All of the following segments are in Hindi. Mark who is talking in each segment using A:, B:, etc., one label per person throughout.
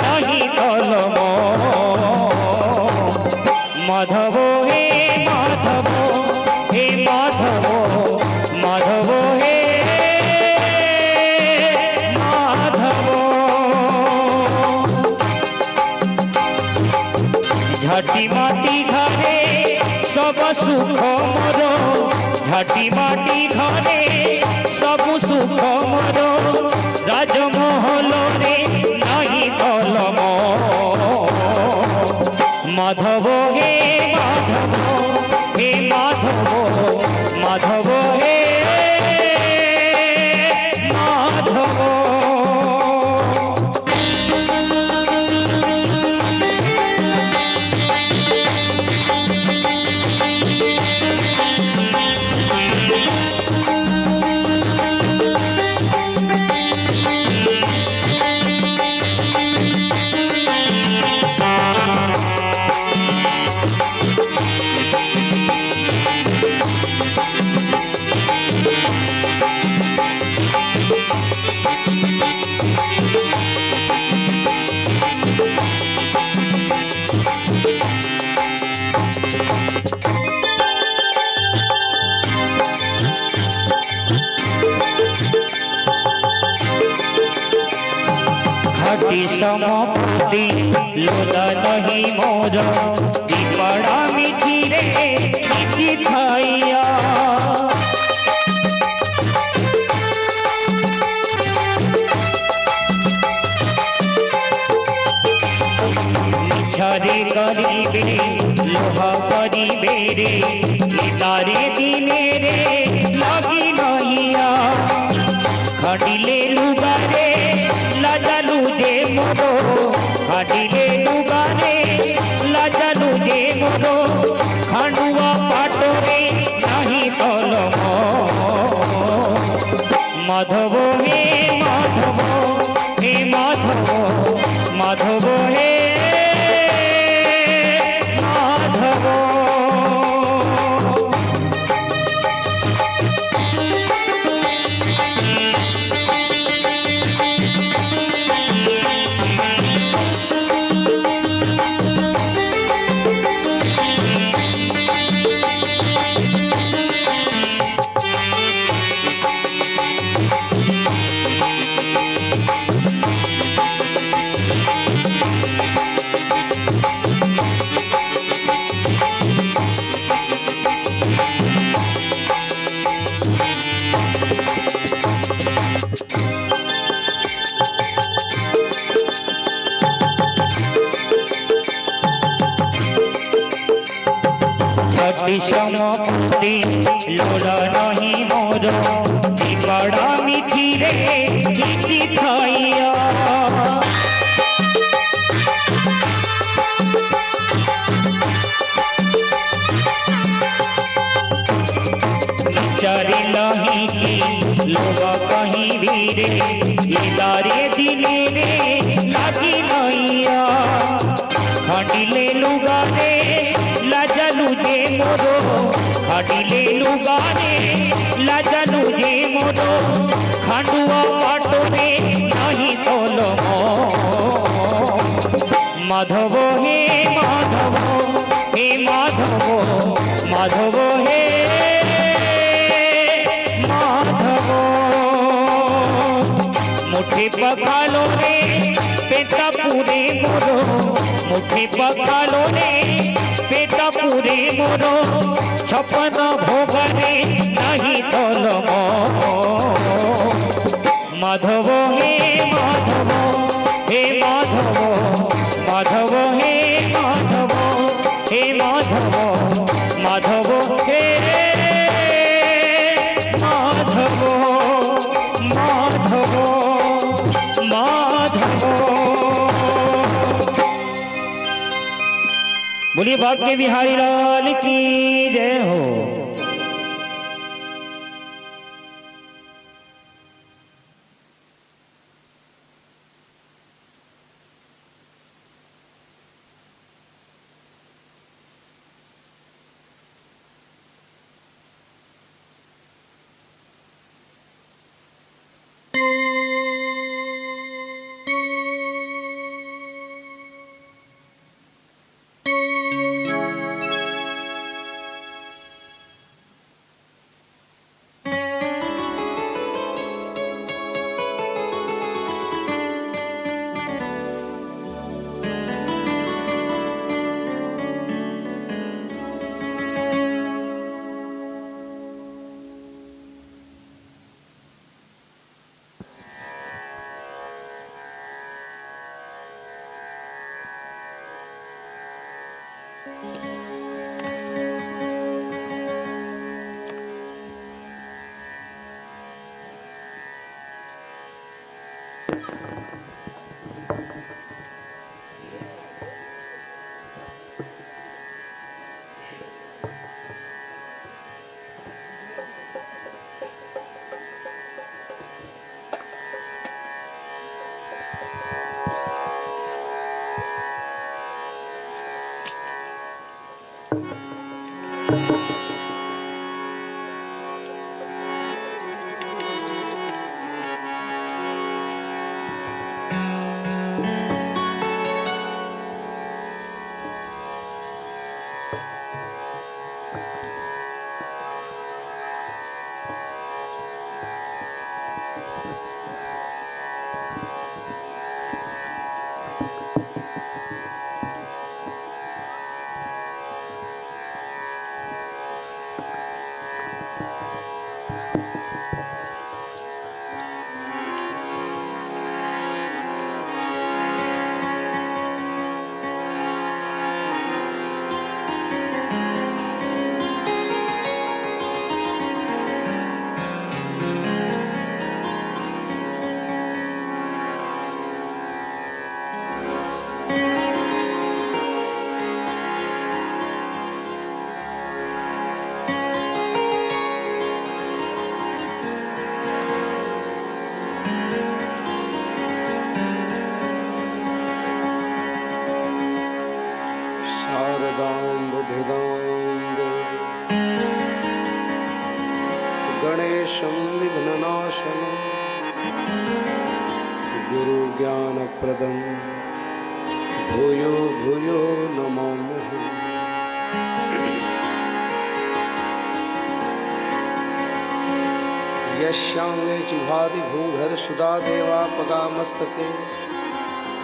A: नहीं कलम माधव हे माधव हे माधव माधव हे माधव झाटी माटी घरे सब सुख मोर झाटी माटी घरे सब सुख मोर राजमहल रे नहीं कलम माधव हे माधव हे माधव माधव हे माधव समपति लोला नहीं मोर दीपड़ा मिठी रे मिठी खाइया मिछरे करीबे लोहा करीबे रे तारे दिने रे लगी नहिया खड़िले लुगारे लाजालू जे मोरो खाडिले लुगारे लाजालू जे मोरो खांडुआ पाटोरे नहीं कलम माधव हे माधव हे माधव माधव हे माधव समपति लोला नहीं मोर दीपड़ा मिठी रे मिठी खाइया विचारी नहीं की लोग कहीं भी रे ये दारे दिने रे लगी नैया खंडिले लुगा रे लाजालू जे मोरो खाडिले लुगारे लाजालू जे मोरो खांडुआ पाटोरे नहीं कलम माधव हे माधव हे माधव माधव हे माधव मुठे पकालो रे पेटा पूरे मोरो मुठे पकालो रे पेटा पूरे मोरो छपन भोगरे नहीं कलम माधव हे माधव हे माधव माधव हे माधव हे माधव माधव हे माधव माधव माधव बोलिए भाग्य बिहारी लाल की जय हो।
B: गणेशं विघ्ननाशनं गुरुज्ञानप्रदं भूयो भूयो नमाम्यहम्। यस्यांगे जिह्वादि भूधर सुधा देवापगामस्तके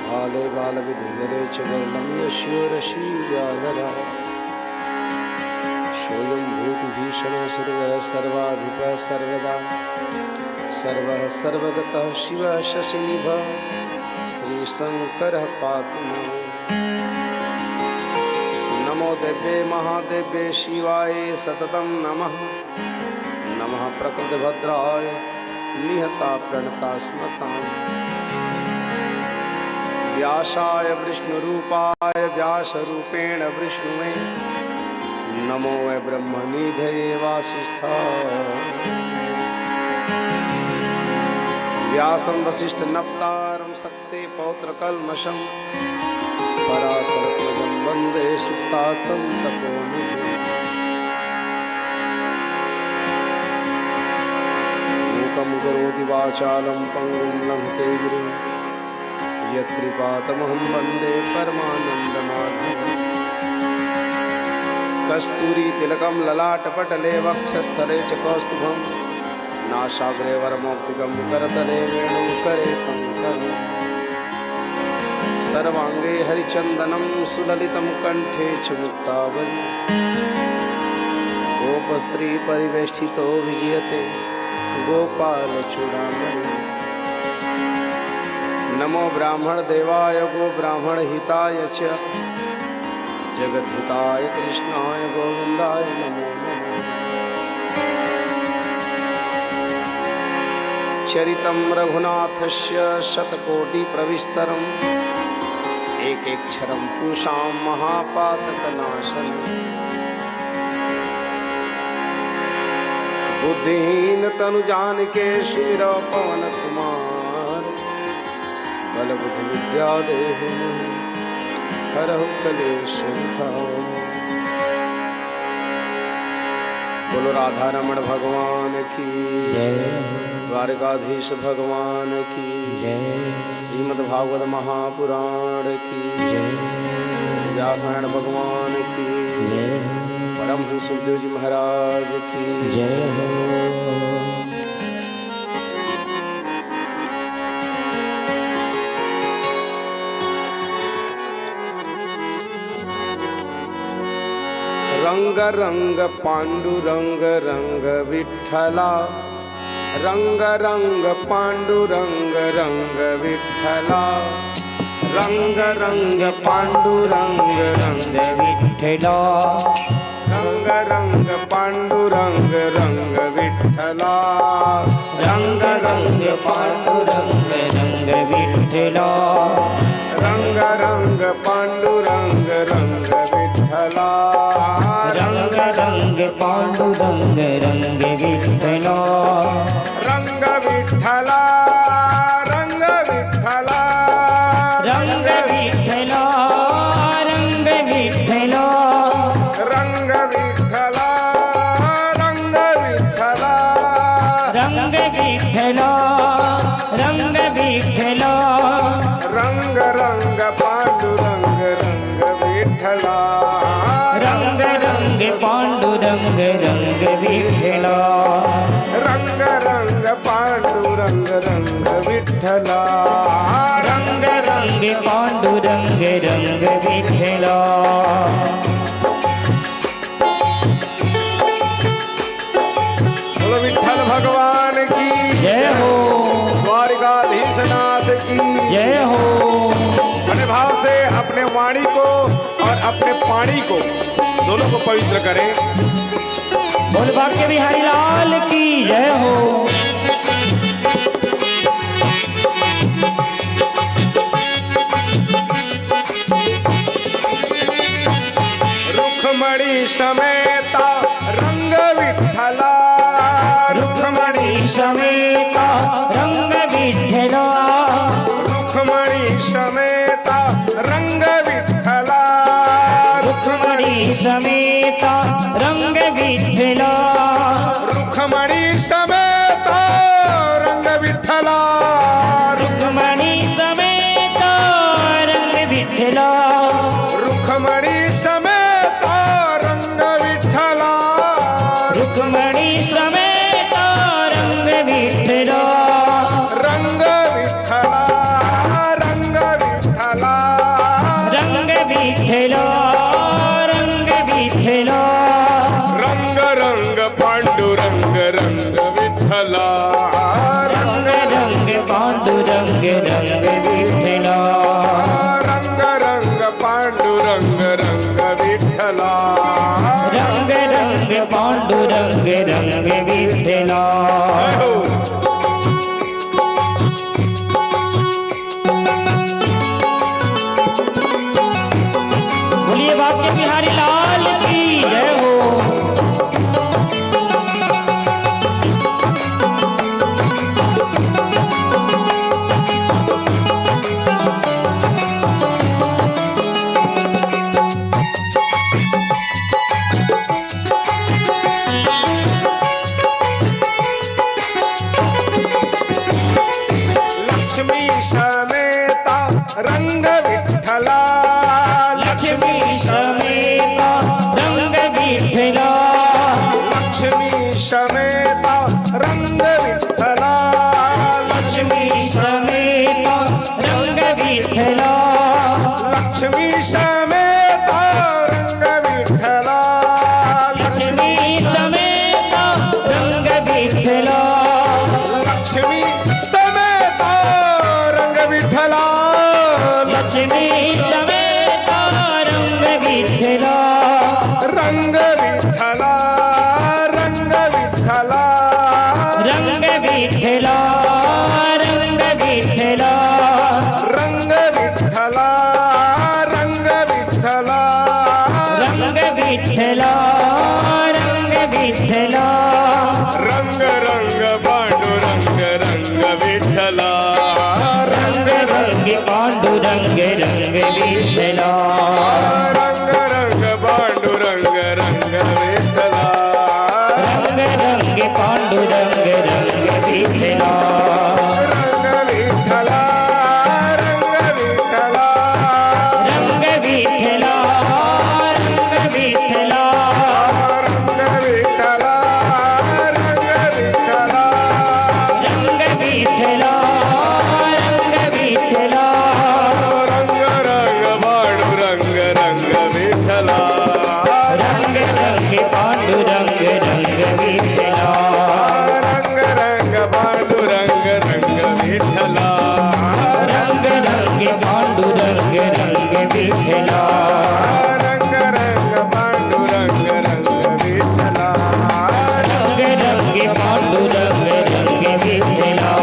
B: बाले बालविधुगरे च वर्णं यस्यो रशीव्याधरा सोऽयं भूतिभीषण सर्वः सर्वाधिपः सर्वदा सर्वः सर्वगतः शिवः शशिनिभः श्रीशङ्करः पातु माम्। नमो देव्ये महादेव्ये शिवाय सततं नमः। नमः प्रकृतिभद्राय निहता प्रणता स्मताम्। व्यासाय विष्णुरूपाय व्यासरूपेण विष्णुवे नमो वै ब्रह्मनिधये वासिष्ठाय। व्यासं वसिष्ठनप्तारं सक्ते पौत्रकल्मषं पराशरध्वजं वन्दे सुप्तातं तपोनिधिम्। मूकं करोति वाचालं पङ्गुं लङ्घते गिरिं यत्कृपातमहं वन्दे परमानन्दमाधवम्। कस्तूरी तिलकं ललाटपटले वक्षस्थले च कौस्तुभं नासाग्रे वरमौक्तिकं करतले वेणुकरे कङ्कणं। सर्वाङ्गे हरिचन्दनं सुललितं कण्ठे च मुक्तावली। गोपस्त्री परिवेष्टितो विजयते गोपालचूडामणि। नमो ब्राह्मण देवाय गो ब्राह्मण हिताय च जगद्धिताय कृष्णाय गोविन्दाय नमो नमः। चरितं रघुनाथस्य शतकोटिप्रविस्तरम् एकेक्षरं पूषां महापातकनाशनम्। बुद्धिहीन तनु जानिके सुमिरौ पवन कुमार बल बुद्धि विद्या देहु हरहु कलेश विखाओ। बोलो राधा रमण भगवान की जय, द्वारकाधीश भगवान की जय, श्रीमद्भागवत महापुराण की जय, श्री व्यासनारायण भगवान की जय, परमहंस सुखदेव जी महाराज की जय हो। रंग रंग पांडुरंग रंग विठ्ठला रंग रंग पांडुरंग रंग विठ्ठला रंग रंग पांडुरंग रंग
A: विठ्ठला
B: रंग रंग पांडुरंग रंग विठ्ठला
A: रंग रंग पांडुरंग रंग विठ्ठला
B: रंग रंग पांडुरंग रंग विठ्ठला
A: रंग रंग पांडुरंग रंग विठ्ठला
B: रंग विठ्ठला रंग विठ्ठला
A: रंग विठ्ठला रंग विठ्ठला
B: रंग विठ्ठला रंग विठ्ठला
A: रंग विठ्ठला रंग विठ्ठला
B: रंग रंग पांडुरंग रंग विठ्ठला
A: रंग रंग पांडुरंग रंग विठ्ठला
B: रंग रंग पांडुरंग रंग विठ्ठला
A: रंग रंग पांडुरंग रंग विठ्ठला
B: बोलो विठ्ठल भगवान की
A: जय हो
B: द्वारकाधीशनाथ की
A: जय हो
B: अपने भाव से अपने वाणी को और अपने पानी को दोनों को पवित्र करें।
A: बोल भाग्य बिहारी लाल की जय हो
B: रुक्मणी समेता रंग विठ्ठला
A: रुक्मणी समेता रंग विठ्ठला
B: रुक्मणी समेता रंग विठ्ठला
A: रुक्मणी समेता रंग विठ्ठला
B: रुक्मणी समेता रंग विठ्ठला
A: रुक्मणी समेता रंग विठ्ठला
B: रुक्मणी समेता रंग विठ्ठला
A: रुक्मणी समेता रंग विठ्ठला
B: रंग विठ्ठला रंग विठ्ठला
A: रंग विठ्ठला रंग विठ्ठला
B: रंग रंग पांडुरंग रंग विठ्ठला
A: रंग रंग पांडुरंग रंग विठ्ठला
B: रंग रंग पांडुरंग रंग विठ्ठला
A: रंग रंग पांडुरंग रंग विठ्ठला
B: जय हो।
A: बोलिए भाग्य बिहारी लाल की जय हो
B: लक्ष्मी समेता रंग विठ्ठला
A: लक्ष्मी समेता रंग विठ्ठला
B: लक्ष्मी समेता रंग विठ्ठला
A: लक्ष्मी समेता रंग विठ्ठला
B: लक्ष्मी समेता रंग विठ्ठला
A: लक्ष्मी समेता रंग विठ्ठला
B: लक्ष्मी समेता रंग विठ्ठला
A: लक्ष्मी समेता रंग विठ्ठला
B: रंग विठ्ठला रंग विठ्ठला
A: रंग विठ्ठला रंग विठ्ठला
B: रंग विठ्ठला रंग विठ्ठला
A: रंग विठ्ठला रंग विठ्ठला
B: रंग रंग पांडुरंग रंग विठ्ठला
A: रंग रंग पांडुरंग रंग विठ्ठला
B: रंग रंग पांडुरंग रंग विठ्ठला
A: रंग रंग पांडुरंग रंग विठ्ठला
B: रंग विठ्ठला रंग विठ्ठला
A: रंग विठ्ठला रंग विठ्ठला
B: रंग विठ्ठला रंग विठ्ठला
A: रंग विठ्ठला रंग विठ्ठला
B: रंग रंग
A: रंग रंग विठला
B: रंग रंग पांडुरंग रंग विठला
A: रंग रंग पांडुरंग रंग विठला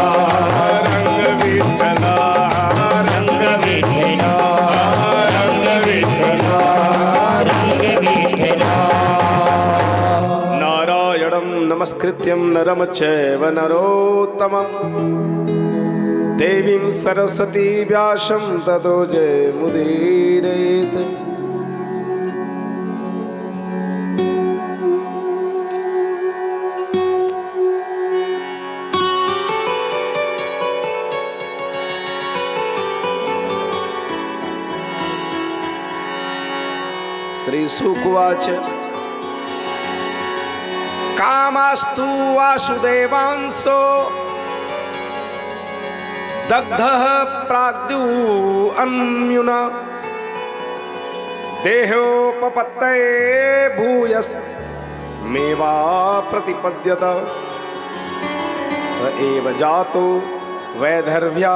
B: रंग विठला
A: रंग विठला रंग विठला रंग विठला
B: नारायणं नमस्कृत्यं नरं चैव नरोत्तमं देवीं सरस्वती व्यासं ततो जयमुदीरयेत्। श्रीशुकुवाच कामास्तु वासुदेवांसो दग्धः प्राग्द्युअन्युना देहोपपत्तये भूयस्मेवा प्रतिपद्यत स एव जातो वैधर्व्या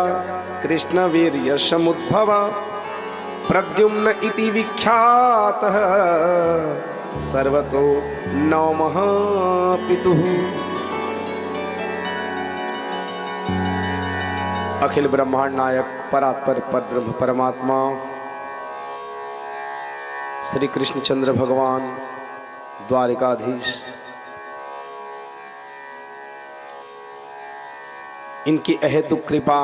B: कृष्णवीर्यसमुद्भव प्रद्युम्न इति विख्यातः सर्वतो नवमः पितुः। अखिल ब्रह्मांड नायक परात्पर परब्रह्म परमात्मा श्री कृष्णचंद्र भगवान द्वारिकाधीश, इनकी अहेतुक कृपा,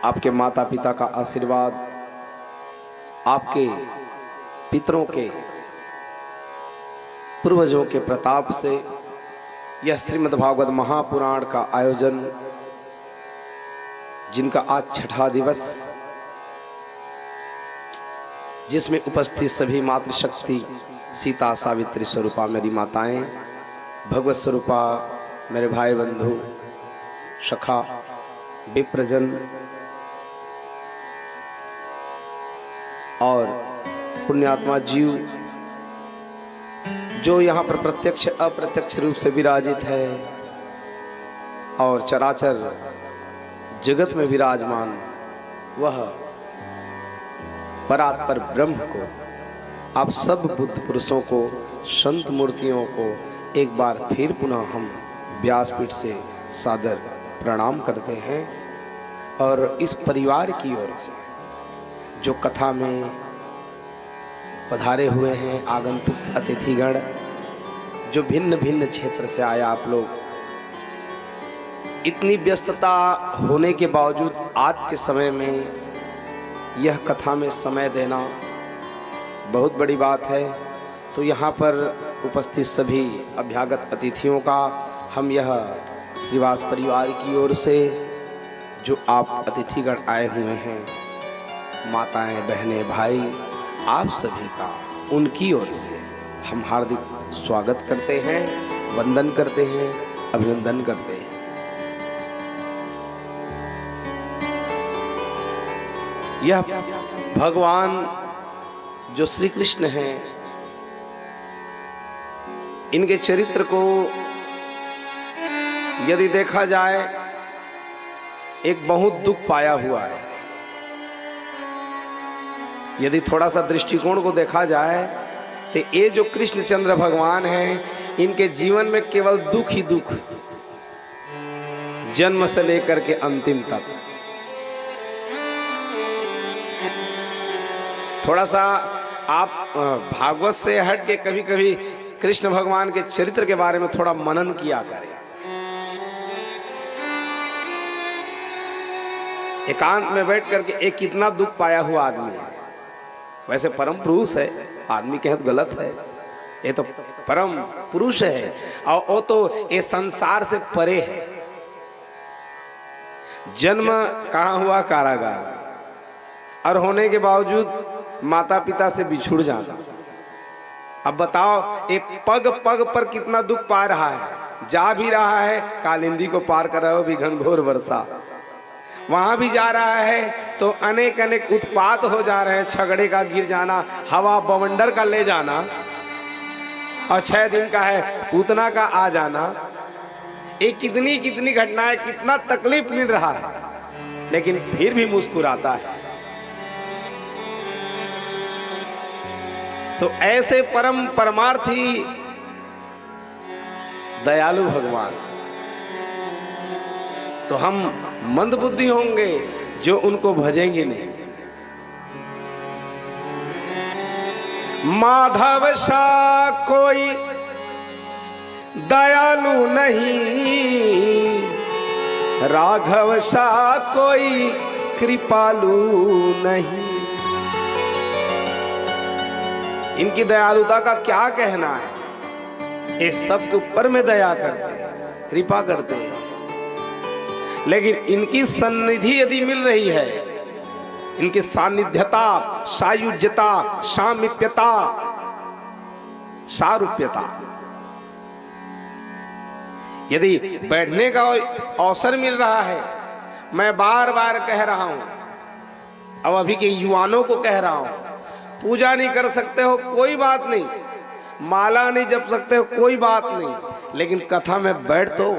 B: आपके माता पिता का आशीर्वाद, आपके पितरों के पूर्वजों के प्रताप से यह श्रीमद्भागवत महापुराण का आयोजन, जिनका आज छठा दिवस, जिसमें उपस्थित सभी मातृशक्ति सीता सावित्री स्वरूपा मेरी माताएं, भगवत स्वरूपा मेरे भाई बंधु सखा विप्रजन और पुण्यात्मा जीव जो यहाँ पर प्रत्यक्ष अप्रत्यक्ष रूप से विराजित है और चराचर जगत में विराजमान वह परात्पर ब्रह्म को, आप सब बुद्ध पुरुषों को, संत मूर्तियों को एक बार फिर पुनः हम व्यासपीठ से सादर प्रणाम करते हैं। और इस परिवार की ओर से जो कथा में पधारे हुए हैं आगंतुक अतिथिगण, जो भिन्न भिन्न क्षेत्र से आए आप लोग, इतनी व्यस्तता होने के बावजूद आज के समय में यह कथा में समय देना बहुत बड़ी बात है। तो यहाँ पर उपस्थित सभी अभ्यागत अतिथियों का हम यह श्रीवास परिवार की ओर से जो आप अतिथिगण आए हुए हैं, माताएं, बहनें, भाई, आप सभी का उनकी ओर से हम हार्दिक स्वागत करते हैं, वंदन करते हैं, अभिनंदन करते हैं। यह भगवान जो श्री कृष्ण हैं, इनके चरित्र को यदि देखा जाए एक बहुत दुख पाया हुआ है। यदि थोड़ा सा दृष्टिकोण को देखा जाए तो ये जो कृष्णचंद्र भगवान हैं, इनके जीवन में केवल दुख ही दुख, जन्म से लेकर के अंतिम तक। थोड़ा सा आप भागवत से हट के कभी कभी कृष्ण भगवान के चरित्र के बारे में थोड़ा मनन किया करें। एकांत में बैठ करके एक कितना दुख पाया हुआ आदमी है। वैसे परम पुरुष है, आदमी कहत गलत है, ये तो परम पुरुष है और वो तो ये संसार से परे है। जन्म कहाँ हुआ? कारागार, और होने के बावजूद माता पिता से बिछुड़ जाना। अब बताओ, ये पग पग पर कितना दुख पा रहा है। जा भी रहा है, कालिंदी को पार कर रहा हो भी घनघोर वर्षा, वहां भी जा रहा है तो अनेक अनेक उत्पात हो जा रहे हैं। छगड़े का गिर जाना, हवा बवंडर का ले जाना, और 6 दिन का है पूतना का आ जाना। ये कितनी कितनी घटनाएं, कितना तकलीफ मिल रहा है। लेकिन फिर भी मुस्कुराता है। तो ऐसे परम परमार्थी दयालु भगवान, तो हम मंदबुद्धि होंगे जो उनको भजेंगे नहीं। माधव सा कोई दयालु नहीं, राघव सा कोई कृपालु नहीं। इनकी दयालुता का क्या कहना है, ये सब के ऊपर में दया करते हैं, कृपा करते हैं। लेकिन इनकी सन्निधि यदि मिल रही है, इनकी सानिध्यता, सायुज्यता, सामीप्यता, सारूप्यता, यदि बैठने का अवसर मिल रहा है, मैं बार बार कह रहा हूं, अब अभी के युवाओं को कह रहा हूं, पूजा नहीं कर सकते हो कोई बात नहीं, माला नहीं जप सकते हो कोई बात नहीं, लेकिन कथा में बैठ तो,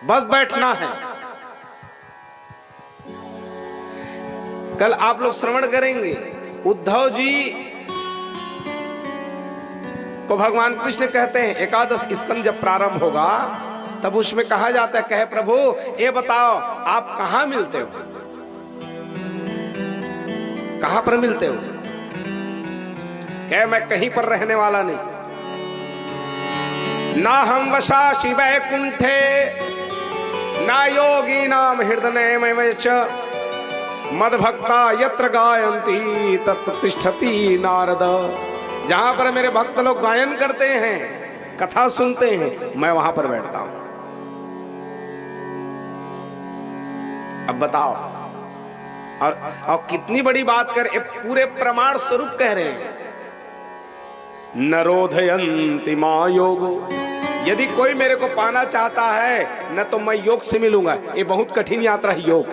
B: बस बैठना है। कल आप लोग श्रवण करेंगे, उद्धव जी को भगवान कृष्ण कहते हैं, एकादश स्कंद जब प्रारंभ होगा तब उसमें कहा जाता है, कहे प्रभु ये बताओ आप कहां मिलते हो, कहां पर मिलते हो? कहे मैं कहीं पर रहने वाला नहीं, ना हम वशा शिव कुंठे, ना योगी नाम हृदय में च, मद भक्ता यत्र गायंती तत्र तिष्ठति नारद। जहां पर मेरे भक्त लोग गायन करते हैं, कथा सुनते हैं, मैं वहां पर बैठता हूं। अब बताओ, और कितनी बड़ी बात कर, पूरे प्रमाण स्वरूप कह रहे हैं, नरोधयन्ति मां योगो। यदि कोई मेरे को पाना चाहता है न तो मैं योग से मिलूंगा। ये बहुत कठिन यात्रा है योग।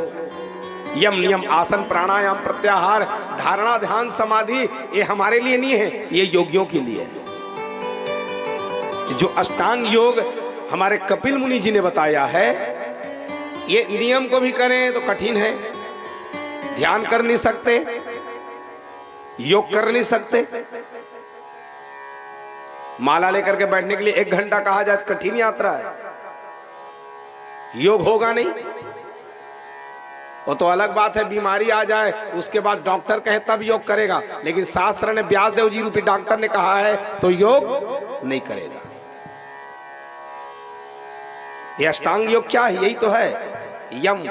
B: यम नियम आसन प्राणायाम प्रत्याहार धारणा ध्यान समाधि, ये हमारे लिए नहीं है, ये योगियों के लिए है। जो अष्टांग योग हमारे कपिल मुनि जी ने बताया है, ये नियम को भी करें तो कठिन है, ध्यान कर नहीं सकते, योग कर नहीं सकते। माला लेकर के बैठने के लिए 1 घंटा कहा जाए, कठिन यात्रा है, योग होगा नहीं। वो तो अलग बात है, बीमारी आ जाए उसके बाद डॉक्टर कहे तब योग करेगा, लेकिन शास्त्र ने, व्यासदेव जी रूपी डॉक्टर ने कहा है तो योग नहीं करेगा। ये अष्टांग योग क्या है? यही तो है, यम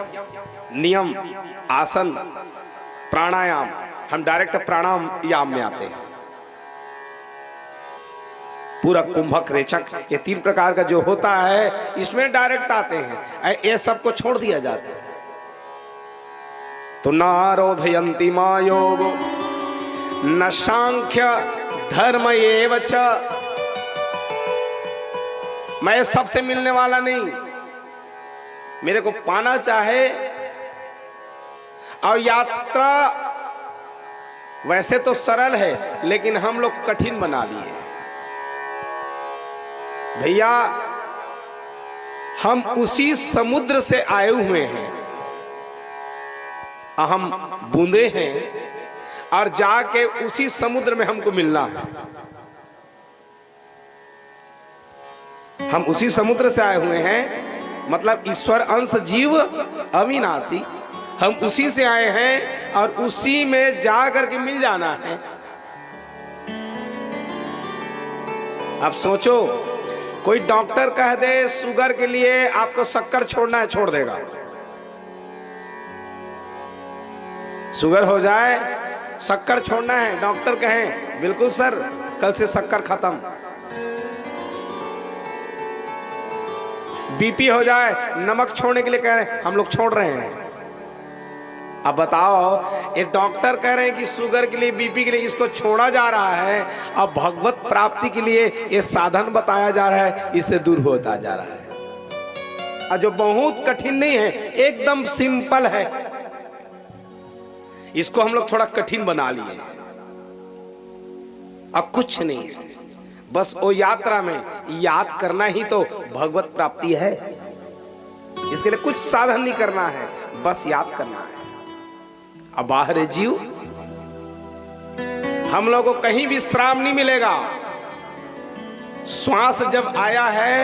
B: नियम आसन प्राणायाम। हम डायरेक्ट प्राणायाम में आते हैं। पूरा कुंभक रेचक, ये 3 प्रकार का जो होता है इसमें डायरेक्ट आते हैं, ये सब को छोड़ दिया जाता है। तो नारोधयन्ति मां योगो न सांख्य धर्म एव च। मैं सबसे मिलने वाला नहीं, मेरे को पाना चाहे। और यात्रा वैसे तो सरल है, लेकिन हम लोग कठिन बना लिए भैया। हम उसी समुद्र से आए हुए हैं, हम बूंदे हैं, और जाके उसी समुद्र में हमको मिलना है। हम उसी समुद्र से आए हुए हैं, मतलब ईश्वर अंश जीव अविनाशी, हम उसी से आए हैं और उसी में जा करके मिल जाना है। अब सोचो, कोई डॉक्टर कह दे शुगर के लिए आपको शक्कर छोड़ना है, छोड़ देगा। शुगर हो जाए, शक्कर छोड़ना है, डॉक्टर कहें बिल्कुल सर कल से शक्कर खत्म। बीपी हो जाए, नमक छोड़ने के लिए कह रहे हैं, हम लोग छोड़ रहे हैं। अब बताओ, एक डॉक्टर कह रहे हैं कि शुगर के लिए बीपी के लिए इसको छोड़ा जा रहा है, अब भगवत प्राप्ति के लिए ये साधन बताया जा रहा है, इससे दूर होता जा रहा है। और जो बहुत कठिन नहीं है, एकदम सिंपल है, इसको हम लोग थोड़ा कठिन बना लिए। अब कुछ नहीं है, बस वो यात्रा में याद करना ही तो भगवत प्राप्ति है। इसके लिए कुछ साधन नहीं करना है, बस याद करना है। अब बाहर जीव, हम लोगों को कहीं विश्राम नहीं मिलेगा। श्वास जब आया है,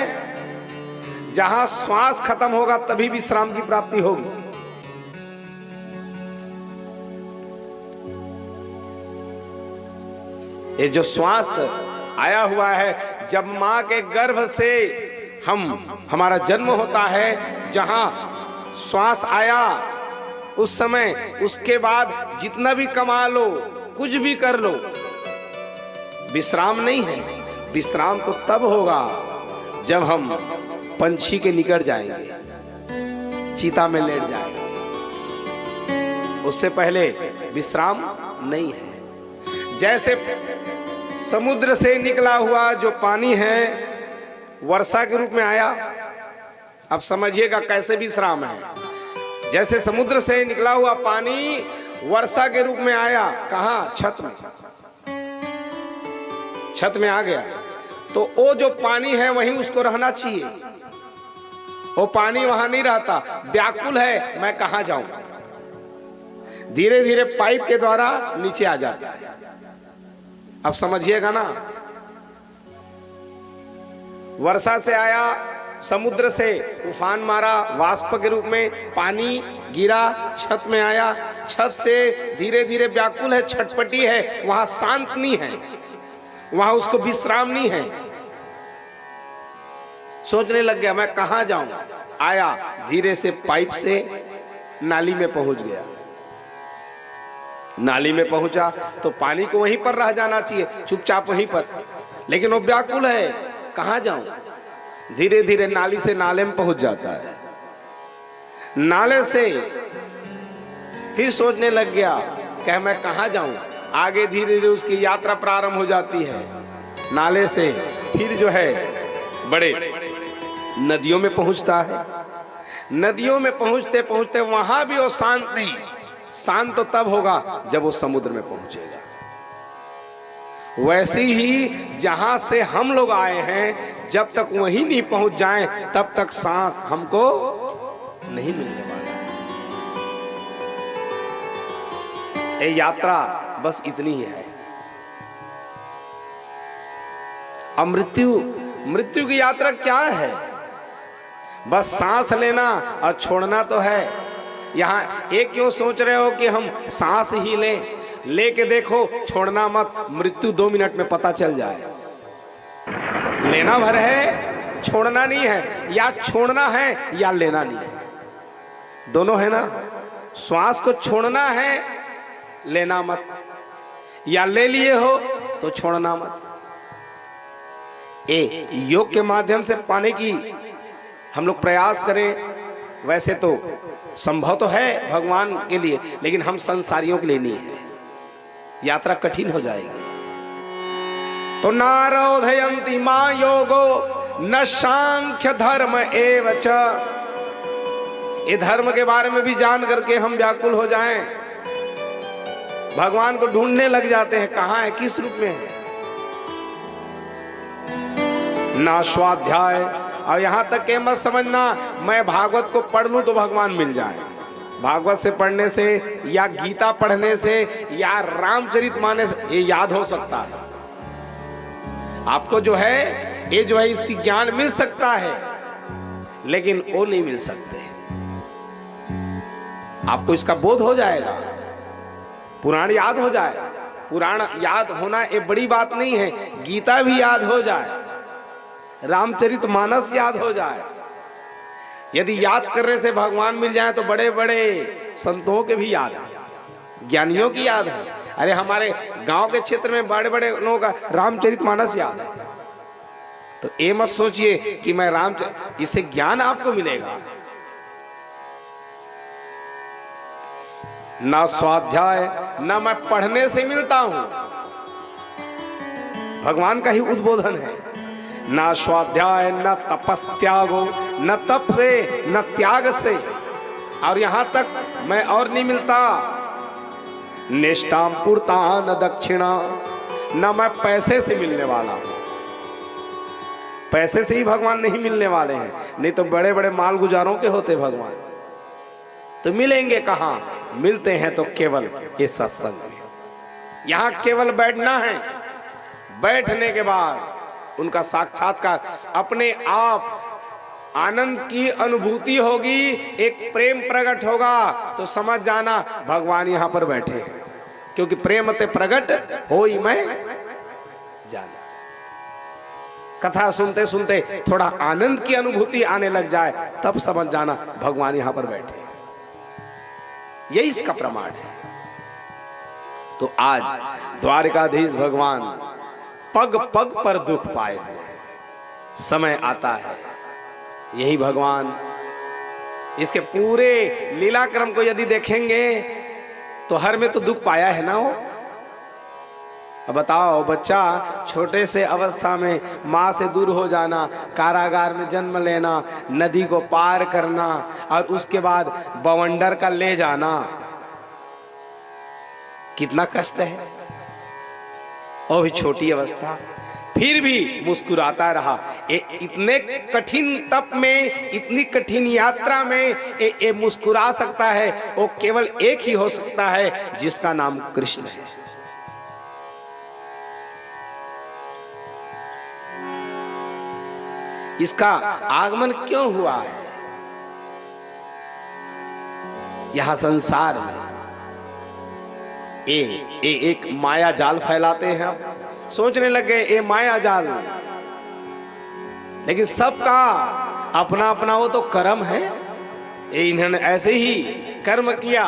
B: जहां श्वास खत्म होगा तभी विश्राम की प्राप्ति होगी। ये जो श्वास आया हुआ है, जब मां के गर्भ से हमारा जन्म होता है, जहां श्वास आया उस समय, उसके बाद जितना भी कमा लो, कुछ भी कर लो, विश्राम नहीं है। विश्राम तो तब होगा जब हम पंछी के निकट जाएंगे, चीता में लेट जाएंगे, उससे पहले विश्राम नहीं है। जैसे समुद्र से निकला हुआ जो पानी है वर्षा के रूप में आया, अब समझिएगा कैसे विश्राम है। जैसे समुद्र से निकला हुआ पानी वर्षा के रूप में आया, कहां? छत में। छत में आ गया तो वो जो पानी है वहीं उसको रहना चाहिए। वो पानी वहां नहीं रहता, व्याकुल है, मैं कहां जाऊं। धीरे धीरे पाइप के द्वारा नीचे आ जाता है। अब समझिएगा ना, वर्षा से आया, समुद्र से उफान मारा, वाष्प के रूप में पानी गिरा, छत में आया, छत से धीरे धीरे व्याकुल है, छटपटी है, वहां शांत नहीं है, वहां उसको विश्राम नहीं है। सोचने लग गया मैं कहां जाऊं। आया, धीरे से पाइप से नाली में पहुंच गया। नाली में पहुंचा तो पानी को वहीं पर रह जाना चाहिए, चुपचाप वहीं पर, लेकिन वो व्याकुल है, कहां जाऊं। धीरे धीरे नाली से नाले में पहुंच जाता है। नाले से फिर सोचने लग गया कि मैं कहां जाऊं। आगे धीरे धीरे उसकी यात्रा प्रारंभ हो जाती है। नाले से फिर जो है बड़े नदियों में पहुंचता है। नदियों में पहुंचते पहुंचते वहां भी वो शांत नहीं। शांत तो तब होगा जब वो समुद्र में पहुंचेगा। वैसे ही जहां से हम लोग आए हैं, जब तक वहीं नहीं पहुंच जाएं, तब तक सांस हमको नहीं मिलने वाला। ये यात्रा बस इतनी ही है। अब मृत्यु की यात्रा क्या है? बस सांस लेना और छोड़ना तो है। यहाँ एक क्यों सोच रहे हो कि हम सांस ही लेके देखो, छोड़ना मत, मृत्यु 2 मिनट में पता चल जाए। लेना भर है, छोड़ना नहीं है। या छोड़ना है या लेना नहीं है, दोनों है ना। श्वास को छोड़ना है, लेना मत, या ले लिए हो तो छोड़ना मत। योग के माध्यम से पाने की हम लोग प्रयास करें, वैसे तो संभव तो है भगवान के लिए, लेकिन हम संसारियों के लिए नहीं है। यात्रा कठिन हो जाएगी। तो नारोधयन्ति मां योगो न सांख्य धर्म एव च। ये धर्म के बारे में भी जान करके हम व्याकुल हो जाएं, भगवान को ढूंढने लग जाते हैं, कहां है, किस रूप में है। ना स्वाध्याय, और यहां तक के मत समझना मैं भागवत को पढ़ लूं तो भगवान मिल जाए। भागवत से पढ़ने से या गीता पढ़ने से या रामचरितमानस ये याद हो सकता है आपको। जो है ये जो है इसकी ज्ञान मिल सकता है, लेकिन वो नहीं मिल सकते। आपको इसका बोध हो जाएगा, पुराण याद हो जाए। पुराण याद होना ये बड़ी बात नहीं है। गीता भी याद हो जाए, रामचरितमानस याद हो जाए। यदि याद करने से भगवान मिल जाए तो बड़े बड़े संतों के भी याद है, ज्ञानियों की याद है। अरे हमारे गांव के क्षेत्र में बड़े बड़े लोगों का रामचरितमानस याद है। तो ये मत सोचिए कि मैं इससे ज्ञान आपको मिलेगा। ना स्वाध्याय, ना मैं पढ़ने से मिलता हूं, भगवान का ही उद्बोधन है। ना स्वाध्याय, न तपस्त्यागो, न तप से न त्याग से, और यहां तक मैं और नहीं मिलता। निष्ठाम पूर्ता न दक्षिणा, न मैं पैसे से मिलने वाला हूं। पैसे से ही भगवान नहीं मिलने वाले हैं, नहीं तो बड़े बड़े माल गुजारों के होते भगवान। तो मिलेंगे कहाँ? मिलते हैं तो केवल ये सत्संग में। यहाँ केवल बैठना है, बैठने के बाद उनका साक्षात्कार, अपने आप आनंद की अनुभूति होगी, एक प्रेम प्रकट होगा, तो समझ जाना भगवान यहाँ पर बैठे हैं, क्योंकि प्रेम ते प्रकट हो ही मैं जाना। कथा सुनते सुनते थोड़ा आनंद की अनुभूति आने लग जाए, तब समझ जाना भगवान यहां पर बैठे। यही इसका प्रमाण है। तो आज द्वारकाधीश भगवान पग पग पर दुख पाए हुए, समय आता है यही भगवान, इसके पूरे लीला क्रम को यदि देखेंगे तो हर में तो दुख पाया है ना वो। अब बताओ, बच्चा छोटे से अवस्था में माँ से दूर हो जाना, कारागार में जन्म लेना, नदी को पार करना और उसके बाद बवंडर का ले जाना, कितना कष्ट है। और भी छोटी अवस्था, फिर भी मुस्कुराता रहा। इतने कठिन तप में, इतनी कठिन यात्रा में ये मुस्कुरा सकता है, वो केवल एक ही हो सकता है जिसका नाम कृष्ण है। इसका आगमन क्यों हुआ है यहां संसार में? एक माया जाल फैलाते हैं, सोचने लगे ये माया जाल, लेकिन सबका अपना अपना वो तो कर्म है। इन्होंने ऐसे ही कर्म किया।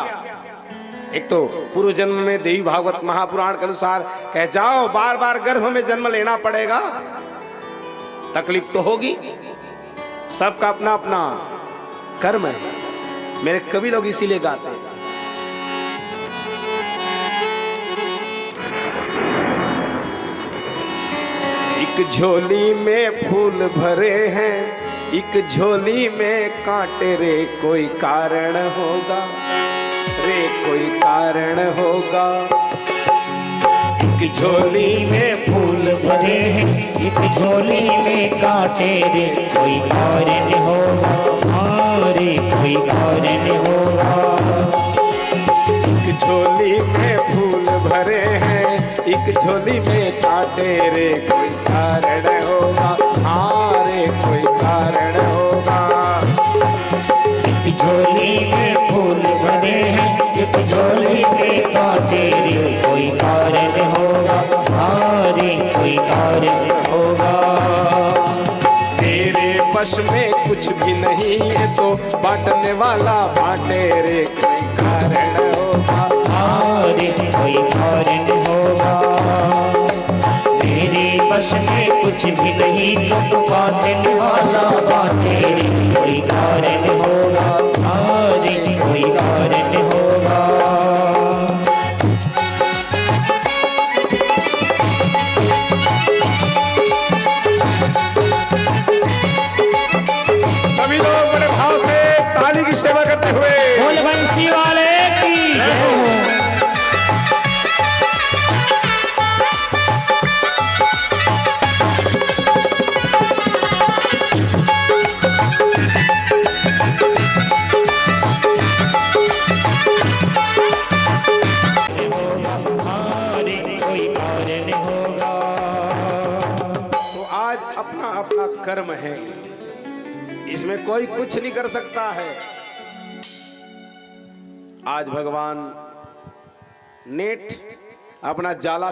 B: एक तो पूर्व जन्म में देवी भागवत महापुराण के अनुसार कह जाओ बार बार गर्भ में जन्म लेना पड़ेगा, तकलीफ तो होगी, सबका अपना अपना कर्म है। मेरे कवि लोग इसीलिए गाते हैं, एक झोली में फूल भरे हैं, एक झोली में कांटे रे, कोई कारण होगा रे, कोई कारण होगा।
A: एक झोली में फूल भरे हैं, एक झोली में कांटे रे, कोई कारण होगा, रे कोई कारण होगा।
B: एक झोली में फूल भरे हैं, एक झोली में कांटे रे, कोई कारण होगा, रे कोई कारण होगा।
A: एक झोली में फूल भरे हैं, एक झोली में कांटे रे, कोई कारण होगा, रे कोई कारण होगा।
B: तेरे वश में कुछ भी नहीं है तो बांटने वाला बांटे रे, कोई कारण होगा,
A: रे कोई कारण होगा। मेरे वश में कुछ भी नहीं तो बांटने वाला बांटे रे, कोई कारण होगा, रे कोई कारण होगा।
B: सभी लोग बड़े भाव से ताली की सेवा करते हुए
A: बोल बंसी वाले की जय हो।
B: तो आज अपना अपना कर्म है, इसमें कोई कुछ नहीं कर सकता है। आज भगवान नेट अपना जाला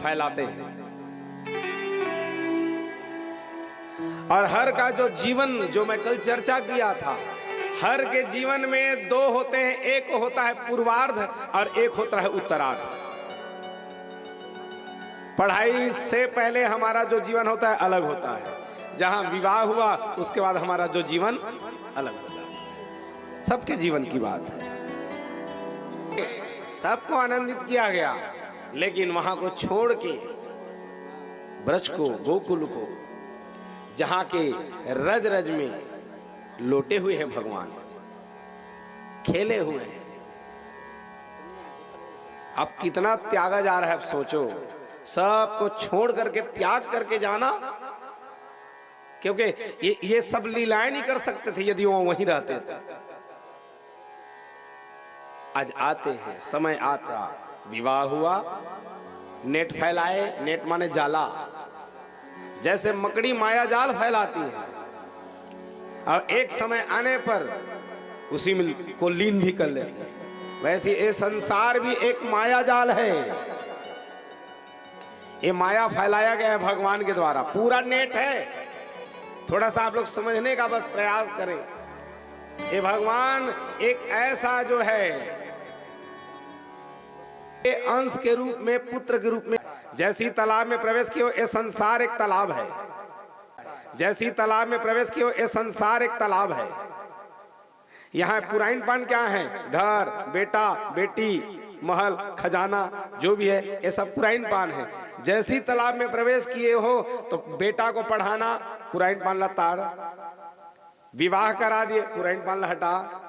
B: फैलाते हैं और हर का जो जीवन, जो मैं कल चर्चा किया था, हर के जीवन में दो होते हैं, एक होता है पूर्वार्ध और एक होता है उत्तरार्ध। पढ़ाई से पहले हमारा जो जीवन होता है अलग होता है, जहां विवाह हुआ उसके बाद हमारा जो जीवन अलग होता है। सबके जीवन की बात है, सबको आनंदित किया गया, लेकिन वहां को छोड़ के ब्रज को, गोकुल को, जहां के रज रज में लोटे हुए हैं भगवान, खेले हुए हैं, अब कितना त्यागा जा रहा है। अब सोचो, सबको छोड़ करके त्याग करके जाना, क्योंकि ये सब लीलाएं नहीं कर सकते थे यदि वो वहीं रहते थे। आज आते हैं, समय आता, विवाह हुआ, नेट फैलाए, नेट माने जाला, जैसे मकड़ी माया जाल फैलाती है और एक समय आने पर उसी में को लीन भी कर लेते हैं, वैसे ये संसार भी एक माया जाल है। ये माया फैलाया गया है भगवान के द्वारा, पूरा नेट है। थोड़ा सा आप लोग समझने का बस प्रयास करें। ये भगवान एक ऐसा जो है ये अंश के रूप में, पुत्र के रूप में, जैसी तालाब में प्रवेश किया ये संसार एक तालाब है, जैसी तालाब में प्रवेश किया ये संसार एक तालाब है। यहाँ पुराइन पान क्या है? घर, बेटा, बेटी, महल, खजाना जो भी है ये सब पुराइन पान है। जैसी तालाब में प्रवेश किए हो तो बेटा को पढ़ाना, पुराइन पान लताड़, विवाह करा दिए, पुराइन पान हटा,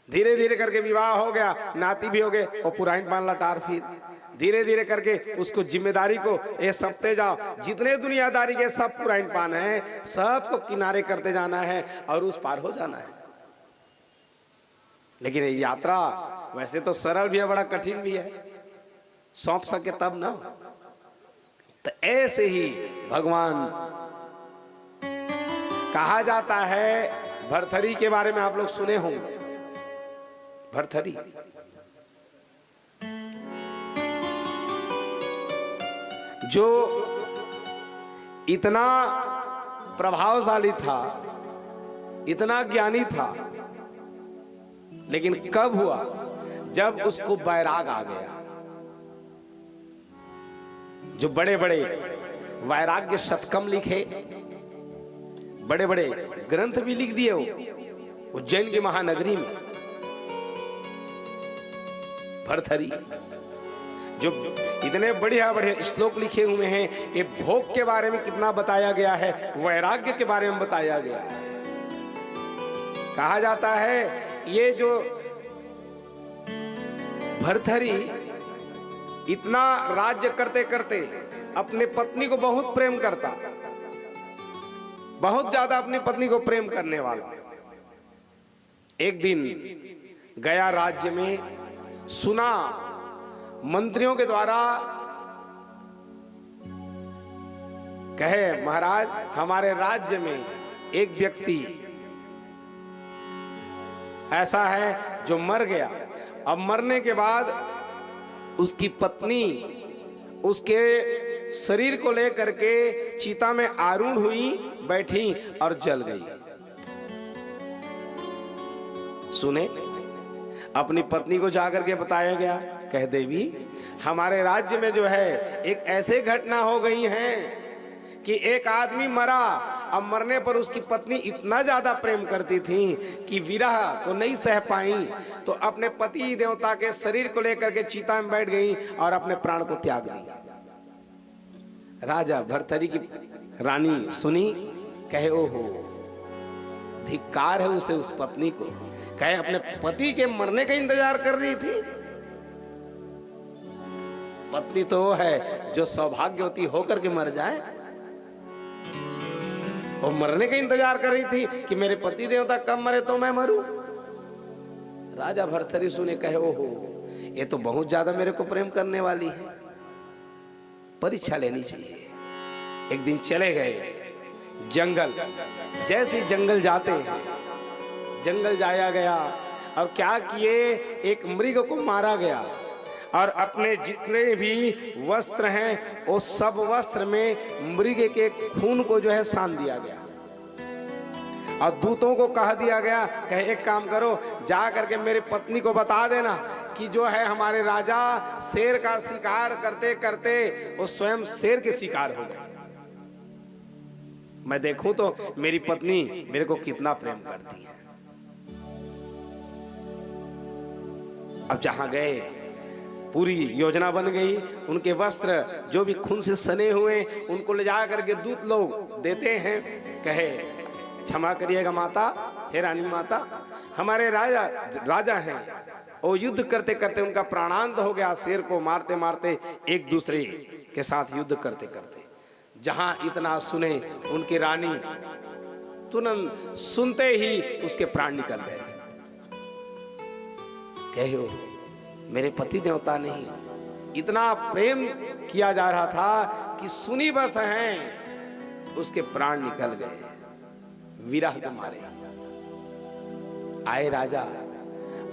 B: धीरे धीरे करके विवाह हो गया, नाती भी हो गए और पुराइन पान लटार, फिर धीरे धीरे करके उसको जिम्मेदारी को ये सपते जाओ, जितने दुनियादारी के सब पुराइन पान है सबको किनारे करते जाना है और उस पार हो जाना है। लेकिन ये यात्रा वैसे तो सरल भी है, बड़ा कठिन भी है, सौंप सके तब ना। तो ऐसे ही भगवान कहा जाता है। भरथरी के बारे में आप लोग सुने होंगे। भरथरी जो इतना प्रभावशाली था, इतना ज्ञानी था, लेकिन कब हुआ? जब उसको वैराग आ गया। जो बड़े बड़े वैराग्य शतकम लिखे, बड़े बड़े ग्रंथ भी लिख दिए वो उज्जैन की महानगरी में। भरथरी जो इतने बढ़िया बढ़िया श्लोक लिखे हुए हैं, ये भोग के बारे में कितना बताया गया है, वैराग्य के बारे में बताया गया है। कहा जाता है ये जो भरथरी इतना राज्य करते करते अपने पत्नी को बहुत प्रेम करता, बहुत ज्यादा अपनी पत्नी को प्रेम करने वाला। एक दिन गया राज्य में, सुना मंत्रियों के द्वारा, कहे महाराज हमारे राज्य में एक व्यक्ति ऐसा है जो मर गया। अब मरने के बाद उसकी पत्नी उसके शरीर को लेकर के चिता में आरूढ़ हुई, बैठी और जल गई। सुने, अपनी पत्नी को जाकर के बताया गया, कह देवी हमारे राज्य में जो है एक ऐसे घटना हो गई है कि एक आदमी मरा। अब मरने पर उसकी पत्नी इतना ज्यादा प्रेम करती थी कि विरह को नहीं सह पाई, तो अपने पति देवता के शरीर को लेकर के चिता में बैठ गई और अपने प्राण को त्याग दिया। राजा भरथरी की रानी सुनी, कहे ओहो, धिक्कार है उसे, उस पत्नी को। कहे अपने पति के मरने का इंतजार कर रही थी। पत्नी तो वो है जो सौभाग्यवती होकर के मर जाए, वो मरने का इंतजार कर रही थी कि मेरे पति देवता कब मरे तो मैं मरूं। राजा भरथरी सुने, कहे ओहो, ये तो बहुत ज्यादा मेरे को प्रेम करने वाली है, परीक्षा लेनी चाहिए। एक दिन चले गए जंगल। जैसे जंगल जाते हैं, जंगल जाया गया और क्या किए, एक मृग को मारा गया और अपने जितने भी वस्त्र हैं वो सब वस्त्र में मृग के खून को जो है सान दिया गया। और दूतों को कह दिया गया, कहे एक काम करो, जा करके मेरी पत्नी को बता देना कि जो है हमारे राजा शेर का शिकार करते करते वो स्वयं शेर के शिकार हो गए। मैं देखूं तो मेरी पत्नी मेरे को कितना प्रेम करती है। अब जहां गए, पूरी योजना बन गई। उनके वस्त्र जो भी खून से सने हुए उनको ले जा करके दूत लोग देते हैं। कहे क्षमा करिएगा माता, हे रानी माता, हमारे राजा हैं, वो युद्ध करते करते उनका प्राणांत हो गया। शेर को मारते मारते एक दूसरे के साथ युद्ध करते करते जहां इतना सुने उनकी रानी तुरंत सुनते ही उसके प्राण निकल गए। कहो मेरे पति देवता नहीं, इतना प्रेम किया जा रहा था कि सुनी बस हैं, उसके प्राण निकल गए विरह के मारे। आए राजा,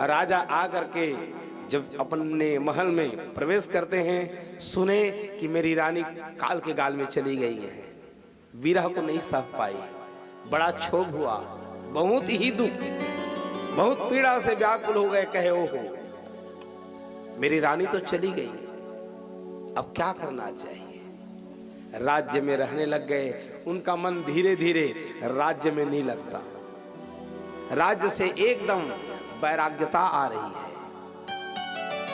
B: राजा आकर के जब अपने महल में प्रवेश करते हैं, सुने कि मेरी रानी काल के गाल में चली गई है। विरह को नहीं सह पाई, बड़ा क्षोभ हुआ, बहुत ही दुख, बहुत पीड़ा से व्याकुल हो गए। कहे ओहो मेरी रानी तो चली गई, अब क्या करना चाहिए। राज्य में रहने लग गए। उनका मन धीरे धीरे राज्य में नहीं लगता, राज्य से एकदम वैराग्यता आ रही है।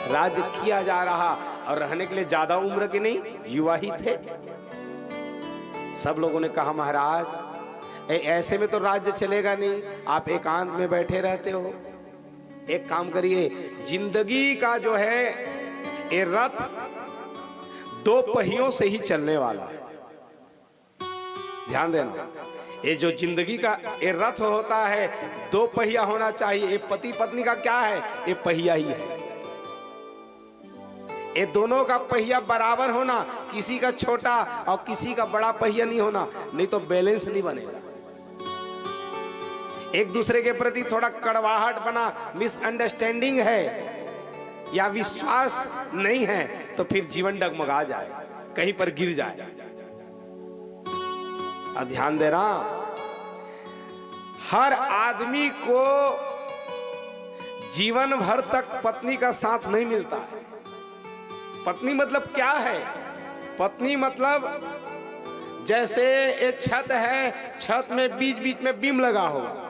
B: राज्य किया जा रहा और रहने के लिए ज्यादा उम्र के नहीं, युवा ही थे। सब लोगों ने कहा महाराज ऐसे में तो राज्य चलेगा नहीं, आप एकांत में बैठे रहते हो, एक काम करिए, जिंदगी का जो है ये रथ दो पहियों से ही चलने वाला है। ध्यान देना, ये जो जिंदगी का ये रथ होता है दो पहिया होना चाहिए। ये पति पत्नी का क्या है, ये पहिया ही है। ये दोनों का पहिया बराबर होना, किसी का छोटा और किसी का बड़ा पहिया नहीं होना, नहीं तो बैलेंस नहीं बनेगा। एक दूसरे के प्रति थोड़ा कड़वाहट बना, मिसअंडरस्टैंडिंग है या विश्वास नहीं है, तो फिर जीवन डगमगा जाए, कहीं पर गिर जाए। और ध्यान देना, हर आदमी को जीवन भर तक पत्नी का साथ नहीं मिलता है। पत्नी मतलब क्या है? पत्नी मतलब जैसे एक छत है, छत में बीच बीच में बीम लगा होगा,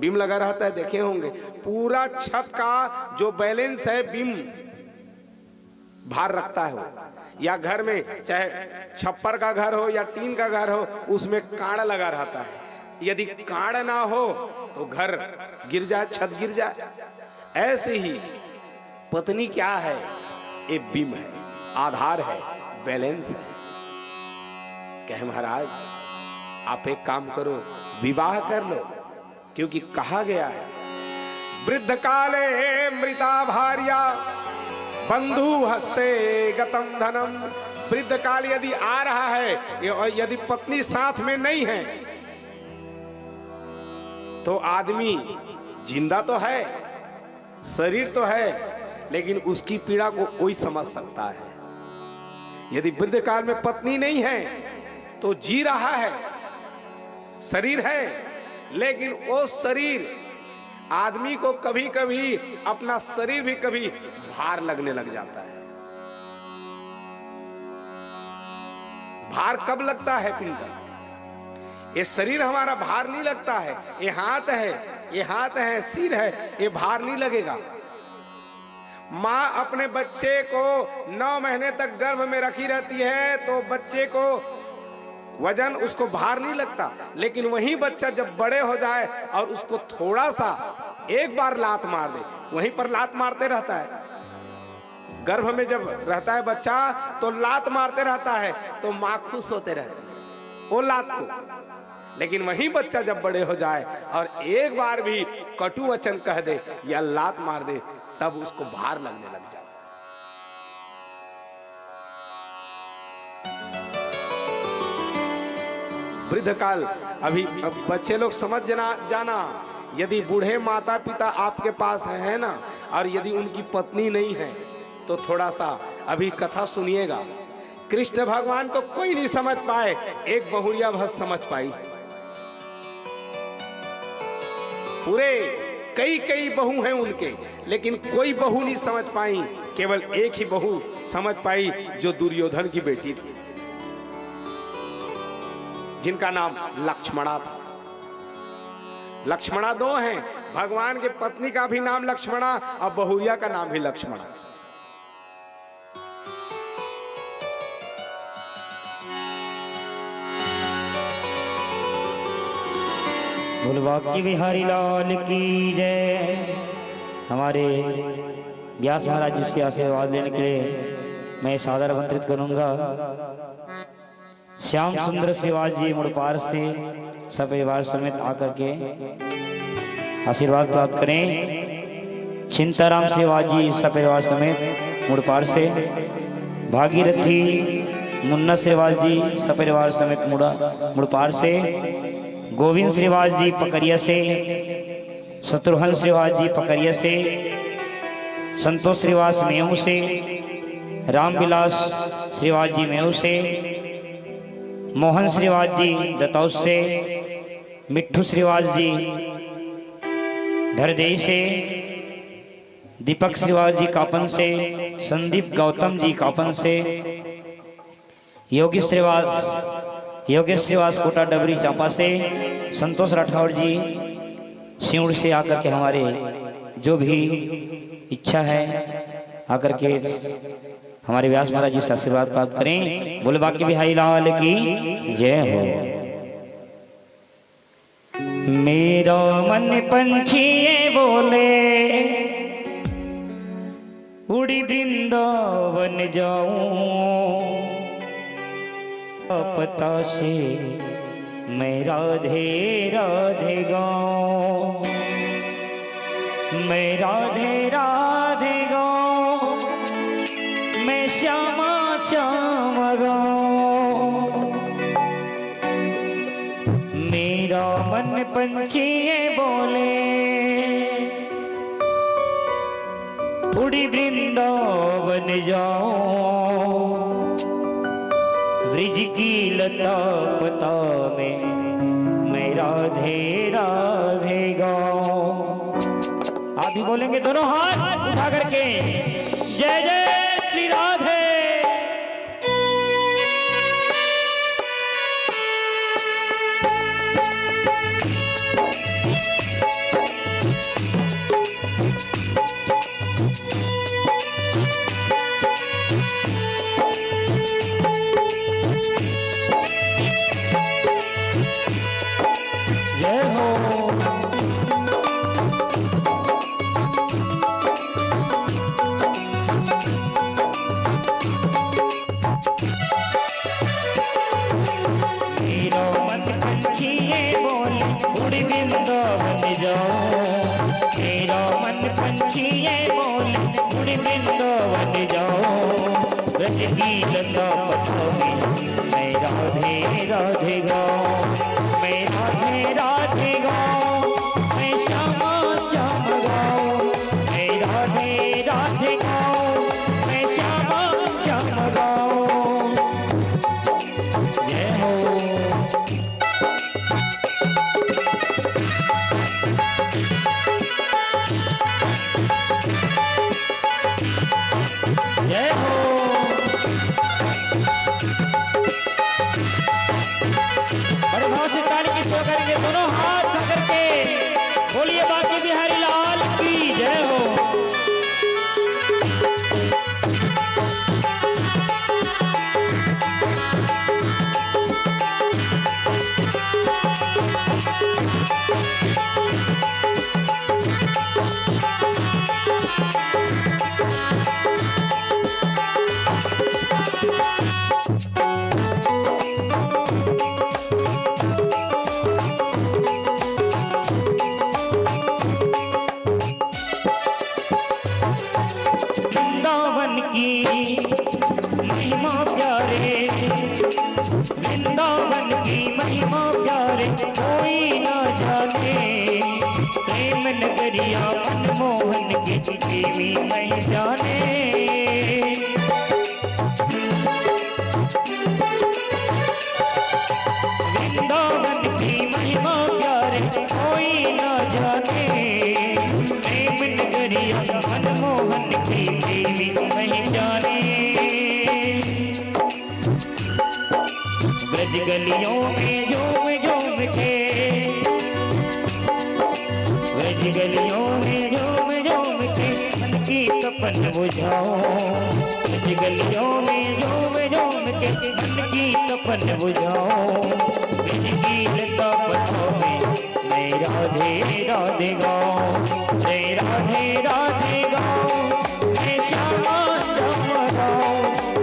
B: बीम लगा रहता है, देखे होंगे। पूरा छत का जो बैलेंस है बीम भार रखता है वो। या घर में चाहे छप्पर का घर हो या टीन का घर हो, उसमें कांड लगा रहता है। यदि कांड ना हो तो घर गिर जाए, छत गिर जाए। ऐसे ही पत्नी क्या है? एक बीम है, आधार है, बैलेंस है। कहे महाराज आप एक काम करो, विवाह कर लो, क्योंकि कहा गया है वृद्ध काले मृता भार्या बंधु हस्ते गतम धनम। वृद्ध काल यदि आ रहा है, यदि पत्नी साथ में नहीं है, तो आदमी जिंदा तो है, शरीर तो है, लेकिन उसकी पीड़ा को कोई समझ सकता है। यदि वृद्ध काल में पत्नी नहीं है तो जी रहा है, शरीर है, लेकिन वो शरीर आदमी को कभी कभी अपना शरीर भी कभी भार लगने लग जाता है। भार कब लगता है पिंडल? ये शरीर हमारा भार नहीं लगता है। ये हाथ है, ये हाथ है, सिर है, ये भार नहीं लगेगा। माँ अपने बच्चे को 9 महीने तक गर्भ में रखी रहती है, तो बच्चे को वजन, उसको भार नहीं लगता। लेकिन वही बच्चा जब बड़े हो जाए और उसको थोड़ा सा एक बार लात मार दे, वहीं पर लात मारते रहता है। गर्भ में जब रहता है बच्चा तो लात मारते रहता है, तो माँ खुश होते रहती है वो लात को। लेकिन वही बच्चा जब बड़े हो जाए और एक बार भी कटु वचन कह दे या लात मार दे, तब उसको भार लगने लग जाता है। वृद्ध काल अभी बच्चे लोग समझ जाना, यदि बूढ़े माता पिता आपके पास है ना, और यदि उनकी पत्नी नहीं है, तो थोड़ा सा अभी कथा सुनिएगा। कृष्ण भगवान को कोई नहीं समझ पाए, एक बहुरिया भस समझ पाई। पूरे कई बहू हैं उनके, लेकिन कोई बहू नहीं समझ पाई। केवल एक ही बहू समझ पाई, जो दुर्योधन की बेटी थी, जिनका नाम लक्ष्मणा था। लक्ष्मणा 2 हैं, भगवान के पत्नी का भी नाम लक्ष्मणा और बहुरिया का नाम भी लक्ष्मणा।
A: भोलबाकी बिहारी लाल की जय। हमारे व्यास महाराज जी से आशीर्वाद लेने के लिए मैं सादर आमंत्रित करूंगा श्याम सुंदर श्रीवास जी मुड़पार से सपरिवार समेत आकर के आशीर्वाद प्राप्त करें। चिंताराम श्रीवास जी सपरिवार समेत मुड़पार से, भागीरथी मुन्ना श्रीवास जी सपरिवार समेत मुड़पार से, गोविंद श्रीवास जी पकरिया से, शत्रुघ्न श्रीवास जी पकरिया से, संतोष श्रीवास मेहू से, रामविलास श्रीवास जी मेहू से, मोहन श्रीवास जी दतौस से, मिट्ठू श्रीवास जी धरदेई से, दीपक श्रीवास जी कापन से, संदीप गौतम जी कापन से, योगेश श्रीवास कोटा डबरी चांपा से, संतोष राठौर जी सिउड़ से आकर के हमारे जो भी इच्छा है आकर के हमारे व्यास महाराज जी से आशीर्वाद प्राप्त करें। बोले बाकी बिहारी लाल की जय हो। मेरा मन पंछी बोले उड़ी वृंदावन जाऊं, पता से मैं राधे राधे गाऊं, मैं राधे राधे गाऊं, मैं श्यामा श्याम गाऊं। मेरा मन पंछी बोले उड़ी वृंदावन जाऊं, ब्रिज की लता पता में मैं राधे राधे गाऊं। आप भी बोलेंगे दोनों हाथ उठा करके जय जय श्री राधे। जय हो। मेरा मन पंछी बोले उड़ी वृंदावन जाओ, मेरा मन पंछी बोले उड़ी वृंदावन जाओ, ब्रज की लता पथों में मैं राधे राधे गाऊं, मैं राधे राधे गाऊं, मैं श्यामा श्याम गाऊं, मैं राधे राधे गाऊं, मैं श्यामा श्याम गाऊं। जय हो। जय हो। बड़े भाव से ताली की सेवा करेंगे दोनों हाथ पकड़ के। बोलिए बाकी बिहारी लाल की जय हो। वृंदावन की महिमा प्यारे, वृंदावन की महिमा प्यारे, कोई ना जाने, प्रेम नगरिया मनमोहन की देवी नहीं जाने। वृंदावन की महिमा प्यारे, कोई ना जाने, प्रेम नगरिया मनमोहन की देवी नहीं जाने। ब्रज गलियों में झूम झूम के, ब्रज गलियों में झूम झूम के मन की तपन बुझाओ, ब्रज गलियों में झूम झूम के मन की तपन बुझाओ, ब्रज की लता पथों में मैं राधे राधे गाऊं, मैं राधे राधे गाऊं, मैं श्यामा श्याम गाऊं,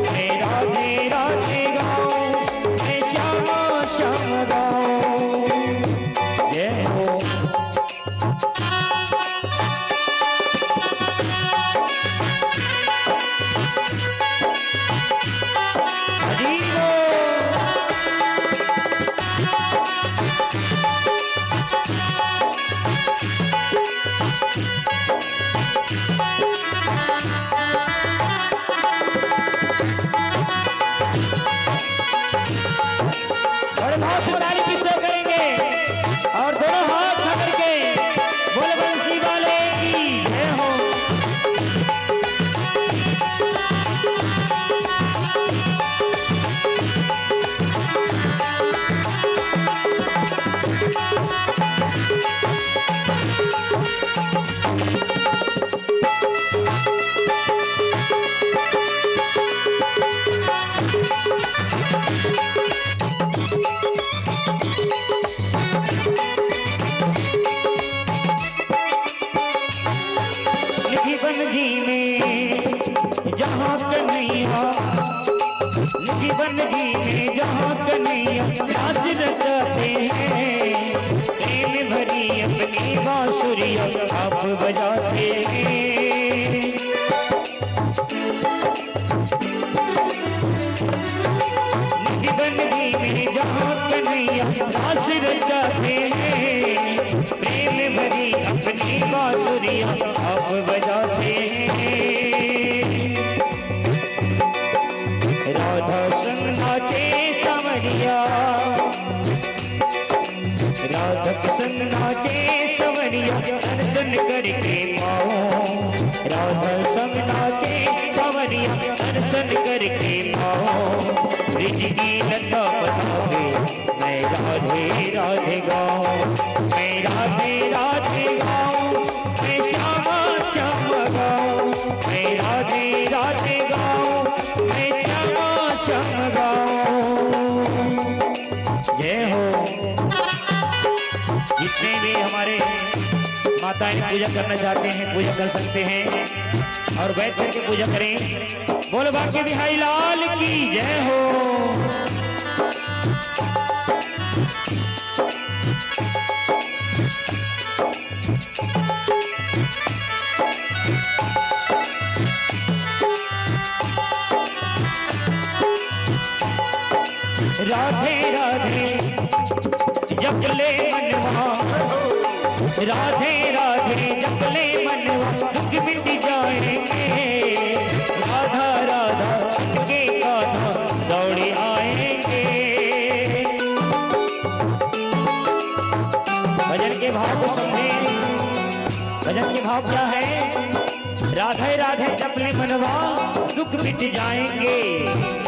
A: बनगी में जहाँ कन्हैया, निजी बनगी में जहाँ कन्हैया रास रचाते हैं। प्रेम भरी अपनी बांसुरिया आप बजाते हैं। निजी बनगी में जहाँ कन्हैया रास रचाते हैं। प्रेम भरी अपनी बांसुरिया आप बजाते हैं। राधा संग नाचे संवरिया, राधा संग नाचे संवरिया दर्शन करके पाओ। राधा संग नाचे संवरिया दर्शन करके पाओ। ब्रिज की लता बतावे मैं राधे राधे गाऊं, मैं राधे राधे गाऊं, मैं श्यामा श्यामा गाऊं, मैं राधे राधे गाऊं, मैं श्यामा श्यामा गाऊं। जय हो। जितने भी हमारे माताएं पूजा करना चाहते हैं पूजा कर सकते हैं और बैठ करके पूजा करें। बोलो बाकी बिहारी लाल की जय हो। राधे राधे जप ले मनवा, राधे राधे जप ले मनवा दुख मिट जाएंगे। राधा राधा के गाना दौड़े आएंगे। भजन के भाव को समझे। भजन के भाव क्या है? राधे राधे जप ले मनवा दुख मिट जाएंगे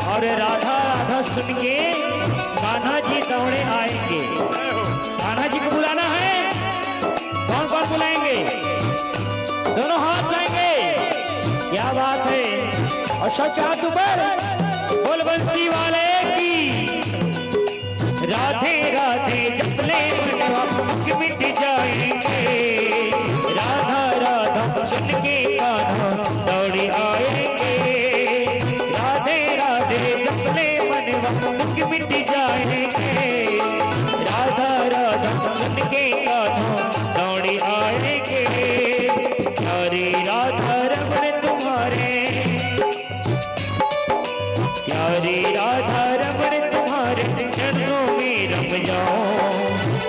A: और राधा राधा सुन के कान्हा जी दौड़े आएंगे। कान्हा जी को बुलाना है। कौन कौन बुलाएंगे? दोनों हाथ जाएंगे। क्या बात है। और सब हाथ ऊपर बोल बंसी वाले की। राधे राधे जप ले मनवा दुख मिट जाएंगे। राधा राधा सुन के कान्हा दौड़े आएंगे। राधे राधे जप ले मनवा दुख मिट जाएंगे। राधा राधा सुन के कान्हा दौड़े आएंगे। प्यारे राधा रमण तुम्हारे, प्यारे राधा रमण तुम्हारे चरणों में रम जाओ।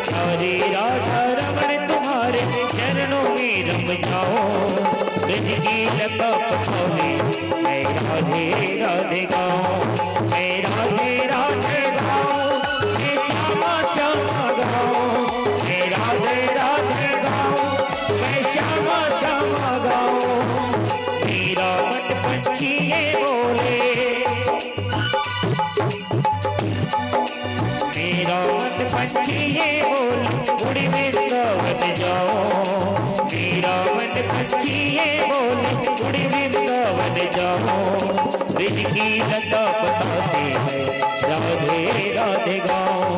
A: प्यारे राधा रमण तुम्हारे चरणों में रम जाओ। ब्रज की लता पठावे मैं राधे राधे गाऊं, मैं राधे राधे गाऊं, मैं श्यामा श्यामा गाऊं, मैं राधे राधे गाऊं, मैं श्यामा श्यामा गाऊं। मेरा मन पंछी ये बोले, मेरा मन पंछी ये बोले उड़ी वृंदावन जाओ। मेरा मन पंछी ये बोले उड़ी वृंदावन जाओ। ब्रिज की लता बताते हैं राधे राधे गाऊं,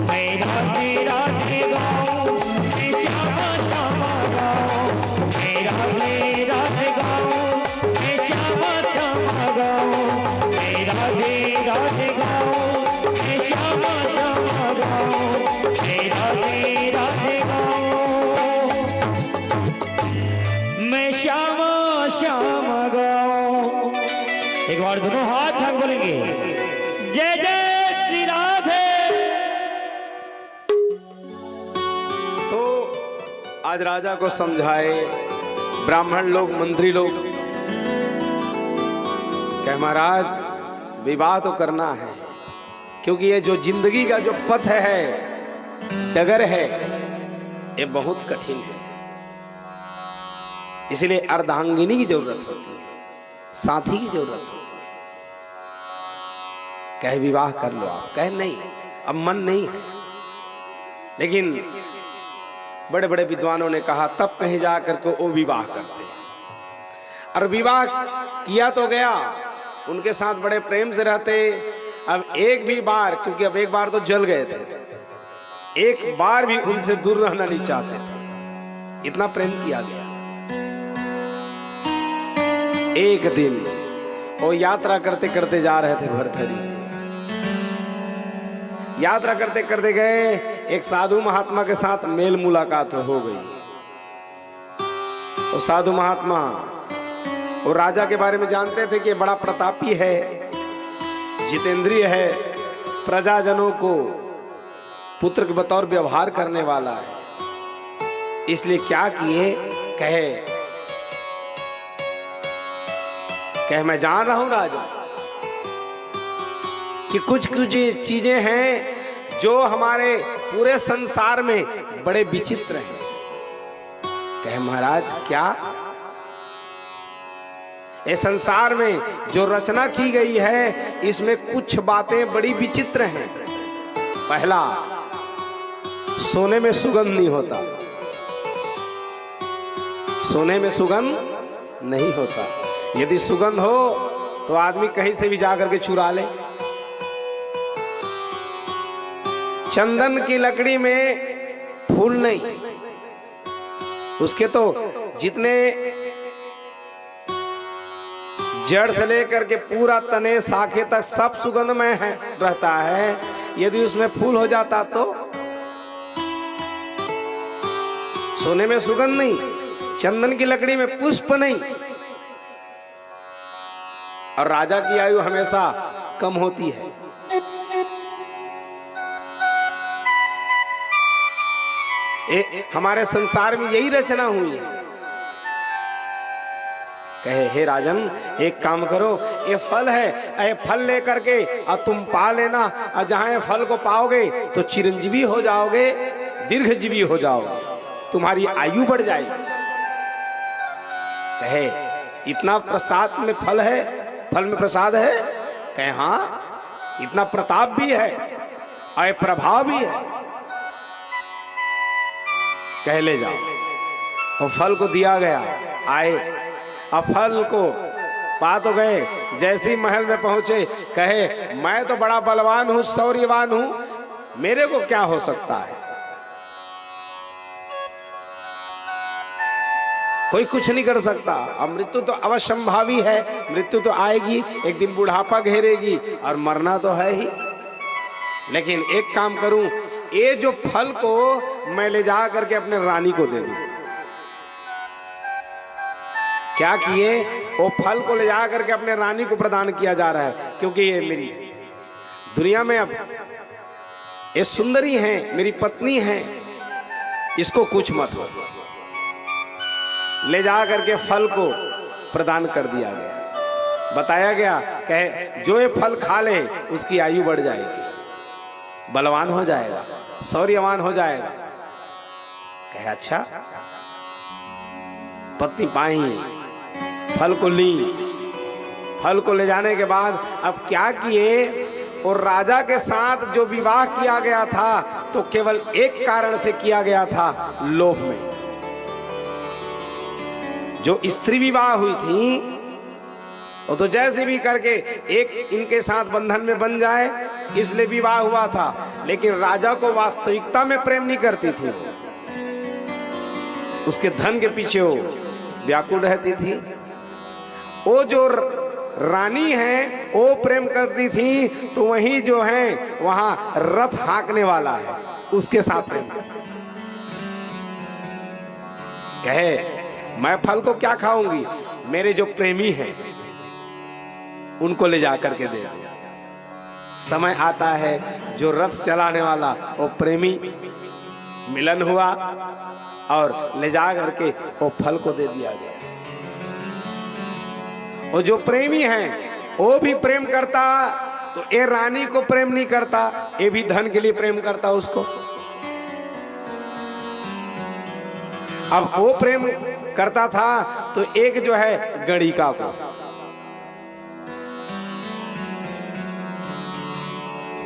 A: मैं राधे राधे गाऊं, मैं श्यामा श्यामा गाऊं, मैं राधे राधे गाऊं, मैं श्यामा श्यामा गाऊं, मैं राधे राधे गाऊं, मैं श्यामा श्यामा गाऊं, मैं राधे राधे गाऊं, मैं श्यामा श्यामा गाऊं। एक बार दोनों हाथ ठाक बोलेंगे जय जय श्री राधे।
B: तो आज राजा को समझाए ब्राह्मण लोग, मंत्री लोग, कह महाराज विवाह तो करना है, क्योंकि ये जो जिंदगी का जो पथ है, डगर है, ये बहुत कठिन है। इसलिए अर्धांगिनी की जरूरत होती है, साथी की जरूरत होती है। कहे विवाह कर लो आप, कहे नहीं अब मन नहीं है। लेकिन बड़े बड़े विद्वानों ने कहा तब कहीं जाकर के वो विवाह करते हैं। और विवाह किया तो गया, उनके साथ बड़े प्रेम से रहते। अब एक भी बार, क्योंकि अब एक बार तो जल गए थे, एक बार भी उनसे दूर रहना नहीं चाहते थे, इतना प्रेम किया गया। एक दिन वो यात्रा करते करते जा रहे थे भरथरी। यात्रा करते करते गए, एक साधु महात्मा के साथ मेल मुलाकात हो गई। वो साधु महात्मा वो राजा के बारे में जानते थे कि बड़ा प्रतापी है, जितेंद्रिय है, प्रजाजनों को पुत्र के बतौर व्यवहार करने वाला है। इसलिए क्या किए, कहे मैं जान रहा हूं राजा कि कुछ चीजें हैं जो हमारे पूरे संसार में बड़े विचित्र हैं। कहे महाराज क्या? इस संसार में जो रचना की गई है इसमें कुछ बातें बड़ी विचित्र हैं। पहला, सोने में सुगंध नहीं होता। सोने में सुगंध नहीं होता। यदि सुगंध हो तो आदमी कहीं से भी जाकर के चुरा ले। चंदन की लकड़ी में फूल नहीं, उसके तो जितने जड़ से लेकर के पूरा तने शाखे तक सब सुगंधमय है रहता है। यदि उसमें फूल हो जाता तो सोने में सुगंध नहीं, चंदन की लकड़ी में पुष्प नहीं, और राजा की आयु हमेशा कम होती है। हमारे संसार में यही रचना हुई है। कहे हे राजन, एक काम करो, ये फल है, ये फल लेकर के और तुम पा लेना, और जहां ये फल को पाओगे तो चिरंजीवी हो जाओगे, दीर्घजीवी हो जाओगे, तुम्हारी आयु बढ़ जाएगी। कहे इतना प्रसाद में फल है, फल में प्रसाद है? कहे हाँ, इतना प्रताप भी है और प्रभाव भी है। कह ले जाओ। और फल को दिया गया, आए, अब फल को पा तो गए। जैसे ही महल में पहुंचे, कहे मैं तो बड़ा बलवान हूं, शौर्यवान हूं, मेरे को क्या हो सकता है? कोई कुछ नहीं कर सकता। अब मृत्यु तो अवश्यंभावी है, मृत्यु तो आएगी, एक दिन बुढ़ापा घेरेगी और मरना तो है ही। लेकिन एक काम करूं, ये जो फल को मैं ले जा करके अपने रानी को दे दूं। क्या किए? वो फल को ले जा करके अपने रानी को प्रदान किया जा रहा है, क्योंकि ये मेरी दुनिया में अब ये सुंदरी है, मेरी पत्नी है, इसको कुछ मत हो। ले जा करके फल को प्रदान कर दिया गया। बताया गया, कहे जो ये फल खा ले उसकी आयु बढ़ जाएगी, बलवान हो जाएगा, शौर्यवान हो जाएगा। कहे अच्छा। पत्नी पाई, फल को ली। फल को ले जाने के बाद अब क्या किए? और राजा के साथ जो विवाह किया गया था तो केवल एक कारण से किया गया था, लोभ में। जो स्त्री विवाह हुई थी वो तो जैसे भी करके एक इनके साथ बंधन में बन जाए इसलिए विवाह हुआ था। लेकिन राजा को वास्तविकता में प्रेम नहीं करती थी, उसके धन के पीछे वो व्याकुल रहती थी। वो जो रानी है वो प्रेम करती थी, तो वही जो है वहां रथ हाँकने वाला है उसके साथ प्रेम करती। कहे मैं फल को क्या खाऊंगी, मेरे जो प्रेमी हैं उनको ले जा करके दे दो। समय आता है जो रथ चलाने वाला वो प्रेमी मिलन हुआ और ले जा करके वो फल को दे दिया गया। और जो प्रेमी है वो भी प्रेम करता, तो ये रानी को प्रेम नहीं करता, ये भी धन के लिए प्रेम करता उसको। अब वो प्रेम करता था तो एक जो है गणिका को,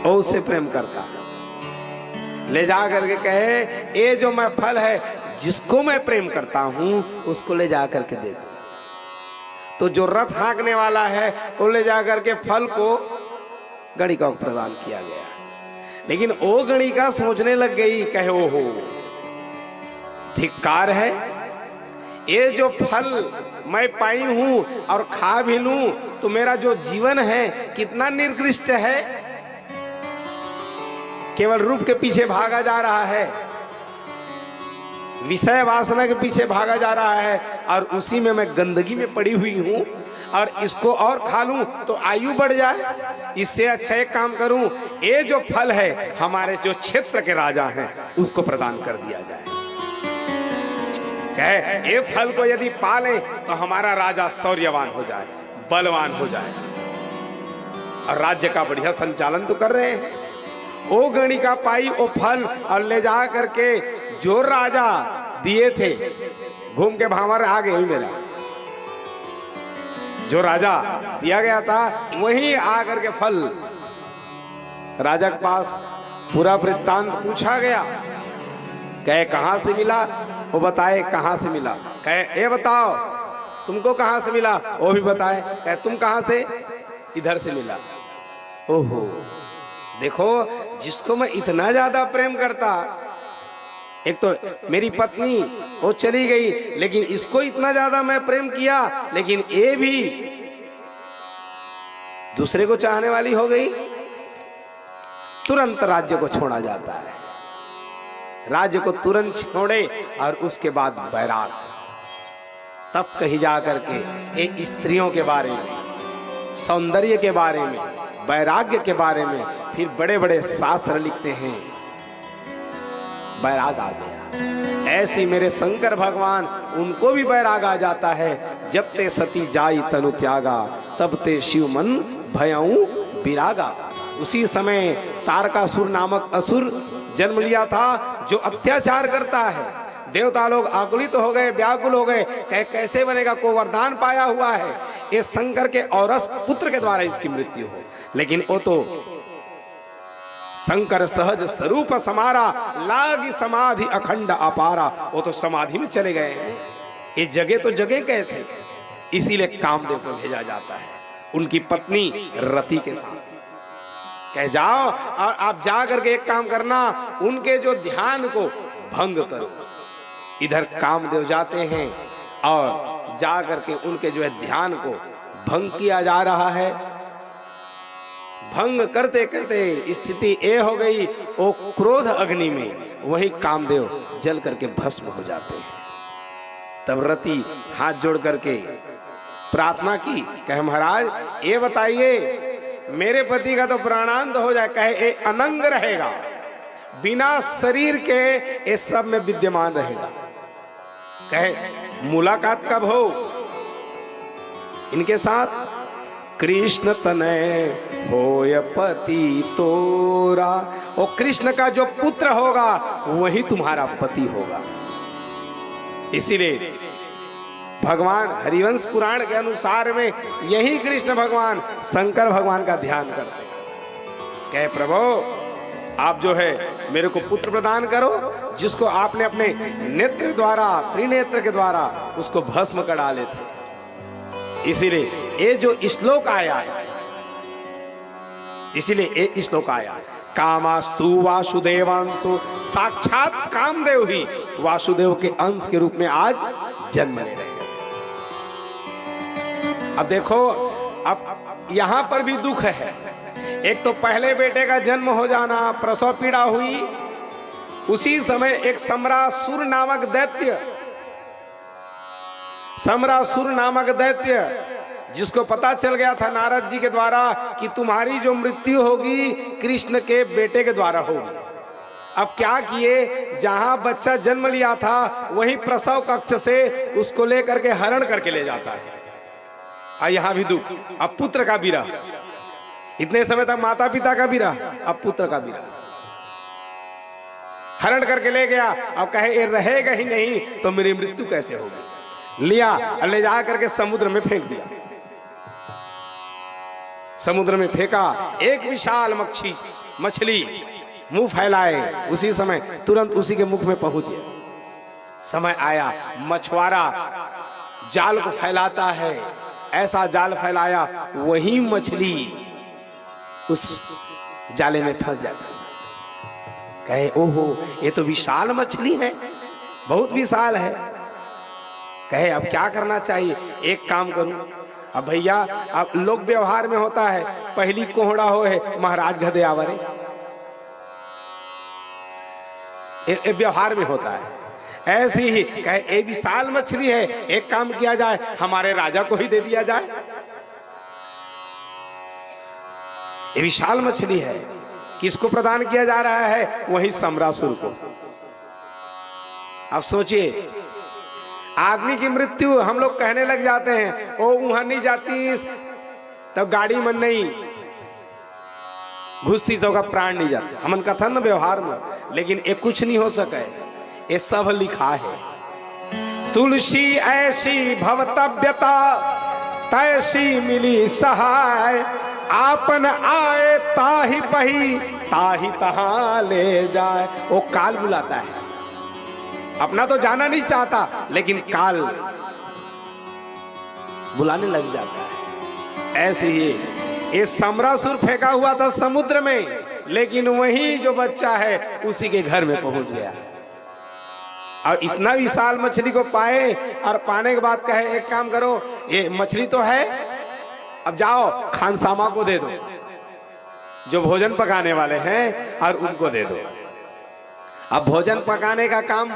B: वो उससे प्रेम करता। ले जा करके कहे ये जो मैं फल है जिसको मैं प्रेम करता हूं उसको ले जा करके दे दो। तो जो रथ हाँकने वाला है वो ले जा करके फल को गणिका को प्रदान किया गया। लेकिन वो गणिका सोचने लग गई, कहे ओहो धिक्कार है, ये जो फल मैं पाई हूं और खा भी लूं तो मेरा जो जीवन है कितना निकृष्ट है। केवल रूप के पीछे भागा जा रहा है, विषय वासना के पीछे भागा जा रहा है, और उसी में मैं गंदगी में पड़ी हुई हूं। और इसको और खा लूं तो आयु बढ़ जाए। इससे अच्छा एक काम करूं, ये जो फल है हमारे जो क्षेत्र के राजा हैं उसको प्रदान कर दिया जाए। कहे ये फल को यदि पालें तो हमारा राजा शौर्यवान हो जाए, बलवान हो जाए, और राज्य का बढ़िया संचालन तो कर रहे हैं। ओ गणिका पाई ओ फल और ले जा करके जो राजा दिए थे, घूम के भावर आ गए ही मिला, जो राजा दिया गया था वहीं आकर के फल राजा के पास पूरा वृत्तांत पूछा गया। कहे कहां से मिला, वो बताए कहां से मिला। कहे ये बताओ तुमको कहां से मिला, वो भी बताए। कहे तुम कहां से, इधर से मिला। ओहो, देखो जिसको मैं इतना ज्यादा प्रेम करता, एक तो मेरी पत्नी वो चली गई, लेकिन इसको इतना ज्यादा मैं प्रेम किया, लेकिन ये भी दूसरे को चाहने वाली हो गई। तुरंत राज्य को छोड़ा जाता है, राज्य को तुरंत छोड़े और उसके बाद बैराग। तब कहीं जा करके एक स्त्रियों के बारे में, सौंदर्य के बारे में, वैराग्य के बारे में फिर बड़े बड़े शास्त्र लिखते हैं। बैराग आ गया। ऐसी मेरे शंकर भगवान, उनको भी बैराग आ जाता है। जब ते सती जाई तनु त्यागा, तब ते शिव मन भयऊ विरागा। उसी समय तारकासुर नामक असुर जन्म लिया था, जो अत्याचार करता है। देवता लोग आकुलित तो हो गए, व्याकुल हो गए, कैसे बनेगा, को वरदान पाया हुआ है ये शंकर के औरस पुत्र के द्वारा इसकी मृत्यु हो। लेकिन वो तो शंकर सहज स्वरूप समारा, लागी समाधि अखंड अपारा। वो तो समाधि में चले गए हैं, ये जगह तो जगह कैसे। इसीलिए कामदेव को भेजा जाता है उनकी पत्नी रति के साथ। कह जाओ और आप जा करके एक काम करना, उनके जो ध्यान को भंग करो। इधर कामदेव जाते हैं और जा करके उनके जो है ध्यान को भंग किया जा रहा है। भंग करते करते स्थिति ये हो गई, वो क्रोध अग्नि में वही कामदेव जल करके भस्म हो जाते हैं। तब रति हाथ जोड़ करके प्रार्थना की, कहे महाराज ये बताइए मेरे पति का तो प्राणांत हो जाए, कहे ये अनंग रहेगा, बिना शरीर के ये सब में विद्यमान रहेगा। कहे मुलाकात कब हो इनके साथ, कृष्ण तनय होय पति तोरा। वो कृष्ण का जो पुत्र होगा वही तुम्हारा पति होगा। इसीलिए भगवान हरिवंश पुराण के अनुसार में यही कृष्ण भगवान शंकर भगवान का ध्यान करते हैं। कहे प्रभु आप जो है मेरे को पुत्र प्रदान करो, जिसको आपने अपने नेत्र द्वारा, त्रिनेत्र के द्वारा उसको भस्म कर डाले थे। इसीलिए ये जो श्लोक आया, इसीलिए ये श्लोक आया, कामास्तु वासुदेवांशु। साक्षात कामदेव ही वासुदेव के अंश के रूप में आज जन्म ले रहे हैं। अब देखो, अब यहां पर भी दुख है। एक तो पहले बेटे का जन्म हो जाना, प्रसव पीड़ा हुई। उसी समय एक सम्रासुर नामक दैत्य, सम्रासुर नामक दैत्य, जिसको पता चल गया था नारद जी के द्वारा कि तुम्हारी जो मृत्यु होगी कृष्ण के बेटे के द्वारा होगी। अब क्या किए, जहां बच्चा जन्म लिया था वही प्रसव कक्ष से उसको लेकर के हरण करके ले जाता है। और यहां भी दुख, अब पुत्र का विरह। इतने समय तक माता पिता का विरह, अब पुत्र का विरह। हरण करके ले गया, अब कहे ये रहेगा ही नहीं तो मेरी मृत्यु कैसे होगी। लिया और ले जा करके समुद्र में फेंक दिया। समुद्र में फेंका, एक विशाल मछली मुंह फैलाए, उसी समय तुरंत उसी के मुख में पहुंच गया। समय आया, मछुआरा जाल को फैलाता है, ऐसा जाल फैलाया, वही मछली उस जाले में फंस जाती। कहे ओहो ये तो विशाल मछली है, बहुत विशाल है। कहे अब क्या करना चाहिए, एक काम करूं, अब भैया अब लोक व्यवहार में होता है, पहली कोहड़ा हो है महाराज गधे आवरे, ये व्यवहार में होता है। ऐसी ही कहे ये विशाल मछली है, एक काम किया जाए हमारे राजा को ही दे दिया जाए, ये विशाल मछली है, किसको प्रदान किया जा रहा है, वही सम्रासुर को। अब सोचिए आदमी की मृत्यु हम लोग कहने लग जाते हैं, ओ वहां नहीं जाती तब गाड़ी मन नहीं घुसती तो का प्राण नहीं जाता, हमन कथन न व्यवहार में, लेकिन ये कुछ नहीं हो सके, ये सब लिखा है। तुलसी ऐसी भवतव्यता तैसी मिली सहाय, आपन आए ताही बही ताही तहां ले जाए। वो काल बुलाता है, अपना तो जाना नहीं चाहता लेकिन काल बुलाने लग जाता है। ऐसे ही ये सम्रासुर फेंका हुआ था समुद्र में, लेकिन वही जो बच्चा है उसी के घर में पहुंच गया। और इतना विशाल मछली को पाए और पाने के बाद कहे एक काम करो, ये मछली तो है, अब जाओ खानसामा को दे दो, जो भोजन पकाने वाले हैं, और उनको दे दो। अब भोजन पकाने का काम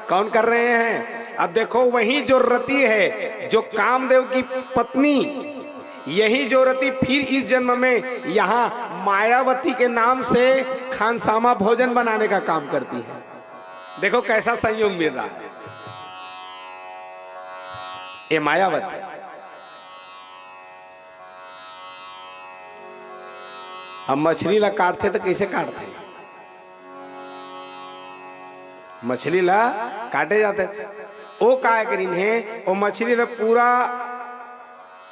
B: कौन कर रहे हैं, अब देखो वही जो रति है, जो कामदेव की पत्नी, यही जो रति फिर इस जन्म में यहाँ मायावती के नाम से खानसामा भोजन बनाने का काम करती है। देखो कैसा संयोग मिल रहा है, ये मायावती। अब मछली ला काटते तो कैसे काटते, मछली ला काटे जाते, वो काय करीन है, वो मछली ला पूरा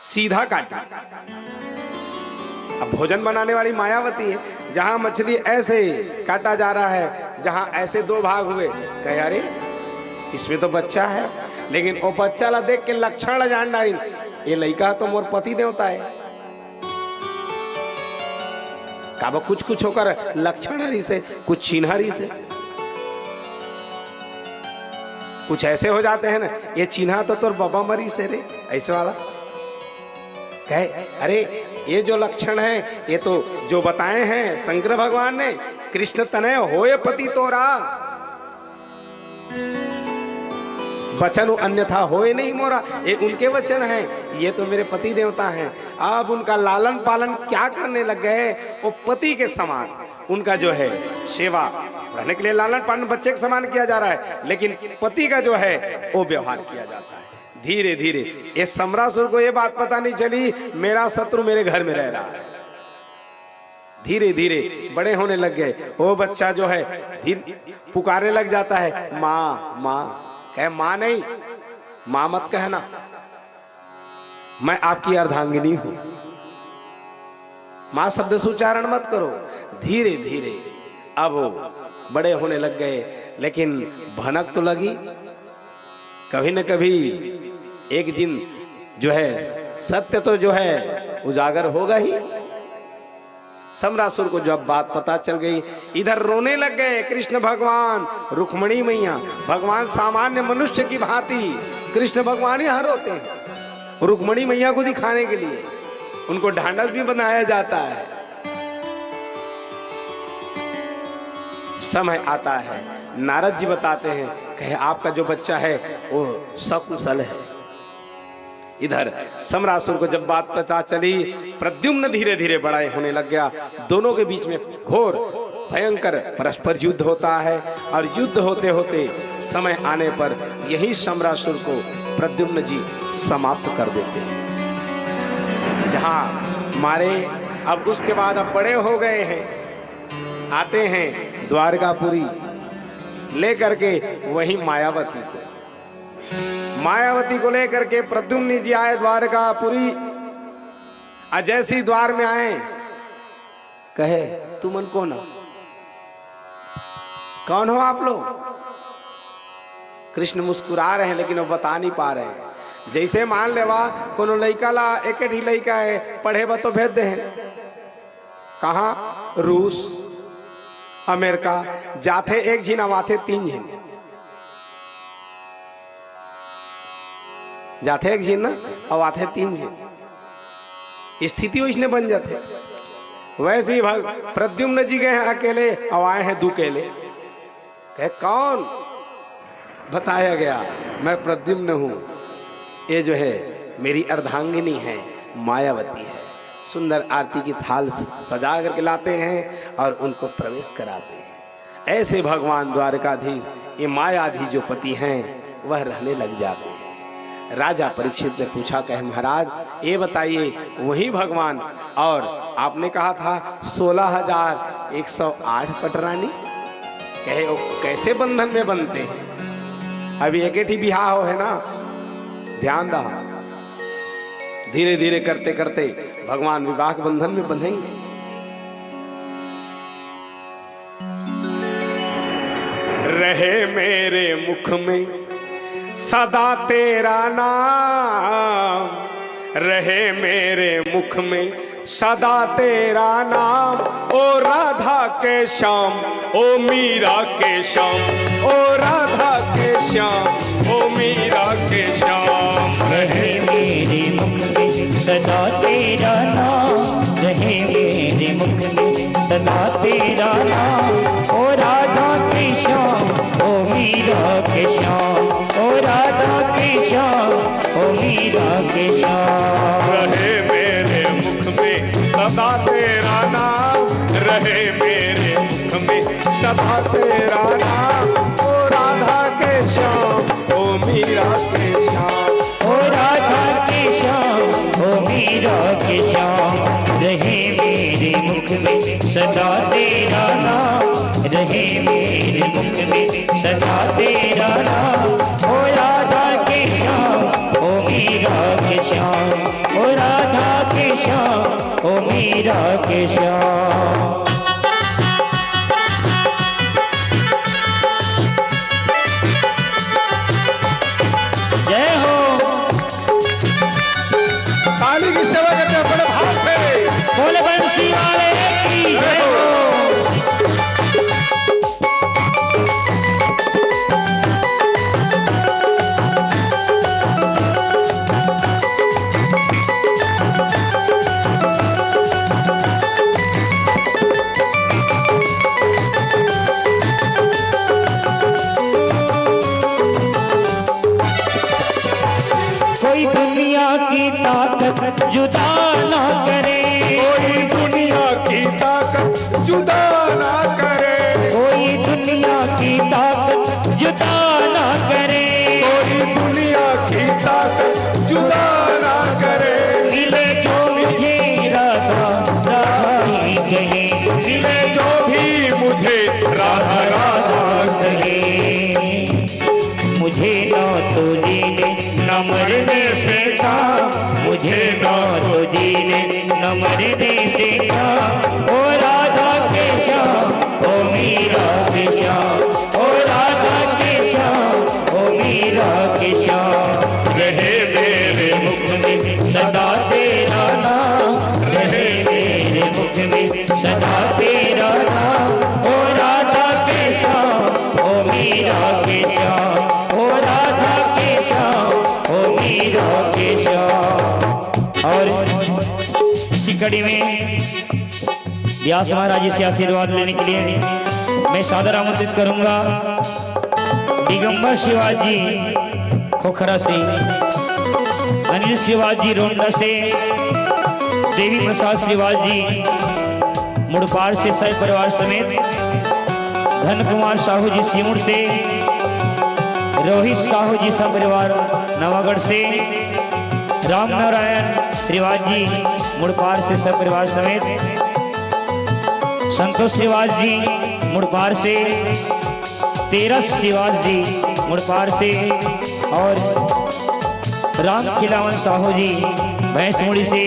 B: सीधा काटे। अब भोजन बनाने वाली मायावती है, जहां मछली ऐसे काटा जा रहा है, जहां ऐसे दो भाग हुए, कहे अरे इसमें तो बच्चा है, लेकिन वो बच्चा ला देख के लक्षण जान डाली, ये लड़का तो मोर पति देवता है, काबा कुछ कुछ होकर लक्षण हरी से, कुछ चिन्हरी से, कुछ ऐसे हो जाते हैं ना, ये चिन्हा तो तोर बाबा मरी से रे, ऐसे वाला कहे अरे ये जो लक्षण है, ये तो जो बताए हैं शंकर भगवान ने, कृष्ण तनय होए पति तोरा, वचन अन्यथा होए नहीं मोरा, ये उनके वचन हैं, ये तो मेरे पति देवता हैं। अब उनका लालन पालन क्या करने लग गए, वो पति के समान उनका जो है सेवा रहने के लिए लालन पालन बच्चे के समान किया जा रहा है, लेकिन पति का जो है वो व्यवहार किया जाता है। धीरे धीरे ये सम्रासुर को ये बात पता नहीं चली, मेरा शत्रु मेरे घर में रह रहा है। धीरे धीरे बड़े होने लग गए, वो बच्चा जो है पुकारने लग जाता है, माँ माँ। कहे माँ नहीं, माँ मत कहना, मैं आपकी अर्धांगिनी हूं, माँ शब्द से उच्चारण मत करो। धीरे धीरे अब वो बड़े होने लग गए, लेकिन भनक तो लगी, कभी न कभी एक दिन जो है सत्य तो जो है उजागर होगा ही। सम्रासुर को जब बात पता चल गई, इधर रोने लग गए कृष्ण भगवान, रुक्मणी मैया। भगवान सामान्य मनुष्य की भांति कृष्ण भगवान यहाँ रोते हैं, रुक्मणी मैया को दिखाने के लिए उनको ढांढस भी बनाया जाता है। समय आता है, नारद जी बताते हैं, कहे आपका जो बच्चा है वो सकुशल है। इधर सम्रासुर को जब बात पता चली, प्रद्युम्न धीरे धीरे बड़ा होने लग गया। दोनों के बीच में घोर भयंकर परस्पर युद्ध होता है, और युद्ध होते होते समय आने पर यही सम्रासुर को प्रद्युम्न जी समाप्त कर देते हैं। जहां मारे, अब उसके बाद अब बड़े हो गए हैं, आते हैं द्वारकापुरी लेकर के, वही मायावती को लेकर के प्रद्युम्न जी आए द्वारकापुरी। जैसी द्वार में आए, कहे तुमन कौन हो, कौन हो आप लोग? कृष्ण मुस्कुरा रहे हैं, लेकिन वो बता नहीं पा रहे हैं। जैसे मान लेवा कोनो लड़का ला, एक ही लड़का है, पढ़े बा तो भेज दे, कहाँ? रूस अमेरिका जाते एक झीन, आवाथे 3 झीन। जाते एक जिन ना और आते 3 जिन, स्थिति वैसने बन जाते। वैसे ही प्रद्युम्न जी गए हैं अकेले और आए हैं 2 केले। कहे कौन? बताया गया मैं प्रद्युम्न हूँ, ये जो है मेरी अर्धांगिनी है, मायावती है। सुंदर आरती की थाल सजा करके लाते हैं और उनको प्रवेश कराते हैं। ऐसे भगवान द्वारकाधीश ये मायाधी जो पति हैं वह रहने लग जाते हैं। राजा परीक्षित ने पूछा, कहे महाराज ये बताइए वही भगवान, और आपने कहा था 16,108 पटरानी, कहे वो कैसे बंधन में बनते हैं? अभी एक ही बिहार हो है ना, ध्यान दो। धीरे धीरे करते करते भगवान विवाह के बंधन में बंधेंगे। रहे मेरे मुख में सदा तेरा नाम, रहे मेरे मुख में सदा तेरा नाम, ओ राधा के श्याम, ओ मीरा के श्याम, ओ राधा के श्याम, ओ मीरा के श्याम।
A: रहे मेरे मुख में सदा तेरा नाम, रहे मेरे मुख में सदा तेरा नाम, ओ राधा के श्याम, ओ मीरा के श्याम, ओ राधा के श्याम, ओ मीरा के श्याम।
B: रहे मेरे मुख में सदा तेरा नाम, रहे मेरे मुख में सदा तेरा नाम, ओ राधा के श्याम, ओ मीरा के श्याम,
A: ओ राधा के श्याम, ओ मीरा के श्याम। रहे मेरे मुख में सदा तेरा नाम, रहे मेरे मुख में सदा तेरा नाम, ओ राधा के श्याम, ओ मीरा के श्याम, ओ राधा के श्याम, ओ मीरा के श्याम। जय हो।
B: ताली की सेवा करते हैं बड़े भाव से।
A: बोले बंसी वाले की जय हो। कोई दुनिया की ताकत जुदा ना करे,
B: कोई दुनिया की ताकत जुदा ना करे,
A: कोई दुनिया की ताकत जुदा ना करे,
B: कोई दुनिया की ताकत जुदा ना करे।
A: मिले जो मुझे राधा राधा ही कहे,
B: मिले जो भी मुझे राधा राधा
A: कहे। मुझे ना तो जीने न मरने से था, मुझे ना तो जीने न मरने से था, ओ राधा के श्याम, ओ मीरा के श्याम, ओ राधा के श्याम, ओ मीरा के श्याम। रहे मेरे मुख में सदा तेरा नाम, रहे मेरे मुख में सदा तेरा नाम, ओ राधा के श्याम, ओ मीरा के श्याम, ओ राधा के श्याम, ओ मीरा के श्याम। और इसी कड़ी में व्यास महाराज जी से आशीर्वाद लेने के लिए मैं सादर आमंत्रित करूंगा दिगंबर शिवाजी खोखरा से, अनिल शिवाजी रोंडा से, देवी प्रसाद शिवाजी मुड़पाड़ से सह परिवार समेत, धन कुमार साहू जी सीमुड़ से, रोहित साहू जी सब परिवार नवागढ़ से, राम नारायण श्रीवाजी मुड़पाड़ से सब परिवार समेत, संतोष श्रीवाजी मुड़पाड़ से, तेरस श्रीवाजी मुड़पाड़ से, और राम खिलावन साहू जी भैंसमुड़ी से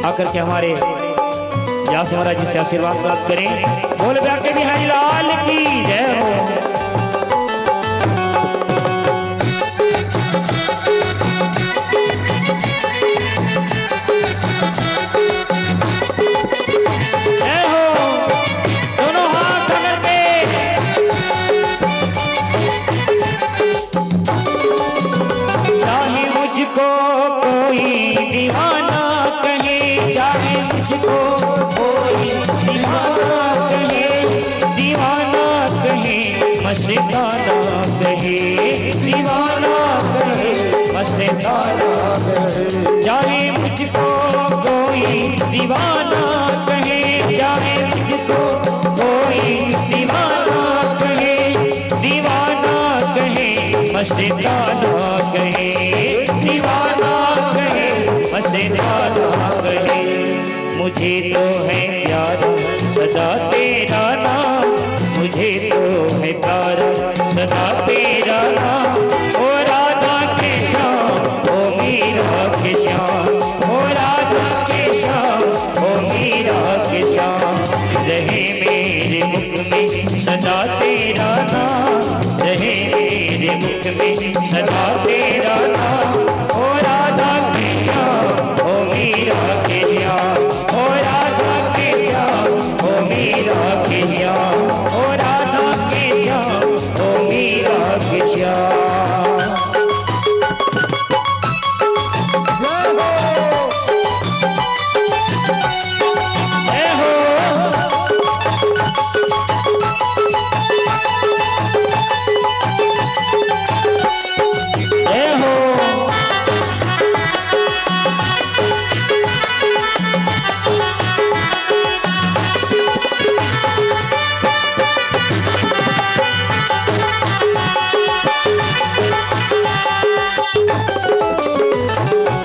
A: आकर के हमारे व्यास महाराज जी से आशीर्वाद प्राप्त करें। बोल ब्याके बिहारी लाल की जय हो। मस्ताना कहे, दीवाना कहे, मस्ताना कहे। जाने मुझको कोई दीवाना कहे, जाने मुझको कोई दीवाना कहे, दीवाना कहे, मस्ताना कहे, दीवाना कहे, मस्ताना कहे। मुझे तो है प्यार सदा तेरा नाम, मुझे तो है प्यार सदा तेरा नाम। ओ राधा के श्याम, ओ मीरा के श्याम, ओ राधा के श्याम, ओ मीरा के श्याम। रहे मेरे मुख में सदा तेरा नाम, रहे मेरे मुख में सदा तेरा नाम। ओ राधा के श्याम, ओ मीरा के श्याम, ओ राधा के श्याम, ओ मीरा के श्याम, ओ राधा के श्याम, ओ मीरा के श्याम। जय हो, जय हो।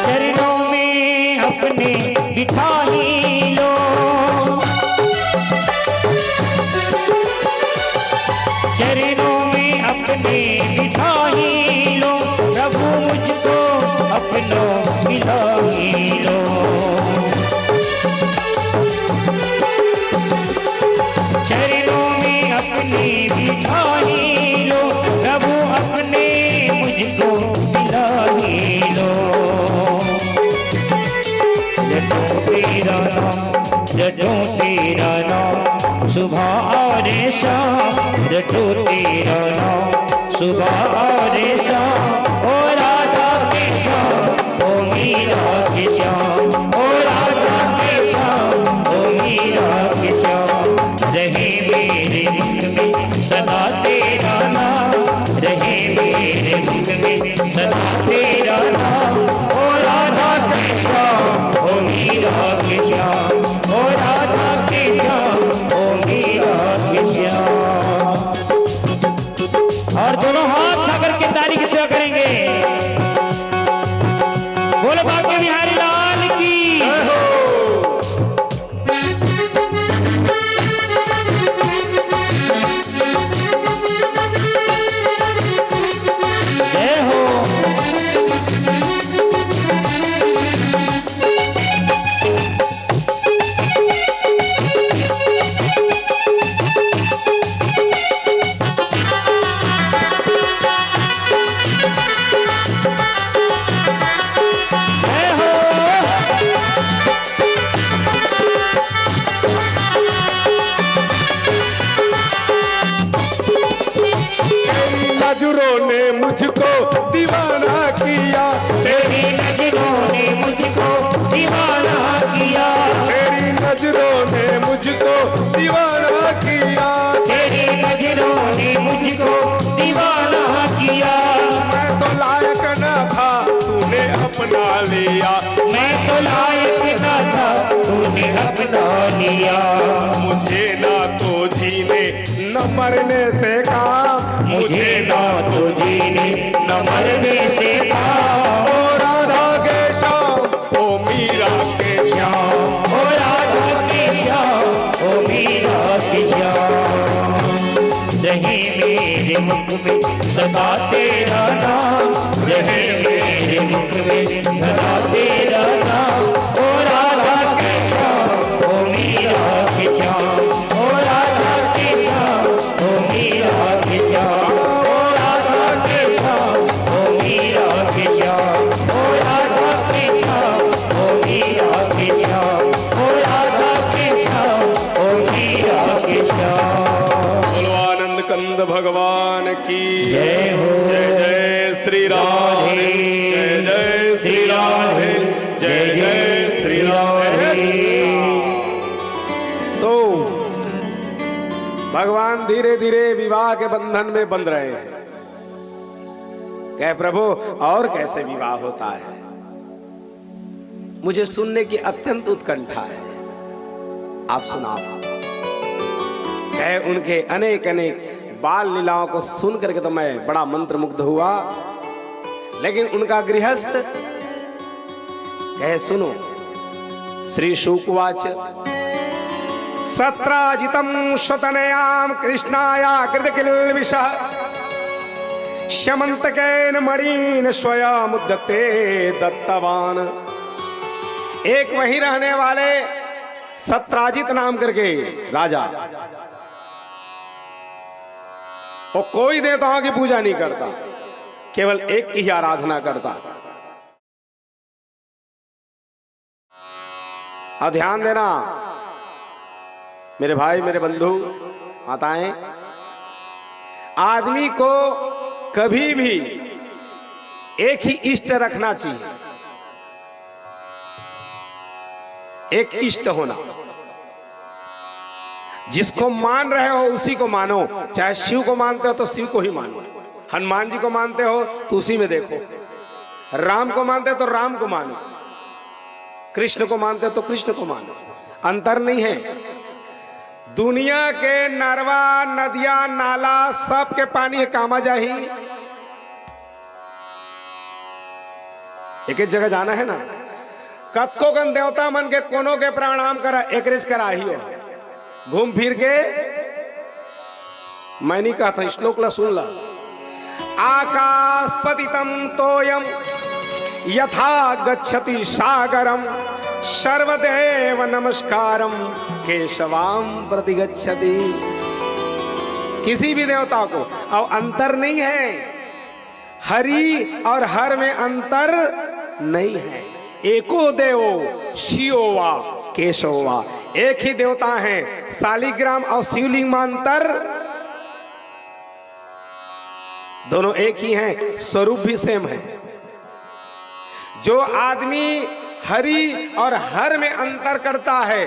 A: चरणों में अपने बिठा ही लो, चरणों में अपने बिठा ही लो, प्रभु मुझको अपनों मिला ही लो। चरणों में अपने बिठा ही लो, प्रभु अपने मुझको मिला ही लो। जटों तेरा नाम, जटों तेरा नाम, सुबह और शाम, जटों तेरा नाम, सुबह और शाम। ओ राधा के श्याम, ओ मीरा के श्याम, ओ राधा के श्याम, ओ मीरा के श्याम। रहे मेरे मुख में सदा तेरा नाम, रहे मेरे मुख में सदा तेरा नाम। ओ राधा के श्याम, ओ मीरा के श्याम, ओ राधा के श्याम, ओ मीरा के श्याम। और दोनों हाथ सागर के ताली की सेवा करेंगे। बोलो बाके बिहारी लाल की। जय हो। जय हो।
B: नजरों ने मुझको दीवाना किया,
A: तेरी नजरों ने मुझको दीवाना किया,
B: तेरी नजरों ने मुझको दीवाना किया।
A: तेरी नजरों ने मुझको दीवाना किया।
B: मैं तो लायक न था, तूने अपना लिया,
A: मैं तो लायक न था, तूने अपना लिया।
B: मुझे ना तो जीने न मरने से काम,
A: मुझे ना तो जीने न मरने से काम।
B: ओ राधा के श्याम, ओ मीरा के
A: श्याम, ओ राधा के श्याम, ओ मीरा के श्याम। रहे मेरे मुख में सदा तेरा नाम, रहे मेरे मुख में सदा तेरा नाम। ओ राधा के श्याम, ओ मीरा के श्याम, ओ राधा के श्याम, ओ मीरा के श्याम, ओ राधा के श्याम, ओ मीरा के श्याम, ओ राधा के श्याम, ओ मीरा के श्याम, ओ राधा के श्याम, ओ मीरा के श्याम।
B: बोलो आनंद कंद भगवान की
A: जय हो।
B: जय जय श्री राधे, जय जय श्री राधे, जय जय भगवान धीरे धीरे विवाह के बंधन में बंध रहे हैं। कहे प्रभु और कैसे विवाह होता है, मुझे सुनने की अत्यंत उत्कंठा है, आप सुनाओ। कहे उनके अनेक अनेक बाल लीलाओं को सुन करके तो मैं बड़ा मंत्रमुग्ध हुआ, लेकिन उनका गृहस्थ कहे सुनो। श्री शुकवाच सत्राजितम स्वतनयाम कृष्णाया कृतकिल्बिषः श्यमंतकेन मणिन स्वयं उद्दत्ते दत्तवान। एक वहीं रहने वाले सत्राजित नाम करके राजा, वो कोई देवताओं की पूजा नहीं करता, केवल एक की ही आराधना करता। और ध्यान देना मेरे भाई, मेरे बंधु, माताएं, आदमी को कभी भी एक ही इष्ट रखना चाहिए, एक इष्ट होना। जिसको मान रहे हो उसी को मानो। चाहे शिव को मानते हो तो शिव को ही मानो, हनुमान जी को मानते हो तो उसी में देखो, राम को मानते हो तो राम को मानो, कृष्ण को मानते हो तो कृष्ण को मानो। अंतर नहीं है। दुनिया के नरवा, नदियां, नाला सब के पानी है कामा जाही। एक एक जगह जाना है ना, कतको गण देवता मन के कोनो के प्रणाम करा, एक रेज करा ही हो, घूम फिर के। मैं नहीं कहा था, श्लोक ला सुन ला। आकाश पतितम तोयम यथा गच्छति सागरम सर्वदेव नमस्कारम केशवाम प्रति गच्छति। किसी भी देवता को अब अंतर नहीं है, हरि और हर में अंतर नहीं है। एको देवो शिवोवा केशवा, एक ही देवता है। शालिग्राम और शिवलिंग में अंतर, दोनों एक ही हैं, स्वरूप भी सेम है। जो आदमी हरि और हर में अंतर करता है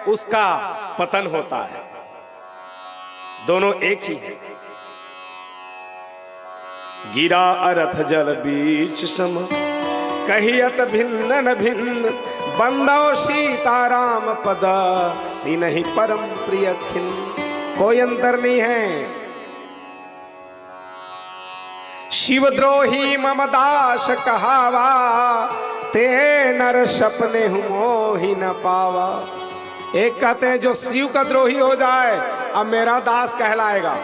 B: उसका पतन होता है। दोनों एक ही है। गिरा अरथ जल बीच सम कहियत भिन्न न भिन्न, बंदो सीताराम पद नहीं परम प्रिय खिन्न। कोई अंतर नहीं है। शिवद्रोही मम दास कहावा, ते नर सपने मोहि न पावा। एक कहते हैं जो शिव का द्रोही हो जाए अब मेरा दास कहलाएगा,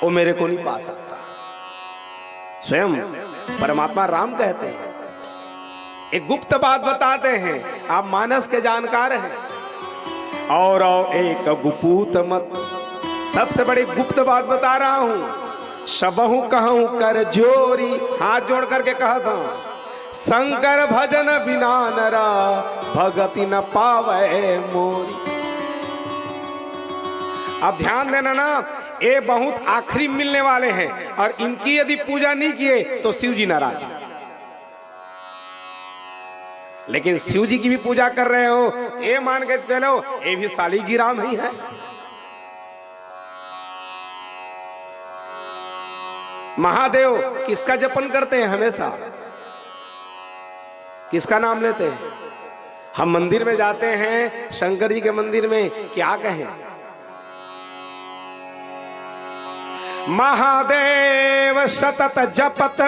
B: वो मेरे को नहीं पा सकता। स्वयं परमात्मा राम कहते हैं। एक गुप्त बात बताते हैं, आप मानस के जानकार हैं। और एक गुपूत मत, सबसे बड़ी गुप्त बात बता रहा हूं। सबहु कहूं कर जोरी, हाथ जोड़ करके कहा था, शंकर भजन बिना नरा भगति न पावे मोरी। अब ध्यान देना ना, ये बहुत आखिरी मिलने वाले हैं और इनकी यदि पूजा नहीं किए तो शिव जी नाराज। लेकिन शिव जी की भी पूजा कर रहे हो, ये मान के चलो ये भी शालिग्राम ही है। महादेव किसका जपन करते हैं हमेशा, किसका नाम लेते हैं? हम मंदिर में जाते हैं, शंकर जी के मंदिर में क्या कहें? महादेव सतत जपत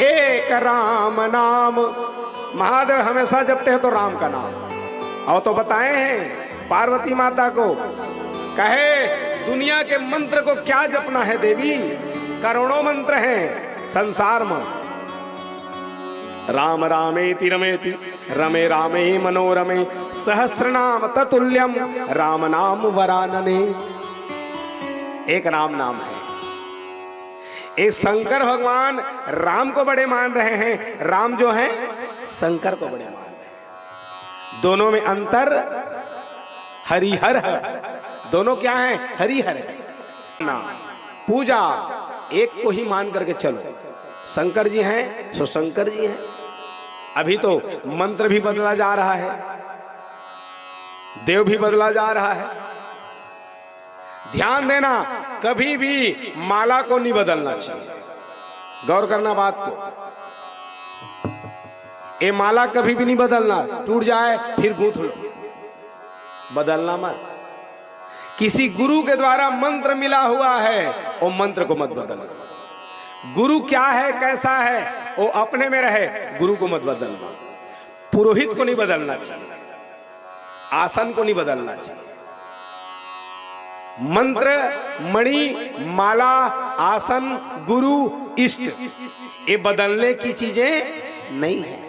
B: एक राम नाम। महादेव हमेशा जपते हैं तो राम का नाम। और तो बताए हैं पार्वती माता को, कहे दुनिया के मंत्र को क्या जपना है देवी, करोड़ों मंत्र हैं संसार में। राम रामेति रमेति रमे रामे मनोरमे, सहस्रनाम ततुल्यम राम नाम वरानने। एक राम नाम है। ये शंकर भगवान राम को बड़े मान रहे हैं, राम जो है शंकर को बड़े मान रहे हैं। दोनों में अंतर हरिहर है। दोनों क्या है? हरिहर है। नाम पूजा एक को ही मान करके चलो। शंकर जी हैं सो शंकर जी हैं। अभी तो मंत्र भी बदला जा रहा है। देव भी बदला जा रहा है। ध्यान देना, कभी भी माला को नहीं बदलना चाहिए। गौर करना बात को। ये माला कभी भी नहीं बदलना, टूट जाए फिर गूंथ लो, बदलना मत। किसी गुरु के द्वारा मंत्र मिला हुआ है, वो मंत्र को मत बदलना। गुरु क्या है, कैसा है, वो अपने में रहे, गुरु को मत बदलना। पुरोहित को नहीं बदलना चाहिए, आसन को नहीं बदलना चाहिए। मंत्र, मणि, माला, आसन, गुरु, इष्ट, ये बदलने की चीजें नहीं है।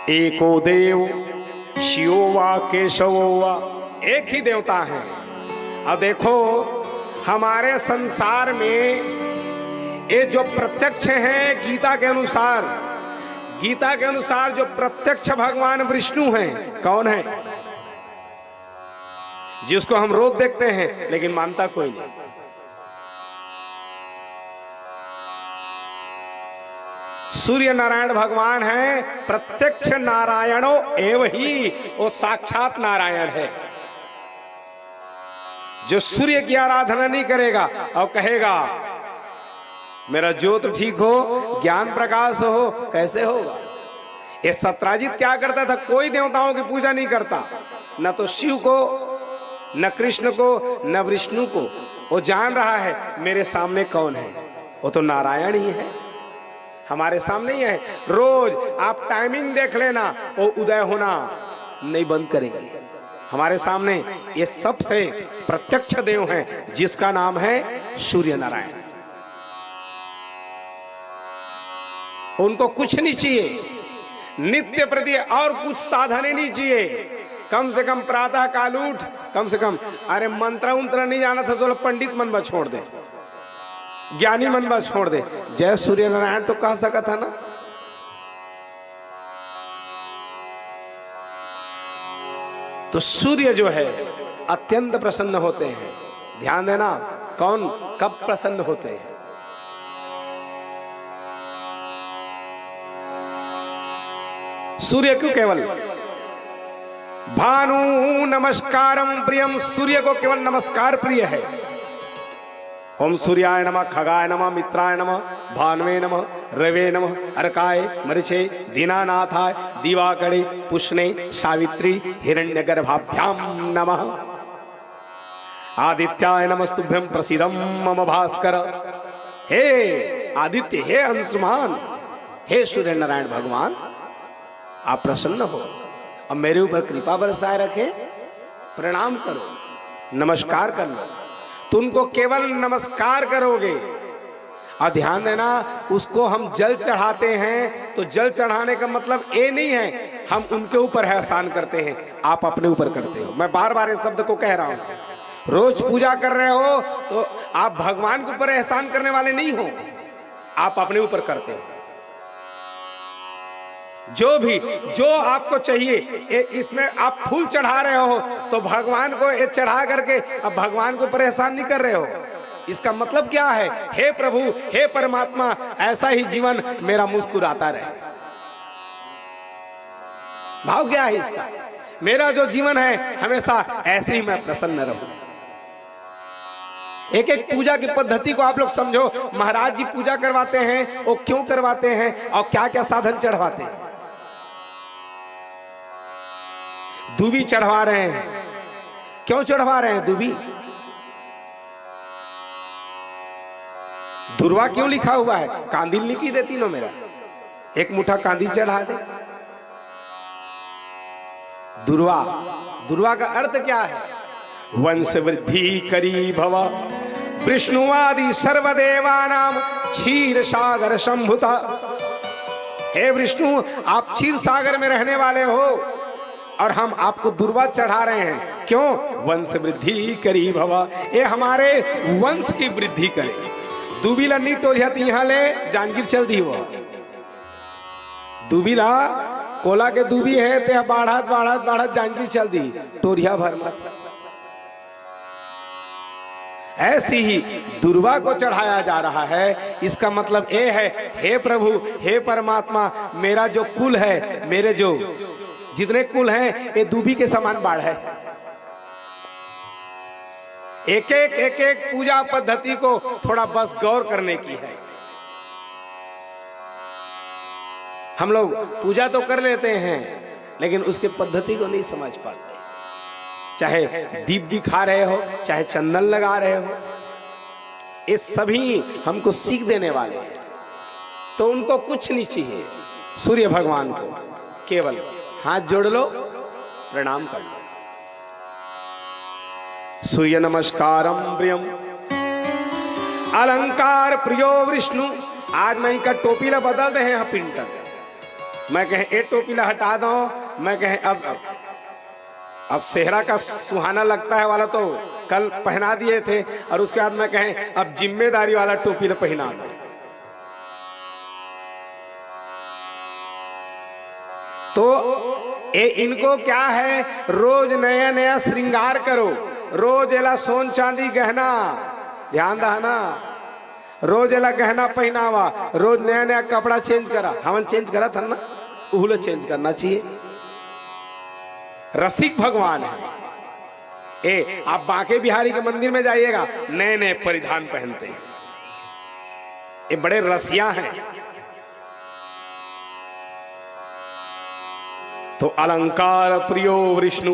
B: एको देव शिवो वा केशवो वा, एक ही देवता है। अब देखो हमारे संसार में ये जो प्रत्यक्ष है, गीता के अनुसार जो प्रत्यक्ष भगवान विष्णु हैं, कौन है? जिसको हम रोज देखते हैं लेकिन मानता कोई नहीं। सूर्य नारायण भगवान है, प्रत्यक्ष नारायणो एव ही, वो साक्षात नारायण है। जो सूर्य की आराधना नहीं करेगा और कहेगा मेरा ज्योत ठीक हो, ज्ञान प्रकाश हो, कैसे होगा? ये सत्राजित क्या करता था? कोई देवताओं की पूजा नहीं करता, न तो शिव को, न कृष्ण को, न विष्णु को। वो जान रहा है मेरे सामने कौन है, वो तो नारायण ही है, हमारे सामने ही है। रोज आप टाइमिंग देख लेना, वो उदय होना नहीं बंद करेंगे। हमारे सामने ये सबसे प्रत्यक्ष देव हैं, जिसका नाम है सूर्य नारायण। उनको कुछ नहीं चाहिए, नित्य प्रति और कुछ साधने नहीं चाहिए। कम से कम प्रातः काल उठ, कम से कम, अरे मंत्र उंत्र नहीं जाना था, चलो पंडित मनवा छोड़ दे, ज्ञानी मनवा छोड़ दे, जय सूर्य नारायण तो कह सका था ना। तो सूर्य जो है अत्यंत प्रसन्न होते हैं। ध्यान देना, कौन कब प्रसन्न होते हैं? सूर्य क्यों केवल? भानु नमस्कारम प्रियम, सूर्य को केवल नमस्कार प्रिय है। ओम सूर्याय नमः, खगाय नमः, मित्राय नमः, भानुवे नमः, रवे नमः, अर्काय मरीचे, दीनानाथाय, दिवाकरे, पुष्णे, सावित्री, हिरण्यगर्भाभ्याम नमः, आदित्याय नमस्तुभ्यं प्रसीदं मम भास्कर। हे आदित्य, हे अंशुमान, हे सूर्य नारायण भगवान, आप प्रसन्न हो, अब मेरे ऊपर कृपा बरसाए रखे, प्रणाम करो, नमस्कार कर लो। तो उनको केवल नमस्कार करोगे। और ध्यान देना, उसको हम जल चढ़ाते हैं, तो जल चढ़ाने का मतलब ये नहीं है हम उनके ऊपर एहसान करते हैं, आप अपने ऊपर करते हो। मैं बार बार इस शब्द को कह रहा हूं। रोज पूजा कर रहे हो तो आप भगवान के ऊपर एहसान करने वाले नहीं हो, आप अपने ऊपर करते हो। जो आपको चाहिए, इसमें आप फूल चढ़ा रहे हो तो भगवान को ये चढ़ा करके अब भगवान को परेशान नहीं कर रहे हो। इसका मतलब क्या है? हे प्रभु, हे परमात्मा, ऐसा ही जीवन मेरा मुस्कुराता रहे। भाव क्या है इसका? मेरा जो जीवन है हमेशा ऐसे ही मैं प्रसन्न रहूं। एक एक पूजा की पद्धति को आप लोग समझो। महाराज जी पूजा करवाते हैं, वो क्यों करवाते हैं और क्या क्या साधन चढ़वाते हैं? दूबी चढ़वा रहे हैं, क्यों चढ़वा रहे हैं दूबी? दुर्वा क्यों लिखा हुआ है? कांदिल लिखी देती नो मेरा, एक मुठा कांदी चढ़ा दे। दुर्वा, दुर्वा का अर्थ क्या है? वंश वृद्धि करी भव विष्णुवादि सर्वदेवानाम क्षीर सागर संभुता। हे विष्णु, आप क्षीर सागर में रहने वाले हो और हम आपको दुर्वा चढ़ा रहे हैं। क्यों? वंश वृद्धि करी भव, ये हमारे वंश की वृद्धि करे। दुबीला नी टोलिया यहाँ ले जांगीर चल दी। वो दुबीला कोला के दुबी है ते बाढ़त बाढ़त बाढ़त जांगीर चल दी, टोरिया भर मत। ऐसी ही दुर्वा को चढ़ाया जा रहा है। इसका मतलब ये है, हे प्रभु, हे परमात्मा, मेरा जो कुल है, मेरे जो जितने कुल हैं, ये दूबी के समान बाढ़ है। एक एक पूजा पद्धति को थोड़ा बस गौर करने की है। हम लोग पूजा तो कर लेते हैं, लेकिन उसके पद्धति को नहीं समझ पाते। चाहे दीप दिखा रहे हो, चाहे चंदन लगा रहे हो, ये सभी हमको सीख देने वाले हैं। तो उनको कुछ नहीं चाहिए, सूर्य भगवान को केवल हाथ जोड़ लो, प्रणाम कर लो। सूर्य नमस्कारम प्रियम अलंकार प्रियो विष्णु। आज मैं इनका टोपीला बदल रहे हैं पिंटर। मैं कहें एक टोपीला हटा दो, मैं कहें अब सेहरा का सुहाना लगता है वाला तो कल पहना दिए थे, और उसके बाद मैं कहें अब जिम्मेदारी वाला टोपीला पहना दो। तो ये इनको क्या है, रोज नया नया श्रृंगार करो, रोज एला सोन चांदी गहना, ध्यान दहना, रोज एला गहना पहनावा, रोज नया नया कपड़ा चेंज करा। हमन चेंज करा था ना, उहुलो चेंज करना चाहिए। रसिक भगवान है। आप बांके बिहारी के मंदिर में जाइएगा, नए नए परिधान पहनते हैं, ये बड़े रसिया हैं। तो अलंकार प्रियो विष्णु,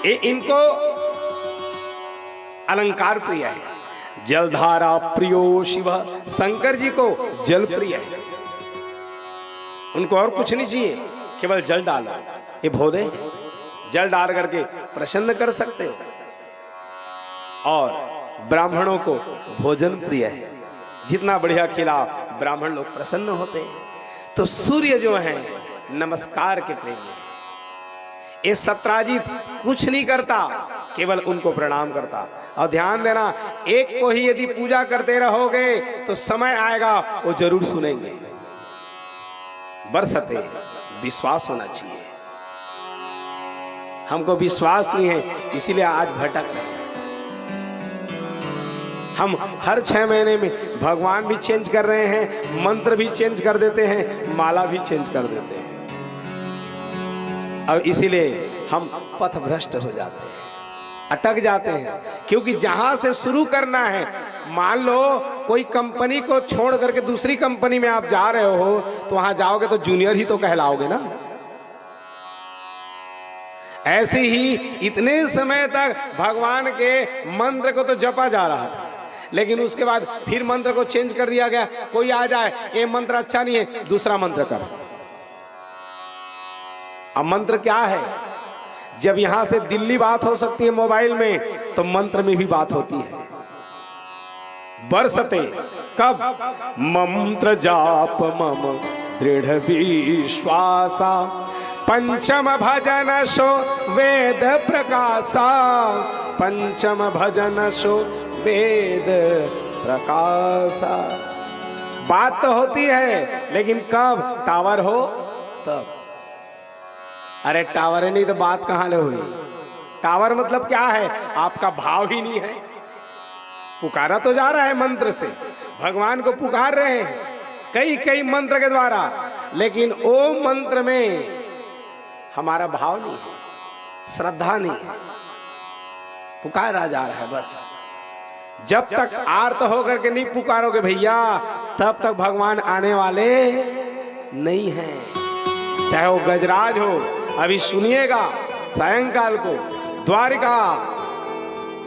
B: ये इनको अलंकार प्रिय है। जलधारा प्रियो शिव, शंकर जी को जल प्रिय है। उनको और कुछ नहीं चाहिए, केवल जल डाला। ये भोरे जल डाल करके प्रसन्न कर सकते हो। और ब्राह्मणों को भोजन प्रिय है, जितना बढ़िया खिलाओ ब्राह्मण लोग प्रसन्न होते हैं। तो सूर्य जो है नमस्कार के प्रेम में, ये सत्राजित कुछ नहीं करता, केवल उनको प्रणाम करता। और ध्यान देना, एक को ही यदि पूजा करते रहोगे तो समय आएगा वो जरूर सुनेंगे। बरसते विश्वास होना चाहिए। हमको विश्वास नहीं है, इसीलिए आज भटक रहे हैं। हम हर 6 महीने में भगवान भी चेंज कर रहे हैं, मंत्र भी चेंज कर देते हैं, माला भी चेंज कर देते हैं। अब इसीलिए हम पथ भ्रष्ट हो जाते हैं, अटक जाते हैं। क्योंकि जहां से शुरू करना है, मान लो कोई कंपनी को छोड़ करके दूसरी कंपनी में आप जा रहे हो, तो वहां जाओगे तो जूनियर ही तो कहलाओगे ना। ऐसे ही इतने समय तक भगवान के मंत्र को तो जपा जा रहा था, लेकिन उसके बाद फिर मंत्र को चेंज कर दिया गया। कोई आ जाए, ये मंत्र अच्छा नहीं है, दूसरा मंत्र करो। अब मंत्र क्या है? जब यहां से दिल्ली बात हो सकती है मोबाइल में, तो मंत्र में भी बात होती है। बरसते कब? मंत्र जाप मम दृढ़ विश्वासा, पंचम भजन शो वेद प्रकाशा, पंचम भजन शो वेद प्रकाशा। बात तो होती है, लेकिन कब? टावर हो तब। अरे टावर है नहीं तो बात कहां ले हुई? टावर मतलब क्या है? आपका भाव ही नहीं है। पुकारा तो जा रहा है मंत्र से, भगवान को पुकार रहे हैं कई कई मंत्र के द्वारा, लेकिन वो मंत्र में हमारा भाव नहीं है, श्रद्धा नहीं है। पुकारा जा रहा है बस। जब तक आर्त होकर के नहीं पुकारोगे भैया, तब तक भगवान आने वाले नहीं हैं। चाहे वो गजराज हो, अभी सुनिएगा सायंकाल को द्वारिका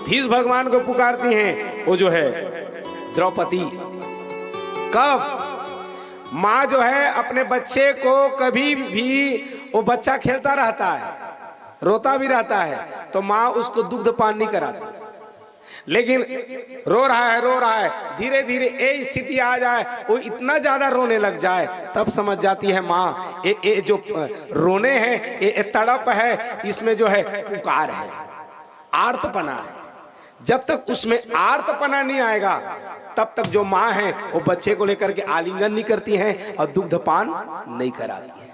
B: धीस भगवान को पुकारती हैं, वो जो है द्रौपदी। कब? माँ जो है अपने बच्चे को कभी भी, वो बच्चा खेलता रहता है, रोता भी रहता है, तो माँ उसको दुग्ध पान नहीं कराती। लेकिन रो रहा है, धीरे धीरे ये स्थिति आ जाए, वो इतना ज्यादा रोने लग जाए, तब समझ जाती है माँ ये जो रोने हैं, ये तड़प है, इसमें जो है पुकार है, आर्तपना है। जब तक उसमें आर्तपना नहीं आएगा, तब तक जो माँ है वो बच्चे को लेकर के आलिंगन नहीं करती हैं और दुग्धपान नहीं कराती है।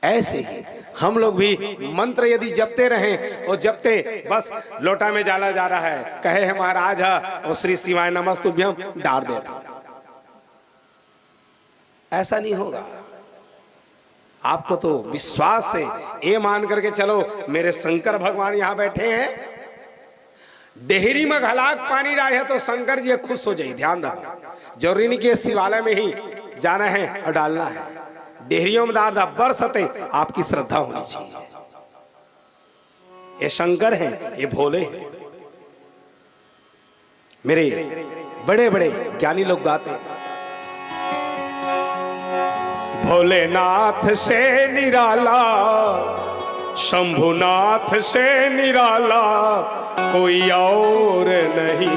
B: ऐसे ही हम लोग भी मंत्र यदि जपते रहें और जपते बस लोटा में जाला जा रहा है, कहे है महाराज और श्री शिवाय नमस्तुभ्यम डाल देता, ऐसा नहीं होगा। आपको तो विश्वास से ये मान करके चलो मेरे शंकर भगवान यहां बैठे हैं, डेहरी में घलाक पानी रहे तो शंकर जी खुश हो जाए। ध्यान दो, जरूरी नहीं कि शिवालय में ही जाना है और डालना है, डेहरियों में डाल बरसते आपकी श्रद्धा होनी चाहिए। ये शंकर हैं, ये भोले हैं। मेरे बड़े बड़े ज्ञानी लोग गाते हैं, भोलेनाथ से निराला, शंभुनाथ से निराला कोई और नहीं,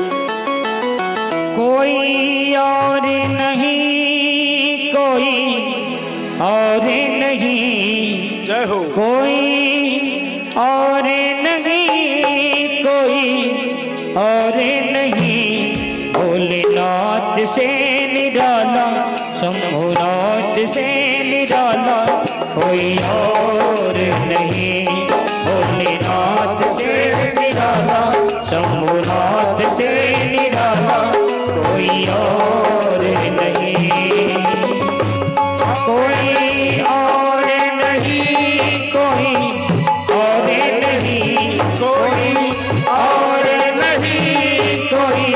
A: कोई और नहीं, कोई और नहीं,
B: जय हो,
A: कोई और नहीं, कोई और नहीं, भोलेनाथ से निराला, शंभुनाथ से निराला कोई और नहीं, भोलेनाथ से निराला, शंभुनाथ से निराला कोई और नहीं, कोई और नहीं, कोई और नहीं, कोई और नहीं, कोई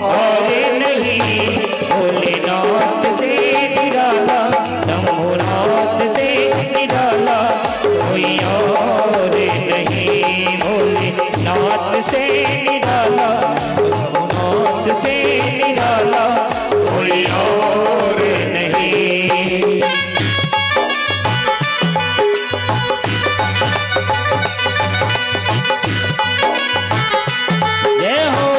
A: और नहीं, भोलेनाथ से निराला, शंभुनाथ से निराला कोई और नहीं, भोलेनाथ से निराला, शंभुनाथ से निराला कोई और नहीं। जय हो।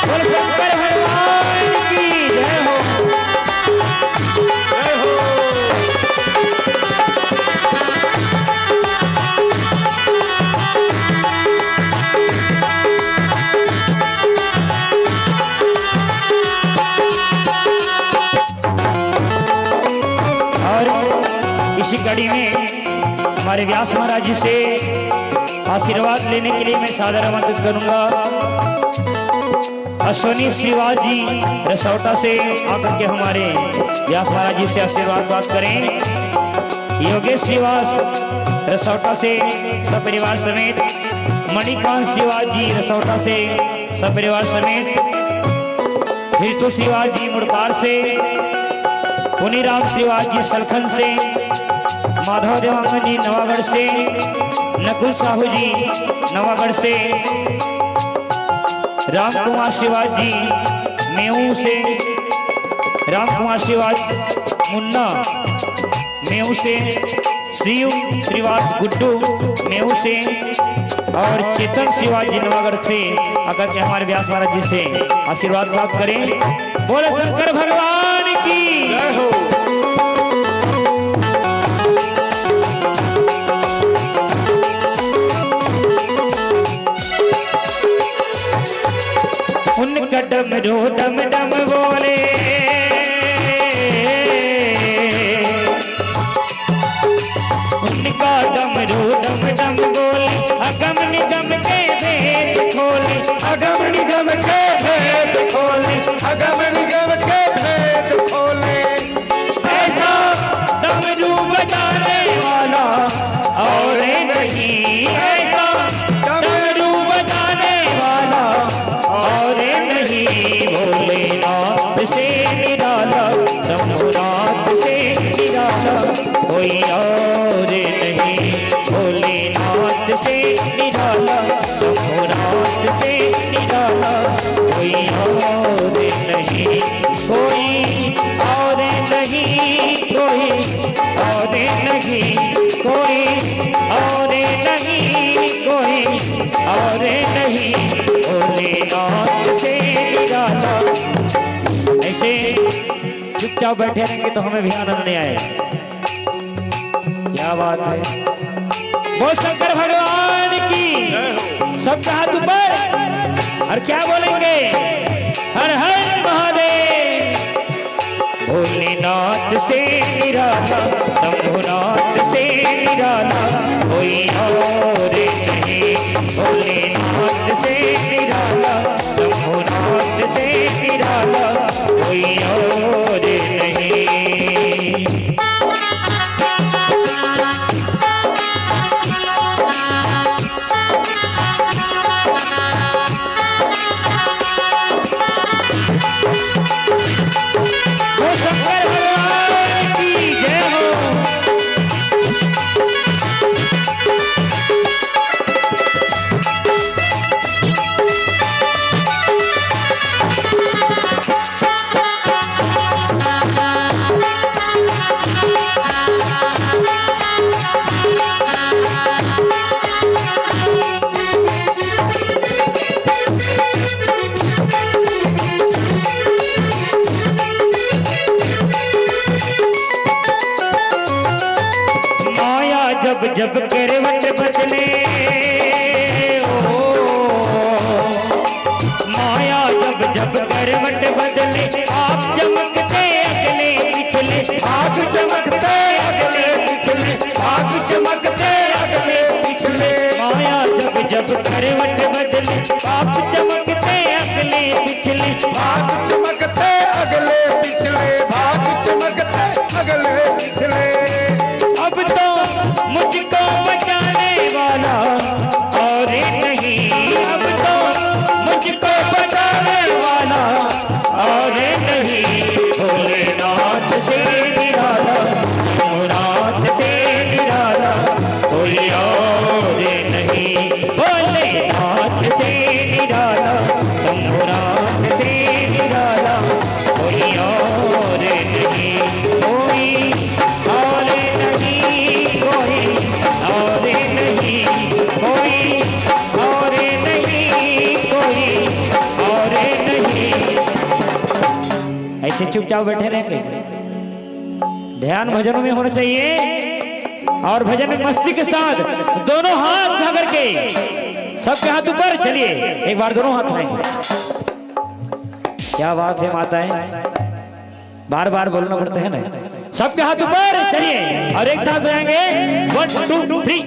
A: बोल शंकर भगवान की जय हो।
B: जय हो।
A: और इसी कड़ी में हमारे व्यास महाराज जी से आशीर्वाद लेने के लिए मैं सादर आमंत्रित करूंगा। अश्वनी श्रीवास जी रसौटा से आकर के हमारे व्यास महाराज जी से आशीर्वाद बात करें। योगेश श्रीवास रसौटा से सपरिवार समेत, मणिकांत श्रीवास जी रसौटा से सपरिवार समेत, ऋतु श्रीवास जी मुड़पार से, पुनीराम श्रीवास जी सलखन से, माधव देवांगन जी नवागढ़ से, नकुल साहू जी नवागढ़ से, राम कुमार श्रीवास जी मेऊ से, राम कुमार श्रीवास मुन्ना मेऊ से, शिव श्रीवास गुड्डू मेऊ से और चेतन श्रीवास जी नवागढ़ से आकर के हमारे व्यास महाराज जी से आशीर्वाद प्राप्त करें। बोले शंकर भगवान की
B: जय हो।
A: उनका डम रो डम डम बोले, उनका डम रो डम डम बोले, अगम निगम के भेद खोले,
B: अगम निगम के भेद खोले, अगम निगम के भेद खोले,
A: ऐसा डमरू बजाने वाला और नहीं, ऐसा डमरू बजाने वाला और नहीं, भोलेनाथ से निराला, शंभुनाथ से निराला कोई और नहीं, भोलेनाथ से निराला, शंभुनाथ से निराला कोई और नहीं, कोई और नहीं, कोई और नहीं, कोई और नहीं, कोई और नहीं, भोलेनाथ से निराला। ऐसे चुपचाप बैठे रहेंगे तो हमें भी आनंद नहीं आएगा। क्या बात है। वो शंकर भगवान की। सबका हाथ ऊपर और क्या बोलेंगे? हर हर महादेव। भोलेनाथ से निराला, शंभुनाथ से निराला कोई और नहीं। भोलेनाथ से निराला, शंभुनाथ से निराला कोई और नहीं। शंकर भगवान की जय हो। जब करवट बदले ओ माया, जब करवट बदले आप चमकते अगले पिछले, आप चमकते अगले पिछले, आप चमकते अगले पिछले। माया जब करवट बदले आप चमकते अगले पिछले,
B: भाग चमकते अगले पिछले, भाग चमकते अगले पिछले।
A: अब तो मुझको बचाने वाला और नहीं, अब तो मुझको बचाने वाला और नहीं। भोलेनाथ से निराला, शंभुनाथ से निराला कोई और नहीं। भोलेनाथ से निराला, शंभुनाथ से निराला कोई और नहीं। कोई और नहीं, कोई और नहीं, कोई और नहीं, कोई और नहीं। ऐसे चुपचाप बैठे रहेंगे? ध्यान भजनों में होना चाहिए और भजन में मस्ती के साथ दोनों हाथ उठा करके सबके हाथ ऊपर। चलिए एक बार दोनों हाथ उठाएंगे। क्या बात है माताएं, बार बार बोलना पड़ता है ना। सबके हाथ ऊपर चलिए और एक साथ बजाएंगे 1 2 3।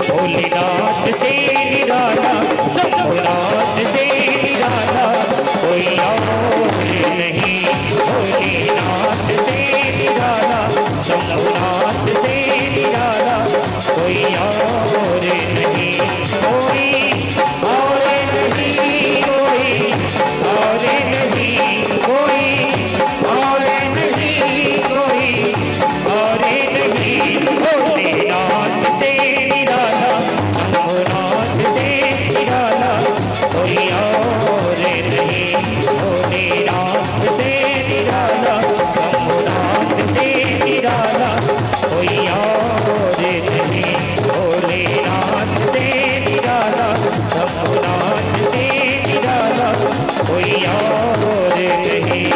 A: भोलेनाथ से निराला, शंभुनाथ से निराला कोई और नहीं। भोलेनाथ से निराला, शंभुनाथ से निराला कोई और नहीं। कोई और नहीं, कोई और नहीं, कोई और नहीं, कोई और नहीं। भोलेनाथ से निराला, शंभुनाथ से निराला कोई और नहीं। भोलेनाथ से निराला, शंभुनाथ से निराला कोई और नहीं। भोलेनाथ से निराला, शंभुनाथ से निराला कोई और नहीं।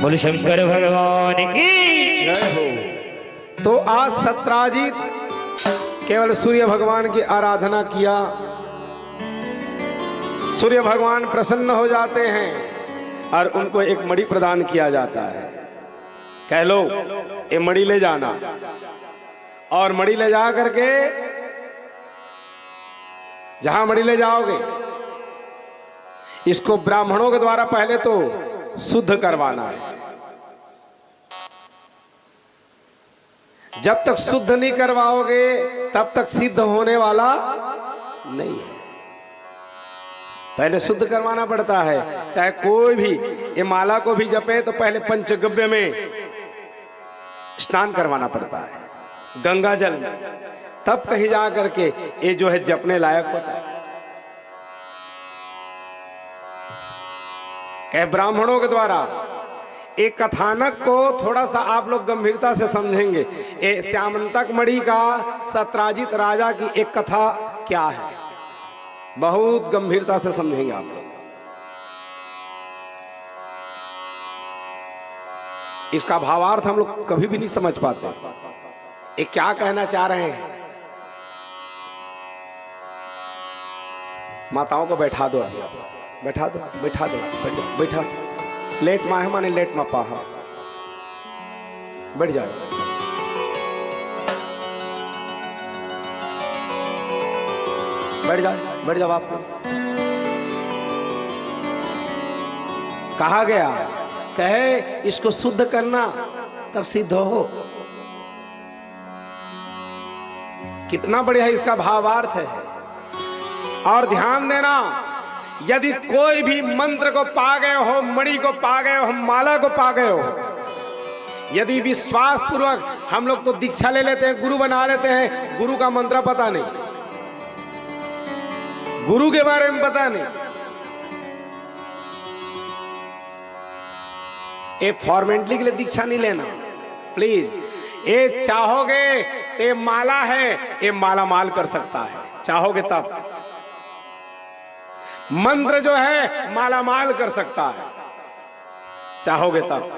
A: बोले शंकर भगवान की
B: जय हो। तो आज सत्राजित केवल सूर्य भगवान की आराधना किया, सूर्य भगवान प्रसन्न हो जाते हैं और उनको एक मणि प्रदान किया जाता है। कह लो ये मणि ले जाना, और मणि ले जा करके जहां मणि ले जाओगे इसको ब्राह्मणों के द्वारा पहले तो शुद्ध करवाना है। जब तक शुद्ध नहीं करवाओगे तब तक सिद्ध होने वाला नहीं है। पहले शुद्ध करवाना पड़ता है। चाहे कोई भी ये माला को भी जपे तो पहले पंचगव्य में स्नान करवाना पड़ता है, गंगा जल में, तब कहीं जा करके ये जो है जपने लायक होता है। कह ब्राह्मणों के द्वारा एक कथानक को थोड़ा सा आप लोग गंभीरता से समझेंगे। ये श्यामंतक मणि का सत्राजित राजा की एक कथा क्या है, बहुत गंभीरता से समझेंगे आप लोग। इसका भावार्थ हम लोग कभी भी नहीं समझ पाते। ये क्या कहना चाह रहे हैं? माताओं को बैठा दो, अभी बैठा दो, बैठा दो, बैठा। लेट मा है माने लेट मा पाहा, बैठ जाओ। बैठ जाओ, बैठ जाओ। आपको कहा गया, कहे इसको शुद्ध करना तब सिद्ध हो। कितना बढ़िया इसका भावार्थ है। और ध्यान देना, यदि कोई भी मंत्र को पा गए हो, मणि को पा गए हो, माला को पा गए हो, यदि विश्वास पूर्वक, हम लोग तो दीक्षा ले लेते हैं, गुरु बना लेते हैं, गुरु का मंत्र पता नहीं, गुरु के बारे में पता नहीं। ये फॉर्मेलिटी के लिए दीक्षा नहीं लेना प्लीज। ये चाहोगे तो ये माला है, ये माला माल कर सकता है, चाहोगे तब। मंत्र जो है माला माल कर सकता है, चाहोगे तब।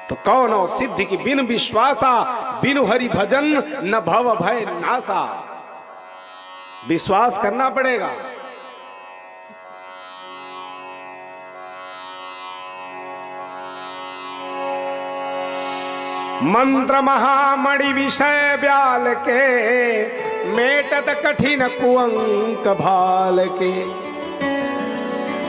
B: तो कौन हो सिद्धि की बिन विश्वासा, बिनु हरि भजन न भव भय नासा। विश्वास करना पड़ेगा। मंत्र महामणि विषय ब्याल के, मेटत कठिन कुअंक भाल के।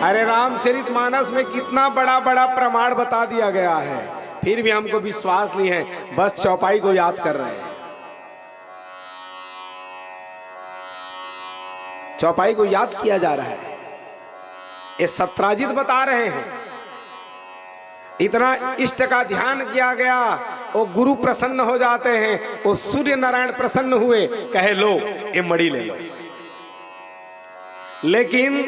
B: अरे रामचरितमानस में कितना बड़ा बड़ा प्रमाण बता दिया गया है, फिर भी हमको विश्वास नहीं है, बस चौपाई को याद कर रहे हैं। चौपाई को याद किया जा रहा है। ये सत्राजित बता रहे हैं, इतना इष्ट का ध्यान किया गया, वो गुरु प्रसन्न हो जाते हैं। वो सूर्य नारायण प्रसन्न हुए, कहे लो ये मणि ले लो। लेकिन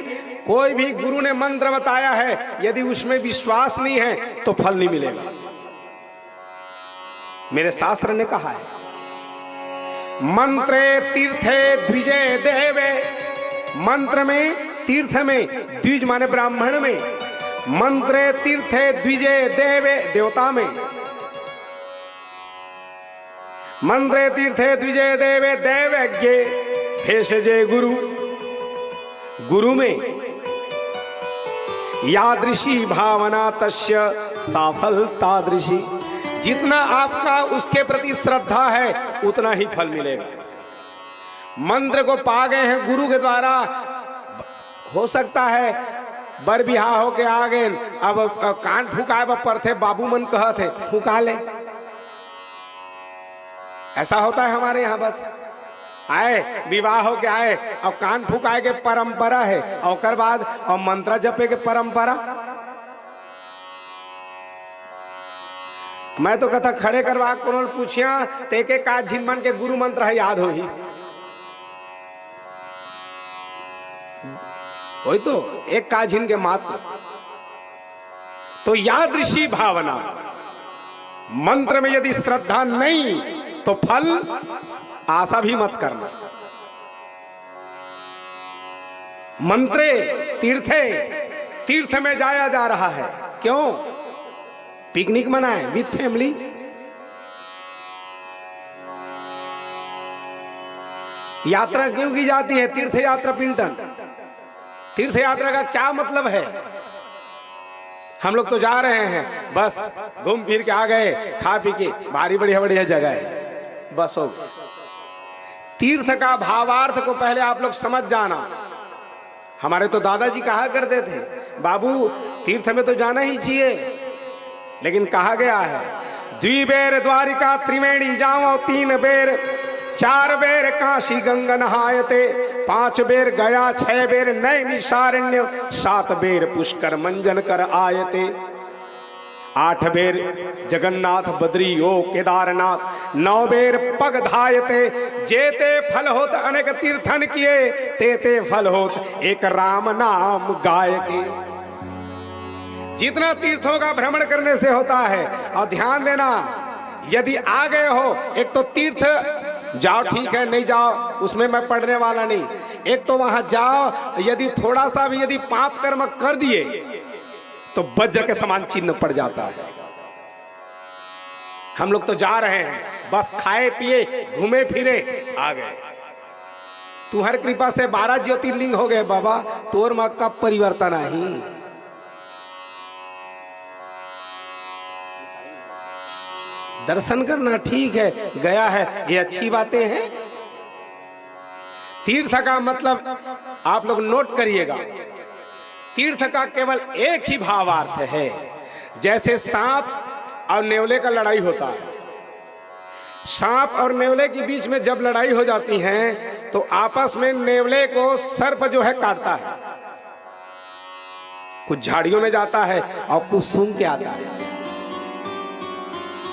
B: कोई भी गुरु ने मंत्र बताया है, यदि उसमें विश्वास नहीं है तो फल नहीं मिलेगा। मेरे शास्त्र ने कहा है, मंत्रे तीर्थे द्विजे देवे। मंत्र में, तीर्थ में, द्विज माने ब्राह्मण में, मंत्रे तीर्थे द्विजे देवे देवता में, मंत्रे तीर्थे द्विजे देवे दैवज्ञे भेषजे गुरु। गुरु में यादृशी भावना तस्य साफल तादृशी। जितना आपका उसके प्रति श्रद्धा है उतना ही फल मिलेगा। मंत्र को पा गए हैं गुरु के द्वारा, हो सकता है बर बिहा होके आ गए, अब कान फूकाए पर थे बाबू मन कहा थे फूका ले। ऐसा होता है हमारे यहाँ, बस आए विवाह हो के आए और कान फूकाए के परंपरा है, और बाद और मंत्र जपे के परंपरा। मैं तो कथा खड़े करवा को पूछिया ते के का झिनमन के गुरु मंत्र है याद हो ही। वही तो एक काझिन के मात्र। तो यादृशी भावना, मंत्र में यदि श्रद्धा नहीं तो फल आशा भी मत करना। मंत्रे तीर्थे, तीर्थ में जाया जा रहा है, क्यों? पिकनिक मनाए विथ फैमिली। यात्रा क्यों की जाती है? तीर्थ यात्रा पिंटन। तीर्थ यात्रा का क्या मतलब है? हम लोग तो जा रहे हैं, बस घूम फिर के आ गए, खा पी के, भारी बढ़िया बढ़िया जगह है, बस हो गए। तीर्थ का भावार्थ को पहले आप लोग समझ जाना। हमारे तो दादाजी कहा करते थे, बाबू तीर्थ में तो जाना ही चाहिए, लेकिन कहा गया है द्विबेर द्वारिका त्रिवेणी जाओ, 3 बेर 4 बेर काशी गंगा नहायते, 5 बेर गया, 6 बेर नैमिषारण्य, 7 बेर पुष्कर मंजन कर आयते, 8 बेर जगन्नाथ बद्री ओ केदारनाथ, 9 बेर पग धायते। जेते फल होत अनेक तीर्थन किए, तेते फल होत एक राम नाम गाय के। जितना तीर्थों का भ्रमण करने से होता है। और ध्यान देना, यदि आ गए हो, एक तो तीर्थ जाओ ठीक है, नहीं जाओ उसमें मैं पढ़ने वाला नहीं, एक तो वहां जाओ, यदि थोड़ा सा भी यदि पाप कर्म कर दिए तो वज्र के समान चिन्ह पड़ जाता है। हम लोग तो जा रहे हैं, बस खाए पिए घूमे फिरे आ गए। तुम्हार कृपा से 12 ज्योतिर्लिंग हो गए बाबा, तोर माँ का परिवर्तन आई। दर्शन करना ठीक है, गया है, ये अच्छी बातें हैं। तीर्थ का मतलब आप लोग नोट करिएगा, तीर्थ का केवल एक ही भावार्थ है। जैसे सांप और नेवले का लड़ाई होता है, सांप और नेवले के बीच में जब लड़ाई हो जाती है तो आपस में नेवले को सर्प जो है काटता है, कुछ झाड़ियों में जाता है और कुछ सूंघ के आता है,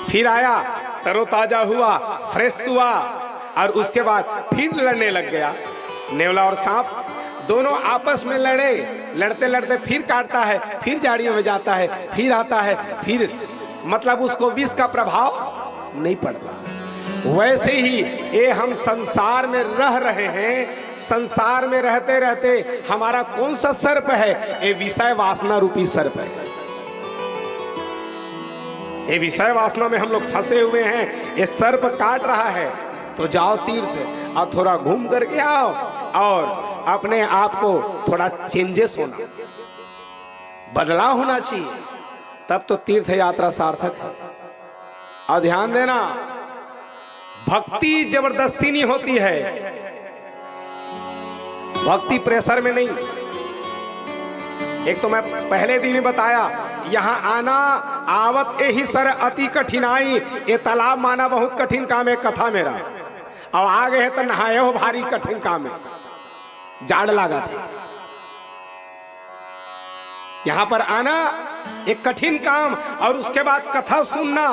B: फिर आया तरोताजा हुआ, फ्रेश हुआ और उसके बाद फिर लड़ने लग गया। नेवला और सांप दोनों आपस में लड़े, लड़ते लड़ते फिर काटता है, फिर झाड़ियों में जाता है, फिर आता है, फिर मतलब उसको विष का प्रभाव नहीं पड़ता। वैसे ही ये हम संसार में रह रहे हैं, संसार में रहते रहते हमारा कौन सा सर्प है? ये विषय वासना रूपी सर्प है। ये विषय वासना में हम लोग फंसे हुए हैं, ये सर्प काट रहा है। तो जाओ तीर्थ और थोड़ा घूम करके आओ और अपने आप को थोड़ा चेंजेस होना, बदलाव होना चाहिए, तब तो तीर्थ यात्रा सार्थक है। और ध्यान देना, भक्ति जबरदस्ती नहीं होती है, भक्ति प्रेशर में नहीं। एक तो मैं पहले दिन ही बताया, यहाँ आना आवत यही सर अति कठिनाई, ये तालाब माना बहुत कठिन काम है कथा मेरा, और आ गए तो नहाए हो भारी कठिन काम है, जाड़ लगा थे। यहाँ पर आना एक कठिन काम, और उसके बाद कथा सुनना।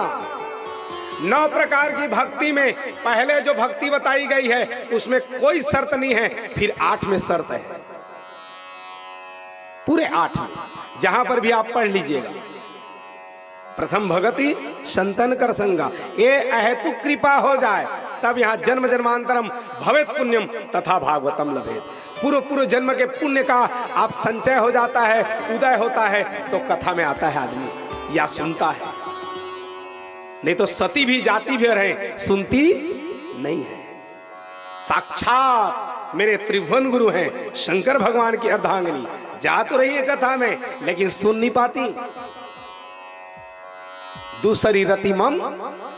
B: 9 प्रकार की भक्ति में पहले जो भक्ति बताई गई है उसमें कोई शर्त नहीं है, फिर 8 में शर्त है, पूरे 8 में, जहां पर भी आप पढ़ लीजिएगा। प्रथम भगति संतन कर संगा, ये अहेतु कृपा हो जाए तब यहाँ जन्म जन्मांतरम भवेत पुण्यम तथा भागवतम लभेत। पूर्व पूर्व जन्म के पुण्य का आप संचय हो जाता है, उदय होता है, तो कथा में आता है आदमी या सुनता है। नहीं तो सती भी जाती भी रहे, सुनती नहीं है। साक्षात मेरे त्रिभुवन गुरु हैं शंकर भगवान की अर्धांगिनी, जा तो रही है कथा में लेकिन सुन नहीं पाती। दूसरी रतिमम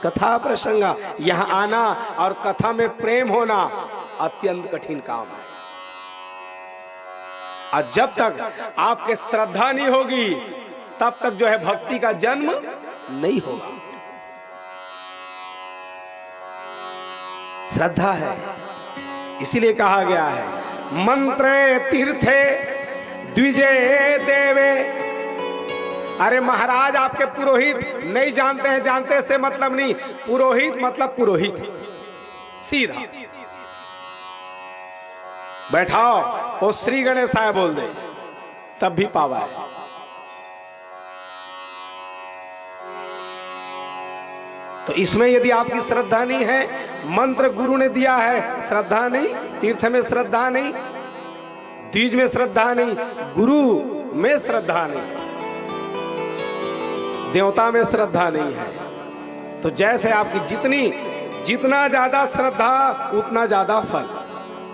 B: कथा प्रसंगा, यहां आना और कथा में प्रेम होना अत्यंत कठिन काम है। और जब तक आपके श्रद्धा नहीं होगी तब तक जो है भक्ति का जन्म नहीं होगा। श्रद्धा है, इसीलिए कहा गया है मंत्रे तीर्थे द्विजे देवे। अरे महाराज आपके पुरोहित नहीं जानते हैं, जानते से मतलब नहीं, पुरोहित मतलब पुरोहित, सीधा बैठाओ वो श्री गणेशाय बोल दे तब भी पावा है। तो इसमें यदि आपकी श्रद्धा नहीं है, मंत्र गुरु ने दिया है, श्रद्धा नहीं, तीर्थ में श्रद्धा नहीं, द्विज में श्रद्धा नहीं, गुरु में श्रद्धा नहीं, देवता में श्रद्धा नहीं है, तो जैसे आपकी जितना ज्यादा श्रद्धा उतना ज्यादा फल,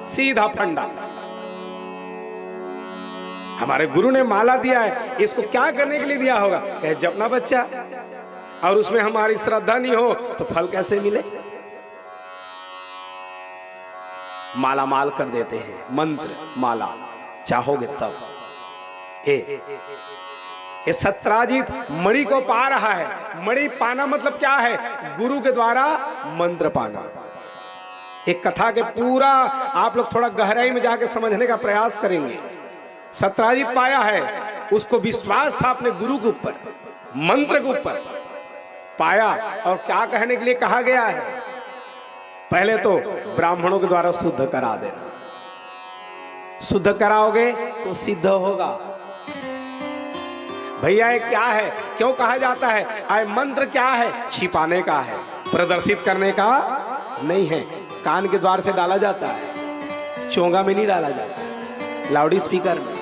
B: सीधा फंडा। हमारे गुरु ने माला दिया है, इसको क्या करने के लिए दिया होगा? कहे जपना बच्चा, और उसमें हमारी श्रद्धा नहीं हो तो फल कैसे मिले? माला माल कर देते हैं, मंत्र माला चाहोगे तब। ये सत्राजित मणि को पा रहा है। मणि पाना मतलब क्या है? गुरु के द्वारा मंत्र पाना। एक कथा के पूरा आप लोग थोड़ा गहराई में जाके समझने का प्रयास करेंगे। सत्राजित पाया है, उसको विश्वास था अपने गुरु के ऊपर, मंत्र के ऊपर पाया, और क्या कहने के लिए कहा गया है? पहले तो ब्राह्मणों के द्वारा शुद्ध करा देना, शुद्ध कराओगे तो सिद्ध होगा। भैया ये क्या है? क्यों कहा जाता है? आए मंत्र क्या है? छिपाने का है, प्रदर्शित करने का नहीं है। कान के द्वार से डाला जाता है, चोंगा में नहीं डाला जाता है, लाउड स्पीकर में।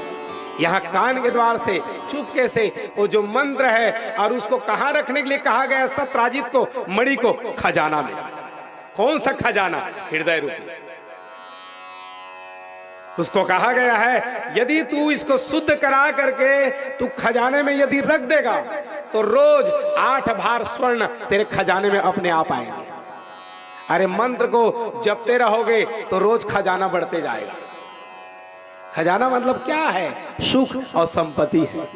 B: यहाँ कान के द्वार से चुपके से वो जो मंत्र है, और उसको कहाँ रखने के लिए कहा गया सत्राजित को, मणि को? खजाना में। कौन सा खजाना? हृदय रूपी। उसको कहा गया है यदि तू इसको शुद्ध करा करके तू खजाने में यदि रख देगा तो रोज 8 भार स्वर्ण तेरे खजाने में अपने आप आएंगे। अरे मंत्र को जपते रहोगे तो रोज खजाना बढ़ते जाएगा। खजाना मतलब क्या है? सुख और संपत्ति है।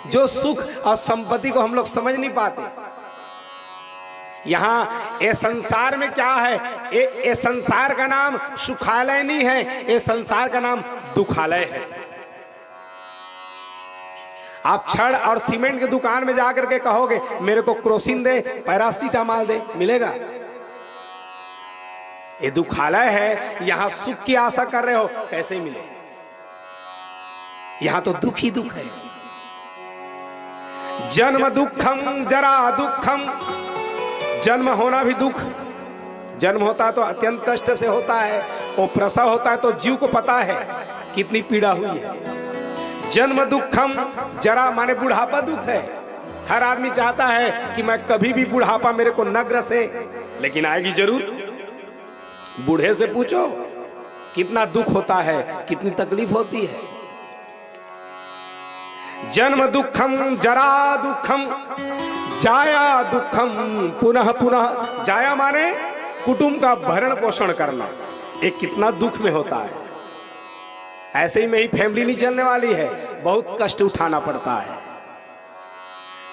B: जो सुख और संपत्ति को हम लोग समझ नहीं पाते। यहाँ ये संसार में क्या है? ये संसार का नाम सुखालय नहीं है, ये संसार का नाम दुखालय है। आप छड़ और सीमेंट की दुकान में जाकर के कहोगे मेरे को क्रोसिन दे, पैरासिटामॉल दे, मिलेगा? ये दुखालय है। यहां सुख की आशा कर रहे हो, कैसे मिले? यहां तो दुख ही दुख है। जन्म दुखम जरा दुखम, जन्म होना भी दुख। जन्म होता है तो अत्यंत कष्ट से होता है, वो प्रसव होता है तो जीव को पता है कितनी पीड़ा हुई है। जन्म दुखम, जरा माने बुढ़ापा दुख है। हर आदमी चाहता है कि मैं कभी भी बुढ़ापा मेरे को न ग्रसे, लेकिन आएगी जरूर। बूढ़े से पूछो कितना दुख होता है, कितनी तकलीफ होती है। जन्म दुखम जरा दुखम, जाया दुखम पुनः पुनः। जाया माने कुटुंब का भरण पोषण करना, एक कितना दुख में होता है। ऐसे ही में ही फैमिली नहीं चलने वाली है, बहुत कष्ट उठाना पड़ता है।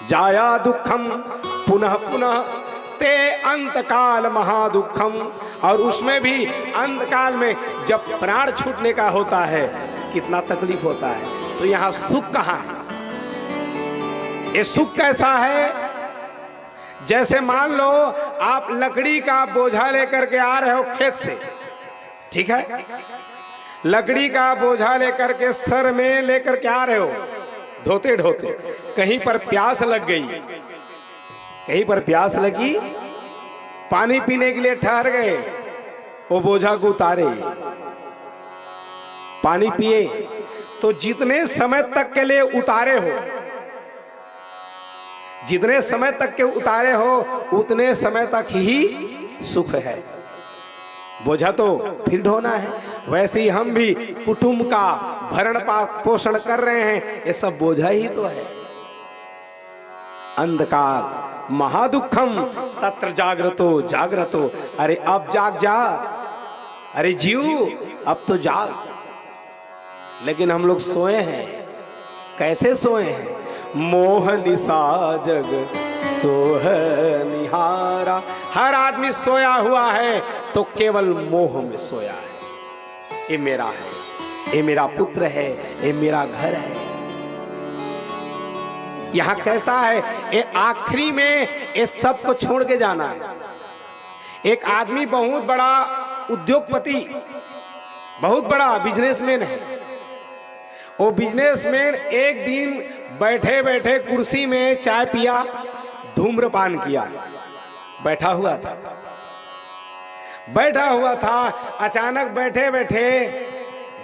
B: जाया दुखम पुनः पुनः ते अंतकाल महादुखम, और उसमें भी अंतकाल में जब प्राण छूटने का होता है कितना तकलीफ होता है। तो यहाँ सुख कहाँ है? ये सुख कैसा है? जैसे मान लो आप लकड़ी का बोझा लेकर के आ रहे हो खेत से, ठीक है? लकड़ी का बोझा लेकर के सर में लेकर के आ रहे हो, ढोते ढोते कहीं पर प्यास लग गई, कहीं पर प्यास लगी, पानी पीने के लिए ठहर गए, वो बोझा को उतारे, पानी पिए, तो जितने समय तक के लिए उतारे हो, जितने समय तक के उतारे हो उतने समय तक ही सुख है। बोझा तो फिर ढोना है। वैसे ही हम भी कुटुंब का भरण पोषण कर रहे हैं, ये सब बोझा ही तो है। अंधकार महादुखम तत्र जागृतो जागृतो। अरे अब जाग जा, अरे जीव अब तो जाग। लेकिन हम लोग सोए हैं। कैसे सोए हैं? मोह निशा जग सोह निहारा। हर आदमी सोया हुआ है तो केवल मोह में सोया है। ये मेरा है, ये मेरा पुत्र है, ये मेरा घर है। यहां कैसा है? ये आखिरी में ये सब को छोड़ के जाना है। एक आदमी बहुत बड़ा उद्योगपति, बहुत बड़ा बिजनेसमैन है। वो बिजनेसमैन एक दिन बैठे बैठे कुर्सी में चाय पिया, धूम्रपान किया, बैठा हुआ था। अचानक बैठे बैठे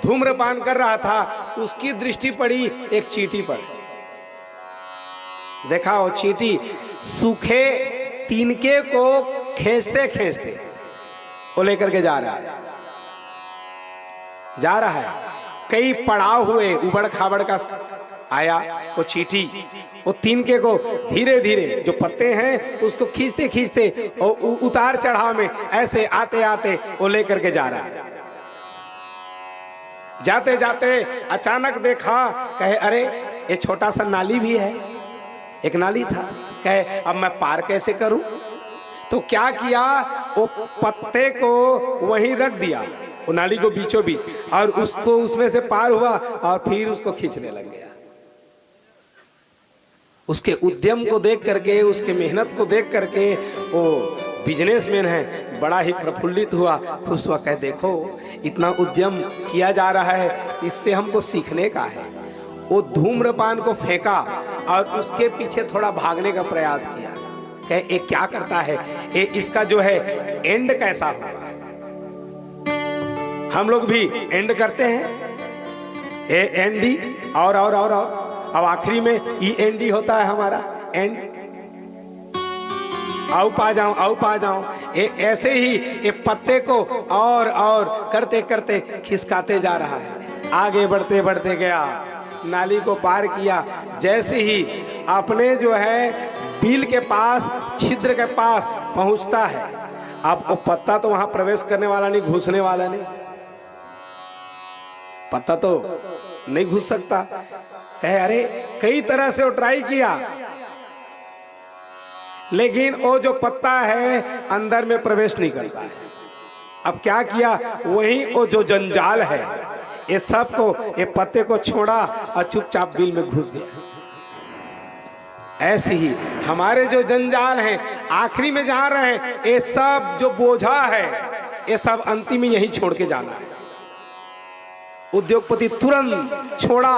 B: धूम्रपान कर रहा था, उसकी दृष्टि पड़ी एक चींटी पर। देखा वो चींटी सूखे तिनके को खींचते खींचते वो लेकर के जा रहा है। कई पड़ाव हुए, उबड़ खाबड़ का आया वो चींटी, वो तिनके को धीरे धीरे जो पत्ते हैं उसको खींचते खींचते और उतार चढ़ाव में ऐसे आते आते वो लेकर के जा रहा है। जाते जाते अचानक देखा, कहे अरे ये छोटा सा नाली भी है। एक नाली था, कहे अब मैं पार कैसे करूं? तो क्या किया, वो पत्ते को वहीं रख दिया, वो नाली को बीचों बीच, और उसको उसमें से पार हुआ और फिर उसको खींचने लग गया। उसके उद्यम को देख करके, उसके मेहनत को देख करके वो बिजनेसमैन है, बड़ा ही प्रफुल्लित हुआ, खुश हुआ, कहे देखो इतना उद्यम किया जा रहा है, इससे हमको सीखने का है। वो धूम्रपान को फेंका और उसके पीछे थोड़ा भागने का प्रयास किया। कहे ये क्या करता है, ये इसका जो है एंड कैसा होगा? हम लोग भी एंड करते हैं, ए एंडी और अब आखिरी में END होता है हमारा एंड। आओ पा जाऊं ऐसे ही ये पत्ते को और करते करते खिसकाते जा रहा है। आगे बढ़ते बढ़ते गया, नाली को पार किया। जैसे ही अपने जो है बिल के पास, छिद्र के पास पहुंचता है, अब वो पत्ता तो वहां प्रवेश करने वाला नहीं, घुसने वाला नहीं। पत्ता तो नहीं घुस सकता है। अरे कई तरह से वो ट्राई किया, लेकिन वो जो पत्ता है अंदर में प्रवेश नहीं करता है। अब क्या किया, वही वो जो जंजाल है, ये सब को, ये पत्ते को छोड़ा और चुपचाप बिल में घुस गया। ऐसे ही हमारे जो जंजाल हैं, आखिरी में जहां रहे, ये सब जो बोझा है, ये सब अंतिम में यही छोड़ के जाना है। उद्योगपति तुरंत छोड़ा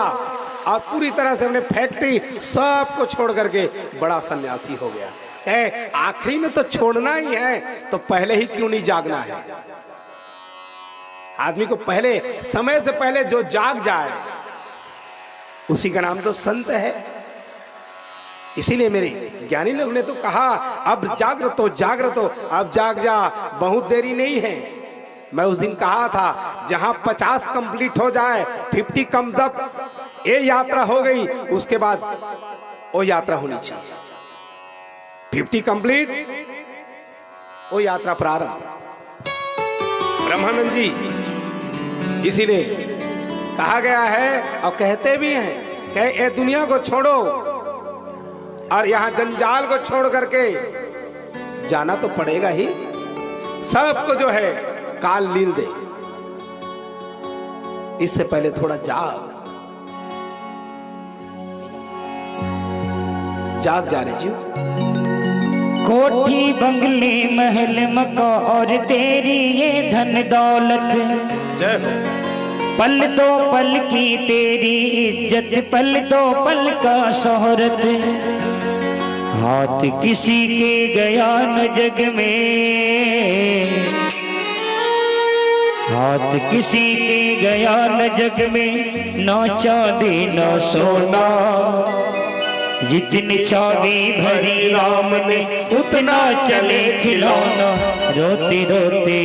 B: और पूरी तरह से अपने फैक्ट्री सब को छोड़ करके बड़ा सन्यासी हो गया। कहे आखिरी में तो छोड़ना ही है, तो पहले ही क्यों नहीं जागना है। आदमी को पहले, समय से पहले जो जाग जाए, उसी का नाम तो संत है। इसीलिए मेरे ज्ञानी लोग ने तो कहा, अब जागृत हो, अब जाग जा, बहुत देरी नहीं है। मैं उस दिन कहा था, जहां 50 कंप्लीट हो जाए, 50 कम्स अप, ये यात्रा हो गई, उसके बाद वो यात्रा होनी चाहिए। 50 कंप्लीट, वो यात्रा प्रारंभ। ब्रह्मानंद जी, इसीलिए कहा गया है और कहते भी हैं कि ये दुनिया को छोड़ो और यहां जंजाल को छोड़ करके जाना तो पड़ेगा ही। सबको जो है काल लील दे, इससे पहले थोड़ा जाग जा रहे जी।
A: कोठी बंगले महल मकान तेरी ये धन दौलत,
B: जय हो।
A: पल दो पल की तेरी इज्जत, पल दो पल का शोहरत। हाथ किसी के गया न जग में, हाथ किसी के गया न जग में, ना चांदी ना सोना। जितनी चाबी भरी राम ने, उतना चले खिलौना। रोते रोते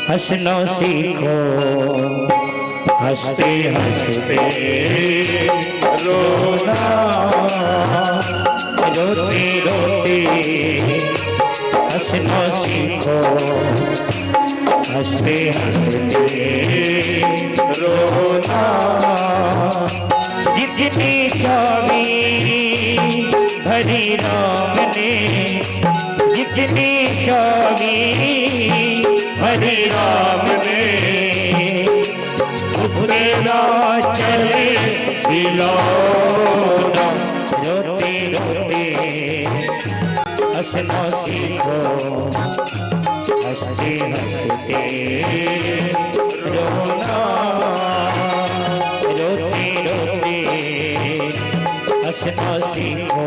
A: हंसना सीखो, हंसते हंसते रोना। रोते रोते हंसना सीखो, हंसते हंसते रोना। जितनी चाबी भरी राम ने, जितनी चाबी भरी राम ने, उतना चले खिलौना। रोते रोते हंसना सीखो, हंसते हंसते रोना। रोते रोते हंसना सीखो,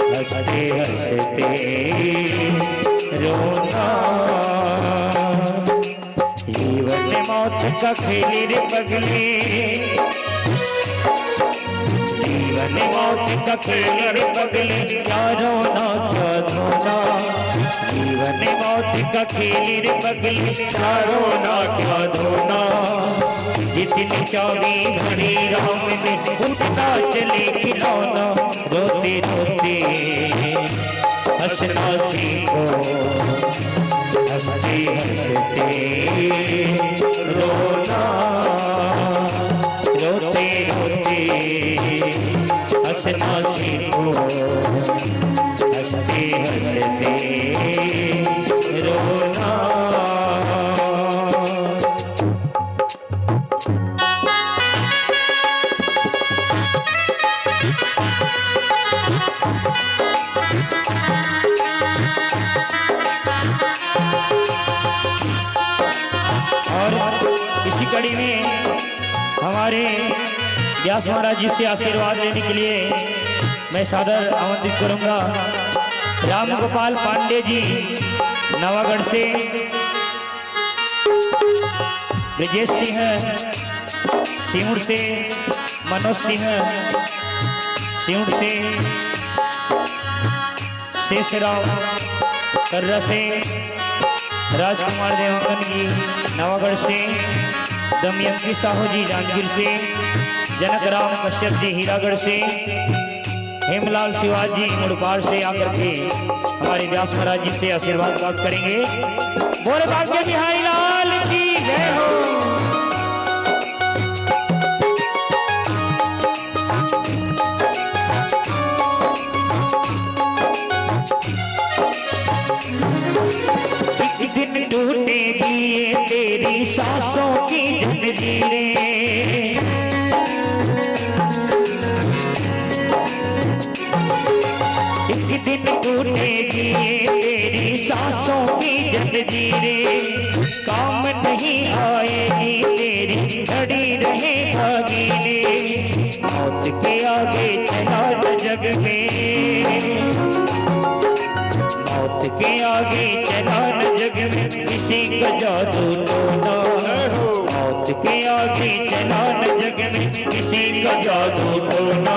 A: हंसते हंसते रोना। जीवन मौत का खेल रे पगले, जीवन मौत का खेल रे पगले, क्या रोना क्या धोना। जीवन मौत का खेल रे पगले, क्या रोना क्या धोना। जितनी चाबी भरी राम ने, उतना चले खिलौना। रोते रोते हंसना सीखो, हंसते हंसते रोना। रोते रोते हंसना सीखो, हंसते हंसते रोना। इसी कड़ी में हमारे व्यास महाराज जी से आशीर्वाद लेने के लिए मैं सादर आमंत्रित करूंगा राम गोपाल पांडे जी नवागढ़ से, ब्रजेश सिंह सिउड़ से मनोज सिंह, सिउड़ से शेषराव, कर्रा से राजकुमार देवांगन जी, नवागढ़ से दमयंती साहू जी जांजगीर से, जनकराम कश्यप जी हीरागढ़ से, हेमलाल शिवाजी मुड़पार से आकर के हमारे व्यास महाराज जी से आशीर्वाद प्राप्त करेंगे। बोले भाग्य बिहारी लाल की जय हो। एक दिन टूटेगी ये तेरी सांसों की जंजीरें, एक दिन टूटेगी ये तेरी सांसों की जंजीरें, काम नहीं आएगी तेरी घड़ी रहे भागीरे, मौत के आगे चला न जग में, मौत के आगे चला न जग में किसी का जादू टोना, मौत के आगे चला न जग में किसी का जादू टोना,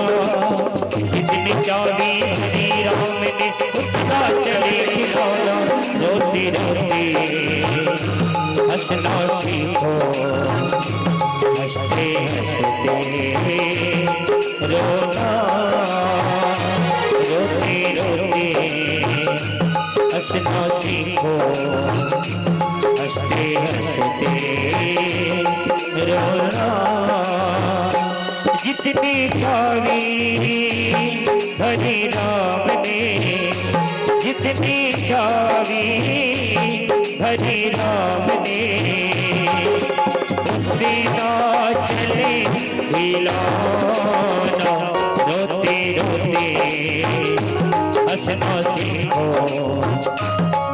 A: जितनी चाबी हरी राम ने उतना चले खिलौना, रोती रोती हंसना सीखो, हंसते हंसते रोना, रोती रोती हंसना सीखो, हंसते हंसते रोना, जितनी चावी भरी राम ने, जितनी चावी भरी राम ने, उतनी ना चले खिलौना, रोते रोते हंसना सीखो,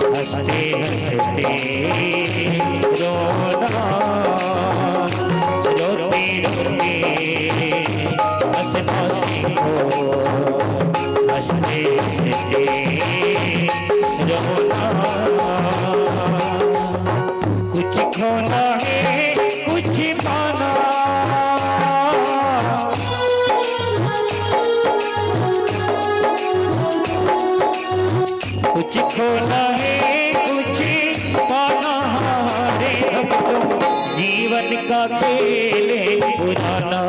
A: हंसते हंसते रोना, रोते रोते हंसना सीखो, हंसते हंसते रोना, कुछ खोना है कुछ पाना, कुछ खोना है कुछ पाना रे भक्तों, जीवन का खेल पुराना,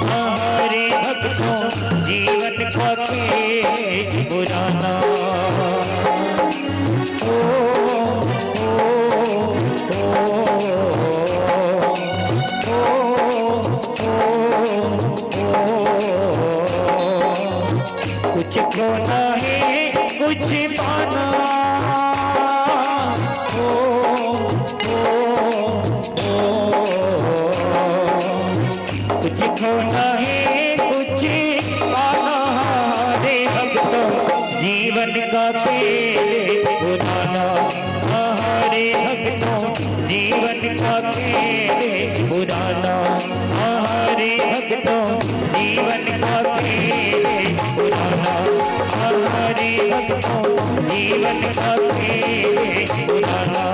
A: हमारे भक्तों जीवन का खेल पुराना, ओ ओ ओ कुछ खोना है कुछ पाना, ओ कुछ खोना है कुछ पाना रे भक्तों, जीवन का खेल पुराना, हमारे भक्तों जीवन का खेल पुराना, हमारे भक्तों जीवन का खेल पुराना, हमारे भक्तों जीवन का खेल पुराना,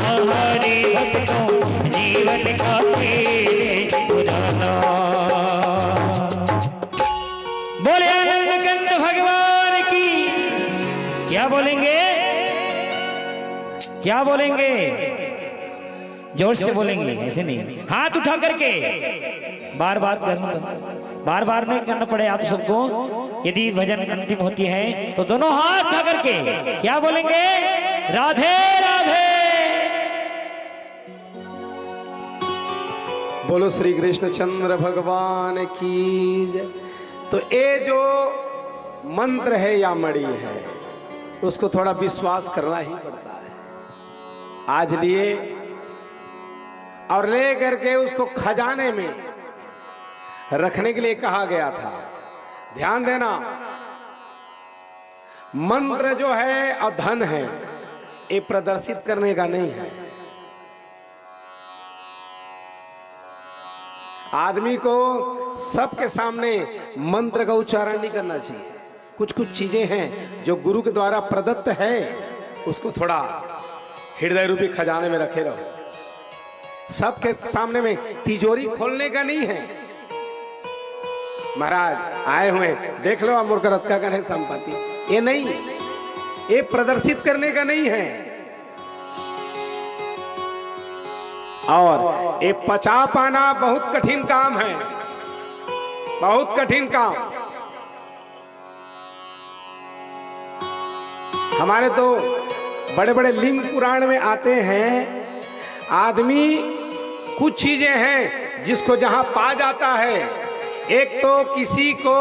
A: हमारे भक्तों जीवन का खेल पुराना। बोले आनंद कंद भगवान की। क्या बोलेंगे, क्या बोलेंगे? जोर से बोलेंगे, ऐसे नहीं, हाथ उठा करके बार बार करना, बार बार नहीं करना पड़े आप सबको। यदि भजन अंतिम होती है तो दोनों हाथ उठा करके क्या बोलेंगे? राधे राधे।
B: बोलो श्री कृष्णचंद्र भगवान की जय। तो ये जो मंत्र है या मणि है, उसको थोड़ा विश्वास करना ही पड़ता है। आज लिए और ले करके उसको खजाने में रखने के लिए कहा गया था। ध्यान देना, मंत्र जो है और धन है, ये प्रदर्शित करने का नहीं है। आदमी को सबके सामने मंत्र का उच्चारण नहीं करना चाहिए। कुछ कुछ चीजें हैं जो गुरु के द्वारा प्रदत्त है, उसको थोड़ा हृदय रूपी खजाने में रखे रहो। सबके सामने में तिजोरी खोलने का नहीं है। महाराज आए हुए देख लो अमूर्ख रथ का है संपत्ति, ये नहीं, ये प्रदर्शित करने का नहीं है। और ये पचा पाना बहुत कठिन काम है, बहुत कठिन काम। हमारे तो बड़े बड़े लिंग पुराण में आते हैं, आदमी कुछ चीजें हैं जिसको जहां पा जाता है, एक तो किसी को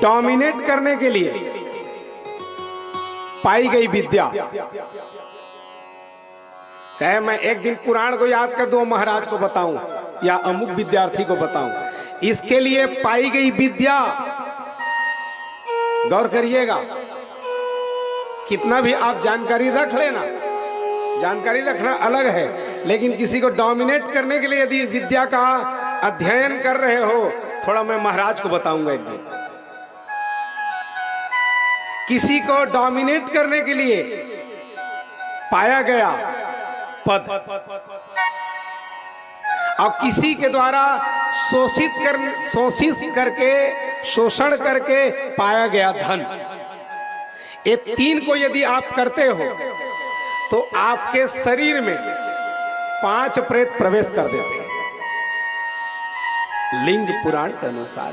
B: डोमिनेट करने के लिए पाई गई विद्या। कहे मैं एक दिन पुराण को याद कर दूं, महाराज को बताऊं या अमुक विद्यार्थी को बताऊं, इसके लिए पाई गई विद्या, गौर करिएगा, कितना भी आप जानकारी रख लेना, जानकारी रखना अलग है, लेकिन किसी को डोमिनेट करने के लिए यदि विद्या का अध्ययन कर रहे हो, थोड़ा मैं महाराज को बताऊंगा एक दिन, किसी को डोमिनेट करने के लिए पाया गया पद और किसी के द्वारा शोषित करके, शोषण करके पाया गया धन, ये तीन को यदि आप करते हो तो आपके शरीर में 5 प्रेत प्रवेश कर देते हैं, लिंग पुराण के अनुसार।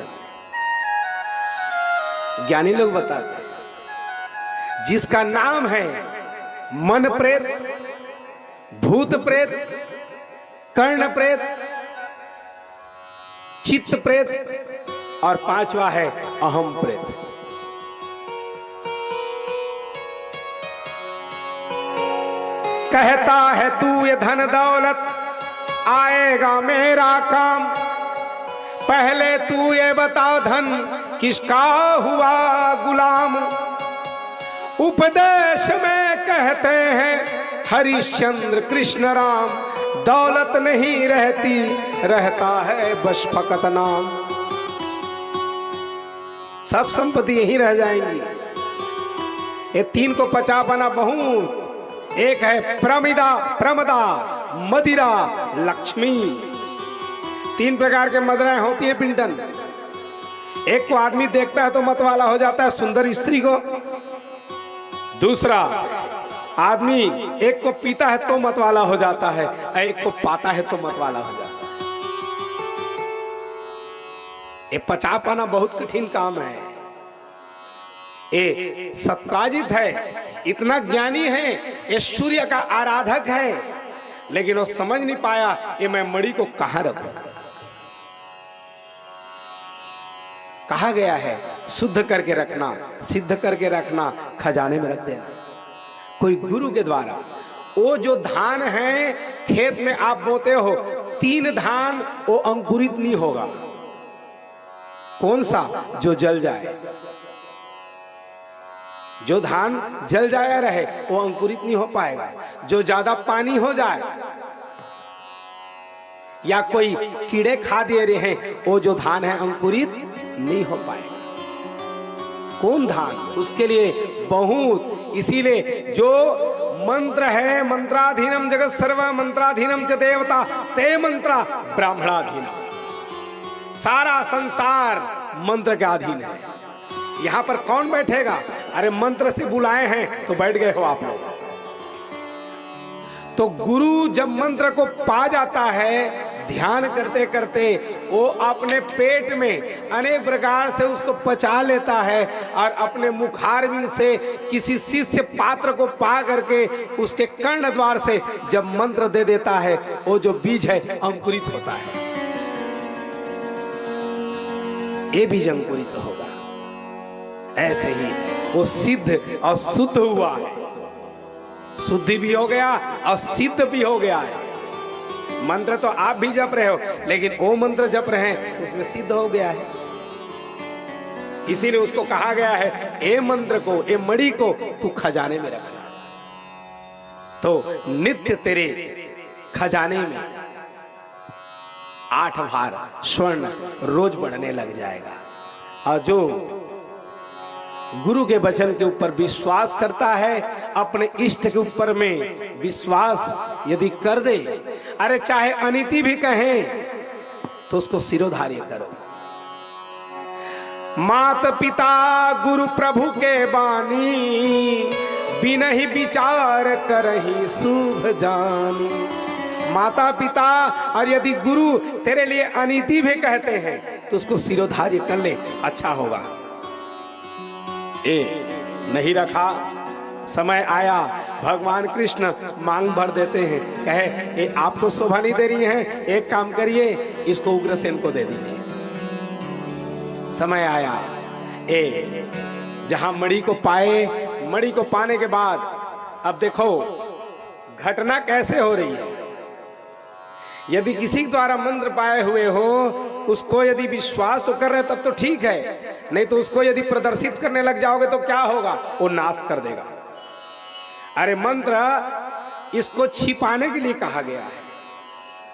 B: ज्ञानी लोग बताते हैं जिसका नाम है मन प्रेत, भूत प्रेत, कर्ण प्रेत, चित्त प्रेत और 5वां है अहम प्रेत। कहता है तू ये धन दौलत आएगा मेरा काम, पहले तू ये बता धन किसका हुआ गुलाम। उपदेश में कहते हैं हरिश्चंद्र कृष्ण राम, दौलत नहीं रहती, रहता है बस फकत नाम। सब संपत्ति यहीं रह जाएंगी। ये तीन को पचा पाना बहुत। एक है प्रमिदा, प्रमदा, मदिरा, लक्ष्मी। 3 प्रकार के मदिराएं होती है पिंटन। एक को आदमी देखता है तो मतवाला हो जाता है सुंदर स्त्री को, दूसरा आदमी एक को पीता है तो मतवाला हो जाता है, एक को पाता है तो मतवाला हो जाता है। ये पचा पाना बहुत कठिन काम है। ये सत्राजित है, इतना ज्ञानी है, ये सूर्य का आराधक है, लेकिन वो समझ नहीं पाया ये मैं मणि को कहां रखूं। कहा गया है शुद्ध करके रखना, सिद्ध करके रखना, खजाने में रख देना। कोई गुरु के द्वारा वो जो धान है खेत में आप बोते हो, 3 धान वो अंकुरित नहीं होगा। कौन सा? जो जल जाए। जो धान जल जाया रहे वो अंकुरित नहीं हो पाएगा। जो ज्यादा पानी हो जाए या कोई कीड़े खा दे रहे हैं, वो जो धान है अंकुरित नहीं हो पाएगा। कौन धान? उसके लिए बहुत, इसीलिए जो मंत्र है, मंत्राधीनम जगत सर्व मंत्राधीनम च देवता ते मंत्रा ब्राह्मणाधीनम। सारा संसार मंत्र के अधीन है। यहां पर कौन बैठेगा? अरे मंत्र से बुलाए हैं तो बैठ गए हो आप लोग। तो गुरु जब मंत्र को पा जाता है, ध्यान करते करते वो अपने पेट में अनेक प्रकार से उसको पचा लेता है और अपने मुखारविंद से किसी शिष्य पात्र को पा करके उसके कर्ण द्वार से जब मंत्र दे देता है, वो जो बीज है अंकुरित होता है। ये बीज अंकुरित होगा। ऐसे ही वो सिद्ध और शुद्ध हुआ है। शुद्धि भी हो गया और सिद्ध भी हो गया है। मंत्र तो आप भी जप रहे हो, लेकिन वो मंत्र जप रहे हैं उसमें सिद्ध हो गया है। इसीलिए उसको कहा गया है ए मंत्र को, ए मणि को तू खजाने में रखना, तो नित्य तेरे खजाने में 8 भार स्वर्ण रोज बढ़ने लग जाएगा। और जो गुरु के वचन के ऊपर विश्वास करता है, अपने इष्ट के ऊपर में विश्वास यदि कर दे, अरे चाहे अनिति भी कहें तो उसको सिरोधार्य करो। मात पिता गुरु प्रभु के बानी, बिनहि विचार करही शुभ जानी। माता पिता और यदि गुरु तेरे लिए अनीति भी कहते हैं तो उसको सिरोधार्य कर ले, अच्छा होगा। नहीं रखा, समय आया भगवान कृष्ण मांग भर देते हैं, कहे आपको शोभा नहीं दे रही है, एक काम करिए इसको उग्रसेन को दे दीजिए। समय आया, जहां मणि को पाए, मणि को पाने के बाद अब देखो घटना कैसे हो रही है। यदि किसी द्वारा मंत्र पाए हुए हो, उसको यदि विश्वास तो कर रहे तब तो ठीक है, नहीं तो उसको यदि प्रदर्शित करने लग जाओगे तो क्या होगा, वो नाश कर देगा। अरे मंत्र इसको छिपाने के लिए कहा गया है,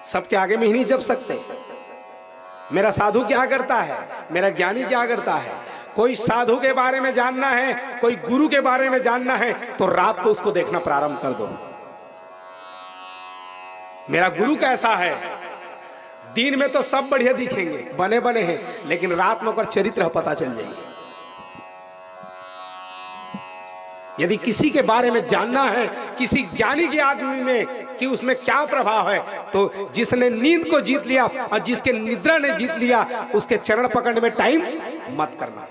B: सबके आगे में ही नहीं जप सकते। मेरा साधु क्या करता है, मेरा ज्ञानी क्या करता है। कोई साधु के बारे में जानना है, कोई गुरु के बारे में जानना है तो रात को उसको देखना प्रारंभ कर दो। मेरा गुरु कैसा है, दिन में तो सब बढ़िया दिखेंगे, बने बने हैं, लेकिन रात में ओकर चरित्र पता चल जाएगी। यदि किसी के बारे में जानना है, किसी ज्ञानी के आदमी में कि उसमें क्या प्रभाव है, तो जिसने नींद को जीत लिया और जिसके निद्रा ने जीत लिया, उसके चरण पकड़ने में टाइम मत करना।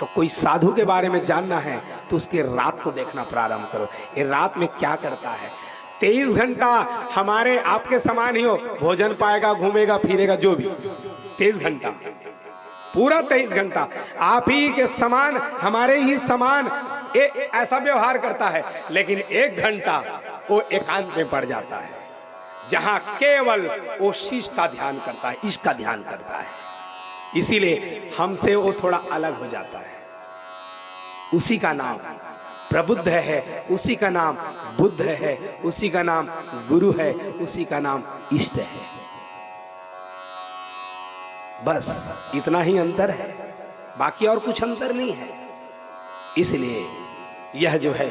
B: तो कोई साधु के बारे में जानना है तो उसके रात को देखना प्रारंभ करो, ये रात में क्या करता है। 23 घंटा हमारे आपके समान ही हो, भोजन पाएगा, घूमेगा फिरेगा, जो भी 23 घंटा, पूरा 23 घंटा आप ही के समान, हमारे ही समान ऐसा व्यवहार करता है। लेकिन 1 घंटा वो एकांत में पड़ जाता है, जहां केवल वो शीश का ध्यान करता है, इसका ध्यान करता है। इसीलिए हमसे वो थोड़ा अलग हो जाता है। उसी का नाम प्रबुद्ध है, उसी का नाम बुद्ध है, उसी का नाम गुरु है, उसी का नाम इष्ट है। बस इतना ही अंतर है, बाकी और कुछ अंतर नहीं है। इसलिए यह जो है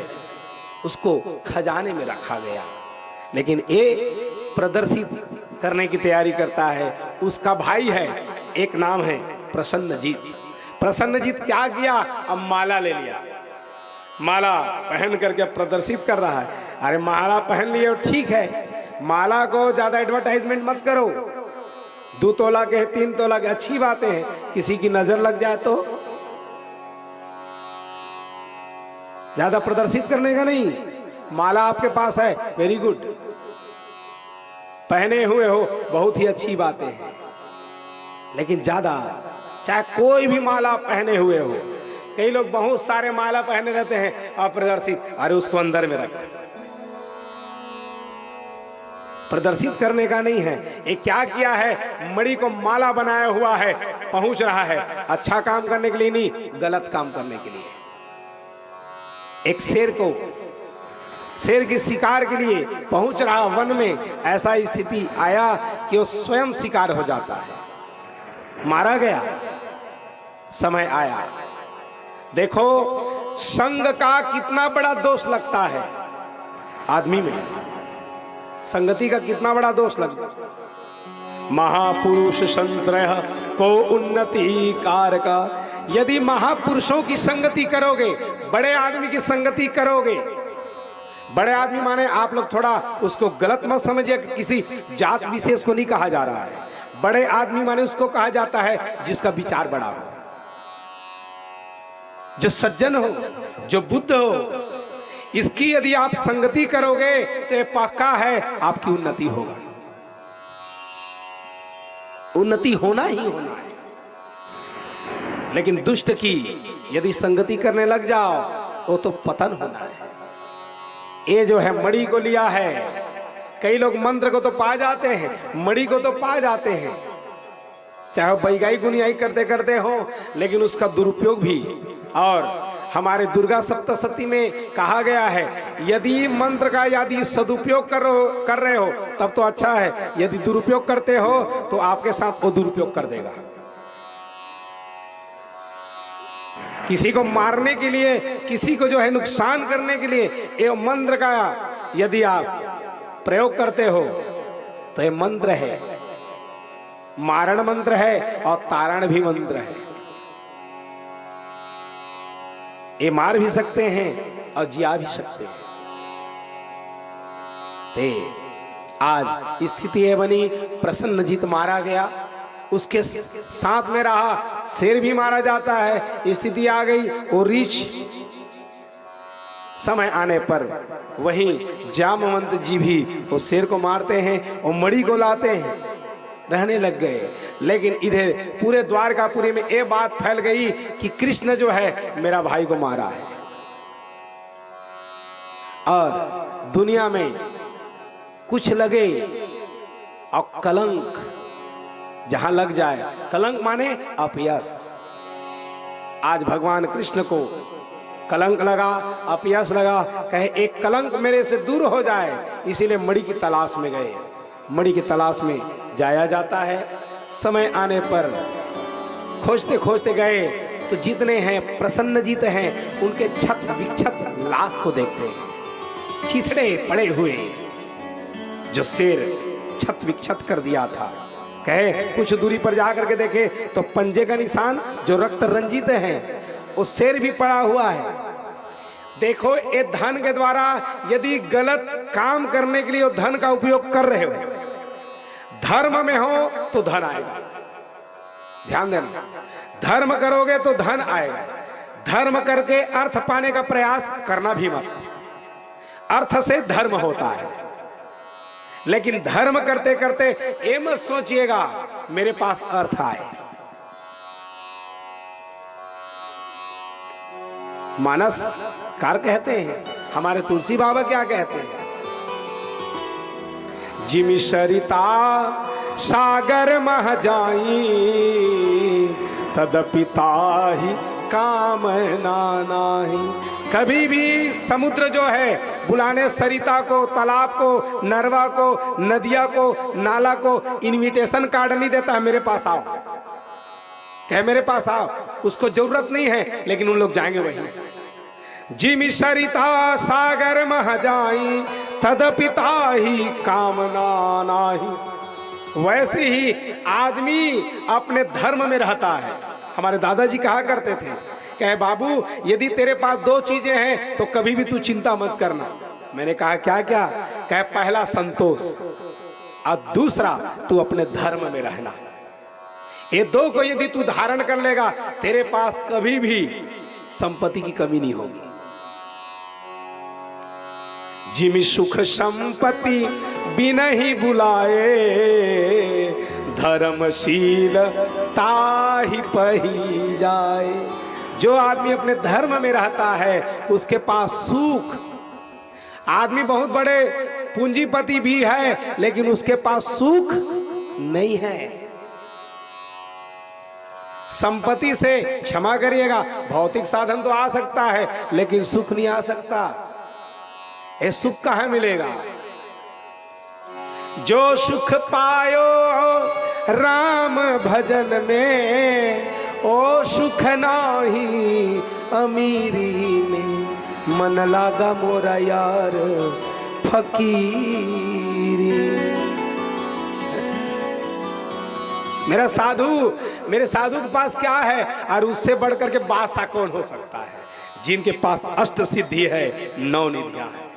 B: उसको खजाने में रखा गया, लेकिन ये प्रदर्शित करने की तैयारी करता है। उसका भाई है, एक नाम है प्रसन्नजीत। प्रसन्नजीत क्या किया, अब माला ले लिया, माला पहन करके प्रदर्शित कर रहा है। अरे माला पहन लिए ठीक है, माला को ज्यादा एडवर्टाइजमेंट मत करो, 2 तोला के 3 तोला के अच्छी बातें हैं, किसी की नजर लग जाए तो ज्यादा प्रदर्शित करने का नहीं। माला आपके पास है, वेरी गुड, पहने हुए हो, बहुत ही अच्छी बातें हैं, लेकिन ज्यादा, चाहे कोई भी माला पहने हुए हो, कई लोग बहुत सारे माला पहने रहते हैं और प्रदर्शित, अरे उसको अंदर में रख, प्रदर्शित करने का नहीं है। ये क्या किया है, मणि को माला बनाया हुआ है, पहुंच रहा है अच्छा काम करने के लिए नहीं, गलत काम करने के लिए। एक शेर को, शेर की शिकार के लिए पहुंच रहा वन में, ऐसा स्थिति आया कि वो स्वयं शिकार हो जाता है, मारा गया। समय आया, देखो संग का कितना बड़ा दोष लगता है आदमी में, संगति का कितना बड़ा दोष लगता है। महापुरुष संश्रय को उन्नति कारका, यदि महापुरुषों की संगति करोगे, बड़े आदमी की संगति करोगे, बड़े आदमी माने आप लोग थोड़ा उसको गलत मत समझिए, किसी जात विशेष को नहीं कहा जा रहा है। बड़े आदमी माने उसको कहा जाता है जिसका विचार बड़ा हो, जो सज्जन हो, जो बुद्ध हो। इसकी यदि आप संगति करोगे तो ये पक्का है आपकी उन्नति होगा, उन्नति होना ही होना है। लेकिन दुष्ट की यदि संगति करने लग जाओ वो तो पतन होना है। ये जो है मणि को लिया है, कई लोग मंत्र को तो पा जाते हैं, मणि को तो पा जाते हैं, चाहे बैगाई गुनियाई करते करते हो, लेकिन उसका दुरुपयोग भी। और हमारे दुर्गा सप्तशती में कहा गया है, यदि मंत्र का यदि सदुपयोग कर रहे हो तब तो अच्छा है, यदि दुरुपयोग करते हो तो आपके साथ वो दुरुपयोग कर देगा। किसी को मारने के लिए, किसी को जो है नुकसान करने के लिए ये मंत्र का यदि आप प्रयोग करते हो तो ये मंत्र है, मारण मंत्र है और तारण भी मंत्र है। ये मार भी सकते हैं और जिया भी सकते हैं। ते आज स्थिति ये बनी, प्रसन्नजीत मारा गया, उसके साथ में रहा शेर भी मारा जाता है। स्थिति आ गई वो रीछ, समय आने पर वहीं जामवंत जी भी वो शेर को मारते हैं और मणि को लाते हैं, रहने लग गए। लेकिन इधर पूरे द्वारकापुरी में ये बात फैल गई कि कृष्ण जो है मेरा भाई को मारा है। और दुनिया में कुछ लगे और कलंक जहां लग जाए, कलंक माने अपयश। आज भगवान कृष्ण को कलंक लगा, अपयश लगा, कहे एक कलंक मेरे से दूर हो जाए, इसीलिए मणि की तलाश में गए। मणि की तलाश में जाया जाता है। समय आने पर खोजते खोजते गए तो जितने हैं प्रसन्नजीत हैं उनके छत विक्षत लाश को देखते हैं, चिथड़े पड़े हुए जो शेर छत विक्षत कर दिया था। कहे कुछ दूरी पर जाकर के देखे तो पंजे का निशान जो रक्त रंजित है, वो शेर भी पड़ा हुआ है। देखो ये धन के द्वारा यदि गलत काम करने के लिए धन का उपयोग कर रहे हो, धर्म में हो तो धन आएगा। ध्यान देना, धर्म करोगे तो धन आएगा। धर्म करके अर्थ पाने का प्रयास करना भी मत। अर्थ से धर्म होता है, लेकिन धर्म करते करते ये मत सोचिएगा मेरे पास अर्थ आए। मानस कार कहते हैं, हमारे तुलसी बाबा क्या कहते हैं, जिमि सरिता सागर मह जाई तदपि ताहि कामना नाही। कभी भी समुद्र जो है बुलाने सरिता को, तालाब को, नरवा को, नदिया को, नाला को इनविटेशन कार्ड नहीं देता है मेरे पास आओ, कहे मेरे पास आओ। उसको जरूरत नहीं है, लेकिन उन लोग जाएंगे वहीं। जिमि सरिता सागर मह जाई तदपि ताहि कामना नाही। वैसे ही आदमी अपने धर्म में रहता है। हमारे दादाजी कहा करते थे, कहे बाबू यदि तेरे पास दो चीजें हैं तो कभी भी तू चिंता मत करना। मैंने कहा क्या क्या? कहे पहला संतोष और दूसरा तू अपने धर्म में रहना। ये दो को यदि तू धारण कर लेगा तेरे पास कभी भी संपत्ति की कमी नहीं होगी। जिमि सुख संपत्ति बिनहि बुलाए धर्मशील ताहि पही जाए। जो आदमी अपने धर्म में रहता है उसके पास सुख। आदमी बहुत बड़े पूंजीपति भी है लेकिन उसके पास सुख नहीं है। संपत्ति से क्षमा करिएगा, भौतिक साधन तो आ सकता है लेकिन सुख नहीं आ सकता। ये सुख कहाँ मिलेगा? जो सुख पायो राम भजन में ओ सुख नाही अमीरी में। मन लागा मोरा यार फकीरी। मेरे साधु के पास क्या है और उससे बढ़कर के बादशाह कौन हो सकता है? जिनके पास अष्ट सिद्धि है, 9 निधियां है।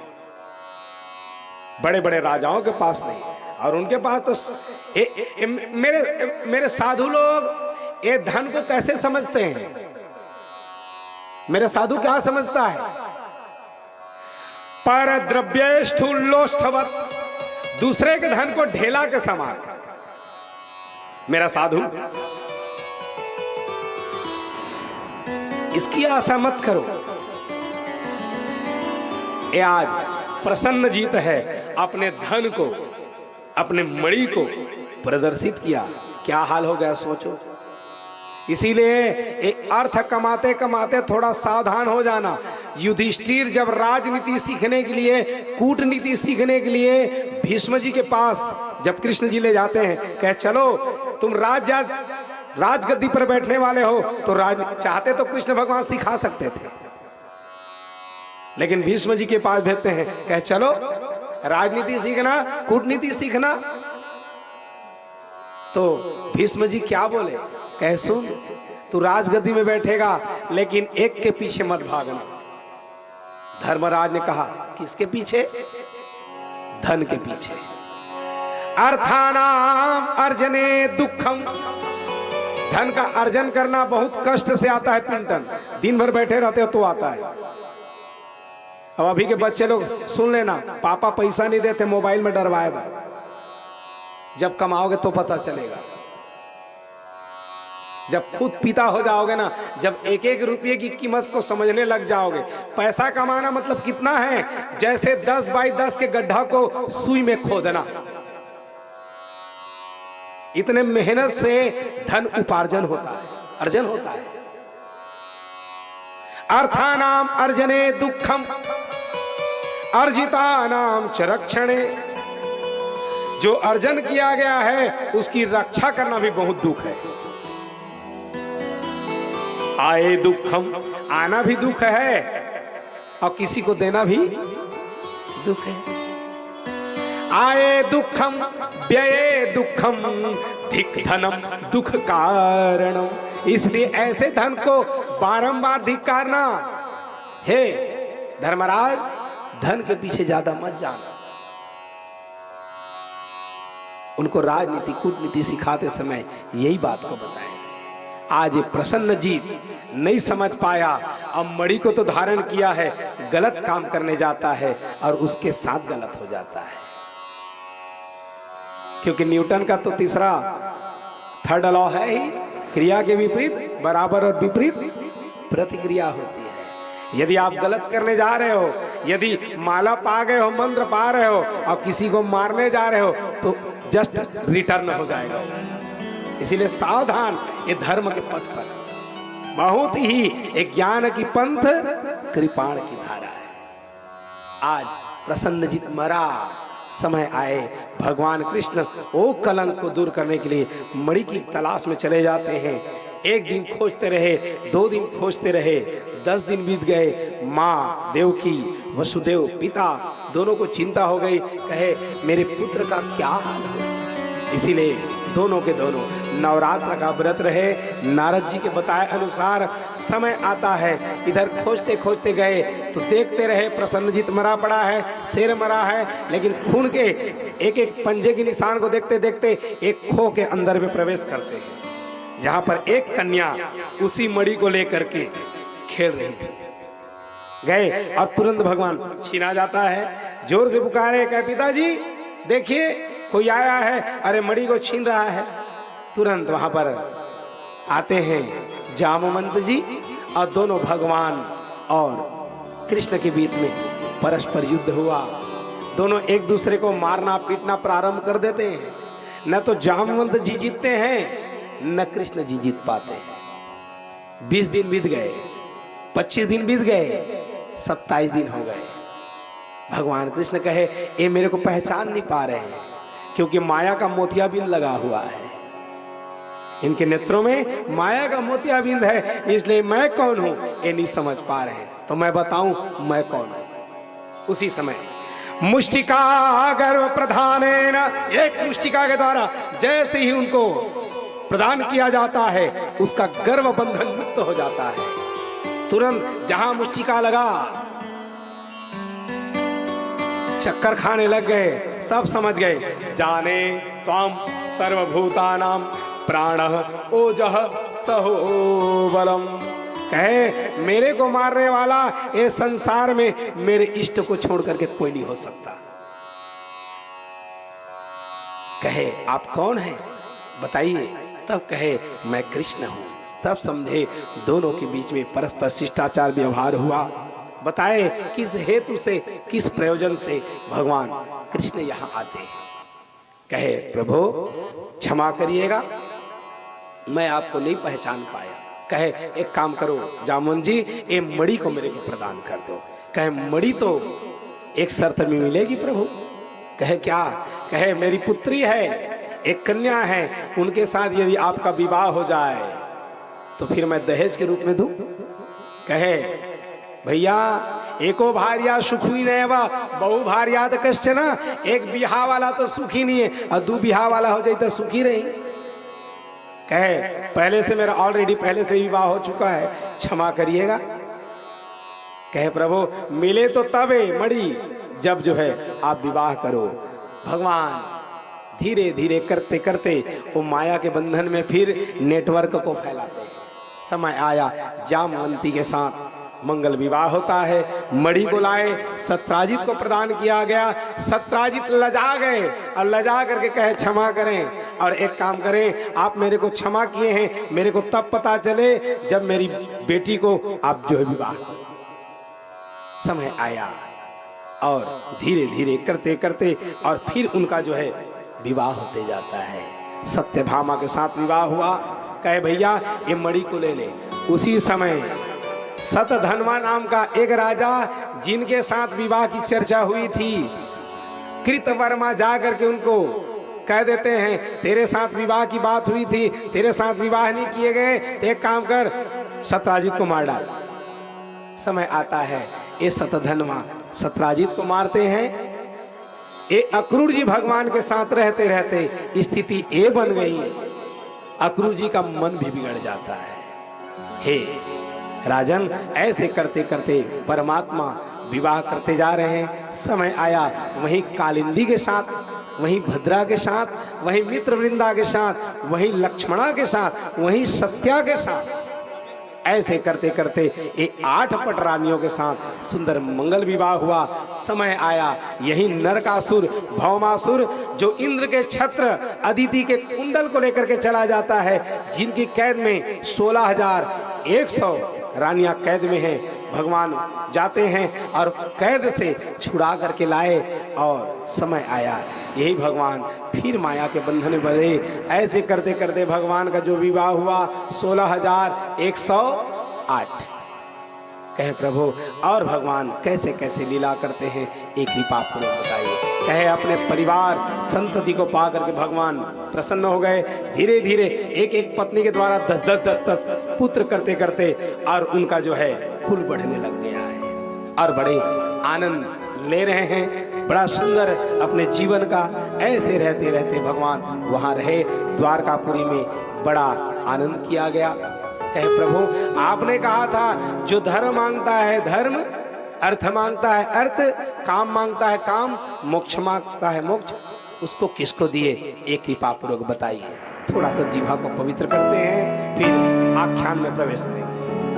B: बड़े बड़े राजाओं के पास नहीं, और उनके पास तो मेरे साधु लोग ये धन को कैसे समझते हैं? मेरे साधु क्या समझता है? पर द्रव्येष्ठुल्लोष्ठवत्, दूसरे के धन को ढेला के समान। मेरा साधु इसकी आशा मत करो। ये आज प्रसन्न जीत है, अपने धन को, अपने मणि को प्रदर्शित किया। क्या हाल हो गया सोचो। इसीलिए एक अर्थ कमाते कमाते थोड़ा सावधान हो जाना। युधिष्ठिर जब राजनीति सीखने के लिए, कूटनीति सीखने के लिए भीष्म जी के पास जब कृष्ण जी ले जाते हैं, कहे चलो तुम राज्य राजगद्दी पर बैठने वाले हो तो राज चाहते तो कृष्ण भगवान सिखा सकते थे, लेकिन भीष्म जी के पास भेजते हैं, कहे चलो राजनीति सीखना, कूटनीति सीखना। तो भीष्म जी क्या बोले, कहे सुन तू राजगद्दी में बैठेगा लेकिन एक के पीछे मत भागना। धर्मराज ने कहा किसके पीछे? धन के पीछे। अर्थानाम अर्जने दुखम, धन का अर्जन करना बहुत कष्ट से आता है पिंटन, दिन भर बैठे रहते हो तो आता है। अब अभी के बच्चे लोग सुन लेना, पापा पैसा नहीं देते, मोबाइल में डरवाएगा, जब कमाओगे तो पता चलेगा। जब खुद पिता हो जाओगे ना, जब एक एक रुपये की कीमत को समझने लग जाओगे, पैसा कमाना मतलब कितना है, जैसे 10 बाई 10 के गड्ढा को सुई में खोदना, इतने मेहनत से धन उपार्जन होता है, अर्जन होता है। अर्थानाम अर्जने दुखम अर्जितानाम च रक्षणे, जो अर्जन किया गया है उसकी रक्षा करना भी बहुत दुख है। आए दुखम, आना भी दुख है और किसी को देना भी दुख है। आए दुखम व्यये दुखम धिक धनम दुख कारणम, इसलिए ऐसे धन को बारंबार धिक्कारना। हे धर्मराज, धन के पीछे ज्यादा मत जाना। उनको राजनीति कूटनीति सिखाते समय यही बात को बताएं। आज ये प्रसन्नजीत नहीं समझ पाया, अब मणि को तो धारण किया है, गलत काम करने जाता है और उसके साथ गलत हो जाता है। क्योंकि न्यूटन का तो तीसरा थर्ड लॉ है ही, क्रिया के विपरीत बराबर और विपरीत प्रतिक्रिया होती है। यदि आप गलत करने जा रहे हो, यदि माला पा गए हो, मंत्र पा रहे हो और किसी को मारने जा रहे हो तो जस्ट रिटर्न हो जाएगा। इसीलिए सावधान, ये धर्म के पथ पर बहुत ही एक ज्ञान की पंथ कृपाण की धारा है। आज प्रसन्नजीत मरा, समय आए भगवान कृष्ण वो कलंक को दूर करने के लिए मणि की तलाश में चले जाते हैं। एक दिन खोजते रहे, 2 दिन खोजते रहे, 10 दिन बीत गए। माँ देवकी, वसुदेव पिता दोनों को चिंता हो गई, कहे मेरे पुत्र का क्या हाल हो। इसीलिए दोनों के दोनों नवरात्र का व्रत रहे। नारद जी के बताए अनुसार समय आता है, इधर खोजते खोजते गए तो देखते रहे प्रसन्नजीत मरा पड़ा है, शेर मरा है, लेकिन खून के एक एक पंजे के निशान को देखते देखते एक खो के अंदर में प्रवेश करते हैं, जहां पर एक कन्या उसी मणि को लेकर के खेल रही थी। गए और तुरंत भगवान छीना जाता है, जोर से पुकारे, कहे पिताजी देखिए कोई आया है, अरे मणि को छीन रहा है। तुरंत वहां पर आते हैं जामवंत जी और दोनों भगवान और कृष्ण के बीच में परस्पर युद्ध हुआ। दोनों एक दूसरे को मारना पीटना प्रारंभ कर देते हैं। न तो जामवंत जी जीतते हैं, न कृष्ण जी जीत पाते हैं। 20 दिन बीत गए, 25 दिन बीत गए, 27 दिन हो गए। भगवान कृष्ण कहे ये मेरे को पहचान नहीं पा रहे हैं, क्योंकि माया का मोतियाबिंद लगा हुआ है, इनके नेत्रों में माया का मोतियाबिंद है, इसलिए मैं कौन हूं ये नहीं समझ पा रहे हैं। तो मैं बताऊं मैं कौन हूं। उसी समय मुष्टिका गर्भ प्रधानेन, एक मुष्टिका के द्वारा जैसे ही उनको प्रदान किया जाता है उसका गर्भ बंधन मुक्त हो जाता है। तुरंत जहां मुष्टिका लगा चक्कर खाने लग गए, सब समझ गए। जाने त्वाम सर्वभूतानां प्राणः ओजः सहो बलम, कहे मेरे को मारने वाला ये संसार में मेरे इष्ट को छोड़ करके कोई नहीं हो सकता। कहे आप कौन हैं बताइए, तब कहे मैं कृष्ण हूं। तब समझे दोनों के बीच में परस्पर शिष्टाचार व्यवहार हुआ। बताए किस हेतु से, किस प्रयोजन से भगवान कृष्ण यहाँ आते हैं। कहे प्रभु क्षमा करिएगा, मैं आपको नहीं पहचान पाया। कहे एक काम करो जामुन जी, ये मणि को मेरे को प्रदान कर दो। कहे मणि तो एक शर्त में मिलेगी प्रभु। कहे क्या? कहे मेरी पुत्री है, एक कन्या है, उनके साथ यदि आपका विवाह हो जाए तो फिर मैं दहेज के रूप में दूं? कहे भैया एको भार्या सुखी नैवा बहु भार्या तो कश्चन, एक बिहा वाला तो सुखी नहीं है और दो बिहा वाला हो जाए तो सुखी रही। कहे पहले से मेरा ऑलरेडी पहले से विवाह हो चुका है, क्षमा करिएगा। कहे प्रभु मिले तो तबे मड़ी जब जो है आप विवाह करो। भगवान धीरे धीरे करते करते वो माया के बंधन में फिर नेटवर्क को फैलाते हैं। समय आया जामवंती के साथ मंगल विवाह होता है। मणि को लाए, सत्राजित को प्रदान किया गया। सत्राजित लजा गए और लजा करके कहे क्षमा करें और एक काम करें, आप मेरे को क्षमा किए हैं, मेरे को तब पता चले जब मेरी बेटी को आप जो है विवाह। समय आया और धीरे धीरे करते करते और फिर उनका जो है विवाह होते जाता है। सत्यभामा के साथ विवाह हुआ। कहे भैया ये मणि को ले ले। उसी समय सतधनवा नाम का एक राजा जिनके साथ विवाह की चर्चा हुई थी, कृतवर्मा जा करके उनको कह देते हैं तेरे साथ विवाह की बात हुई थी, तेरे साथ विवाह नहीं किए गए, तो एक काम कर सत्राजित को मार डाल। समय आता है ये सतधनवा सत्राजित को मारते हैं। ये अक्रूर जी भगवान के साथ रहते रहते स्थिति ये बन गई, अक्रूर जी का मन भी बिगड़ जाता है। हे राजन, ऐसे करते करते परमात्मा विवाह करते जा रहे हैं। समय आया वहीं कालिंदी के साथ, वहीं भद्रा के साथ, वहीं मित्रवृंदा के साथ, वहीं लक्ष्मणा के साथ, वहीं सत्या के साथ, ऐसे करते करते ये 8 पट रानियों के साथ सुंदर मंगल विवाह हुआ। समय आया यही नरकासुर भौमासुर जो इंद्र के छत्र अदिति के कुंडल को लेकर के चला जाता है, जिनकी कैद में 16,100 रानियां कैद में हैं। भगवान जाते हैं और कैद से छुड़ा करके लाए और समय आया यही भगवान फिर माया के बंधन में बंधे। ऐसे करते करते भगवान का जो विवाह हुआ 16,108। कहे प्रभु और भगवान कैसे कैसे लीला करते हैं, एक कृपा पूर्वक बताइए। कहे अपने परिवार संतति को पा करके भगवान प्रसन्न हो गए। धीरे धीरे एक एक पत्नी के द्वारा 10 पुत्र करते करते और उनका जो है कुल बढ़ने लग गया है और बड़े आनंद ले रहे हैं। बड़ा सुंदर अपने जीवन का ऐसे रहते रहते भगवान वहाँ रहे। द्वारकापुरी में बड़ा आनंद किया गया। कहे प्रभु आपने कहा था जो धर्म मांगता है धर्म, अर्थ मांगता है अर्थ, काम मांगता है काम, मोक्ष मांगता है मोक्ष, उसको किसको दिए, एक कृपा पूर्वक बताइए। थोड़ा सा जीवा को पवित्र करते हैं फिर आख्यान में प्रवेश करेंगे।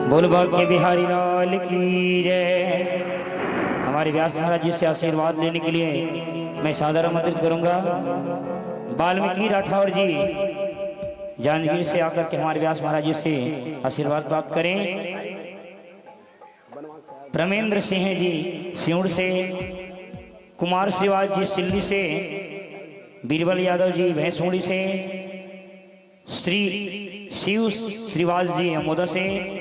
A: बोल भाग्य बिहारी लाल की जय। हमारे व्यास महाराज जी से आशीर्वाद लेने के लिए मैं सादर आमंत्रित करूंगा। वाल्मीकि राठौर जी जांजगीर से आकर के हमारे व्यास महाराज जी से आशीर्वाद प्राप्त करें। प्रमेंद्र सिंह जी सिउड़ से, कुमार श्रीवास जी सिल्ली से, बीरबल यादव जी भैंसुड़ी से, श्री शिव श्रीवास जी अमोदा से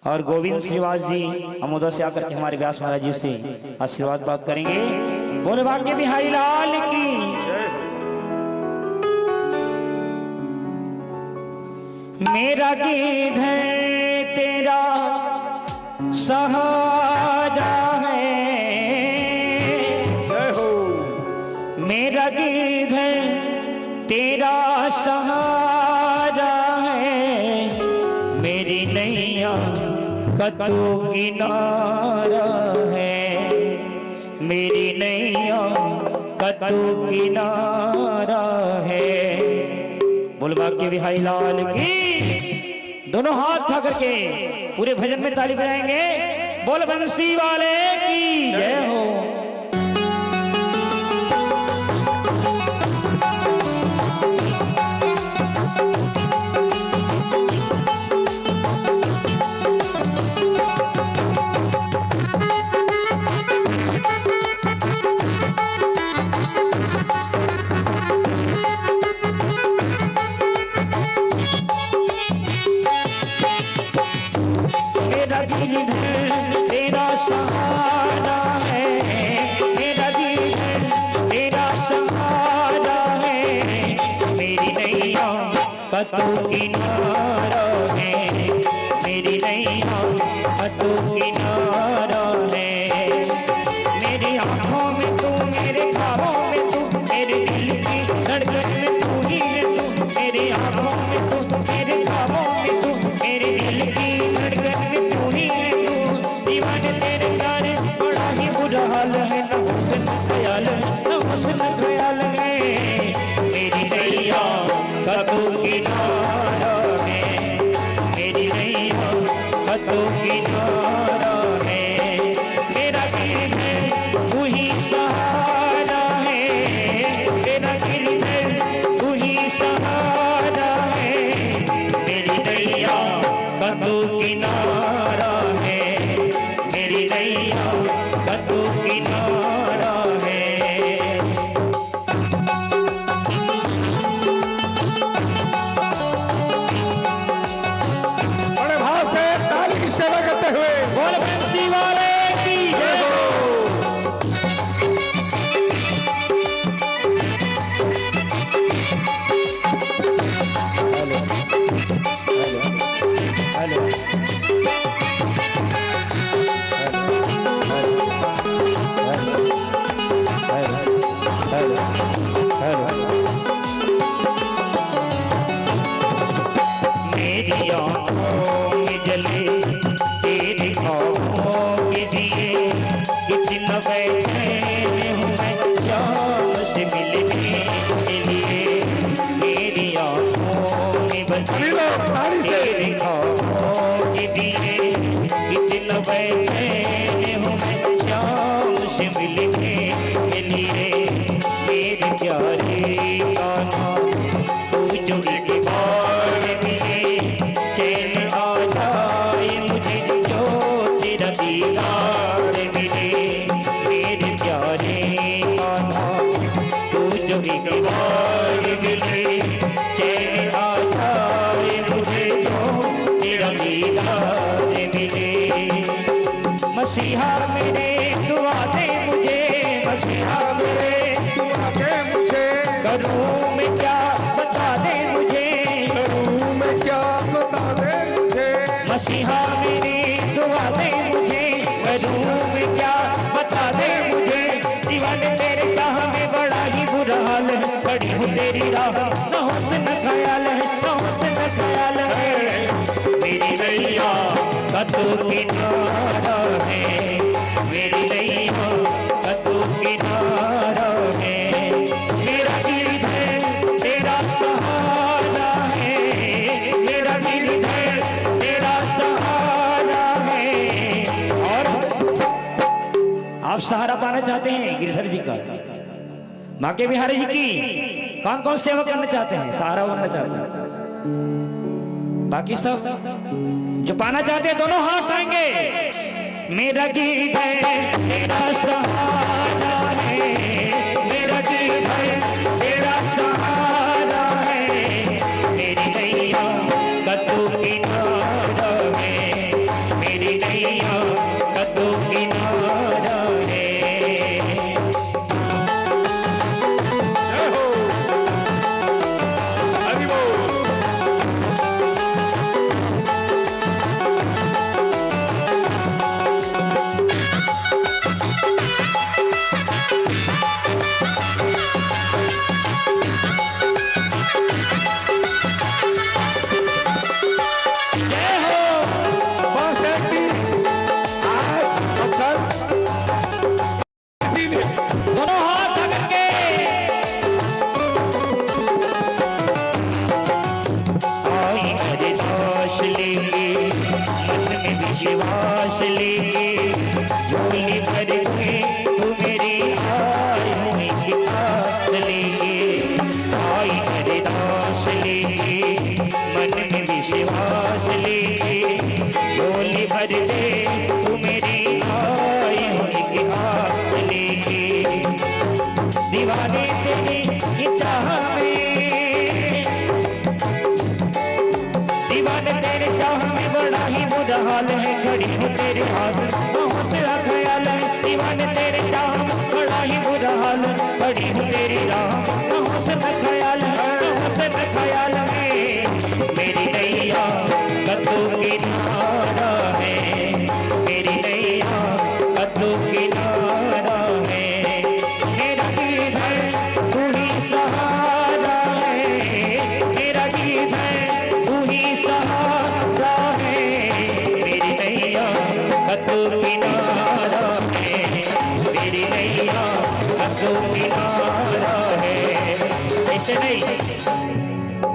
A: और गोविंद श्रीवास जी अमोदा से आकर के हमारे व्यास महाराज जी से आशीर्वाद प्राप्त करेंगे। बोले भाग्य बिहारी लाल की। मेरा गिरधर तेरा सहारा है, मेरा गिरधर तेरा सहारा है, मेरी नैया का तू किनारा है, मेरी नैया का तू किनारा है। बोल भाग्य बिहारी लाल की। दोनों हाथ उठा करके पूरे भजन में ताली बजाएंगे। बोल बंसी वाले की जय हो। तेरा सहारा है, तू किनारा है, मेरी नैया तू किनारा है। मेरी आंखों में तू, मेरे ख्वाबों में तू, मेरे दिल की धड़कन में तू ही है तू। मेरी आंखों में तू, मेरे ख्वाबों में तू, मेरे दिल की धड़कन में तू ही है तू। दीवाने तेरे प्यार बड़ा ही बुरा हाल है, न हुस्न ख्याल है, न हुस्न ख्याल है। मेरी नैया तू किनारा है, मेरी नैया तू किनारा है। मेरा दिल है तू ही सहारा है, मेरा दिल है तू ही सहारा है। मेरी नैया तू किनारा है, मेरी नैया तू किनारा है।
B: बड़े भाव से ताली की सेवा करते हुए
A: बोल बंसी वाले की जय हो। हेलो मेरी आँखों में जले तेरे ख्वाबों के दिए, कितना बेचैन हूँ मैं शाम से मिलने के लिए। मेरी आँखों में बसे तेरे ख्वाबों के दिए, कितना बेचैन हूँ मैं शाम से मिलने के लिए। मेरे प्यारे कान्हा तू जो एक बार मिले, चैन आ जाए मुझे जो तेरा दीदार मिले। मेरे प्यारे कान्हा तू जो एक बार मिले, चैन आ जाए मुझे जो तेरा दीदार मिले। मसीहा मेरे दुआ दे मुझे, मसीहा मेरे
B: आगे मुझे
A: करूँ मैं क्या बता दे मुझे,
B: करूं मैं क्या बता दे मुझे।
A: मसीहा मेरी दुआ दे मुझे, करूँ मैं क्या बता दे मुझे। दीवाने तेरे चाह में बड़ा ही बुरा हाल है, खड़ी हूँ तेरी राह न हुस्न ख्याल है, न हुस्न ख्याल है। मेरी नैया तू किनारा है, मेरी नैया तू किनारा है। मेरा दिल है तेरा सहारा है, मेरा दिल है तेरा सहारा है। और आप सहारा पाना चाहते हैं गिरधर जी का, बांके बिहारी जी की कौन कौन सेवा करना चाहते हैं, सहारा बनना चाहते हैं? बाकी सब जो पाना चाहते हैं दोनों हाथ उठाएंगे। मेरा गीत है तेरा सहारा है, मेरा गीत है तेरा सहारा है। मेरी नैया तू किनारा है, मेरी नैया तू किनारा है। दोनों हाथ करके आई मेरे दास लेके, मन में विश्वास लेके, झोली भर के तू मेरी आई हुई किताब लेके। आई मेरे दास लेके, मन में विश्वास लेके, झोली भर दे तू मेरी आई हुई किताब लेके। दीवाने तेरी चाह में, दीवाने तेरे चाह में बड़ा ही बुरा हाल है, खड़ी हूँ तेरे पास हौसला ख्याल है। दीवाने तेरे चाह में बड़ा ही बुरा हाल है, खड़ी हूँ तेरी राह हौसला ख्याल है, हौसला ख्याल है।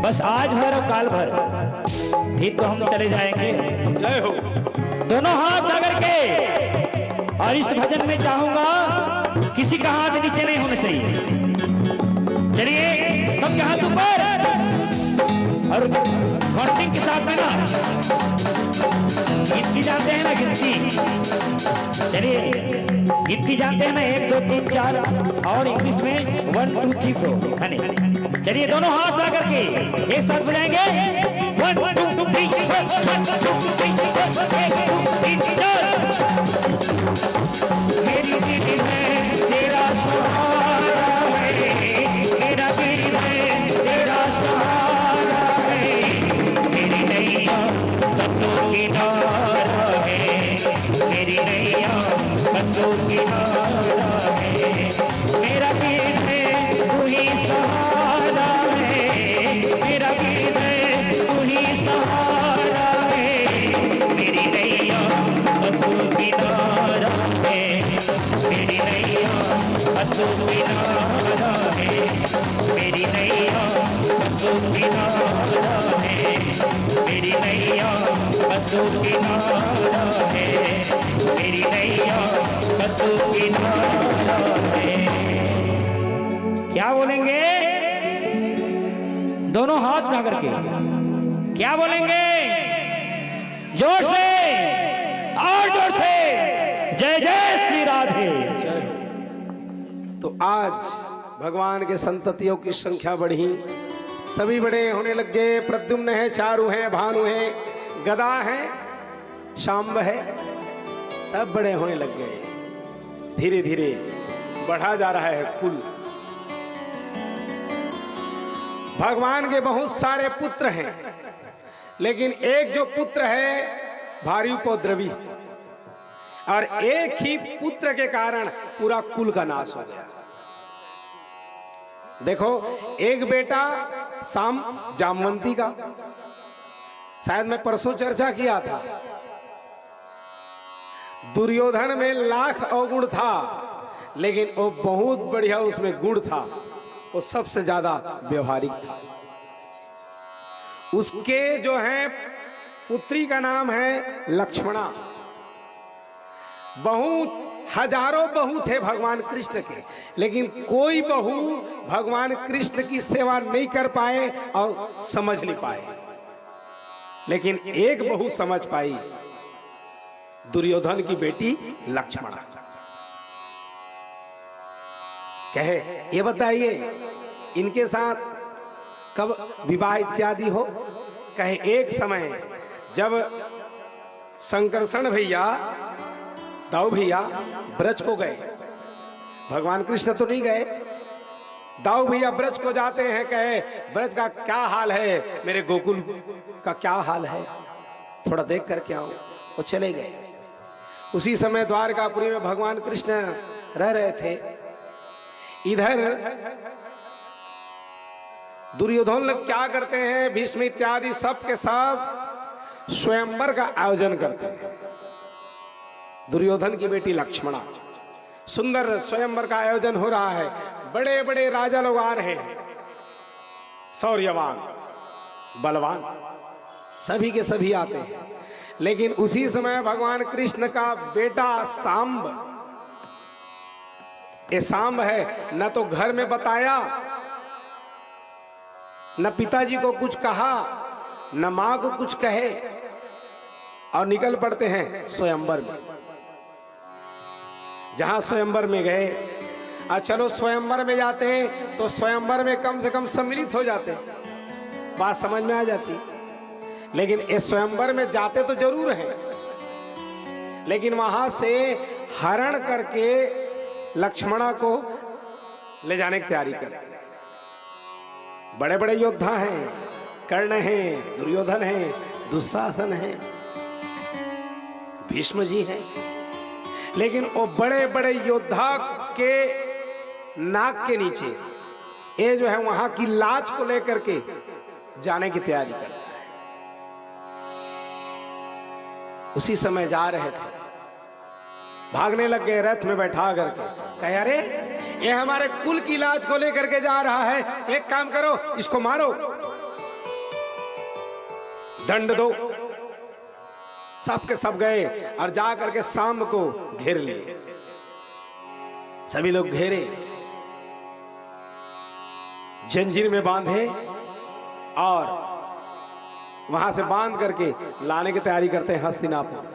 A: बस आज भर और काल भर, फिर तो हम चले जाएंगे।
B: जय हो।
A: दोनों हाथ रगड़ के, और इस भजन में चाहूंगा किसी का हाथ नीचे नहीं होना चाहिए। चलिए सबके हाथ ऊपर, और काउंटिंग के साथ में ना गिनती जानते हैं ना, गिनती। चलिए गिनती जानते हैं ना, 1 2 3 4, और इंग्लिश में 1 2 3 4 खाने। चलिए दोनों हाथ ला करके एक साथ बुलाएंगे। 1 2 3 4 मेरी दीदी है तेरा सहारा है, मेरा दीदी है तेरा सहारा है, मेरी नैया कद्दू किनारा है, मेरी नैया कद्दू किनारा है, मेरा दीद है तू ही सहारा है, मेरा दीद है तू ही सहारा है, मेरी नैया कद्दू किनारा है, मेरी नैया कद्दू किनारा है, मेरी नैया कद्दू किनारा है, मेरी नैया कद्दू किनारा है, मेरी नैया कद्दू किनारा है। क्या बोलेंगे? दोनों हाथ ना करके क्या बोलेंगे? जोर से और जोर से, जय जय श्री राधे।
B: तो आज भगवान के संततियों की संख्या बढ़ी, सभी बड़े होने लग गए। प्रद्युम्न है, चारु है, भानु है, गदा है, शाम्ब है, सब बड़े होने लग गए। धीरे धीरे बढ़ा जा रहा है कुल। भगवान के बहुत सारे पुत्र हैं, लेकिन एक जो पुत्र है भारी उपद्रवी, और एक ही पुत्र के कारण पूरा कुल का नाश हो गया। देखो, एक बेटा साम जामवंती का, शायद मैं परसों चर्चा किया था। दुर्योधन में लाख अवगुण था, लेकिन वो बहुत बढ़िया उसमें गुण था, वो सबसे ज्यादा व्यवहारिक था। उसके जो है पुत्री का नाम है लक्ष्मणा। बहुत हजारों बहू थे भगवान कृष्ण के, लेकिन कोई बहू भगवान कृष्ण की सेवा नहीं कर पाए और समझ नहीं पाए। लेकिन एक बहू समझ पाई, दुर्योधन की बेटी लक्ष्मणा। कहे, ये बताइए इनके साथ कब विवाह इत्यादि हो? कहे, एक समय जब शंकरषण भैया, दाऊ भैया ब्रज को गए, भगवान कृष्ण तो नहीं गए, दाऊ भैया ब्रज को जाते हैं। कहे, ब्रज का क्या हाल है, मेरे गोकुल का क्या हाल है, थोड़ा देख करके आओ। वो चले गए। उसी समय द्वारकापुरी में भगवान कृष्ण रह रहे थे। इधर दुर्योधन लोग क्या करते हैं, भीष्म इत्यादि सब के सब स्वयंवर का आयोजन करते हैं। दुर्योधन की बेटी लक्ष्मणा, सुंदर स्वयंवर का आयोजन हो रहा है। बड़े बड़े राजा लोग आ रहे हैं, शौर्यवान, बलवान, सभी के सभी आते हैं। लेकिन उसी समय भगवान कृष्ण का बेटा सांब, ये सांब है, न तो घर में बताया, न पिताजी को कुछ कहा, न मां को कुछ कहे, और निकल पड़ते हैं स्वयंवर में। जहां स्वयंवर में गए, और चलो स्वयंवर में जाते हैं तो स्वयंवर में कम से कम सम्मिलित हो जाते, बात समझ में आ जाती। लेकिन इस स्वयंवर में जाते तो जरूर हैं, लेकिन वहां से हरण करके लक्ष्मणा को ले जाने की तैयारी करते। बड़े बड़े योद्धा हैं, कर्ण हैं, दुर्योधन हैं, दुशासन हैं, भीष्म जी हैं, लेकिन वो बड़े बड़े योद्धा के नाक के नीचे ये जो है वहां की लाज को लेकर के जाने की तैयारी करता है। उसी समय जा रहे थे, भागने लग गए रथ में बैठा करके। कहे, अरे ये हमारे कुल की लाज को लेकर के जा रहा है, एक काम करो, इसको मारो। दंड दो। सब के सब गए और जा करके शाम को घेर लिए। सभी लोग घेरे, जंजीर में बांधे और वहां से बांध करके लाने की तैयारी करते हैं हस्तिनापुर।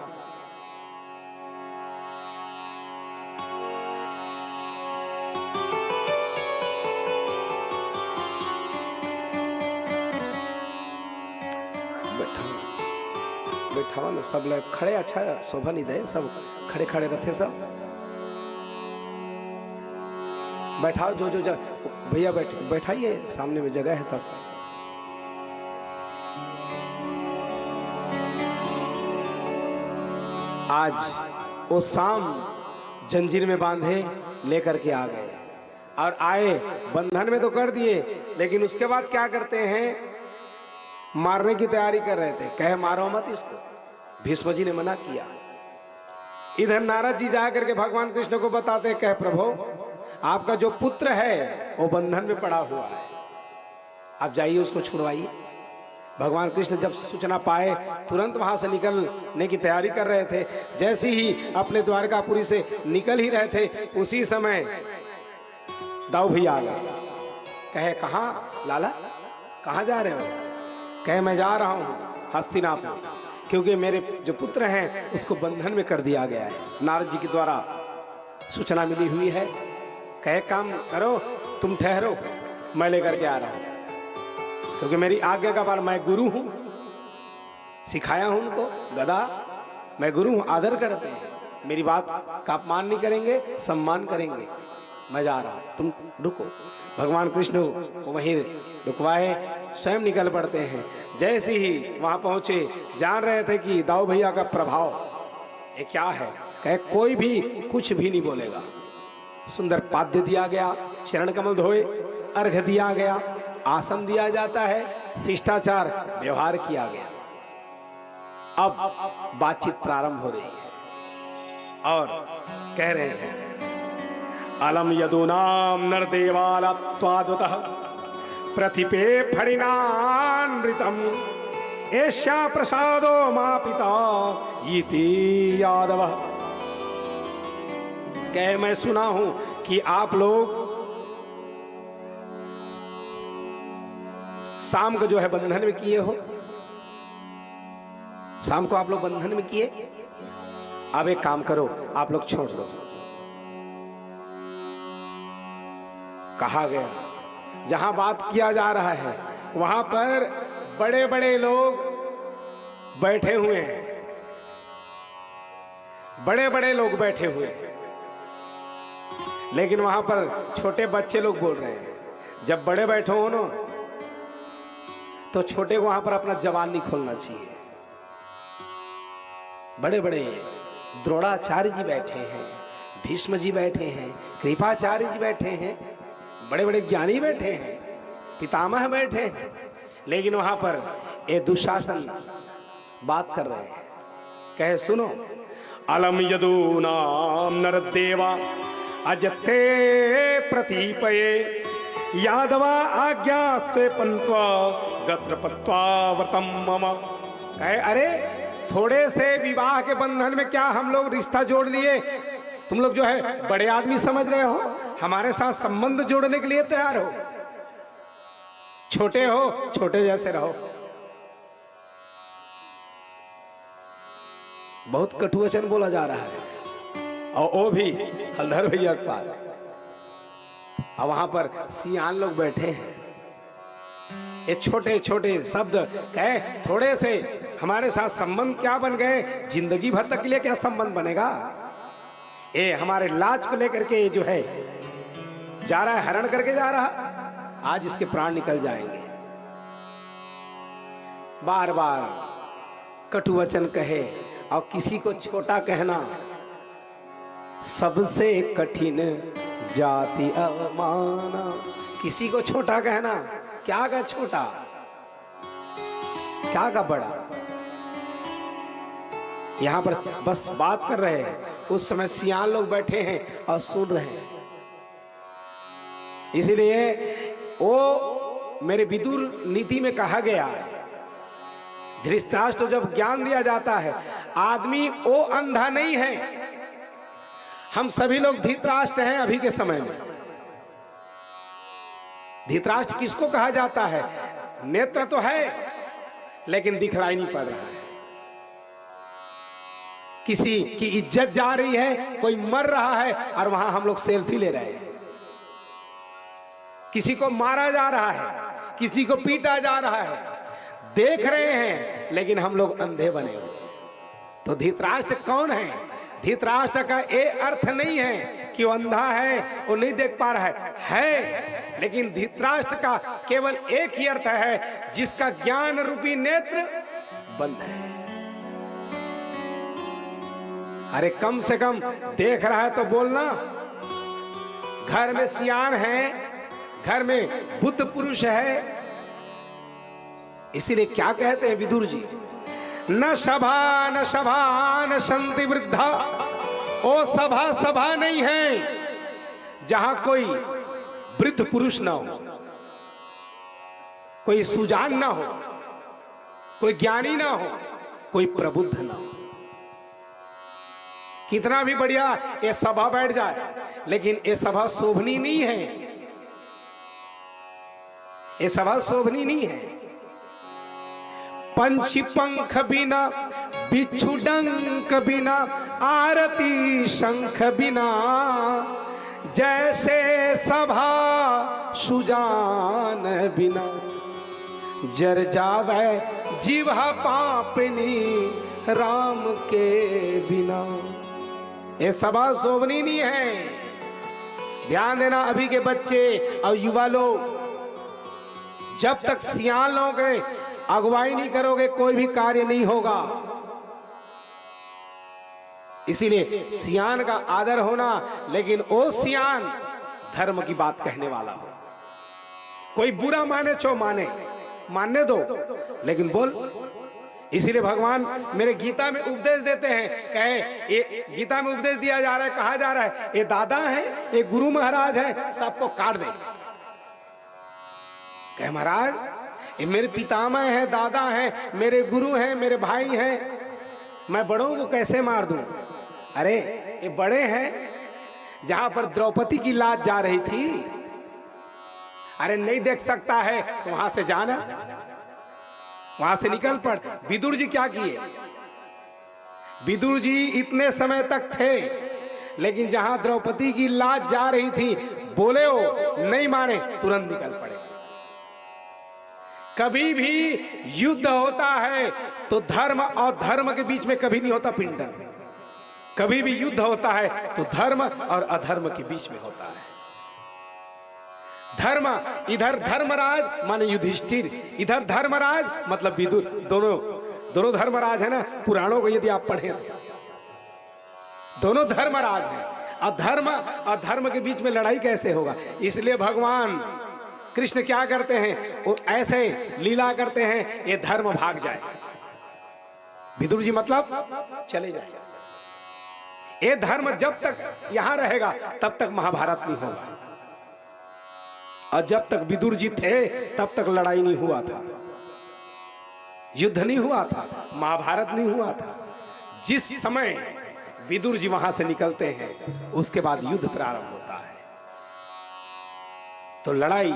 B: बैठा ना सब लोग खड़े, अच्छा शोभा नहीं दे, सब खड़े खड़े रहते सब। बैठाओ जो जो भैया बैठाइए, सामने में जगह है तब। आज वो शाम जंजीर में बांधे लेकर के आ गए और आए, बंधन में तो कर दिए, लेकिन उसके बाद क्या करते हैं, मारने की तैयारी कर रहे थे। कहे मारो मत इसको, भीष्म जी ने मना किया। इधर नारद जी जा करके भगवान कृष्ण को बताते, कहे प्रभु आपका जो पुत्र है वो बंधन में पड़ा हुआ है, आप जाइए उसको छुड़वाइए। भगवान कृष्ण जब सूचना पाए तुरंत वहां से निकलने की तैयारी कर रहे थे। जैसे ही अपने द्वारकापुरी से निकल ही रहे थे, उसी समय दाऊ भैया आ गए। कहे कहाँ लाला, कहाँ जा रहे हो? कहे मैं जा रहा हूँ हस्तिनापुर, क्योंकि मेरे जो पुत्र हैं उसको बंधन में कर दिया गया है, नारद जी के द्वारा सूचना मिली हुई है। कहे काम करो, तुम ठहरो, मैं लेकर के आ रहा हूँ, क्योंकि मेरी आज्ञा का पालन, मैं गुरु हूँ, सिखाया हूँ उनको गदा, मैं गुरु हूँ, आदर करते हैं, मेरी बात का अपमान नहीं करेंगे, सम्मान करेंगे, मैं जा रहा हूँ, तुम रुको। भगवान कृष्ण को वहीं रुकवाए, स्वयं निकल पड़ते हैं। जैसे ही वहां पहुंचे, जान रहे थे कि दाऊ भैया का प्रभाव ये क्या है। कहे कोई भी कुछ भी नहीं बोलेगा। सुंदर पाद्य दिया गया, चरण कमल धोए, अर्घ दिया गया, आसन दिया जाता है, शिष्टाचार व्यवहार किया गया। अब बातचीत प्रारंभ हो रही है और कह रहे हैं, अलम यदुनाम नरदेवालत्वाद्वतः प्रतिपे फणिनानृतम एष्या प्रसादो मा पिता इति यादव। कहे मैं सुना हूं कि आप लोग शाम को जो है बंधन में किए हो, शाम को आप लोग बंधन में किए। अब एक काम करो, आप लोग छोड़ दो। कहा गया जहां बात किया जा रहा है वहां पर बड़े बड़े लोग बैठे हुए हैं, बड़े बड़े लोग बैठे हुए हैं, लेकिन वहां पर छोटे बच्चे लोग बोल रहे हैं। जब बड़े बैठे हो ना तो छोटे को वहां पर अपना जवान नहीं खोलना चाहिए। बड़े बड़े द्रोणाचार्य जी बैठे हैं, भीष्म जी बैठे हैं, कृपाचार्य जी बैठे हैं, बड़े बड़े ज्ञानी बैठे हैं, पितामह बैठे हैं, लेकिन वहां पर ये दुशासन बात कर रहे हैं। कहे सुनो, अलम यदूनाम नरदेवा अजते प्रतीपये यादवा आज्ञास्ते पंत्वा गत्रपत्वा व्रतम मम। कहे अरे थोड़े से विवाह के बंधन में क्या हम लोग रिश्ता जोड़ लिए? तुम लोग जो है बड़े आदमी समझ रहे हो, हमारे साथ संबंध जोड़ने के लिए तैयार हो। छोटे हो, छोटे जैसे रहो। बहुत कटु वचन बोला जा रहा है, और वो भी हलधर भैया के पास। और वहां पर सियान लोग बैठे हैं। ये छोटे छोटे शब्द कहे, थोड़े से हमारे साथ संबंध क्या बन गए, जिंदगी भर तक के लिए क्या संबंध बनेगा? ये हमारे लाज को लेकर के जो है जा रहा है, हरण करके जा रहा, आज इसके प्राण निकल जाएंगे। बार बार कटु वचन कहे, और किसी को छोटा कहना सबसे कठिन जाति अवमाना। किसी को छोटा कहना, क्या का छोटा, क्या का बड़ा। यहां पर बस बात कर रहे हैं, उस समय सियान लोग बैठे हैं और सुन रहे हैं। इसलिए वो मेरे विदुर नीति में कहा गया है, धृतराष्ट्र को जब ज्ञान दिया जाता है, आदमी वो अंधा नहीं है। हम सभी लोग धृतराष्ट्र हैं अभी के समय में। धृतराष्ट्र किसको कहा जाता है? नेत्र तो है लेकिन दिखलाई नहीं पड़ रहा है। किसी की इज्जत जा रही है, कोई मर रहा है और वहां हम लोग सेल्फी ले रहे हैं। किसी को मारा जा रहा है, किसी को पीटा जा रहा है, देख रहे हैं लेकिन हम लोग अंधे बने हुए। तो धृतराष्ट्र कौन है? धृतराष्ट्र का ये अर्थ नहीं है कि वो अंधा है, वो नहीं देख पा रहा है, लेकिन धृतराष्ट्र का केवल एक ही अर्थ है, जिसका ज्ञान रूपी नेत्र बंद है। अरे कम से कम देख रहा है तो बोलना। घर में सियान है, घर में बुद्ध पुरुष है, इसीलिए क्या कहते हैं विदुर जी, न सभा न सभा न संति वृद्धा। ओ सभा सभा नहीं है जहां कोई वृद्ध पुरुष ना हो, कोई सुजान ना हो, कोई ज्ञानी ना हो, कोई प्रबुद्ध ना हो। कितना भी बढ़िया ये सभा बैठ जाए, लेकिन ये सभा शोभनी नहीं है। ये सभा शोभनी नहीं है। पंछी पंख बिना, बिच्छू डंक बिना, आरती शंख बिना, जैसे सभा सुजान बिना, जर जावे जीवा पापनी राम के बिना। ये सभा शोभनी नहीं है। ध्यान देना अभी के बच्चे और युवा लोग, जब तक सियान लोग अगुवाई नहीं करोगे कोई भी कार्य नहीं होगा। इसीलिए सियान का आदर होना, लेकिन वो सियान धर्म की बात कहने वाला हो। कोई बुरा माने चो माने, मानने दो, लेकिन बोल। इसीलिए भगवान मेरे गीता में उपदेश देते हैं, कहे ये गीता में उपदेश दिया जा रहा है, कहा जा रहा है ये दादा है, ये गुरु महाराज है, सबको काट दे। कहे महाराज ये मेरे पितामह है, दादा है, मेरे गुरु हैं, मेरे भाई हैं, मैं बड़ों को कैसे मार दूं? अरे ये बड़े हैं, जहां पर द्रौपदी की लाज जा रही थी, अरे नहीं देख सकता है तो वहां से जाना, वहां से निकल पड़। विदुर जी क्या किए? विदुर जी इतने समय तक थे, लेकिन जहां द्रौपदी की लाज जा रही थी, बोले हो नहीं माने, तुरंत निकल पड़े। कभी भी युद्ध होता है तो धर्म और धर्म के बीच में कभी नहीं होता पिंडन। कभी भी युद्ध होता है तो धर्म और अधर्म के बीच में होता है। धर्म इधर धर्मराज माने युधिष्ठिर, इधर धर्मराज मतलब विदुर, दोनों धर्मराज है ना। पुराणों को यदि आप पढ़ें तो दोनों धर्मराज हैं। अधर्म और धर्म के बीच में लड़ाई कैसे होगा? इसलिए भगवान कृष्ण क्या करते हैं, वो ऐसे लीला करते हैं ये धर्म भाग जाए, विदुर जी मतलब चले जाए। ये धर्म जब तक यहां रहेगा तब तक महाभारत नहीं होगा, और जब तक विदुर जी थे तब तक लड़ाई नहीं हुआ था, युद्ध नहीं हुआ था, महाभारत नहीं हुआ था। जिस समय विदुर जी वहां से निकलते हैं उसके बाद युद्ध प्रारंभ होता है। तो लड़ाई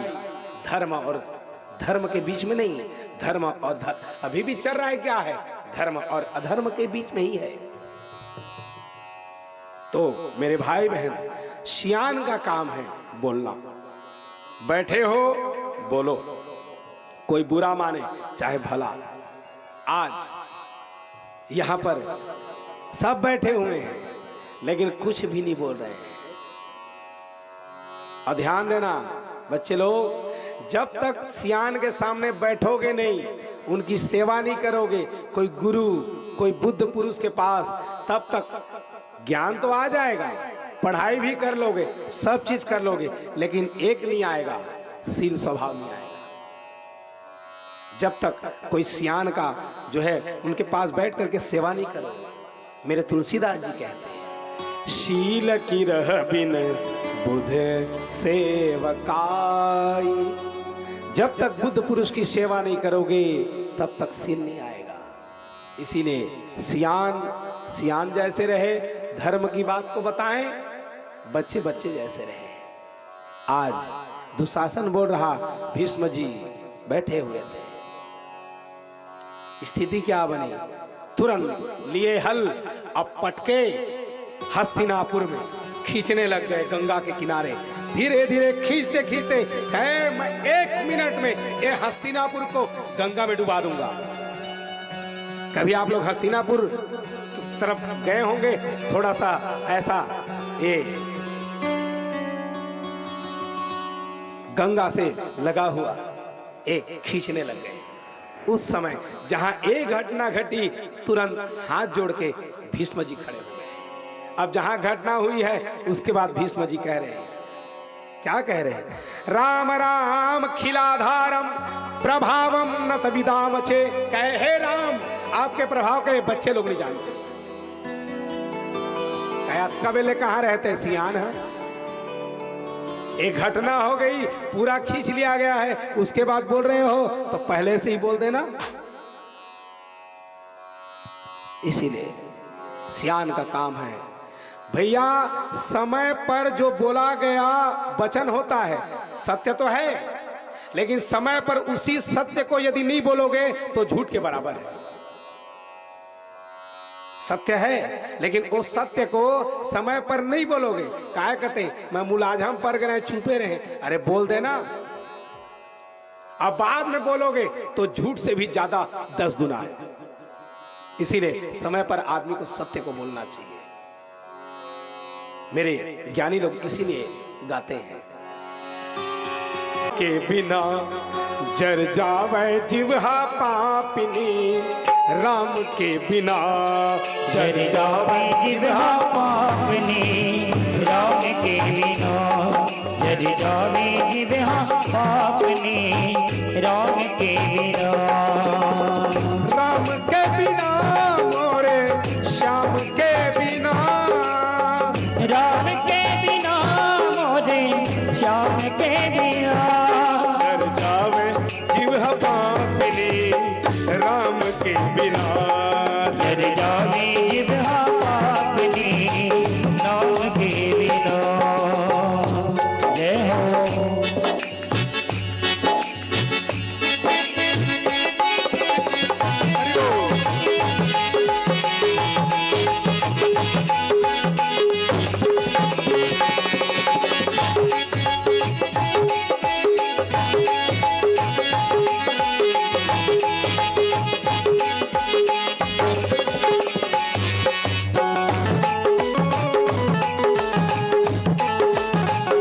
B: धर्म और धर्म के बीच में नहीं, धर्म और अभी भी चल रहा है। क्या है? धर्म और अधर्म के बीच में ही है। तो मेरे भाई बहन, सियान का काम है बोलना। बैठे हो बोलो, कोई बुरा माने चाहे भला। आज यहां पर सब बैठे हुए हैं लेकिन कुछ भी नहीं बोल रहे हैं। और ध्यान देना बच्चे लोग, जब तक सियान के सामने बैठोगे नहीं, उनकी सेवा नहीं करोगे, कोई गुरु कोई बुद्ध पुरुष के पास, तब तक ज्ञान तो आ जाएगा, पढ़ाई भी कर लोगे, सब चीज कर लोगे, लेकिन एक नहीं आएगा, शील स्वभाव नहीं आएगा। जब तक कोई सियान का जो है उनके पास बैठ करके सेवा नहीं करोगे। मेरे तुलसीदास जी कहते हैं, शील की रह बिन बुध सेवकाई। जब तक बुद्ध पुरुष की सेवा नहीं करोगे तब तक शील नहीं आएगा। इसीलिए सियान जैसे रहे, धर्म की बात को बताएं, बच्चे बच्चे जैसे रहे। आज दुशासन बोल रहा, भीष्म जी बैठे हुए थे, स्थिति क्या बनी, तुरंत लिए हल, अब पटके हस्तिनापुर में खींचने लग गए। गंगा के किनारे धीरे धीरे खींचते खींचते कहे, मैं 1 मिनट में ये हस्तिनापुर को गंगा में डुबा दूंगा। कभी आप लोग हस्तिनापुर तरफ गए होंगे, थोड़ा सा ऐसा ये गंगा से लगा हुआ एक खींचने लग गए। उस समय जहां एक घटना घटी, तुरंत हाथ जोड़ के भीष्म जी खड़े हो गए। अब जहां घटना हुई है उसके बाद भीष्म जी कह रहे हैं, क्या कह रहे हैं, राम राम खिलाधारम प्रभावम न तविदाम चे। कहे, हे राम, आपके प्रभाव के बच्चे लोग नहीं जानते। कबेले कहां रहते, सियान है। एक घटना हो गई, पूरा खींच लिया गया है, उसके बाद बोल रहे हो तो पहले से ही बोल देना। इसीलिए सियान का काम है भैया, समय पर जो बोला गया वचन होता है, सत्य तो है, लेकिन समय पर उसी सत्य को यदि नहीं बोलोगे तो झूठ के बराबर है। सत्य है, लेकिन उस सत्य को समय पर नहीं बोलोगे, काहे कहते मैं मुलाजम पर गए चुपे रहे, अरे बोल देना। अब बाद में बोलोगे तो झूठ से भी ज्यादा 10 गुना है। इसीलिए समय पर आदमी को सत्य को बोलना चाहिए। मेरे ज्ञानी लोग इसीलिए गाते हैं के बिना जर जावे जिह्वा पापिनी, राम के बिना
A: जर जावे जिह्वा पापिनी, राम के बिना जर जावे जिह्वा पापिनी, राम के बिना।
B: राम के बिना मोरे श्याम के बिना,
A: राम के बिना मोरे श्याम के बिना।
B: जर जावे जिह्वा पापिनी, राम के बिना
A: जर जावे जिह्वा पापिनी, राम के बिना।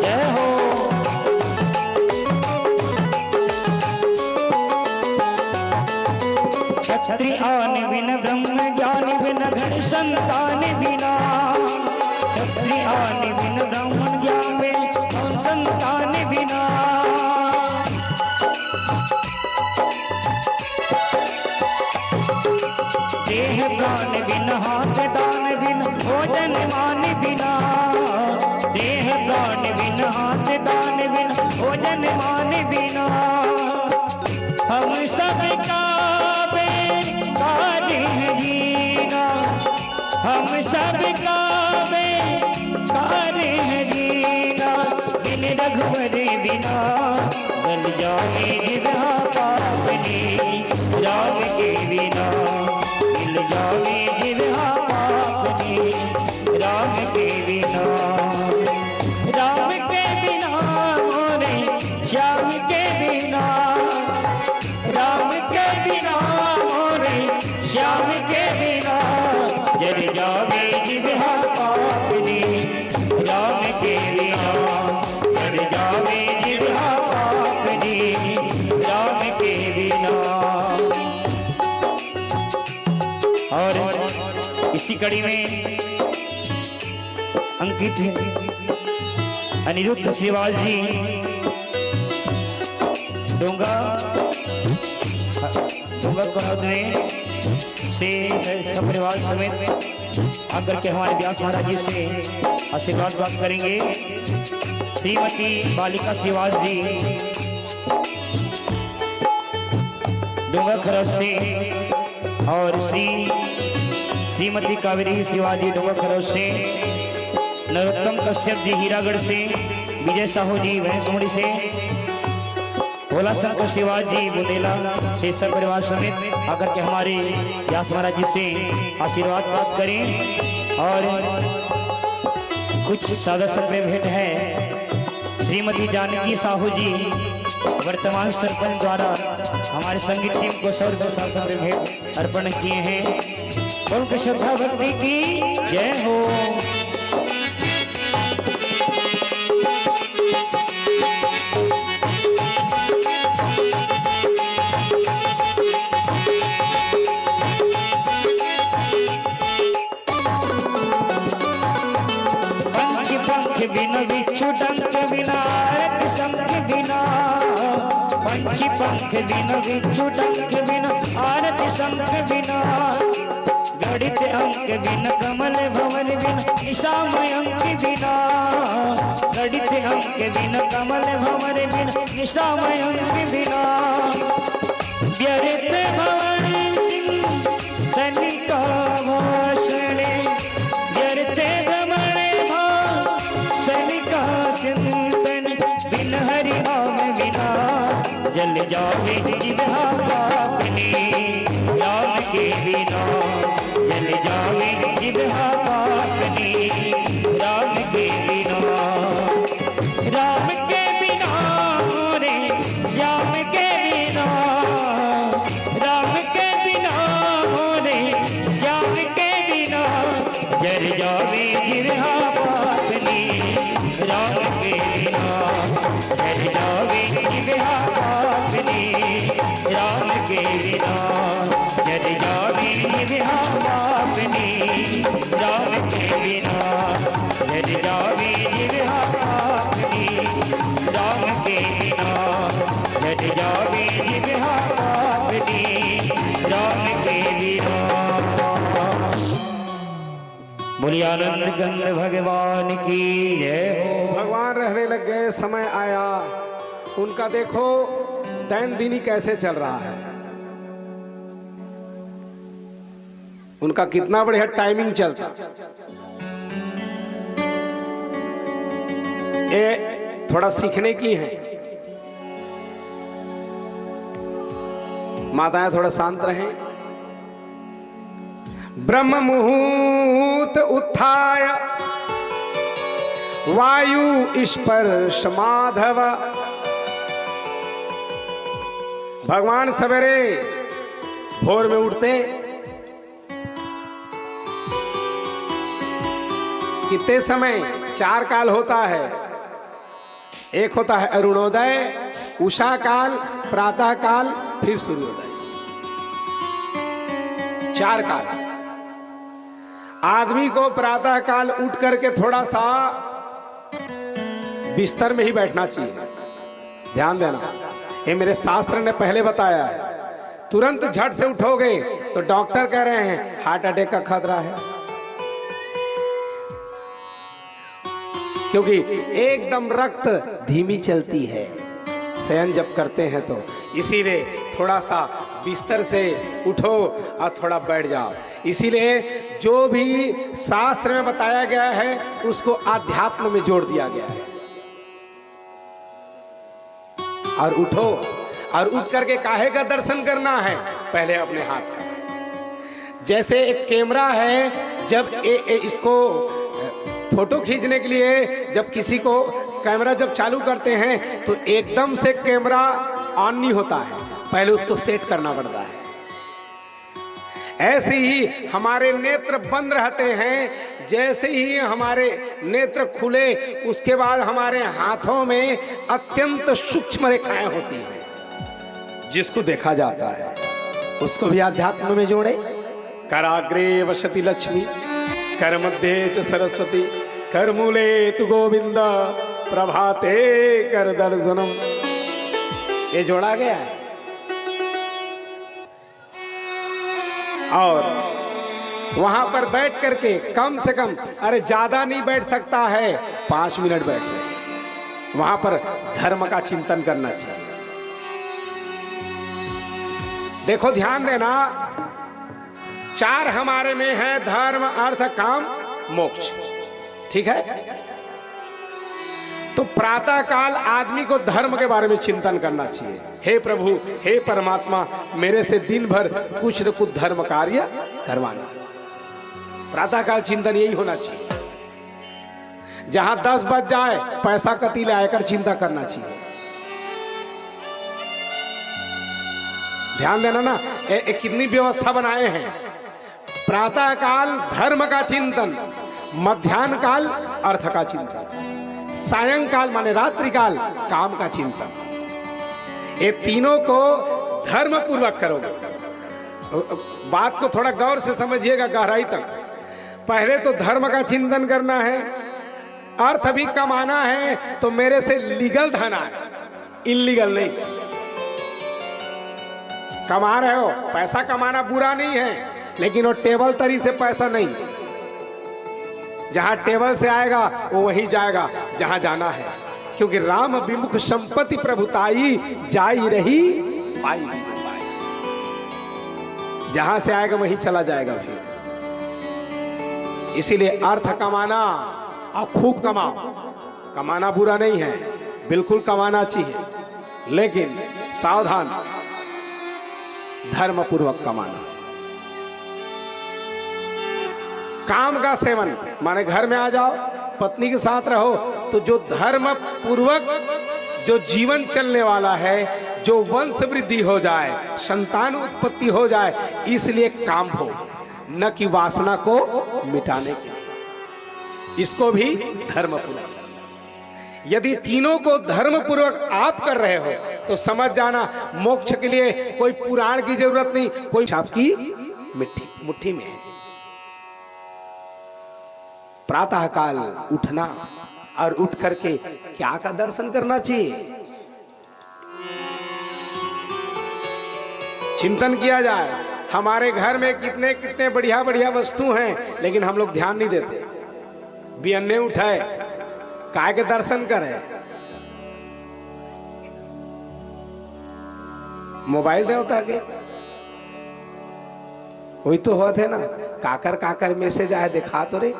A: जय हो। क्षत्रियान बिन ब्रह्म ज्ञान बिन धन संतान बिना, क्षत्रियान बिन ब्रह्म ज्ञान बिन धन संतान बिना। देह प्राण बिन हाथ दान बिन भोजन मान बिना, देह प्राण बिन हाथ दान बिन भोजन मान बिना। हम सब का बेकार है जीना, हम सब का बेकार है जीना। बिन रघुवर बिना गल जावे जिह्वा पापिनी, राम के बिना मिल जावे जिह्वा पापिनी, राम के बिना। राम के बिना मोरे श्याम के बिना, राम के बिना मोरे श्याम के बिना। जर जावे जिह्वा पापिनी, राम के बिना जर जावे जिह्वा पापिनी, राम के बिना। और इसी कड़ी में अंकित अनिरुद्ध श्रीवाल जी डोंगा कनौद में से सपरिवार समेत आकर के हमारे व्यास महाराज जी से आशीर्वाद प्राप्त करेंगे। श्रीमती बालिका श्रीवास जी डोंगा खरस से और श्रीमती कावेरी शिवाजी डुमरखरौद से, नरोत्तम कश्यप जी हीरागढ़ से, विजय साहू जी भैंसमुड़ी से, भोला शंकर शिवाजी बुंदेला से सब परिवार समेत आकर के हमारे व्यास महाराज जी से आशीर्वाद प्राप्त करें। और कुछ सादा में भेंट है। श्रीमती जानकी साहू जी वर्तमान सरपंच द्वारा हमारे संगीत टीम को 100 रुपये सादा में भेंट अर्पण किए हैं। बोल श्रद्धा भक्ति की जय हो। बिना बिच्छू डंक बिना किस्म के बिना, पंछी पंख बिना बिच्छू डंक बिना आरत संख बिना, गणित अंक बिना कमल भवन बिना निशामय अंक बिना, गणित अंक बिना कमल भवन बिना निशामय अंक बिना, व्यर्थ भवन तनिका भाषणे, व्यर्थ भवन सनिका चिंतन बिन हरि नाम बिना, जल जावे जिह्वा पापनी राम के बिना, जल जावे जिह्वा पापनी राम के बिना, राम के बिना रे श्याम के बिना, राम के बिना रे श्याम के बिना, जल जावे जिह्वा राम के बिना, जल जावे जिह्वा पापनी राम के बिना, जल जावे जिह्वा पापनी राम के बिना, जल जावे जिह्वा पापनी राम के बिना, जल जावे जिह्वा पापनी राम के बिना। बोलिए आनंद कंद भगवान की जय हो।
B: भगवान रहने लग गए, समय आया उनका। देखो दैन दिनी कैसे चल रहा है, उनका कितना बढ़िया टाइमिंग चलता। ये थोड़ा सीखने की है। माताएं थोड़ा शांत रहें। ब्रह्म मुहूर्त उत्थाय वायु स्पर्श माधव। भगवान सवेरे भोर में उठते, कितने समय 4 काल होता है। एक होता है अरुणोदय, उषा काल, प्रातः काल, फिर सूर्योदय। 4 काल। आदमी को प्रातः काल उठ करके थोड़ा सा बिस्तर में ही बैठना चाहिए। ध्यान देना, ये मेरे शास्त्र ने पहले बताया है। तुरंत झट से उठोगे तो डॉक्टर कह रहे हैं हार्ट अटैक का खतरा है, क्योंकि एकदम रक्त धीमी चलती है शयन जब करते हैं तो। इसीलिए थोड़ा सा बिस्तर से उठो और थोड़ा बैठ जाओ। इसीलिए जो भी शास्त्र में बताया गया है उसको आध्यात्म में जोड़ दिया गया है। और उठो, और उठ करके काहे का दर्शन करना है, पहले अपने हाथ का। जैसे एक कैमरा है, जब इसको फोटो खींचने के लिए जब किसी को कैमरा जब चालू करते हैं तो एकदम से कैमरा ऑन नहीं होता है, पहले उसको सेट करना पड़ता है। ऐसे ही हमारे नेत्र बंद रहते हैं, जैसे ही हमारे नेत्र खुले उसके बाद हमारे हाथों में अत्यंत सूक्ष्म रेखाएं होती हैं, जिसको देखा जाता है उसको भी आध्यात्म में जोड़े। कराग्रे वसति लक्ष्मी, कर मध्य च सरस्वती, कर मूले तु गोविंद, प्रभाते कर दर्शनम। ये जोड़ा गया है। और वहां पर बैठ करके कम से कम, अरे ज्यादा नहीं बैठ सकता है, 5 मिनट बैठ ले। वहां पर धर्म का चिंतन करना चाहिए। देखो ध्यान देना, चार हमारे में है, धर्म अर्थ काम मोक्ष। ठीक है। तो प्रातः काल आदमी को धर्म के बारे में चिंतन करना चाहिए। हे प्रभु, हे परमात्मा, मेरे से दिन भर कुछ न कुछ धर्म कार्य करवाना। प्रातः काल चिंतन यही होना चाहिए। जहां 10 बज जाए पैसा कती ले आकर चिंता करना चाहिए। ध्यान देना ना, कितनी व्यवस्था बनाए हैं। प्रातः काल धर्म का चिंतन, मध्याह्न काल अर्थ का चिंतन, सायंकाल माने रात्रि काल काम का चिंतन। ये तीनों को धर्म पूर्वक करोगे। बात को थोड़ा गौर से समझिएगा, गहराई तक। पहले तो धर्म का चिंतन करना है, अर्थ भी कमाना है, तो मेरे से लीगल धन आए, इनलीगल नहीं। कमा रहे हो, पैसा कमाना बुरा नहीं है, लेकिन वो टेबल तरी से पैसा नहीं। जहां टेबल से आएगा वो वहीं जाएगा जहां जाना है, क्योंकि राम विमुख संपत्ति प्रभुताई जाई रही पाई। जहां से आएगा वहीं चला जाएगा फिर। इसीलिए अर्थ कमाना, और खूब कमाओ। कमाना बुरा नहीं है, बिल्कुल कमाना चाहिए, लेकिन सावधान, धर्म पूर्वक कमाना। काम का सेवन माने घर में आ जाओ, पत्नी के साथ रहो, तो जो धर्म पूर्वक जो जीवन चलने वाला है, जो वंश वृद्धि हो जाए, संतान उत्पत्ति हो जाए, इसलिए काम हो, न कि वासना को मिटाने के लिए। इसको भी धर्म पूर्वक। यदि तीनों को धर्म पूर्वक आप कर रहे हो तो समझ जाना मोक्ष के लिए कोई पुराण की जरूरत नहीं, कोई आपकी मुट्ठी में है। प्रातः काल उठना और उठ करके क्या का दर्शन करना चाहिए, चिंतन किया जाए। हमारे घर में कितने कितने बढ़िया बढ़िया वस्तु हैं, लेकिन हम लोग ध्यान नहीं देते। बियन्ने उठाए, काय के दर्शन करे, मोबाइल दे होता के वही तो हुआ थे ना, काकर काकर मैसेज आए, दिखा तो रे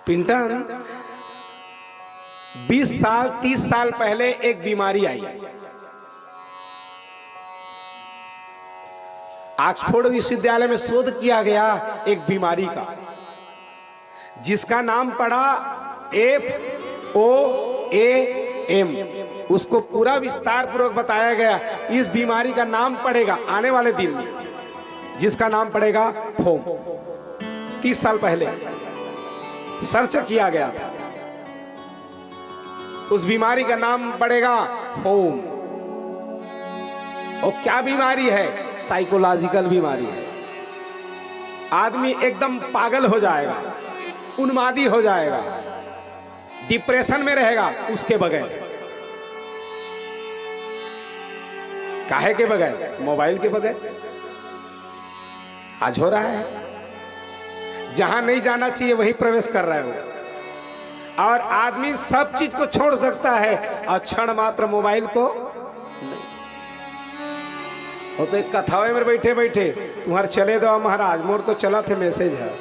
B: पिंटन। 20 साल 30 साल पहले एक बीमारी आई, ऑक्सफोर्ड विश्वविद्यालय में शोध किया गया एक बीमारी का, जिसका नाम पड़ा FOAM। उसको पूरा विस्तार पूर्वक बताया गया। इस बीमारी का नाम पड़ेगा आने वाले दिन में, जिसका नाम पड़ेगा फोम। 30 साल पहले सर्च किया गया था, उस बीमारी का नाम पड़ेगा फोम। और क्या बीमारी है? साइकोलॉजिकल बीमारी है। आदमी एकदम पागल हो जाएगा, उन्मादी हो जाएगा, डिप्रेशन में रहेगा उसके बगैर। काहे के बगैर? मोबाइल के बगैर। आज हो रहा है, जहां नहीं जाना चाहिए वहीं प्रवेश कर रहे हो। और आदमी सब चीज को छोड़ सकता है और क्षण मात्र मोबाइल को नहीं। वो तो एक कथावे में बैठे बैठे तुम्हार चले दो महाराज, मोर तो चला थे मैसेज है।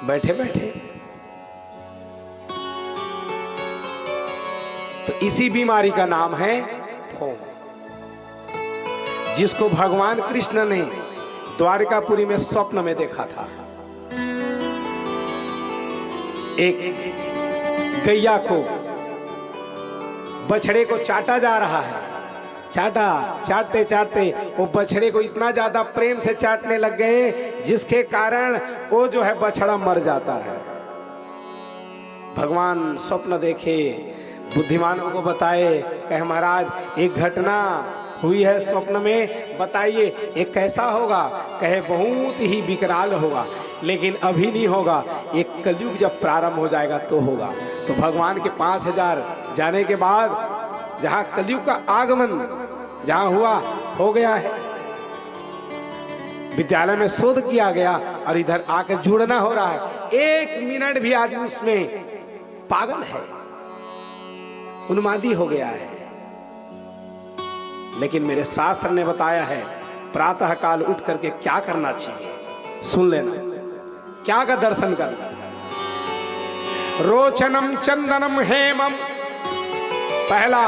B: बैठे बैठे तो इसी बीमारी का नाम है फोम, जिसको भगवान कृष्ण ने द्वारकापुरी में स्वप्न में देखा था। एक गैया को, बछड़े को चाटा जा रहा है। चाटते चाटते वो बछड़े को इतना ज्यादा प्रेम से चाटने लग गए, जिसके कारण वो जो है बछड़ा मर जाता है। भगवान स्वप्न देखे, बुद्धिमानों को बताए, कहे महाराज एक घटना हुई है स्वप्न में, बताइए ये कैसा होगा? कहे बहुत ही विकराल होगा, लेकिन अभी नहीं होगा, एक कलयुग जब प्रारंभ हो जाएगा तो होगा। तो भगवान के 5000 जाने के बाद जहाँ कलयुग का आगमन जहाँ हुआ, हो गया है। विद्यालय में शोध किया गया और इधर आकर जुड़ना हो रहा है। 1 मिनट भी आदमी उसमें पागल है, उन्मादी हो गया है। लेकिन मेरे शास्त्र ने बताया है प्रातः काल उठ करके क्या करना चाहिए, सुन लेना। क्या का दर्शन करना? रोचनम चंदनम हेमम। पहला,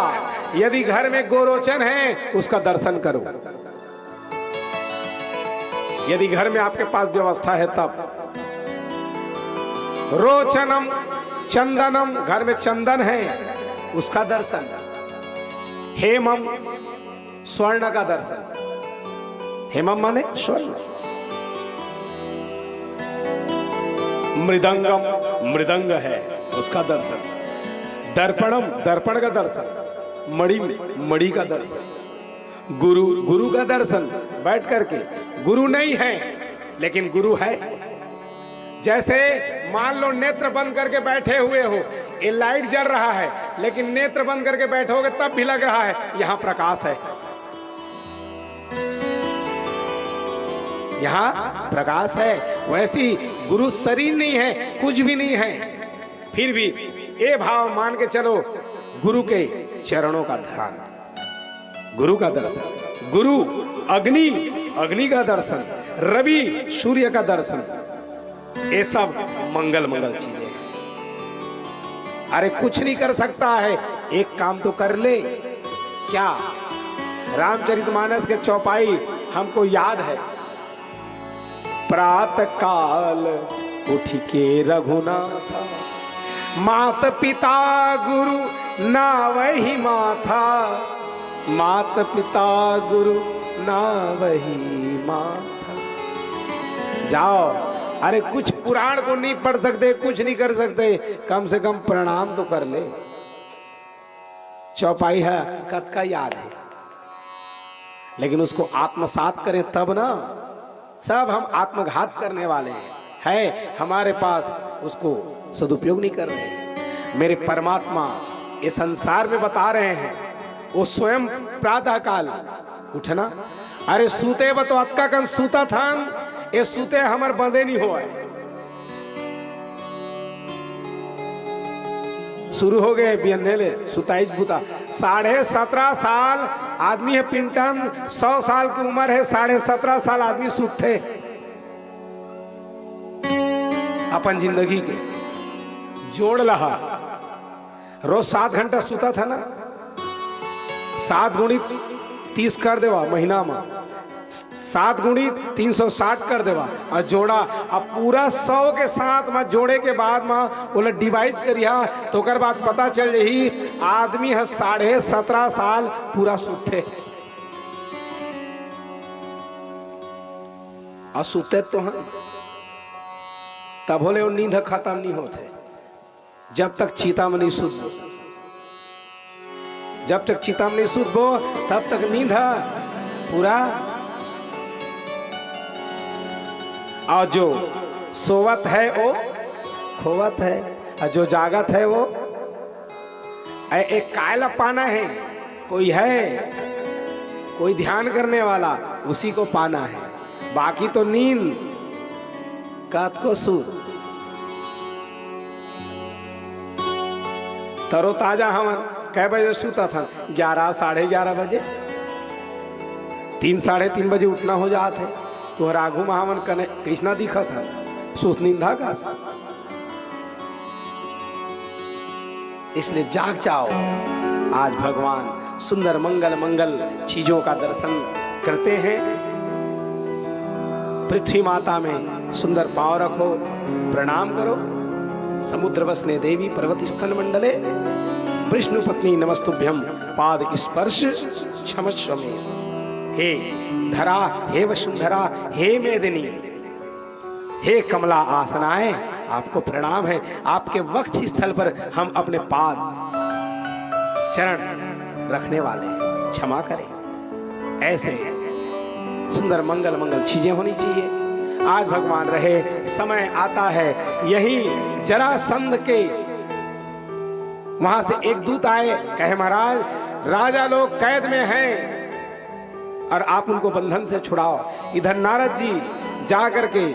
B: यदि घर में गोरोचन है उसका दर्शन करो। यदि घर में आपके पास व्यवस्था है तब। रोचनम चंदनम, घर में चंदन है उसका दर्शन। हेमम, स्वर्ण का दर्शन। हेमम माने स्वर्ण। मृदंगम, मृदंग है उसका दर्शन। दर्पणम, दर्पण का दर्शन। मणि, मणि का दर्शन। गुरु, गुरु का दर्शन बैठ करके। गुरु नहीं है लेकिन गुरु है। जैसे मान लो नेत्र बंद करके बैठे हुए हो, ये लाइट जल रहा है लेकिन नेत्र बंद करके बैठोगे तब भी लग रहा है यहां प्रकाश है, यहां प्रकाश है। वैसी गुरु शरीर नहीं है, कुछ भी नहीं है, फिर भी ये भाव मान के चलो गुरु के चरणों का ध्यान, गुरु का दर्शन। गुरु अग्नि, अग्नि का दर्शन। रवि, सूर्य का दर्शन। ये सब मंगल मंगल चीजें हैं। अरे कुछ नहीं कर सकता है, एक काम तो कर ले। क्या? रामचरितमानस के चौपाई हमको याद है। प्रातः काल उठ के रघुनाथ, मात पिता गुरु ना वही माथा। मात पिता गुरु ना वही माथा। जाओ, अरे कुछ पुराण को नहीं पढ़ सकते, कुछ नहीं कर सकते, कम से कम प्रणाम तो कर ले। चौपाई है कद का याद है, लेकिन उसको आत्मसात करें तब ना। सब हम आत्मघात करने वाले हैं, है हमारे पास, उसको सदुपयोग नहीं कर रहे। मेरे परमात्मा ये संसार में बता रहे हैं, वो स्वयं प्रातः काल उठना। अरे सूते व तो अतका कन सूता था, ये सूते हमार बंदे नहीं हुआ है। शुरू हो गए बियनेले सुताई बुता। 17.5 साल आदमी है पिंटन, 100 साल की उम्र है, 17.5 साल आदमी सूते अपन जिंदगी के जोड़ रहा। रोज 7 घंटा सूता था ना, 7 गुणित 30 कर देवा महीना में, 7 गुणित 360 कर देवा और जोड़ा। अब पूरा 100 के साथ में जोड़े के बाद में बोला डिवाइस करिया तो कर बाद पता चल रही आदमी है 17.5 साल पूरा सूते। और सूते तो हैं तब बोले वो नींद खत्म नहीं होते जब तक चीता में नहीं सुधबो। जब तक चिता में नहीं सुधबो तब तक नींद पूरा। और जो सोवत है वो खोवत है, और जो जागत है वो एक कायला पाना है। कोई है, कोई ध्यान करने वाला, उसी को पाना है। बाकी तो नींद कात को सूत। तरोताजा हमन कै बजे सूता था? 11 साढ़े 11 बजे। 3 साढ़े 3 बजे उठना हो जाते। तो राघु महावन कने कृष्णा दिखा था सुस निंदा का। इसलिए जाग जाओ। आज भगवान सुंदर मंगल मंगल चीजों का दर्शन करते हैं। पृथ्वी माता में सुंदर पांव रखो, प्रणाम करो। समुद्र वसने देवी पर्वत स्थल मंडले, विष्णु पत्नी नमस्तुभ्यम पाद स्पर्श क्षमस्व में। हे धरा, हे वसुंधरा, हे मेदिनी, हे कमला आसनाएं, आपको प्रणाम है। आपके वक्ष स्थल पर हम अपने पाद चरण रखने वाले हैं, क्षमा करें। ऐसे सुंदर मंगल मंगल चीजें होनी चाहिए। आज भगवान रहे, समय आता है यही जरासंध के वहां से एक दूत आए, कहे महाराज राजा लोग कैद में हैं और आप उनको बंधन से छुड़ाओ। इधर नारद जी जा करके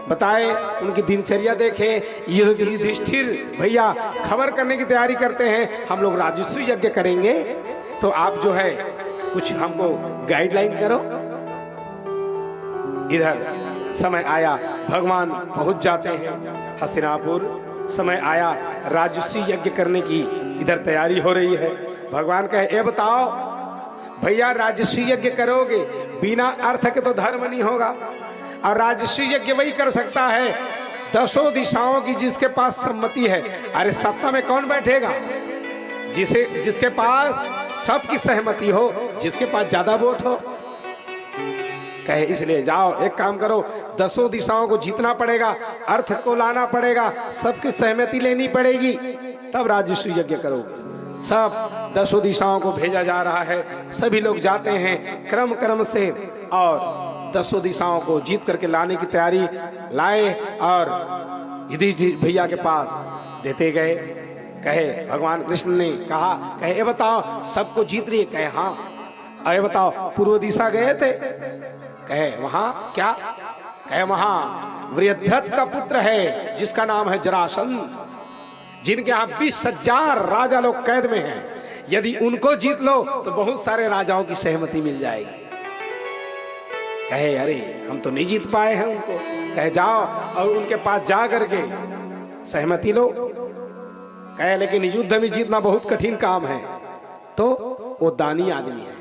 B: बताए, उनकी दिनचर्या देखे। युधिष्ठिर भैया खबर करने की तैयारी करते हैं, हम लोग राजस्व यज्ञ करेंगे तो आप जो है कुछ हमको गाइडलाइन करो। इधर समय आया, भगवान पहुंच जाते हैं हस्तिनापुर। समय आया, राजसी यज्ञ करने की इधर तैयारी हो रही है। भगवान कहे, ए बताओ भैया, राजसी यज्ञ करोगे, बिना अर्थ के तो धर्म नहीं होगा। और राजसी यज्ञ वही कर सकता है दसों दिशाओं की जिसके पास सम्मति है। अरे सत्ता में कौन बैठेगा? जिसके पास सबकी सहमति हो, जिसके पास ज्यादा वोट हो। कहे इसलिए जाओ, एक काम करो, दसों दिशाओं को जीतना पड़ेगा, अर्थ को लाना पड़ेगा, सबकी सहमति लेनी पड़ेगी, तब राजसी यज्ञ करोगे। सब दसों दिशाओं को भेजा जा रहा है। सभी लोग जाते हैं क्रम क्रम से और दसों दिशाओं को जीत करके लाने की तैयारी लाए और युधिष्ठिर भैया के पास देते गए। कहे भगवान कृष्ण ने कहा, कहे ये बताओ सबको जीत रही है? कहे हाँ। अरे बताओ पूर्व दिशा गए थे? कहे वहां क्या? कहे वहां वृद्धत का पुत्र है जिसका नाम है जरासंध, जिनके यहाँ 20,000 राजा लोग कैद में हैं। यदि उनको जीत लो तो बहुत सारे राजाओं की सहमति मिल जाएगी। कहे अरे हम तो नहीं जीत पाए हैं उनको। कहे जाओ और उनके पास जा करके सहमति लो। कहे लेकिन युद्ध में जीतना बहुत कठिन काम है। तो वो दानी आदमी है,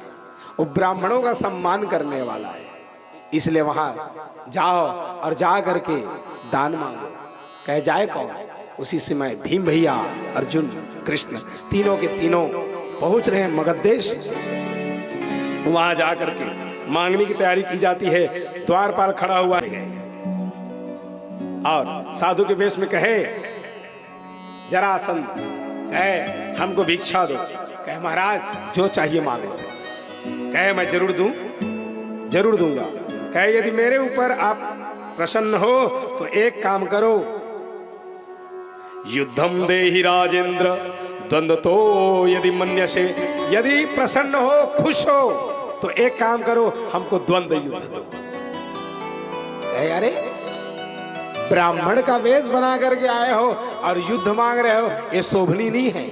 B: वो ब्राह्मणों का सम्मान करने वाला है, इसलिए वहां जाओ और जा करके दान मांगो। कहे जाए कौन? उसी समय भीम भैया, अर्जुन, कृष्ण तीनों के तीनों पहुंच रहे हैं मगध देश। वहां जा करके मांगने की तैयारी की जाती है। द्वारपाल खड़ा हुआ है और साधु के वेश में कहे जरासंध, कहे हमको भिक्षा दो। कहे महाराज जो चाहिए मांग लो। कहे मैं जरूर दूं, जरूर दूंगा। कहे यदि मेरे ऊपर आप प्रसन्न हो तो एक काम करो, युद्धम देहि राजेंद्र द्वंद्वतो यदि मन्यसे। यदि प्रसन्न हो, खुश हो तो एक काम करो, हमको द्वंद्व युद्ध दो। कहे अरे ब्राह्मण का वेश बना करके आए हो और युद्ध मांग रहे हो, ये शोभनीय नहीं है।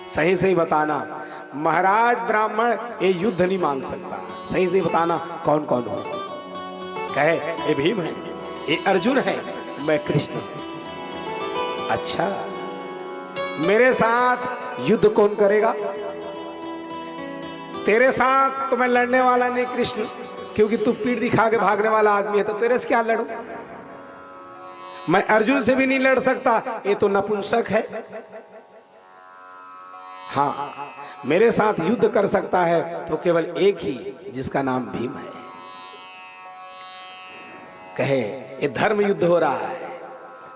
B: सही सही बताना महाराज, ब्राह्मण ये युद्ध नहीं मांग सकता। सही सही बताना कौन कौन हो? कहे ये भीम है, ये अर्जुन है, मैं कृष्ण हूं। अच्छा, मेरे साथ युद्ध कौन करेगा? तेरे साथ तो मैं लड़ने वाला नहीं कृष्ण, क्योंकि तू पीठ दिखा के भागने वाला आदमी है, तो तेरे से क्या लड़ूं? मैं अर्जुन से भी नहीं लड़ सकता, ये तो नपुंसक है। हाँ, मेरे साथ युद्ध कर सकता है तो केवल एक ही, जिसका नाम भीम है। कहे ये धर्म युद्ध हो रहा है।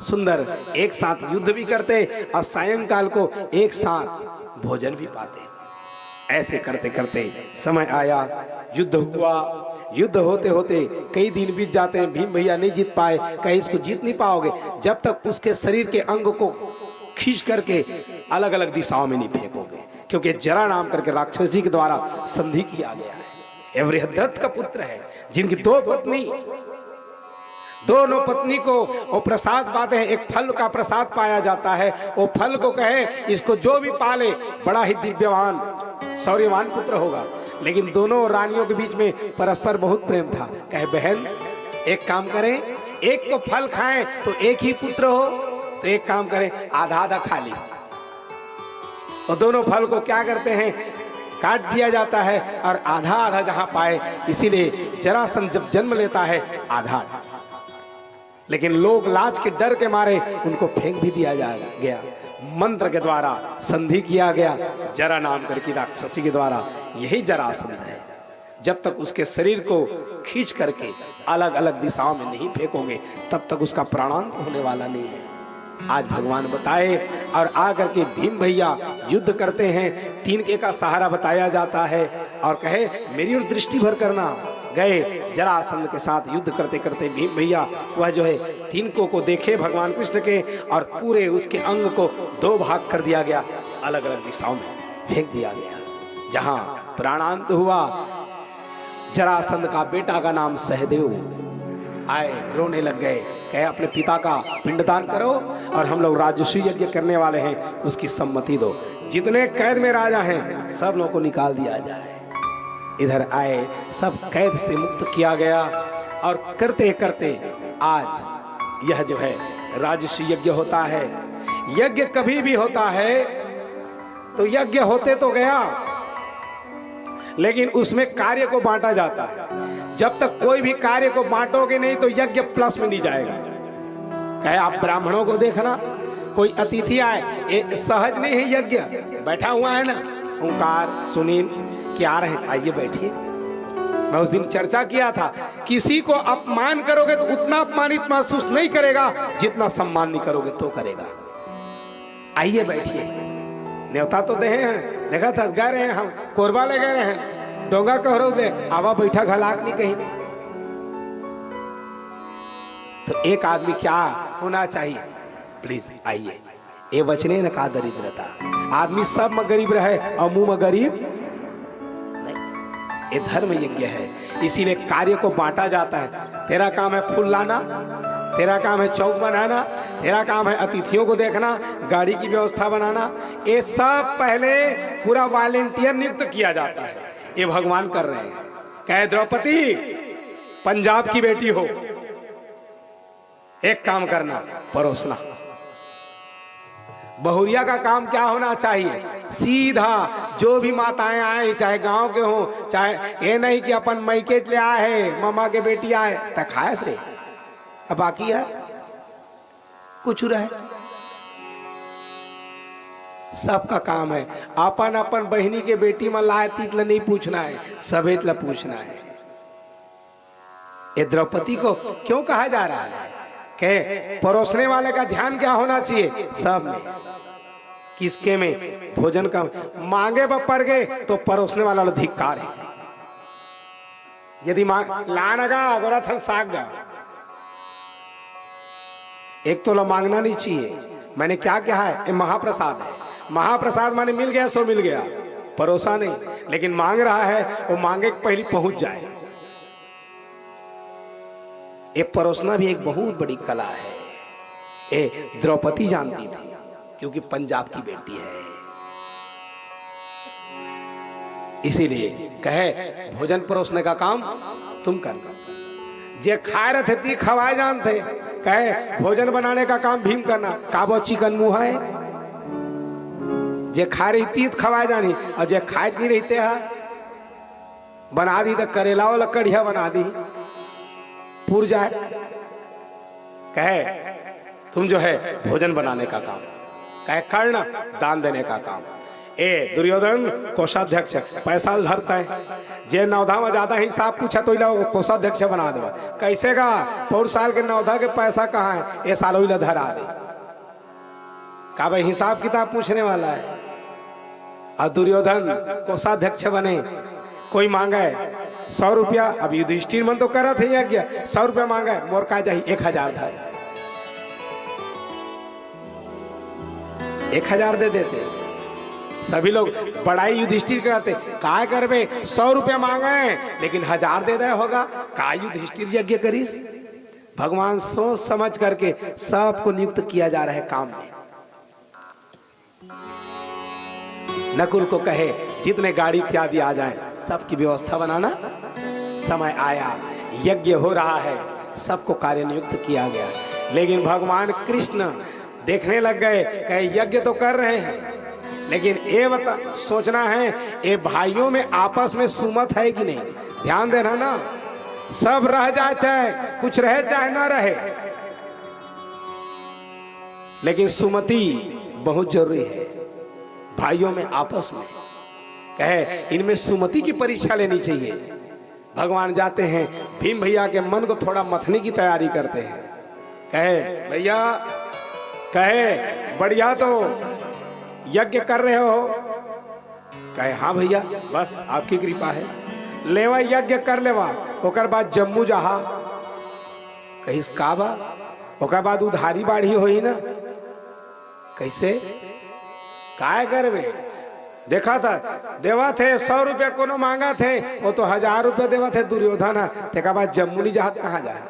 B: सुंदर एक साथ युद्ध भी करते और सायंकाल को एक साथ भोजन भी पाते। ऐसे करते करते समय आया, युद्ध हुआ। युद्ध होते होते कई दिन बीत जाते हैं। भीम भैया नहीं जीत पाए। कहीं इसको जीत नहीं पाओगे जब तक उसके शरीर के अंग को खींच करके अलग अलग दिशाओं में नहीं फेंकोगे, क्योंकि जरा नाम करके राक्षस जी के द्वारा संधि किया गया है। ये वृद्धत का पुत्र है, जिनकी दो पत्नी, दोनों पत्नी को वो प्रसाद पाते हैं। एक फल का प्रसाद पाया जाता है। वो फल को कहे इसको जो भी पाले बड़ा ही दिव्यवान शौर्यवान पुत्र होगा। लेकिन दोनों रानियों के बीच में परस्पर बहुत प्रेम था। कहे बहन एक काम करें, एक को फल खाएं तो एक ही पुत्र हो, तो एक काम करें आधा आधा खा ली। और दोनों फल को क्या करते हैं, काट दिया जाता है और आधा आधा जहां पाए। इसीलिए जरासंध जब जन्म लेता है आधा, लेकिन लोग लाज के डर के मारे उनको फेंक भी दिया गया। मंत्र के द्वारा संधि किया गया जरा नाम करके राक्षसी के द्वारा। यही जरासंध है। जब तक उसके शरीर को खींच करके अलग अलग दिशाओं में नहीं फेंकोगे तब तक उसका प्राणांत होने वाला नहीं है। आज भगवान बताए और आकर के भीम भैया युद्ध करते हैं। तिनके का सहारा बताया जाता है और कहे मेरी ओर दृष्टि भर करना। गए जरासंध के साथ युद्ध करते करते भीम भैया वह जो है तिनकों को देखे भगवान कृष्ण के, और पूरे उसके अंग को दो भाग कर दिया गया, अलग अलग दिशाओं में फेंक दिया गया। जहां प्राणांत हुआ, जरासंध का बेटा का नाम सहदेव आए, रोने लग गए। कहे अपने पिता का पिंडदान करो और हम लोग राजसूय यज्ञ करने वाले हैं, उसकी सम्मति दो। जितने कैद में राजा हैं सब लोगों को निकाल दिया जाए। इधर आए, सब कैद से मुक्त किया गया और करते करते आज यह जो है राजसी यज्ञ होता है। यज्ञ कभी भी होता है तो यज्ञ होते तो गया, लेकिन उसमें कार्य को बांटा जाता है। जब तक कोई भी कार्य को बांटोगे नहीं तो यज्ञ प्लस में नहीं जाएगा। कहे आप ब्राह्मणों को देखना, कोई अतिथि आए, ये सहज नहीं है यज्ञ, बैठा हुआ है ना, ओंकार सुनील क्या रहे, आइए बैठिए। मैं उस दिन चर्चा किया था, किसी को अपमान करोगे तो उतना अपमानित महसूस नहीं करेगा जितना सम्मान नहीं करोगे तो करेगा। आइए बैठिए, न्योता तो दे हैं, देखा था गए रहे हैं हम, कोरबा ले गए हैं, डोंगा कहो दे आवा बैठा घलाक नहीं कहीं। तो एक आदमी क्या होना चाहिए, प्लीज आइए। ये वचने न का दरिद्रता, आदमी सब में गरीब रहे और मुंह में गरीब नहीं। ये धर्म यज्ञ है, इसीलिए कार्य को बांटा जाता है। तेरा काम है फूल लाना, तेरा काम है चौक बनाना, तेरा काम है अतिथियों को देखना, गाड़ी की व्यवस्था बनाना। ये सब पहले पूरा वॉलेंटियर नियुक्त किया जाता है, ये भगवान कर रहे हैं। कहे द्रौपदी पंजाब की बेटी हो, एक काम करना, परोसना। बहुरिया का काम क्या होना चाहिए, सीधा जो भी माताएं आए, चाहे गांव के हो, चाहे ये नहीं कि अपन मैके ले आए है, मामा के बेटी आए तो खाए रे, अब बाकी है कुछ रहे। सबका काम है अपन अपन बहनी के बेटी में लाए तीतला नहीं पूछना है, सभेतला पूछना है। ये द्रौपदी को क्यों कहा जा रहा है कि परोसने वाले का ध्यान क्या होना चाहिए, सब में, किसके में, भोजन का। मांगे पर गए तो परोसने वाला धिक्कार है। यदि लानगा गोरा थन सागा, एक तो मांगना नहीं चाहिए। मैंने क्या कहा है, ये महाप्रसाद है। महाप्रसाद माने मिल गया सो मिल गया, परोसा नहीं। लेकिन मांग रहा है वो मांगे पहले पहुंच जाए। ये परोसना भी एक बहुत बड़ी कला है। ये द्रौपदी जानती थी क्योंकि पंजाब की बेटी है, इसीलिए कहे भोजन परोसने का काम तुम करना। जे खाए रहे थे खवाए जानते, कहे भोजन बनाने का काम भीम करना। काबो चिकन मुंह है, जे खा रही तीत खवाए जानी, और जे खाए नहीं रहते है बना दी तो करेला वाला कढ़िया बना दी पूर जाए। कहे तुम जो है भोजन बनाने का काम, कहे कर्ण दान देने का काम। ए दुर्योधन कोषाध्यक्ष पैसा धरता है, जे नौधा में ज्यादा हिसाब पूछा तो कोषाध्यक्ष बना देवा। कैसे का पौर साल के नौधा के पैसा कहाँ है, ये साल धरा दे। का भाई हिसाब किताब पूछने वाला है। और दुर्योधन कोषाध्यक्ष बने, कोई मांगा है 100 रुपया, अब युधिष्ठिर मन तो करा थे यज्ञ, 100 रुपया मांगा है, मोर का चाहिए 1000 धर, 1000 दे देते। सभी लोग बड़ाई युधिष्ठिर करते, काय करबे 100 रुपया मांगा है लेकिन 1000 दे दे होगा, का युधिष्ठिर यज्ञ करीस। भगवान सोच समझ करके सबको नियुक्त किया जा रहा है काम में। नकुल को कहे जितने गाड़ी इत्यादि आ जाएं सबकी व्यवस्था बनाना। समय आया, यज्ञ हो रहा है, सबको कार्य नियुक्त किया गया। लेकिन भगवान कृष्ण देखने लग गए, कहे यज्ञ तो कर रहे हैं लेकिन ये बता सोचना है ये भाइयों में आपस में सुमत है कि नहीं। ध्यान देना ना, सब रह जाए चाहे कुछ रहे चाहे ना रहे, लेकिन सुमति बहुत जरूरी है भाइयों में आपस में। कहे इनमें सुमति की परीक्षा लेनी चाहिए। भगवान जाते हैं, भीम भैया के मन को थोड़ा मथने की तैयारी करते हैं। कहे भैया, कहे बढ़िया तो यज्ञ कर रहे हो। कहे हाँ भैया बस आपकी कृपा है, लेवा यज्ञ कर लेवा। ओकर बाद जम्मू जहा कहीं काबा, ओकर बाद उधारी बाढ़ी होई ना, कैसे काय करवे। देखा था देवा थे 100 रुपया कोनो मांगा थे, वो तो 1000 रुपया देवा थे दुर्योधन। तेका बाद जम्मू नहीं जहात कहाँ जाए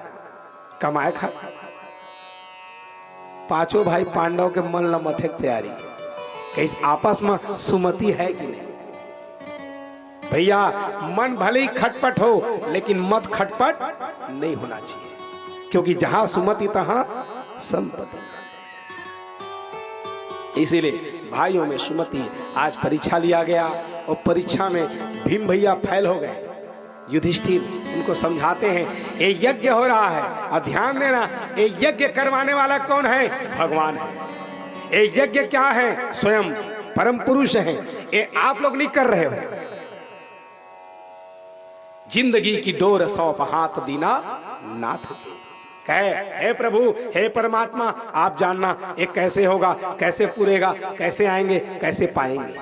B: कमाए खा। पांचों भाई पांडव के मन ल मथे तैयारी, कि इस आपस में सुमति है कि नहीं। भैया मन भले ही खटपट हो लेकिन मत खटपट नहीं होना चाहिए, क्योंकि जहां सुमति तहां संपत्ति। इसीलिए भाइयों में सुमति। आज परीक्षा लिया गया और परीक्षा में भीम भैया फेल हो गए। युधिष्ठिर उनको समझाते हैं एक यज्ञ हो रहा है और ध्यान देना, एक यज्ञ करवाने वाला कौन है? भगवान है। एक यज्ञ क्या है? स्वयं परम पुरुष है। ये आप लोग नहीं कर रहे हो। जिंदगी की डोर सौंप हाथ दीना नाथ के। कहे हे प्रभु, हे परमात्मा, आप जानना ये कैसे होगा, कैसे पूरेगा, कैसे आएंगे, कैसे पाएंगे।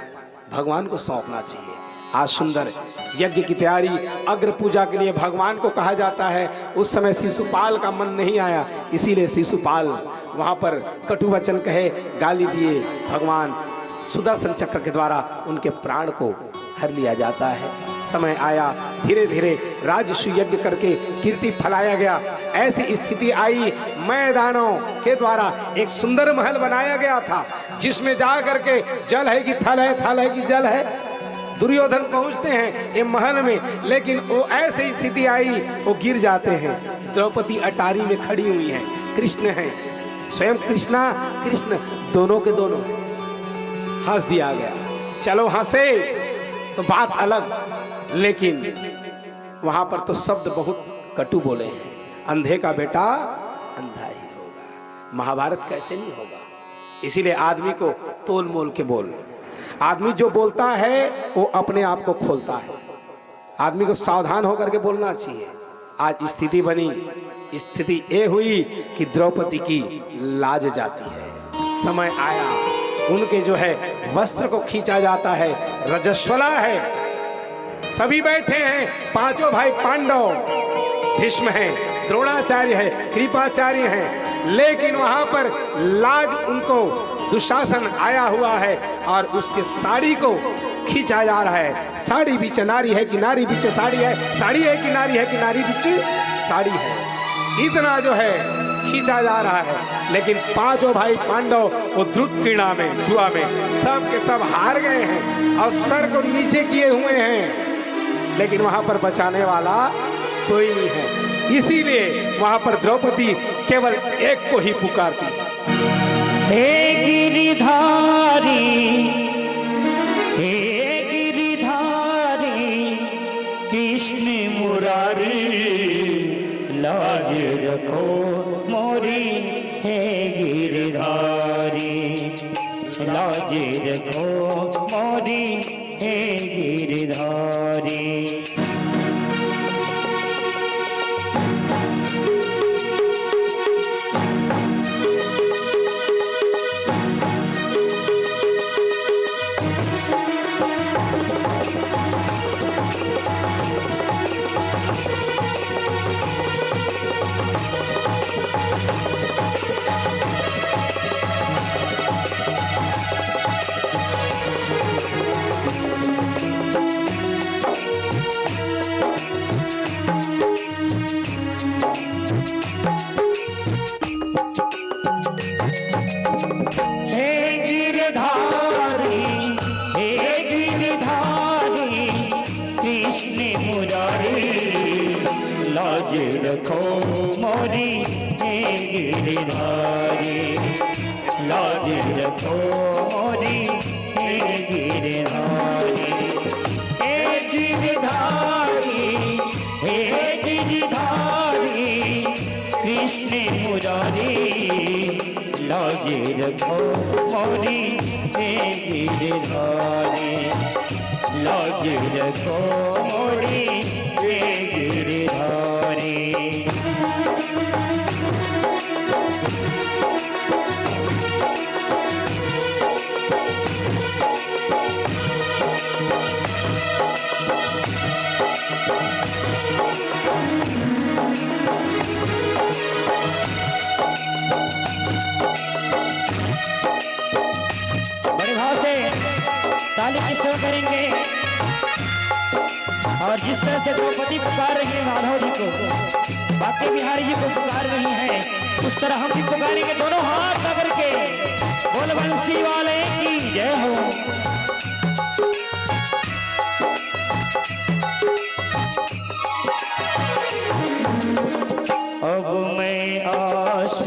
B: भगवान को सौंपना चाहिए। आज सुंदर यज्ञ की तैयारी, अग्र पूजा के लिए भगवान को कहा जाता है। उस समय शिशुपाल का मन नहीं आया, इसीलिए शिशुपाल वहां पर कटु वचन कहे, गाली दिए। भगवान सुदर्शन चक्र के द्वारा उनके प्राण को हर लिया जाता है। समय आया, धीरे धीरे राजस्व यज्ञ करके कीर्ति फैलाया गया। ऐसी स्थिति आई, मैदानों के द्वारा एक सुंदर महल बनाया गया था, जिसमें जा करके जल है कि थल है, थल है कि जल है। दुर्योधन पहुंचते हैं ये महल में, लेकिन वो ऐसी स्थिति आई, वो गिर जाते हैं। द्रौपदी अटारी में खड़ी हुई है, कृष्ण है, स्वयं कृष्णा कृष्ण दोनों के दोनों। हंस दिया गया। चलो हंसे तो बात अलग, लेकिन वहां पर तो शब्द बहुत कटु बोले हैं। अंधे का बेटा अंधा ही होगा। महाभारत कैसे नहीं होगा। इसीलिए आदमी को तोल मोल के बोल। आदमी जो बोलता है वो अपने आप को खोलता है। आदमी को सावधान होकर के बोलना चाहिए। आज स्थिति बनी, स्थिति ये हुई कि द्रौपदी की लाज जाती है। समय आया, उनके जो है वस्त्र को खींचा जाता है। रजस्वला है, सभी बैठे हैं, पांचों भाई पांडव, भीष्म है, द्रोणाचार्य है, कृपाचार्य है, लेकिन वहां पर लाज उनको दुशासन आया हुआ है और उसके साड़ी को खींचा जा रहा है। साड़ी बीच नारी है कि नारी बीच साड़ी है, साड़ी है कि नारी बीच साड़ी है। इतना जो है खींचा जा रहा है, लेकिन पांचों भाई पांडव वो द्रुत क्रीड़ा में, जुआ में सब के सब हार गए हैं और सर को नीचे किए हुए हैं, लेकिन वहां पर बचाने वाला कोई नहीं है। इसीलिए वहां पर द्रौपदी केवल एक को ही पुकारती,
A: हे गिरिधारी, हे गिरिधारी, कृष्ण मुरारी, लाज रखो मोरी, हे गिरिधारी, लाज रखो मोरी, हे गिरिधारी। लाज रखो मोरी, हे गिरिधारी, लाज रखो मोरी, हे गिरिधारी, हे गिरिधारी, हे गिरिधारी, कृष्ण मुरारी, लाज रखो मोरी, हे गिरिधारी, लाज रखो मोरी, हे गिरिधारी। बड़े भाव से ताली की शो करेंगे। और जिस तरह से द्रौपदी पुकार रही है माधव जी को, बाकी बिहारी जी को पुकार रही है, उस तरह हम भी पुकारेंगे दोनों हाथ पकड़ के। बोल बंसी वाले की जय हो। अब मैं आस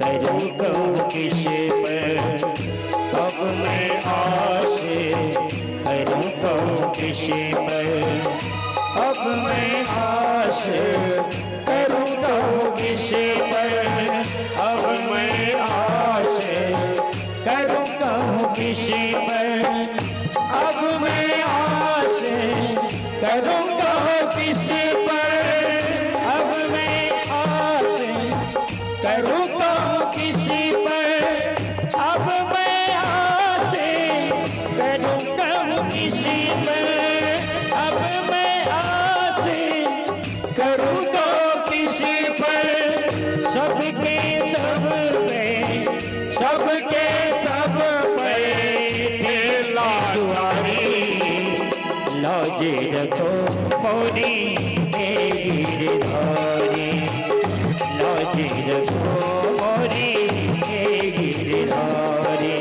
A: करूँ कहूँ किस पर, अब मैं आस करूँ कहूँ किस पर, अब मैं आस करूँ कहूँ किस पर, अब मैं आस करूँ कहूँ किस पर, अब मैं आस करूँ कहूँ किस पर, अब मैं आस करूँ कहूँ किस पर, अब मैं आस करूँ कहूँ किस पर, अब मैं आस करूँ कहूँ किस पर, सबके सब पे, सबके सब पे लाचारी, लाज रखो मोरी हे गिरधारी, लाज रखो मोरी हे गिरधारी,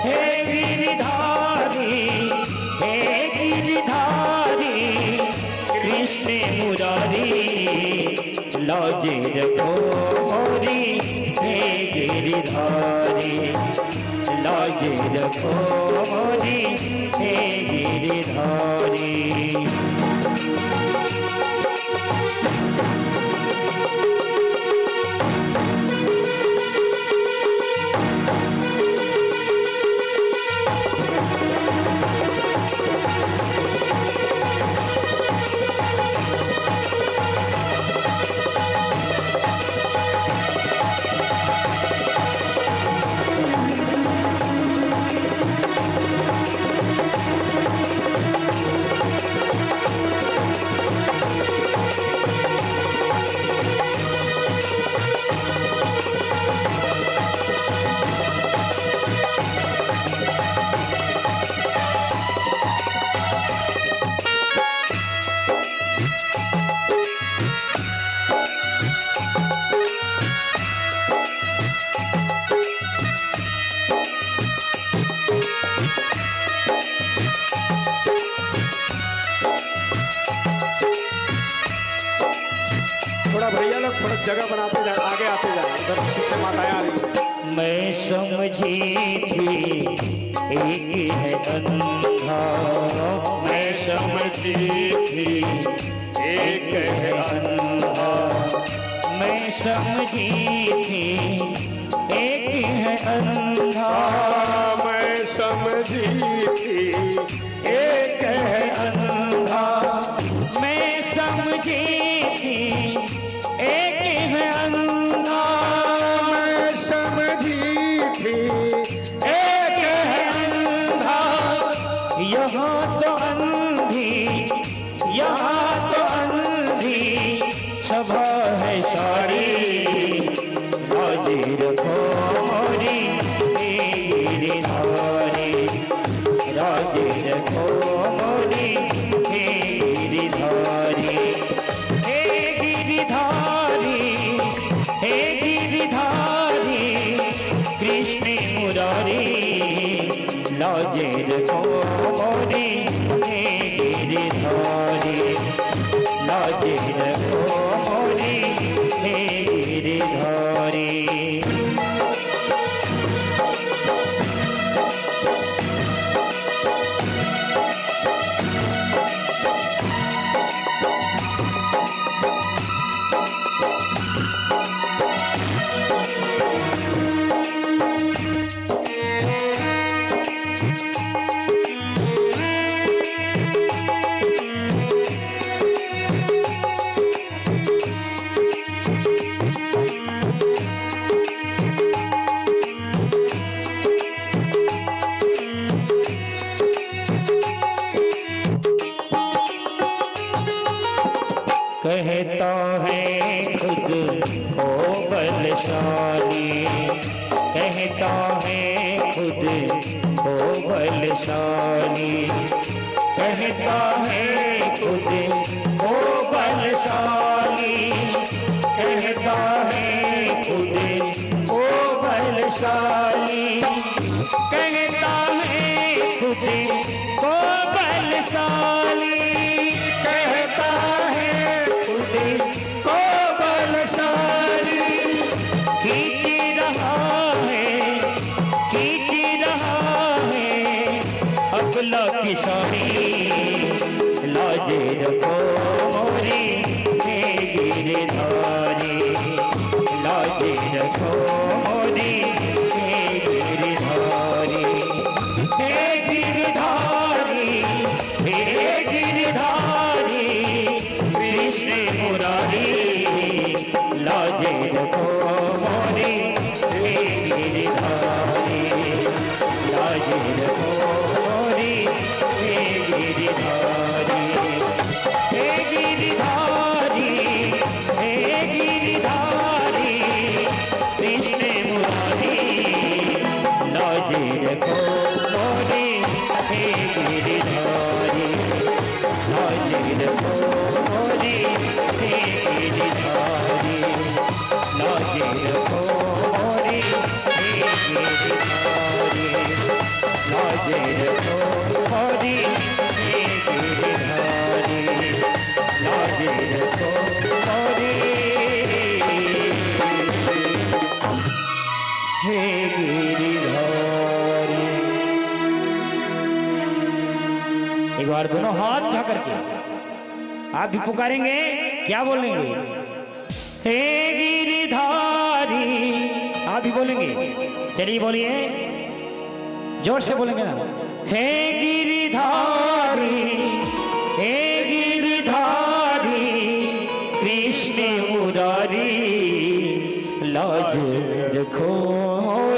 A: हे गिरधारी, हे गिरधारी, कृष्ण मुरारी, लाज रखो मोरी हे गिरधारी, लाज रखो मोरी हे गिरधारी।
B: थोड़ा भैया लोग थोड़ा जगह बनाते जाए, आगे आते जाए, उधर पीछे माताएं आ रही।
A: मैं समझी थी एक है अंधा, मैं समझी थी एक है अंधा, मैं समझी थी एक है अंधा,
B: मैं समझी थी
A: एक है अंधा, मैं समझी थी एक है अंधा,
B: मैं समझी थी
A: एक है अंधा, यहाँ तो अंधी, यहाँ तो अंधी सभा है सारी, लाज रखो मोरी हे गिरधारी, लाज रखो मोरी हे गिरधारी, हे गिरधारी, हे गिरधारी, कृष्ण मुरारी, लाज रखो मोरी हे गिरधारी, लाज रखो मोरी हे गिरधारी। कहता है खुद को बलशाली, कहता है खुद को बलशाली, कहता है खुद को बलशाली, कहता है खुद को बलशाली, खुद को बलशाली कहता है, खुद को बलशाली। खींच रहा है, खींच रहा है अबला की शाही। लाज रखो मोरी हे गिरधारी, लाज रखो मोरी हे गिरधारी। हे गिरधारी, हे गिरधारी कृष्ण मुरारी। लाज रखो मोरी हे गिरधारी, लाज रखो मोरी हे गिरधारी। हे गिरधारी, हे गिरधारी कृष्ण मुरारी। लाज रखो मोरी हे गिरधारी, लाज रखो मोरी हे गिरधारी। लाज रखो मोरी हे गिरधारी, लाज रखो मोरी हे गिरधारी। लाज रखो मोरी हे गिरधारी। एक बार दोनों हाथ उठा करके आप भी पुकारेंगे, क्या बोलेंगे? हे गिरधारी। आप भी बोलेंगे, चलिए बोलिए, जोर से बोलेंगे ना। हे गिरधारी, हे गिरधारी कृष्ण मुरारी। लाज रखो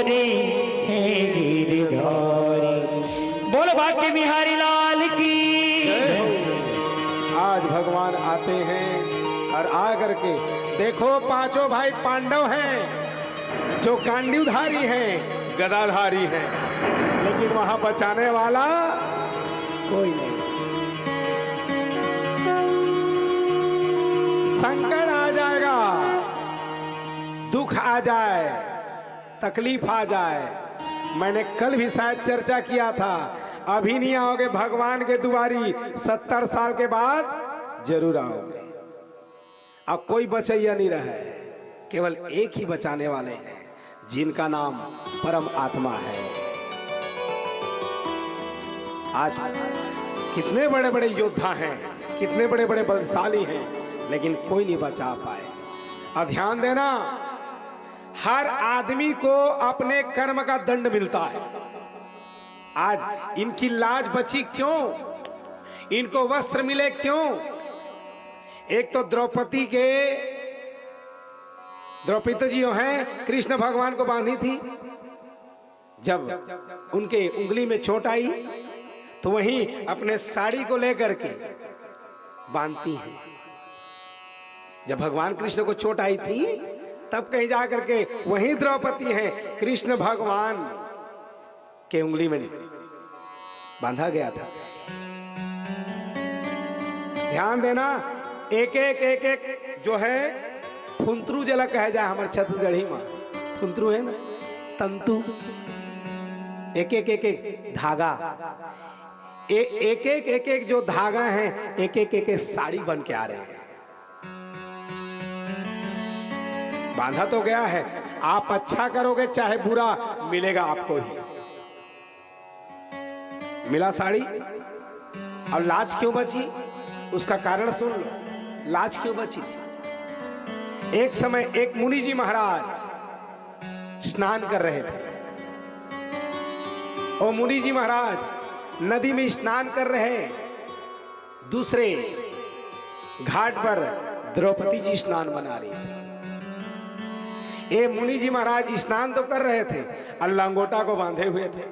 A: रे हे गिरधारी। बोलो भाग्य बिहारी लाल की।
B: आज भगवान आते हैं और आ करके देखो पांचों भाई पांडव हैं जो गांडीवधारी हैं, गदाधारी हैं, लेकिन वहां बचाने वाला कोई नहीं। संकट आ जाएगा, दुख आ जाए, तकलीफ आ जाए, मैंने कल भी शायद चर्चा किया था, अभी नहीं आओगे भगवान के दुआरी, 70 साल के बाद जरूर आओगे। अब कोई बचैया नहीं रहा है, केवल एक ही बचाने वाले हैं जिनका नाम परम आत्मा है। आज कितने बड़े बड़े योद्धा हैं, कितने बड़े बड़े बलशाली हैं, लेकिन कोई नहीं बचा पाए। और ध्यान देना, हर आदमी को अपने कर्म का दंड मिलता है। आज इनकी लाज बची क्यों? इनको वस्त्र मिले क्यों? एक तो द्रौपदी जी जो हैं, कृष्ण भगवान को बांधी थी, जब उनके उंगली में चोट आई तो वहीं अपने साड़ी को लेकर के बांधती हैं। जब भगवान कृष्ण को चोट आई थी तब कहीं जाकर के वहीं द्रौपदी हैं, कृष्ण भगवान के उंगली में बांधा गया था। ध्यान देना, एक एक जो है फुंतरू जला कहा जाए हमारे छत्तीसगढ़ी में, फुंतरू है ना, तंतु, एक एक धागा, एक जो धागा है, एक साड़ी बन के आ रहे हैं। बांधा तो गया है, आप अच्छा करोगे चाहे बुरा, मिलेगा आपको ही। मिला साड़ी। अब लाज क्यों बची? उसका कारण सुन लो। लाज क्यों बची थी? एक समय एक मुनि जी महाराज स्नान कर रहे थे। और मुनि जी महाराज नदी में स्नान कर रहे, दूसरे घाट पर द्रौपदी जी स्नान बना रही थी। ये मुनि जी महाराज स्नान तो कर रहे थे और लंगोटा को बांधे हुए थे,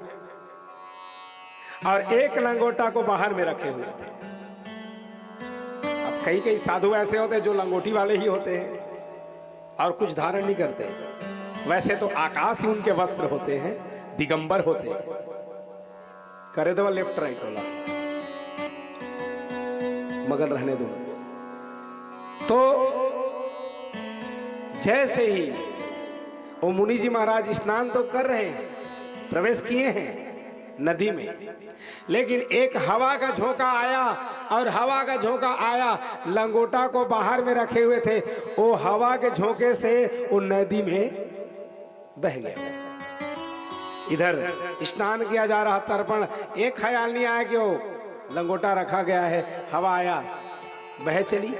B: और एक लंगोटा को बाहर में रखे हुए थे। अब कई साधु ऐसे होते हैं जो लंगोटी वाले ही होते हैं और कुछ धारण नहीं करते। वैसे तो आकाश ही उनके वस्त्र होते हैं, दिगंबर होते हैं। करे दो लेफ्ट राइट वाला, मगन रहने दो। तो जैसे ही वो मुनि जी महाराज स्नान तो कर रहे हैं, प्रवेश किए हैं, नदी में। लेकिन एक हवा का झोंका आया, और हवा का झोंका आया, लंगोटा को बाहर में रखे हुए थे, वो हवा के झोंके से वो नदी में बह गया। इधर स्नान किया जा रहा, तर्पण, एक ख्याल नहीं आया कि वो लंगोटा रखा गया है, हवा आया, बह चली।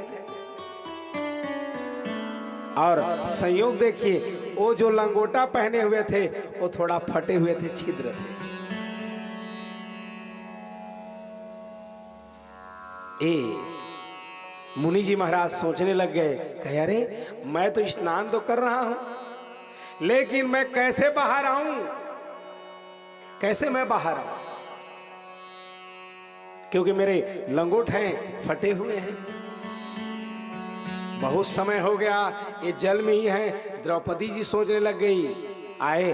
B: और संयोग देखिए, वो जो लंगोटा पहने हुए थे वो थोड़ा फटे हुए थे, छिद्र थे। मुनि जी महाराज सोचने लग गए, कहे अरे मैं तो स्नान तो कर रहा हूं, लेकिन मैं कैसे बाहर आऊं, कैसे मैं बाहर आऊं, क्योंकि मेरे लंगोट हैं, फटे हुए हैं। बहुत समय हो गया, ये जल में ही है। द्रौपदी जी सोचने लग गई, आए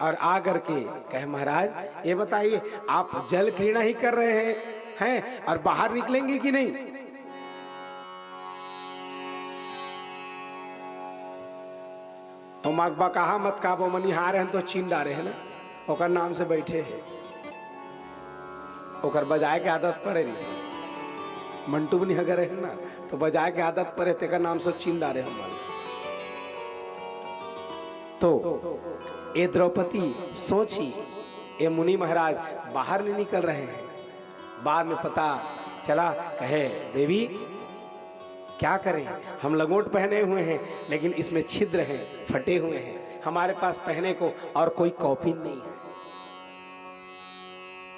B: और आ करके कहे महाराज ये बताइए, आप जल क्रीड़ा ही कर रहे हैं और बाहर निकलेंगे कि नहीं? तो मकबा कहा मत का वो मनिहार हैं तो चीन डारे है ना, ओकर नाम से बैठे हैं, ओकर बजाय के आदत पड़े रही, मंटू बनी अगर है ना तो बजाय के आदत पड़े तेकर नाम से चीन डारे हमारे। तो ये द्रौपदी सोची, ये मुनि महाराज बाहर नहीं निकल रहे हैं। बाद में पता चला, कहे देवी क्या करें, हम लंगोट पहने हुए हैं लेकिन इसमें छिद्र हैं, फटे हुए हैं, हमारे पास पहने को और कोई कौपिन नहीं है।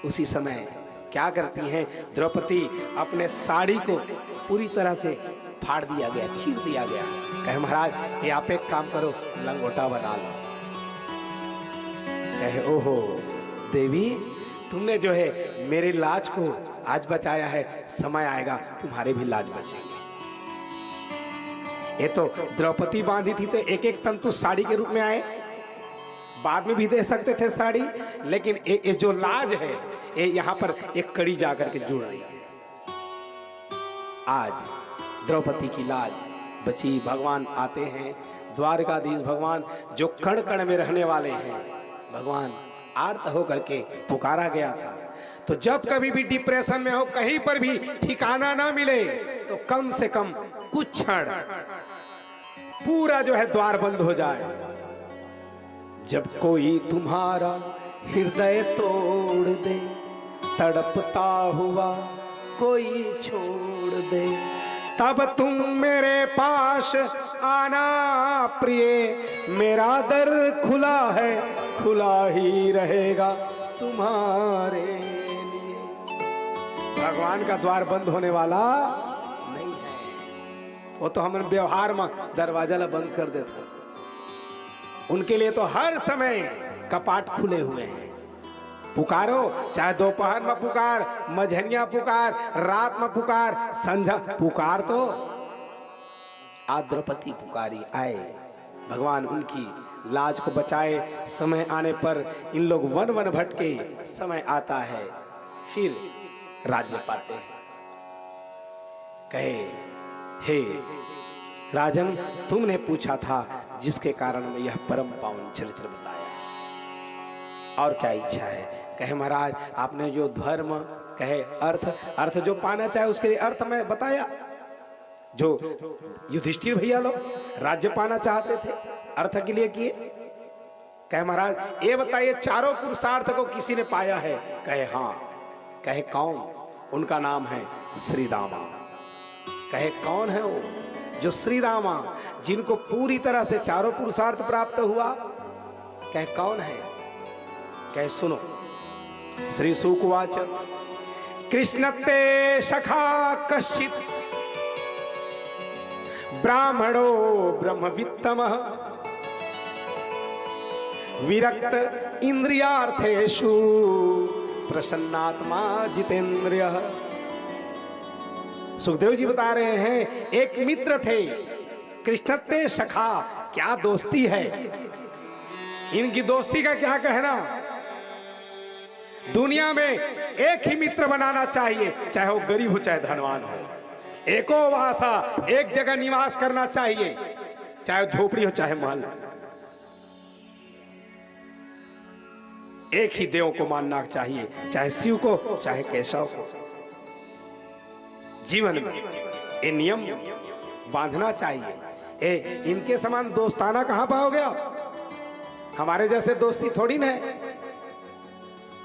B: उसी समय क्या करती हैं द्रौपदी, अपने साड़ी को पूरी तरह से फाड़ दिया गया, चीर दिया गया। कहे महाराज ये आप एक काम करो, लंगोटा बना लो। कहे ओहो देवी, तुमने जो है मेरी लाज को आज बचाया है, समय आएगा तुम्हारे भी लाज बचेगी। ये तो द्रौपदी बांधी थी तो एक एक तंतु साड़ी के रूप में आए, बाद में भी दे सकते थे साड़ी, लेकिन ये जो लाज है ये यहाँ पर एक कड़ी जाकर के जुड़ रही है। आज द्रौपदी की लाज बची। भगवान आते हैं, द्वारकाधीश भगवान जो कण कण में रहने वाले हैं, भगवान आर्त होकर के पुकारा गया था। तो जब कभी भी डिप्रेशन में हो, कहीं पर भी ठिकाना ना मिले, तो कम से कम कुछ क्षण पूरा जो है द्वार बंद हो जाए। जब कोई तुम्हारा हृदय तोड़ दे, तड़पता हुआ कोई छोड़ दे, तब तुम मेरे पास आना प्रिय, मेरा दर खुला है, खुला ही रहेगा तुम्हारे लिए। भगवान का द्वार बंद होने वाला नहीं है, वो तो हम व्यवहार में दरवाजा ला बंद कर देते, उनके लिए तो हर समय कपाट खुले हुए हैं। पुकारो, चाहे दोपहर में पुकार, मझनिया पुकार, रात में पुकार, संध्या पुकार। तो आज द्रौपदी पुकारी, आए भगवान उनकी लाज को बचाए। समय आने पर इन लोग वन वन भटके, समय आता है फिर राज्य पाते हैं। कहे हे राजन, तुमने पूछा था जिसके कारण मैं यह परम पावन चरित्र बताया, और क्या इच्छा है? कहे महाराज आपने जो धर्म, कहे अर्थ जो पाना चाहे उसके लिए अर्थ में बताया। जो युधिष्ठिर भैया लोग राज्य पाना चाहते थे, अर्थ के लिए किए। कहे महाराज ये बताइए चारों पुरुषार्थ को किसी ने पाया है? कहे हाँ। कहे कौन? उनका नाम है श्री रामा। कहे कौन है वो? जो श्री रामा, जिनको पूरी तरह से चारों पुरुषार्थ प्राप्त हुआ। कहे कौन है? कहे सुनो। श्री सुकुवाच कृष्णते सखा कश्चित ब्राह्मणो ब्रह्मवित्तमः विरक्त इंद्रियार्थेषु प्रसन्नात्मा जितेंद्रियः। सुखदेव जी बता रहे हैं एक मित्र थे, कृष्णते सखा, क्या दोस्ती है इनकी। दोस्ती का क्या कहना। दुनिया में एक ही मित्र बनाना चाहिए, चाहे वो गरीब हो चाहे धनवान हो। एको वासा, एक जगह निवास करना चाहिए, चाहे झोपड़ी हो चाहे महल। एक ही देव को मानना चाहिए, चाहे शिव को चाहे केशव को। जीवन में ये नियम बांधना चाहिए। इनके समान दोस्ताना कहां पाओगे आप? हमारे जैसे दोस्ती थोड़ी ना है।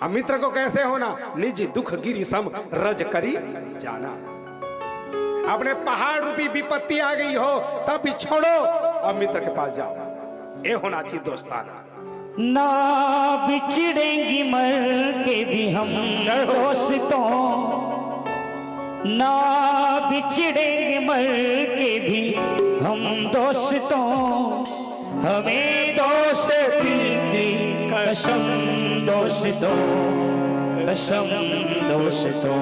B: मित्र को कैसे होना? निज दुख गिरी सम रज करी जाना। अपने पहाड़ रूपी विपत्ति आ गई हो तब भी छोड़ो और मित्र के पास जाओ। ये होना चाहिए दोस्ताना।
A: ना बिछड़ेंगी मर के भी हम दोस्तों, ना बिछड़ेंगे मर के भी हम दोस्तों, हमें दोस्ती की कसम दोस्तों, कसम दोस्तों।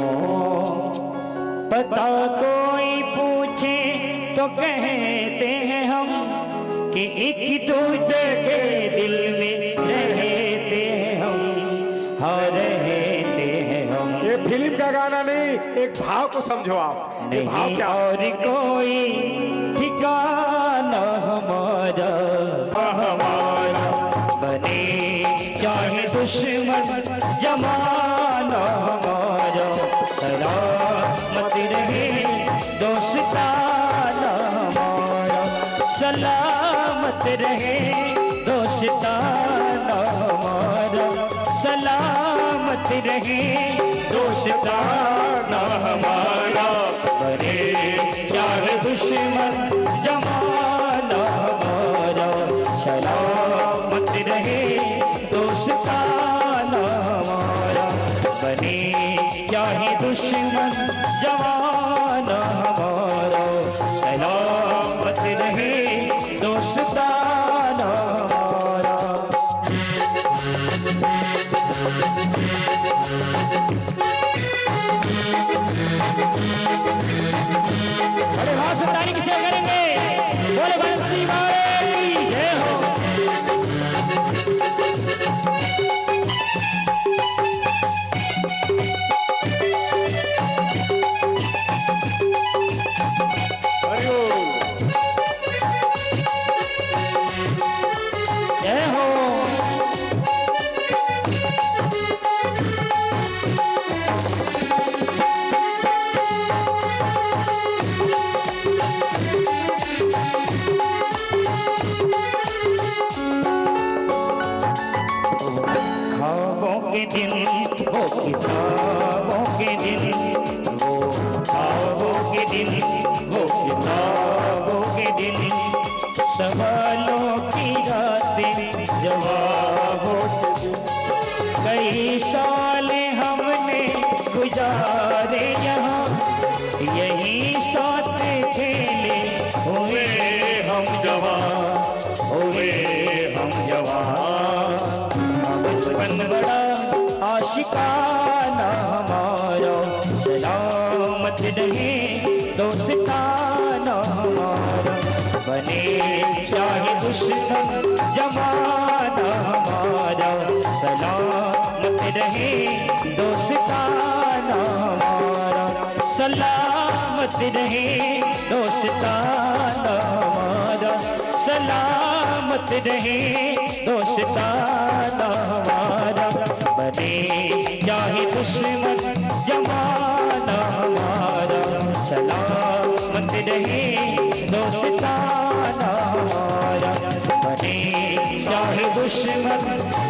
A: पता कोई पूछे तो कहते हैं हम कि एक दूसरे के दिल में रहते हैं हम, हाँ रहते हैं हम।
B: ये फिल्म का गाना नहीं, एक भाव को समझो आप। ये भाव
A: नहीं
B: क्या?
A: और कोई ठिकाना हमारा, हमारा बने चाहे दुश्मन जमाना हमारा, सलामत रहे दोस्ताना हमारा, सलामत रहे दोस्ताना हमारा, सलामत रहे दोस्ताना हमारा, बने चाहे दुश्मन जमाना हमारा, सलामत रहे दोस्ताना हमारा, बने चाहे दुश्मन जमाना हमारा, सलामत रहे दोस्ताना हमारा। बड़े भाव से ताली किसे करेंगे? बोले बंसी वाले की जय हो। जय हो। ख्वाबों के दिन वो किताबों के दिन, वो ख्वाबों के दिन वो किताबों के दिन, सवालों की रातें जवाबों के दिन। कई साल हमने गुजारे यहाँ, यही साथ खेले हुए हम जवान, हुए हम जवान। बचपन बड़ा आशिकाना हमारा, सलामत रहे दोस्ताना हमारा, बने चाहे दुश्मन जमाना हमारा, सलामत रहे दोस्ताना हमारा, सलामत रहे दोस्ताना हमारा, सलामत रहे दोस्ताना हमारा, बने चाहे दुश्मन जमाना हमारा, सलामत रहे दोस्ताना हमारा, बने चाहे दुश्मन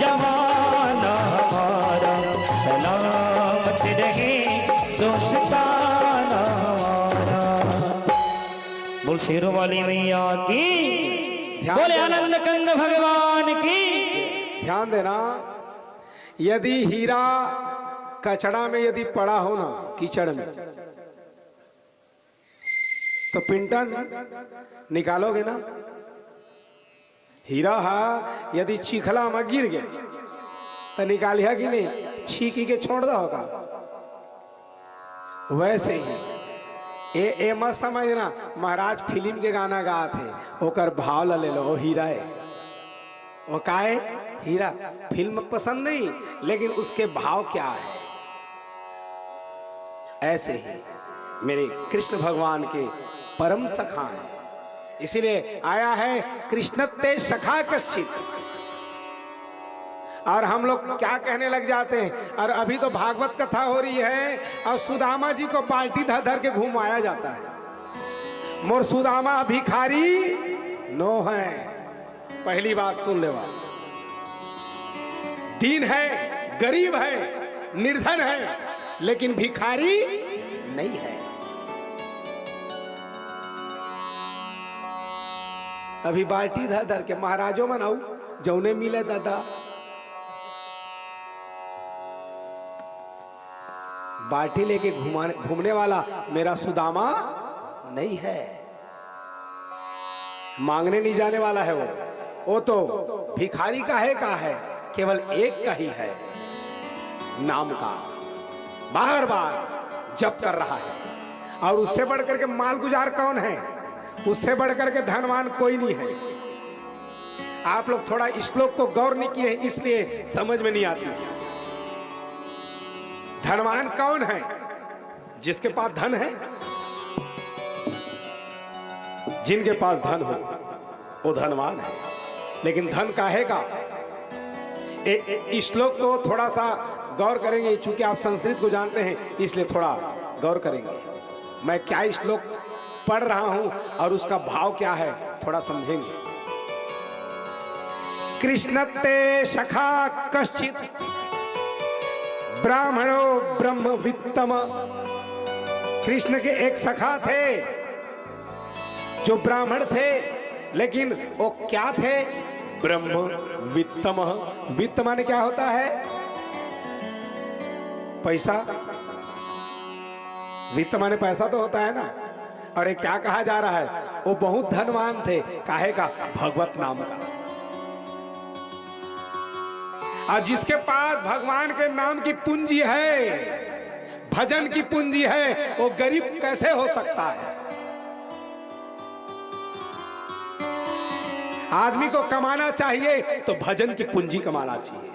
A: जमाना हमारा, सलामत रहे दोस्ताना हमारा। बोल शेरों वाली मैया की, बोले आनंद कंद भगवान की।
B: ध्यान देना, यदि हीरा कचड़ा में यदि पड़ा हो ना, कीचड़ में, तो पिंटन निकालोगे ना? हीरा हा यदि चीखला में गिर गया तो निकालिया कि नहीं? छीकी के छोड़ दो होगा। वैसे ही ए मत समझना महाराज फिल्म के गाना गा थे, ओकर भाव ला ले लो, वो हीरा है। वो का है? हीरा। फिल्म पसंद नहीं, लेकिन उसके भाव क्या है। ऐसे ही मेरे कृष्ण भगवान के परम सखा हैं, इसीलिए आया है कृष्णत्ते सखा कश्चित। और हम लोग क्या कहने लग जाते हैं, और अभी तो भागवत कथा हो रही है और सुदामा जी को बाल्टी धर धर के घुमाया जाता है। मोर सुदामा भिखारी नो है। पहली बात सुन लेवा, दीन है, गरीब है, निर्धन है, लेकिन भिखारी नहीं है। अभी बाल्टी धर धर के महाराजों मनाऊ जौने मिले दादा, बाल्टी लेके घूमने वाला मेरा सुदामा नहीं है। मांगने नहीं जाने वाला है वो तो भिखारी का है, केवल एक का ही है, नाम का बार बार जप कर रहा है। और उससे बढ़कर के माल गुजार कौन है, उससे बढ़कर के धनवान कोई नहीं है। आप लोग थोड़ा श्लोक को गौर नहीं किए इसलिए समझ में नहीं आती। धनवान कौन है? जिसके पास धन है, जिनके पास धन हो वो धनवान है। लेकिन धन काहे का? श्लोक को थोड़ा सा गौर करेंगे, चूंकि आप संस्कृत को जानते हैं इसलिए थोड़ा गौर करेंगे। मैं क्या श्लोक पढ़ रहा हूं और उसका भाव क्या है थोड़ा समझेंगे। कृष्णते सखा कश्चित ब्राह्मणो ब्रह्मवित्तम। कृष्ण के एक सखा थे जो ब्राह्मण थे, लेकिन वो क्या थे? ब्रह्मवित्तम। वित्त माने क्या होता है? पैसा। वित्त माने पैसा तो होता है ना। और ये क्या कहा जा रहा है? वो बहुत धनवान थे। काहे का? भगवत नाम का। और जिसके पास भगवान के नाम की पूंजी है, भजन की पूंजी है, वो गरीब कैसे हो सकता है? आदमी को कमाना चाहिए तो भजन की पूंजी कमाना चाहिए।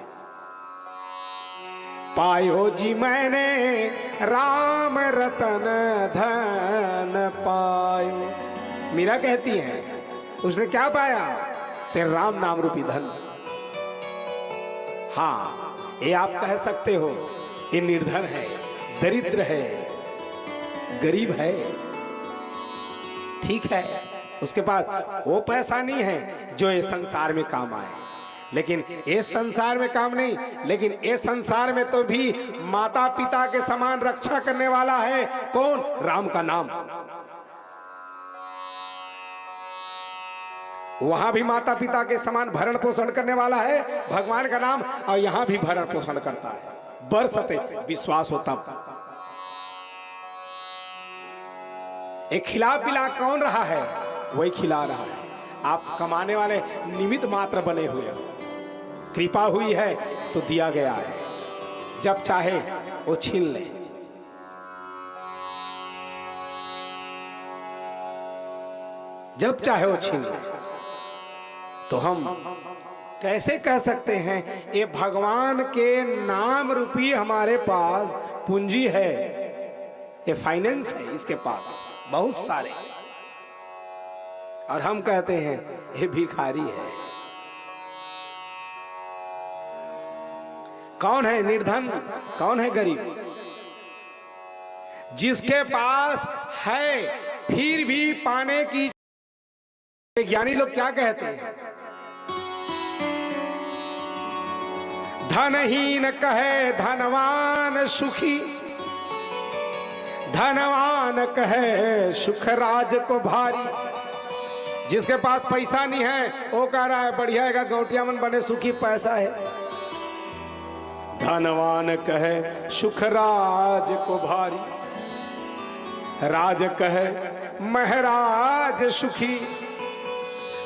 B: पायो जी मैंने राम रतन धन पायो। मीरा कहती है उसने क्या पाया? तेरे राम नाम रूपी धन। हाँ, ये आप कह सकते हो ये निर्धन है, दरिद्र है, गरीब है, ठीक है, उसके पास वो पैसा नहीं है जो ये संसार में काम आए। लेकिन ये संसार में काम नहीं, लेकिन ये संसार में तो भी माता पिता के समान रक्षा करने वाला है। कौन? राम का नाम। वहां भी माता पिता के समान भरण पोषण करने वाला है भगवान का नाम, और यहां भी भरण पोषण करता है। बरसते विश्वास होता। एक खिला पिला कौन रहा है? वही खिला रहा है। आप कमाने वाले निमित्त मात्र बने हुए हो। कृपा हुई है तो दिया गया है, जब चाहे वो छीन ले। जब चाहे वो छीन ले। तो हम कैसे कह सकते हैं ये भगवान के नाम रूपी हमारे पास पूंजी है, ये फाइनेंस है इसके पास बहुत सारे, और हम कहते हैं ये भिखारी है। कौन है निर्धन? कौन है गरीब? जिसके पास है फिर भी पाने की। ज्ञानी लोग क्या कहते हैं? धनहीन कहे धनवान सुखी, धनवान कहे सुख राज को भारी। जिसके पास पैसा नहीं है वो कह रहा है बढ़िया है, गौटिया मन बने सुखी, पैसा है। धनवान कहे सुख राज को भारी, राज कहे महाराज सुखी।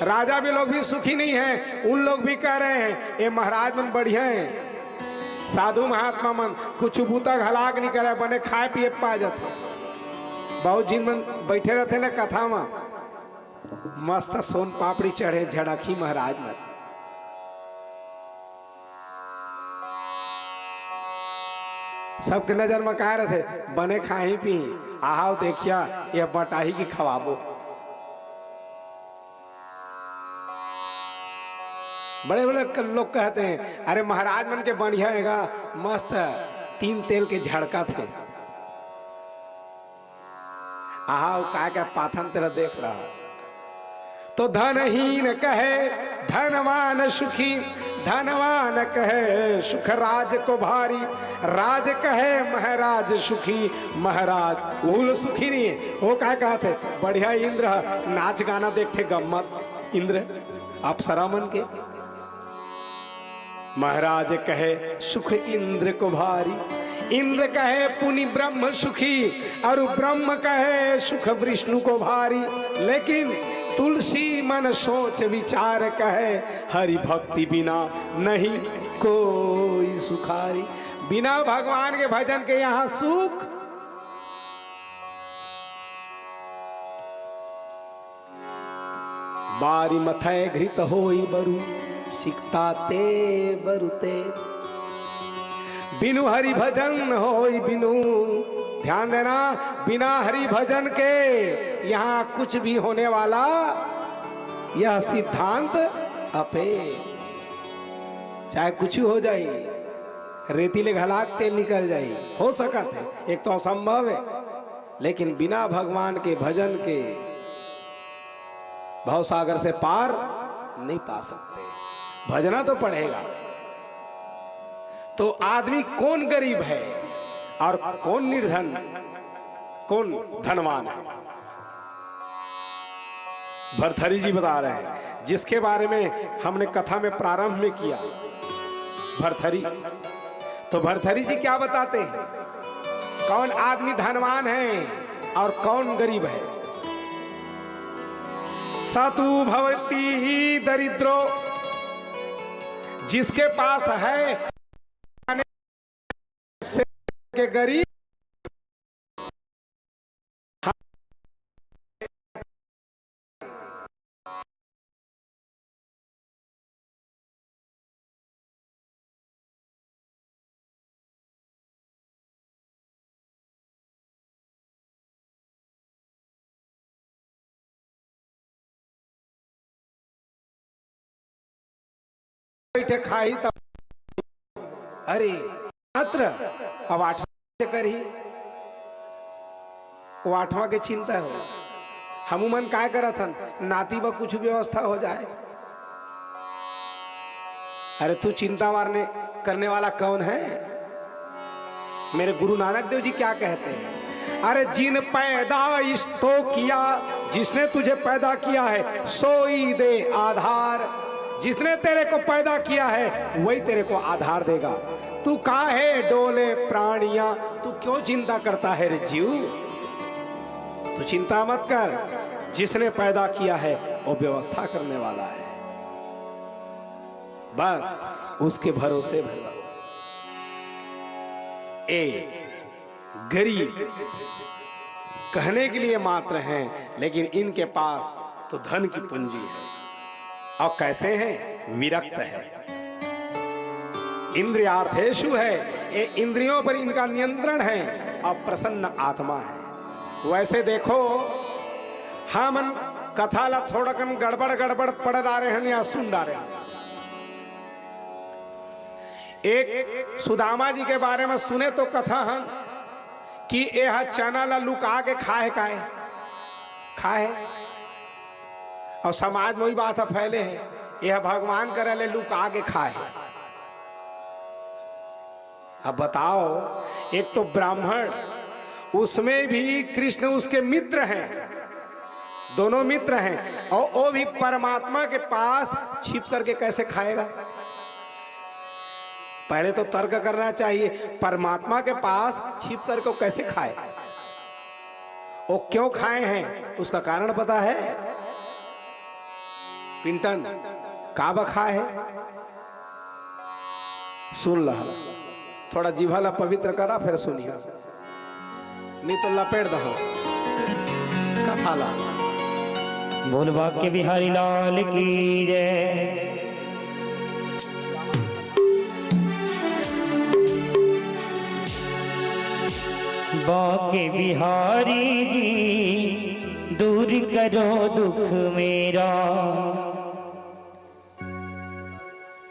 B: राजा भी लोग भी सुखी नहीं है, उन लोग भी कह रहे हैं ये महाराज मन बढ़िया है। साधु महात्मा मन कुछ बूता हलाक नहीं करे, बने खाए पिए पा जाते। बहुत जिन मन बैठे रहते ना कथा में, मस्त सोन पापड़ी चढ़े झड़की महाराज मन। सबके नजर में कह रहे थे बने खाही पी, आओ देखिया ये बटाही की खवाबो। बड़े बड़े लोग कहते हैं अरे महाराज मन के बढ़िया हैगा, मस्त 3 तेल के झड़का थे। आहा वो क्या पाथन तेरा देख रहा। तो धनहीन कहे धनवान सुखी, धनवान कहे सुख राज को भारी, राज कहे महाराज सुखी, महाराज वो सुखी नहीं है। वो क्या कहते बढ़िया इंद्र नाच गाना देखते गम्मत इंद्र अप्सरा मन के। महाराज कहे सुख इंद्र को भारी, इंद्र कहे पुनि ब्रह्म सुखी, और ब्रह्म कहे सुख विष्णु को भारी। लेकिन तुलसी मन सोच विचार कहे, हरि भक्ति बिना नहीं कोई सुखारी। बिना भगवान के भजन के यहाँ सुख। बारी मथय घृत होई बरु, सिकता ते बरुते। बिनु हरि भजन होई बिनु, ध्यान देना, बिना हरि भजन के यहाँ कुछ भी होने वाला यह सिद्धांत अपे। चाहे कुछ हो जाए, रेतीले घलाक तेल निकल जाए, हो सकता है, एक तो असंभव है, लेकिन बिना भगवान के भजन के भवसागर से पार नहीं पा सकते। भजना तो पड़ेगा। तो आदमी कौन गरीब है और कौन निर्धन, कौन धनवान है? भरथरी जी बता रहे हैं, जिसके बारे में हमने कथा में प्रारंभ में किया, भरथरी। तो भरथरी जी क्या बताते हैं, कौन आदमी धनवान है और कौन गरीब है? सतु भवती दरिद्रो, जिसके पास है के गरीब, बैठे खाई तब। अरे मात्र अब 8वां करी, वो 8वां के चिंता हो। हम मन काय करत हन, नाती बा कुछ व्यवस्था हो जाए। अरे तू चिंता मारने करने वाला कौन है? मेरे गुरु नानक देव जी क्या कहते हैं, अरे जिन पैदा तो किया, जिसने तुझे पैदा किया है सोई दे आधार। जिसने तेरे को पैदा किया है वही तेरे को आधार देगा। तू काहे डोले प्राणिया, तू क्यों चिंता करता है रे जीव? तू चिंता मत कर, जिसने पैदा किया है वो व्यवस्था करने वाला है। बस उसके भरोसे भरो। गरीब कहने के लिए मात्र हैं, लेकिन इनके पास तो धन की पूंजी है। और कैसे हैं? विरक्त है, इंद्रियार्थेषु है, ये इंद्रियों पर इनका नियंत्रण है, और प्रसन्न आत्मा है। वैसे देखो हम कथा ला थोड़ा कन गड़बड़ गड़बड़ पढ़ रहे हैं या सुन रहे हैं। एक सुदामा जी के बारे में सुने तो कथा हम कि यह चना ला लुका के खाए, और समाज में वही बात फैले है, यह भगवान करे ले लुका के खाए। अब बताओ, एक तो ब्राह्मण, उसमें भी कृष्ण उसके मित्र हैं, दोनों मित्र हैं, और वो भी परमात्मा के पास छिप करके कैसे खाएगा? पहले तो तर्क करना चाहिए, परमात्मा के पास छिप करके कैसे खाए? वो क्यों खाए हैं उसका कारण पता है? पिंटन का बखा है, सुन ला, थोड़ा जीवा ला पवित्र करा फिर सुनिया, नहीं तो लपेट दो कथा ला।
A: बोल वाक्य बिहारी लाल की जय। बाके बिहारी जी दूर करो दुख मेरा,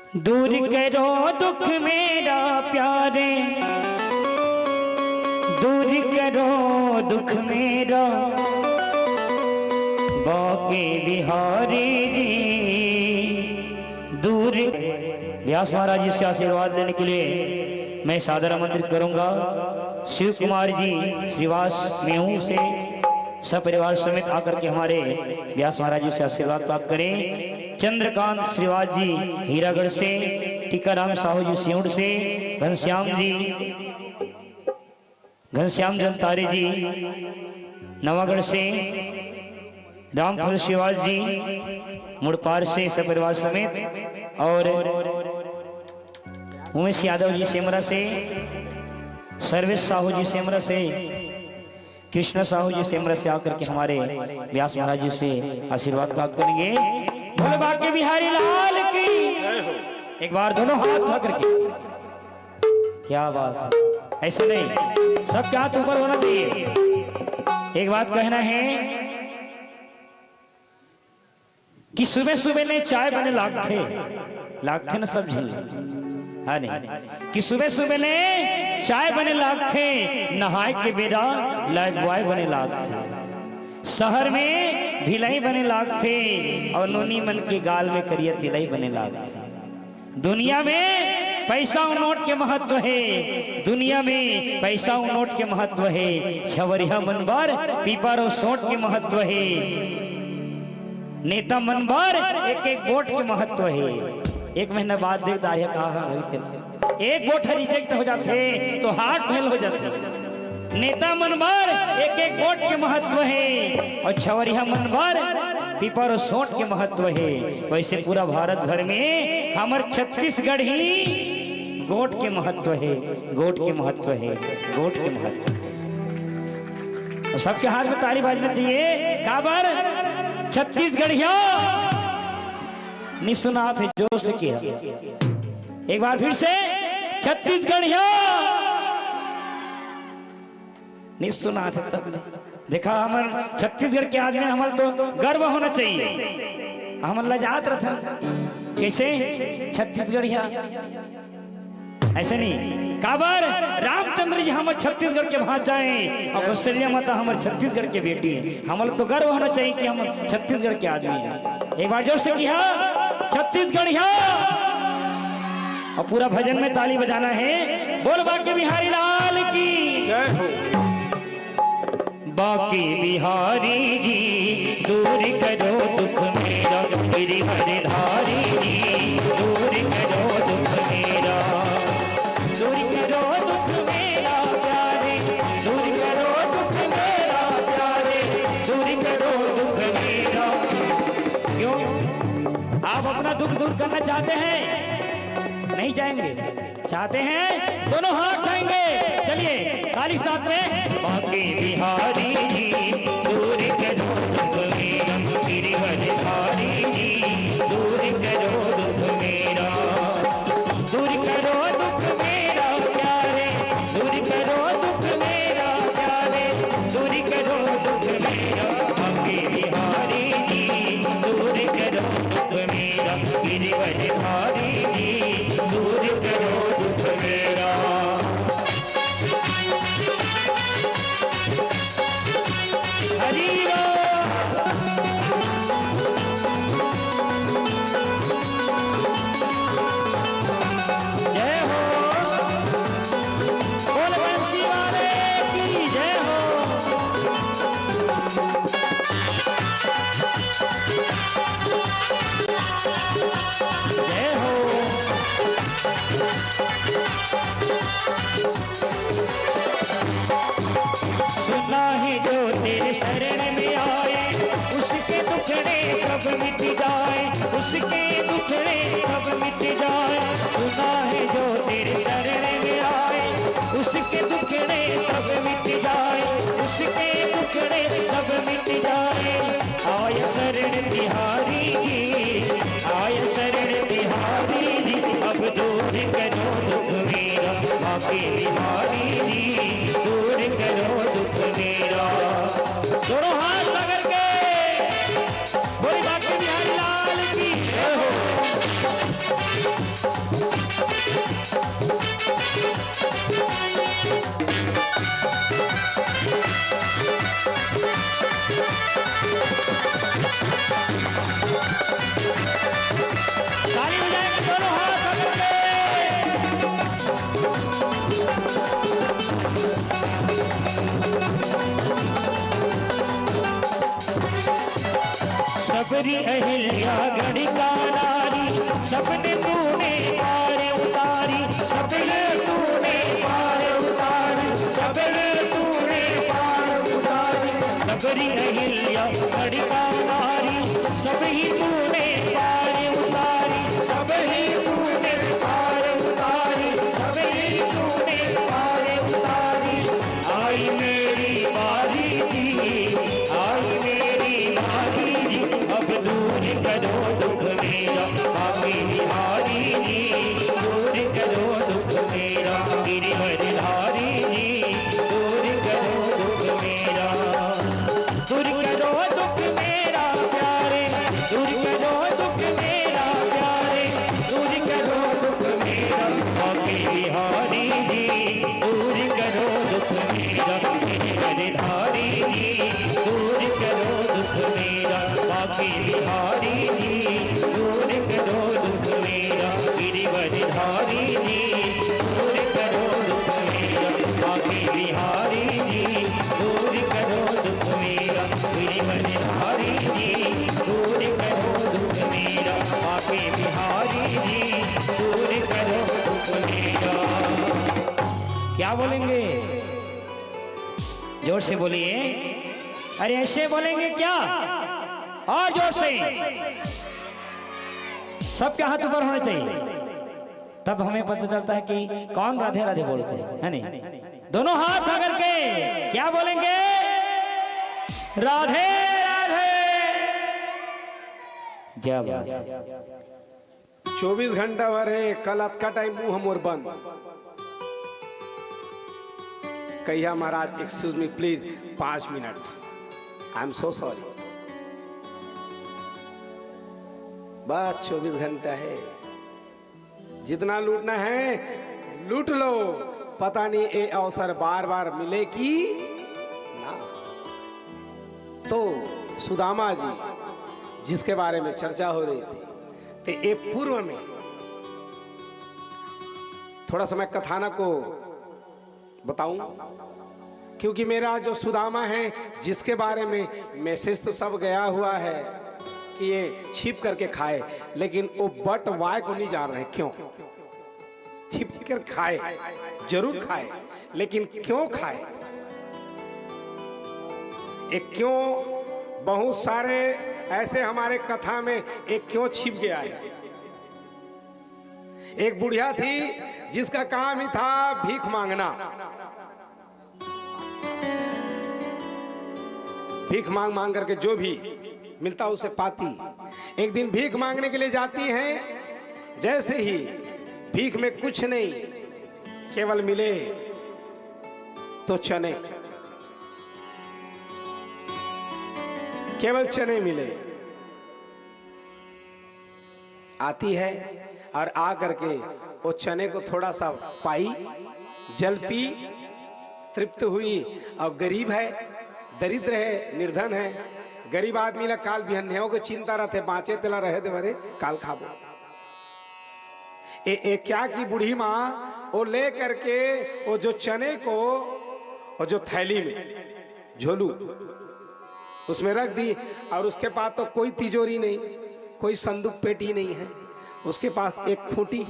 A: दूर करो दुख मेरा प्यारे, दूर करो दुख मेरा बाके बिहारी जी। दूर व्यास महाराज जी से आशीर्वाद लेने के लिए मैं सादर आमंत्रित करूंगा शिव कुमार जी श्रीवास मेहू से सपरिवार समेत आकर के हमारे व्यास महाराज जी से आशीर्वाद प्राप्त करें। चंद्रकांत श्रीवास जी हीरागढ़ से, टीकाराम साहू जी सिउड़ से, घनश्याम जलतारे जी नवागढ़ से, रामफल श्रीवास जी मुड़पार से सपरिवार समेत, और उमेश यादव जी सेमरा से, सर्वेश साहू जी सेमरा से, कृष्ण साहू जी सेमरा से आकर के हमारे व्यास महाराज जी से आशीर्वाद प्राप्त करेंगे। बोले बाके बिहारी लाल की। एक बार दोनों हाथ उठा करके, क्या बात, ऐसे नहीं, सबके हाथ ऊपर होना चाहिए। एक बात कहना है कि सुबह सुबह ने चाय बने लागथे न सब झिल, हाँ नहीं, कि सुबह सुबह ने चाय बने लागथे, नहाए के बेरा लाइफ बॉय बने लागथे, शहर में भिलाई बने लागथे और नोनी मन के गाल में करिया तिलाई बने लागथे। दुनिया में पैसा और नोट के महत्व है, दुनिया में पैसा और नोट के महत्व है, छवरिया मनबार पीपर और सोट के महत्व है, नेता मनबार एक एक वोट के महत्व है। एक महीना बाद देख दाहिया कहा एक वोट रिजेक्ट हो जाते तो हार्ट फेल हो जाते। नेता मनबार एक एक वोट के महत्व है और छवरिया मनबार पीपर और सोट के महत्व है। वैसे पूरा भारत भर में हमार छत्तीसगढ़ ही गोट के महत्व है, गोट के महत्व है, गोट के महत्व। और सबके हाथ में ताली बाजना चाहिए। काबर छत्तीसगढ़िया निसुनाथ है जोर से किया। एक बार फिर से छत्तीसगढ़िया निसुनाथ है। तब देखा हमारे छत्तीसगढ़ के आदमी हमारे तो गर्व होना चाहिए। हम लजात रहा कैसे छत्तीसगढ़िया, ऐसे नहीं। काबर रामचंद्र जी हमारे छत्तीसगढ़ के वहां जाए और कौशल्या माता हमारे छत्तीसगढ़ के बेटी है। हमारे तो गर्व होना चाहिए कि हम छत्तीसगढ़ के आदमी हैं। एक बार जोर से किया छत्तीसगढ़िया और पूरा भजन में ताली बजाना है। बोल बाके बिहारी लाल की जय हो। बाके बिहारी जी दूर करो दुख मेरा, गिरिवर धारी जी दूर करो दुख मेरा, दूर करो दुख मेरा प्यारे, दूर करो दुख मेरा प्यारे, दूर करो दुख मेरा। क्यों आप अपना दुख दूर करना चाहते हैं? नहीं जाएंगे, चाहते हैं? दोनों हाथ उठाएंगे। चलिए ताली साथ में। बाके बिहारी जी दूर करो दुख मेरा, गिरिवर धारी जी दूर करो दुख मेरा, दूर करो दुख मेरा प्यारे, दूर करो दुख मेरा प्यारे, दूर करो दुख मेरा। बाके बिहारी जी दूर करो दुख मेरा, गिरिवर धारी जी दूर करो दुख मेरा। हरि जय हो। बोल बंसी वाले की जय हो। जय हो। सुना है जो तेरे शरण में आए, उसके दुखड़े सब मिट जाए, उसके दुखड़े सब मिट जाए। सुना है जो तेरे शरण में आए, उसके दुखड़े सब मिट जाए, उसके दुखड़े सब मिट जाए। आय शरण बिहारी जी, आय शरण बिहारी जी, अब दूर करो दुख मेरा। बाके बिहारी जी दूर करो दुख मेरा। दोनों हाथ लगा सबरी अहिल्या गणिका नारी, सबने तूने पार उतारी, सबने तूने पार उतारी, सबने तूने पार उतारी। सबरी अहिल्या गणिका नारी, सबही तूने पार उतारी, सबही तूने पार उतारी, सबही तूने पार उतारी। आई मेरी बारी जी, आई मेरी बारी जी, अब दूर करो दुख मेरा बाकी बिहारी जी, दूर करो दुख मेरा गिरिवरधारी जी, दूर करो दुख मेरा, दूर करो दुख मेरा प्यारे, दूर करो दुख मेरा प्यारे, दूर करो दुख मेरा बाकी बिहारी जी, दूर करो दुख मेरा गिरिवरधारी जी, दूर करो दुख मेरा बाकी बिहारी जी, दूर करो दुख मेरा गिरिवरधारी जी, दूर करो दुख मेरा बाकी बिहारी जी, दूर करो दुख मेरा गिरिवरधारी जी, दूर करो दुख मेरा बाकी बिहारी जी, दूर करो दुख मेरा। क्या बोलेंगे? जोर से बोलिए। अरे ऐसे बोलेंगे क्या? और जोर से। सबके हाथ ऊपर होने चाहिए, तब हमें पता चलता है कि कौन राधे राधे बोलते हैं, है नहीं? दोनों हाथ पकड़ के क्या बोलेंगे? राधे राधे। जय बाबा।
B: 24 घंटा भर है, कल अत का टाइम मुंह मोर बंद। कहिया महाराज excuse me please 5 minute, I am so sorry. बस 24 घंटा है, जितना लूटना है लूट लो। पता नहीं ये अवसर बार बार मिले कि ना। तो सुदामा जी जिसके बारे में चर्चा हो रही थी, तो ये पूर्व में थोड़ा समय कथानक को बताऊं, क्योंकि मेरा जो सुदामा है जिसके बारे में मैसेज तो सब गया हुआ है कि ये छिप करके खाए, लेकिन वो बट वाय को नहीं जान रहे क्यों छिप कर खाए। जरूर खाए, लेकिन क्यों खाए? एक क्यों, बहुत सारे ऐसे हमारे कथा में एक क्यों छिप गया है। एक बुढ़िया थी जिसका काम ही था भीख मांगना। भीख मांग मांग करके जो भी मिलता उसे पाती। एक दिन भीख मांगने के लिए जाती हैं, जैसे ही भीख में कुछ नहीं केवल मिले तो चने, केवल चने मिले। आती है और आ करके वो चने को थोड़ा सा पाई, जल पी, तृप्त हुई। अब गरीब है, दरिद्र है, निर्धन है। गरीब आदमी ला काल बिहन्यों को चिंता रहते, बाँचे तेला रहे दे बरे काल खाबो। ए क्या की बूढ़ी माँ वो ले करके वो जो चने को वो जो थैली में झोलू उसमें रख दी, और उसके पास तो कोई तिजोरी नहीं, कोई संदूक पेटी नहीं है। उसके पास एक खूंटी,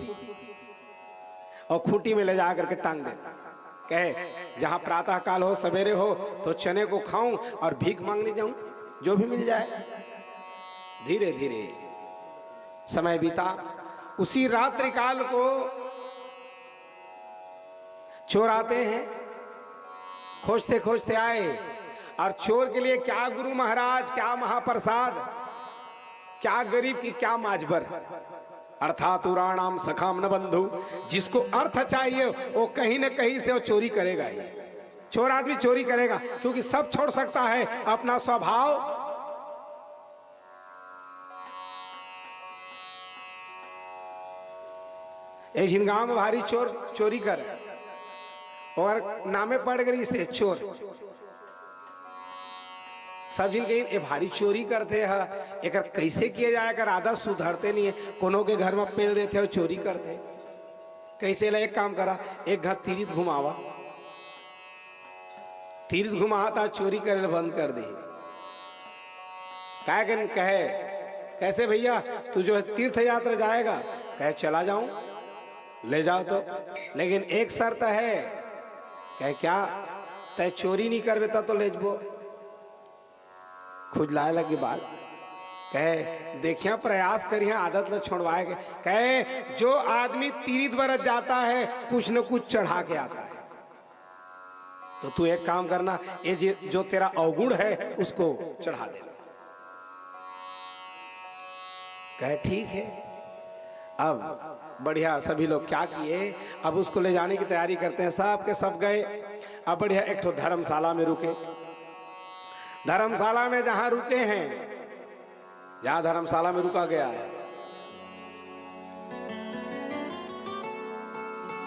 B: और खूंटी में ले जा करके टांग दे, कहे जहां प्रातः काल हो सवेरे हो तो चने को खाऊं और भीख मांगने जाऊं, जो भी मिल जाए। धीरे धीरे समय बीता। उसी रात्रि काल को चोर आते हैं, खोजते खोजते आए, और चोर के लिए क्या गुरु महाराज, क्या महाप्रसाद, क्या गरीब की क्या माजबर। अर्थात उराणाम सखाम न बंधु, जिसको अर्थ चाहिए वो कहीं न कहीं से वो चोरी करेगा ही। चोर आदमी चोरी करेगा, क्योंकि सब छोड़ सकता है अपना स्वभाव। एक गांव में भारी चोर चोरी कर, और नामे पड़ गई से चोर। सब जिन कहीं ये भारी चोरी करते हैं, एक कैसे किया जाए, अगर आदत सुधरते नहीं है। कोनो के घर में पेल देते हो चोरी करते, कैसे ला एक काम करा, एक घर तीरित घुमावा, तीर्थ घुमाता चोरी करे बंद कर दी। कहे कैसे भैया तू जो है तीर्थ यात्रा जाएगा? कहे चला जाऊं, ले जाओ तो, लेकिन एक शर्त है। कहे क्या? तय चोरी नहीं कर बेता तो ले जबो। खुजलाए लगी बात। कहे देखिए प्रयास करिए आदत ल छोड़वाए के। कहे जो आदमी तीर्थ बरत जाता है कुछ न कुछ चढ़ा के आता है, तो तू एक काम करना, ये जो तेरा अवगुण है उसको चढ़ा देना। कहे ठीक है। अब बढ़िया सभी लोग क्या किए, अब उसको ले जाने की तैयारी करते हैं। सब के सब गए। अब बढ़िया एक तो धर्मशाला में रुके। धर्मशाला में जहां रुके हैं, जहां धर्मशाला में रुका गया है,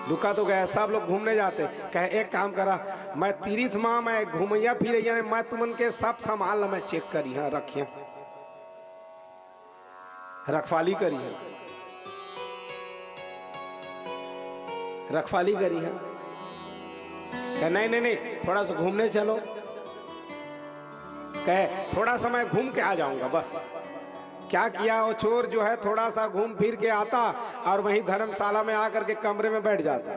B: रुका तो गया। सब लोग घूमने जाते। कहे एक काम करा, मैं तीर्थ माँ मैं घूमैया फिर मैं तुमन के सब संभाल मैं चेक करी हाँ, रखिए रखवाली करी है, रखवाली करी है। कहे नहीं नहीं नहीं, थोड़ा सा घूमने चलो। कहे थोड़ा सा मैं घूम के आ जाऊंगा बस। क्या किया वो चोर जो है, थोड़ा सा घूम फिर के आता और वहीं धर्मशाला में आकर के कमरे में बैठ जाता।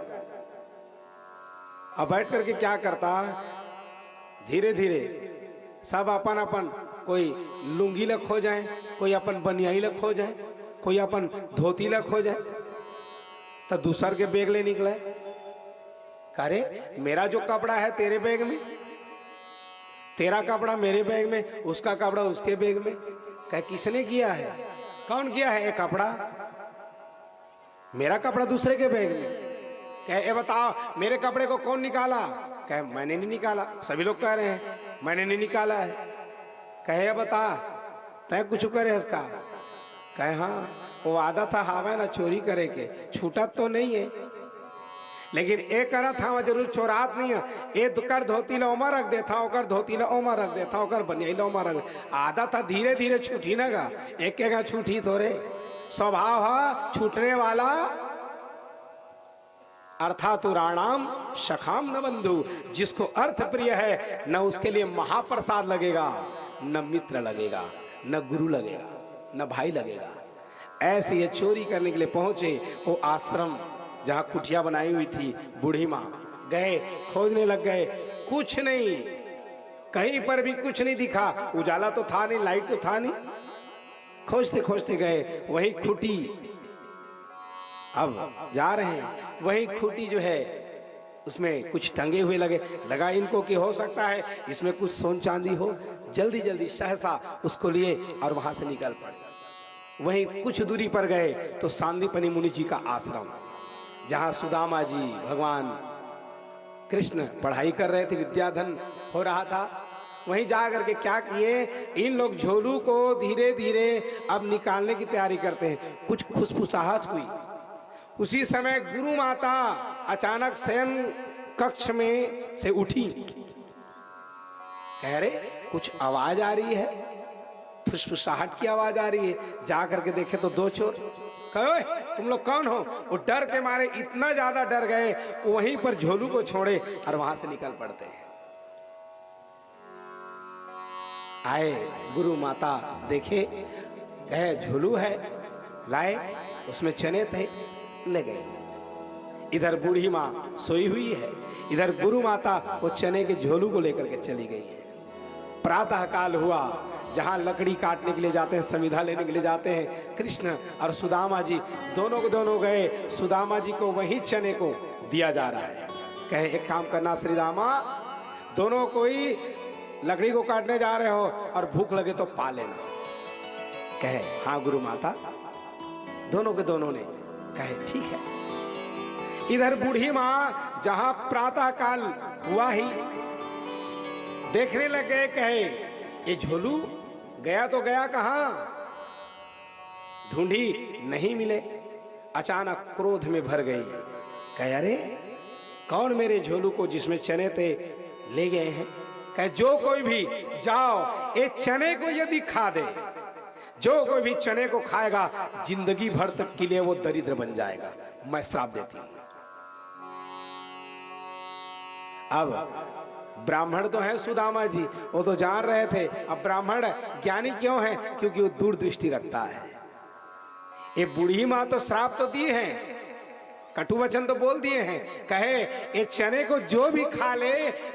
B: अब बैठ करके क्या करता, धीरे धीरे सब अपन अपन, कोई लुंगी लग हो जाए, कोई अपन बनियाई लग हो जाए, कोई अपन धोती लग हो जाए, तो दूसर के बैग ले निकले। अरे मेरा जो कपड़ा है तेरे बैग में, तेरा कपड़ा मेरे बैग में, उसका कपड़ा उसके बैग में। कहे किसने किया है? कौन किया है? ये कपड़ा मेरा कपड़ा दूसरे के बैग में। कहे ये बताओ मेरे कपड़े को कौन निकाला? कहे मैंने नहीं निकाला। सभी लोग कह रहे हैं मैंने नहीं निकाला है। कहे बता तय कुछ करे इसका? कहे हाँ वो आदत था हावे ना चोरी करे के, छूटा तो नहीं है, लेकिन एक करा था वह जरूर चोरात नहीं है। ए कर धोती ला ओमा रख देता, ओकर धोती ला ओमा रख देता, ओकर बनियाई ला ओमा रख। आदत था धीरे धीरे छूटी ना गा, एक एक छूटी थोड़े। स्वभाव है छूटने वाला। अर्थातुराणाम सखाम न बंधु, जिसको अर्थ प्रिय है न उसके लिए महाप्रसाद लगेगा, न मित्र लगेगा, न गुरु लगेगा, न भाई लगेगा। ऐसे ये चोरी करने के लिए पहुंचे वो आश्रम जहां कुटिया बनाई हुई थी। बूढ़ी माँ गए, खोजने लग गए, कुछ नहीं, कहीं पर भी कुछ नहीं दिखा। उजाला तो था नहीं, लाइट तो था नहीं। खोजते खोजते गए, वही खूटी, अब जा रहे हैं, वही खूटी जो है उसमें कुछ टंगे हुए लगा इनको कि हो सकता है इसमें कुछ सोन चांदी हो। जल्दी जल्दी सहसा उसको लिए और वहां से निकल पड़े। वहीं कुछ दूरी पर गए तो सांदीपनि मुनि जी का आश्रम, जहां सुदामा जी भगवान कृष्ण पढ़ाई कर रहे थे, विद्याधन हो रहा था। वहीं जा करके क्या किए, इन लोग झोलू को धीरे धीरे अब निकालने की तैयारी करते हैं। कुछ खुसफुसाहट हुई। उसी समय गुरु माता अचानक शयन कक्ष में से उठी। कह रहे कुछ आवाज आ रही है, फुसफुसाहट की आवाज आ रही है। जा करके देखे तो दो चोर। कहे तुम लोग कौन हो? वो डर के मारे इतना ज्यादा डर गए, वहीं पर झोलू को छोड़े और वहां से निकल पड़ते हैं। आए गुरु माता देखे, कहे झोलू है, लाए, उसमें चने थे, ले गए। इधर बूढ़ी माँ सोई हुई है, इधर गुरु माता वो चने के झोलू को लेकर के चली गई है। प्रातः काल हुआ, जहां लकड़ी काटने के लिए जाते हैं, समिधा लेने के लिए जाते हैं, कृष्ण और सुदामा जी दोनों को दोनों गए। सुदामा जी को वही चने को दिया जा रहा है। कहे एक काम करना श्रीदामा, दोनों कोई लकड़ी को काटने जा रहे हो और भूख लगे तो पा लेना। कहे हाँ गुरु माता। दोनों के दोनों ने कहे ठीक है। इधर बूढ़ी माँ जहां प्रातः काल हुआ ही देखने लग गए। कहे ये झोलू गया तो गया कहां? ढूंढी नहीं मिले। अचानक क्रोध में भर गई। कहे अरे कौन मेरे झोलू को जिसमें चने थे ले गए हैं? कहे जो कोई भी जाओ, ये चने को यदि खा दे, जो कोई भी चने को खाएगा जिंदगी भर तक के लिए वो दरिद्र बन जाएगा, मैं श्राप देती हूं। अब ब्राह्मण तो है सुदामा जी, वो तो जान रहे थे। अब ब्राह्मण ज्ञानी क्यों है? क्योंकि वो दूरदृष्टि रखता है। ये बूढ़ी माँ तो श्राप तो दिए हैं, कटु वचन तो बोल दिए हैं, कहे ये चने को जो भी खा ले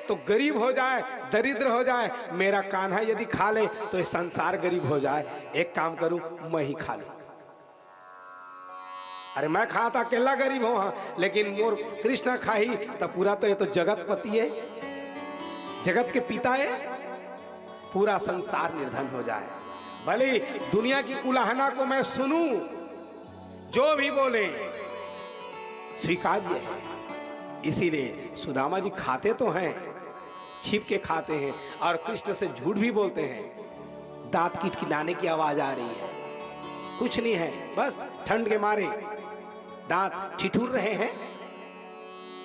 B: तो गरीब हो जाए, दरिद्र हो जाए। मेरा कान्हा यदि खा ले तो ये संसार गरीब हो जाए। एक काम करूं, मैं ही खा लूं। अरे मैं खाता अकेला गरीब हूं, हाँ, लेकिन मोर कृष्ण खाही तो पूरा तो ये तो जगत पति है, जगत के पिता है, पूरा संसार निर्धन हो जाए। भले दुनिया की उलाहना को मैं सुनूं, जो भी बोले स्वीकार्य है। इसीलिए सुदामा जी खाते तो हैं, छिप के खाते हैं और कृष्ण से झूठ भी बोलते हैं। दांत किटकिटाने की आवाज आ रही है, कुछ नहीं है, बस ठंड के मारे दांत ठिठुर रहे हैं।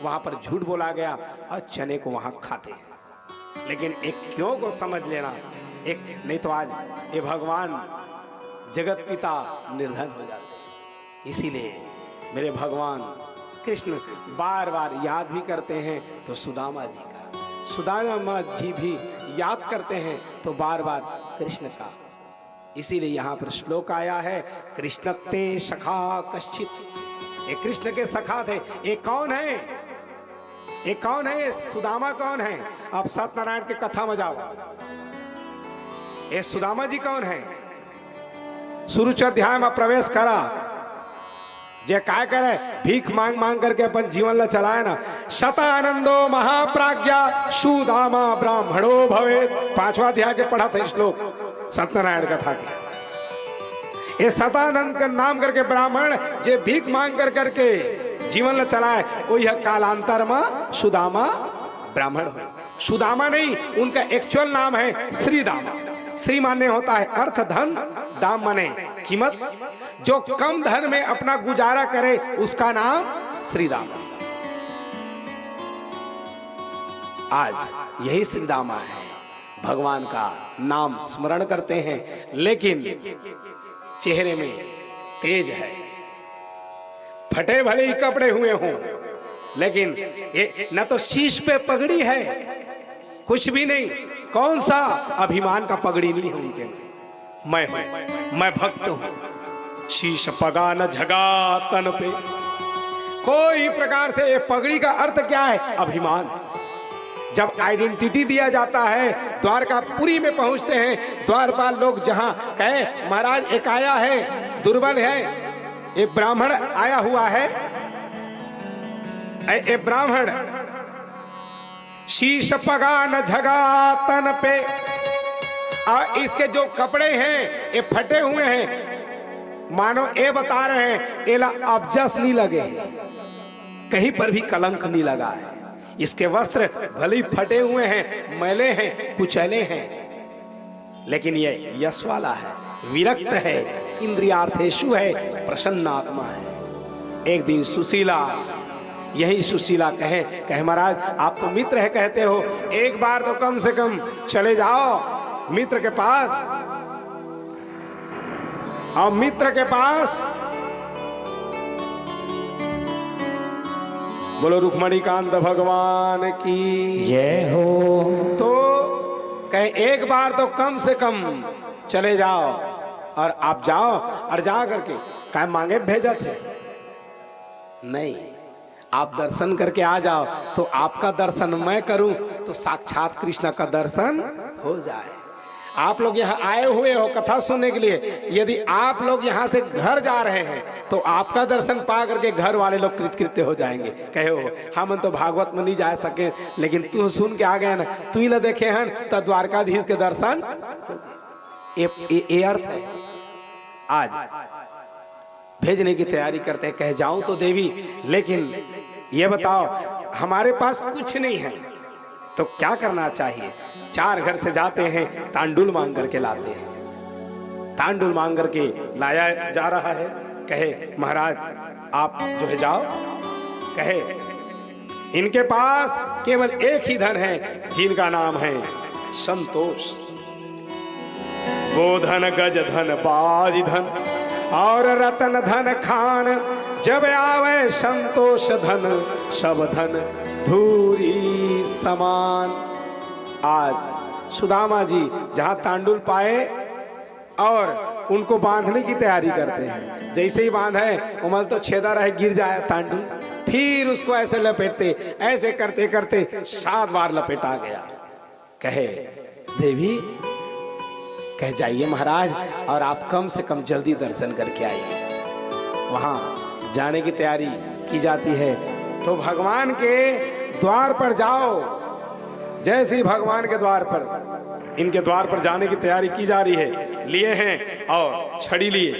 B: वहां पर झूठ बोला गया और चने को वहां खाते हैं। लेकिन एक क्यों को समझ लेना, एक नहीं तो आज ये भगवान जगत पिता निर्धन हो जाते हैं। इसीलिए मेरे भगवान कृष्ण बार बार याद भी करते हैं तो सुदामा जी का, सुदामा जी भी याद करते हैं तो बार बार कृष्ण का। इसीलिए यहाँ पर श्लोक आया है, कृष्णते सखा कश्चित। ये कृष्ण के सखा थे। ये कौन है? ये कौन है? ये सुदामा कौन है? आप सत्यनारायण की कथा में जाओ। ये सुदामा जी कौन है? सुरुच अध्याय में प्रवेश करा, जे काय करे भीख मांग मांग करके अपन जीवन ला चलाए ना। शतानंदो महाप्राज्ञा सुदामा ब्राह्मणो भवेत। 5वां अध्याय के पढ़ा था श्लोक सत्यनारायण कथा के। ये शतानंद का नाम करके ब्राह्मण जे भीख मांग कर करके जीवन ला चलाए, वो यह कालांतर में सुदामा ब्राह्मण हो। सुदामा नहीं, उनका एक्चुअल नाम है श्रीदामा। श्री माने होता है अर्थ धन, दाम माने कीमत। जो कम धन में अपना गुजारा करे उसका नाम श्रीदामा। आज यही श्रीदामा है, भगवान का नाम स्मरण करते हैं लेकिन चेहरे में तेज है। फटे भले ही कपड़े हुए हों लेकिन ये न तो शीश पे पगड़ी है, कुछ भी नहीं। कौन सा अभिमान का पगड़ी नहीं है उनके में। मैं भक्त हूं। शीश पगा न झगा तन पे। कोई प्रकार से ये पगड़ी का अर्थ क्या है? अभिमान। जब आइडेंटिटी दिया जाता है, द्वारकापुरी में पहुंचते हैं, द्वारपाल लोग जहां कहे महाराज एक आया है, दुर्बल है, एक ब्राह्मण आया हुआ है, ए ब्राह्मण शीश पगा न झगा तन पे। और इसके जो कपड़े हैं ये फटे हुए हैं, मानो ये बता रहे हैं एला अबजस नहीं लगे, कहीं पर भी कलंक नहीं लगा है। इसके वस्त्र भले ही फटे हुए हैं, मैले हैं, कुचले हैं, लेकिन ये यश वाला है, विरक्त है, इंद्रियार्थेषु है, प्रसन्न आत्मा है। एक दिन सुशीला, यही सुशीला कहे महाराज आप तो मित्र है कहते हो, एक बार तो कम से कम चले जाओ मित्र के पास। और मित्र के पास बोलो रुक्मणी कांत भगवान की
A: जय हो।
B: तो कहे एक बार तो कम से कम चले जाओ। और आप जाओ और जा करके कहे मांगे भेजा थे, नहीं आप दर्शन करके आ जाओ। तो आपका दर्शन मैं करूं तो साक्षात कृष्ण का दर्शन हो जाए। आप लोग यहाँ आए हुए हो कथा सुनने के लिए, यदि आप लोग यहाँ से घर जा रहे हैं तो आपका दर्शन पा करके घर वाले लोग कृतकृत्य हो जाएंगे। कहे हो हम तो भागवत में नहीं जा सके, लेकिन तू सुन के आ गए ना, तू ही ना देखे हैं तो द्वारकाधीश के दर्शन। ये अर्थ है। आज भेजने की तैयारी करते हैं, कह जाऊं तो देवी, लेकिन ये बताओ हमारे पास कुछ नहीं है तो क्या करना चाहिए? 4 घर से जाते हैं, तांडुल मांग करके लाते हैं। तांडुल मांग करके लाया जा रहा है। कहे महाराज आप जो है जाओ। कहे इनके पास केवल एक ही धन है जिनका नाम है संतोष। गोधन गज धन बाज धन और रतन धन खान, जब आवे संतोष धन सब धन धूरी समान। आज सुदामा जी जहाँ तांडुल पाए और उनको बांधने की तैयारी करते हैं। जैसे ही बांधे उमल तो छेदा रहे, गिर जाए तांडुल, फिर उसको ऐसे लपेटते, ऐसे करते करते 7 बार लपेटा गया। कहे देवी, कह जाइए महाराज, और आप कम से कम जल्दी दर्शन करके आइए। वहां जाने की तैयारी की जाती है तो भगवान के द्वार पर जाओ। जैसे ही भगवान के द्वार पर, इनके द्वार पर जाने की तैयारी की जा रही है, लिए हैं और छड़ी लिए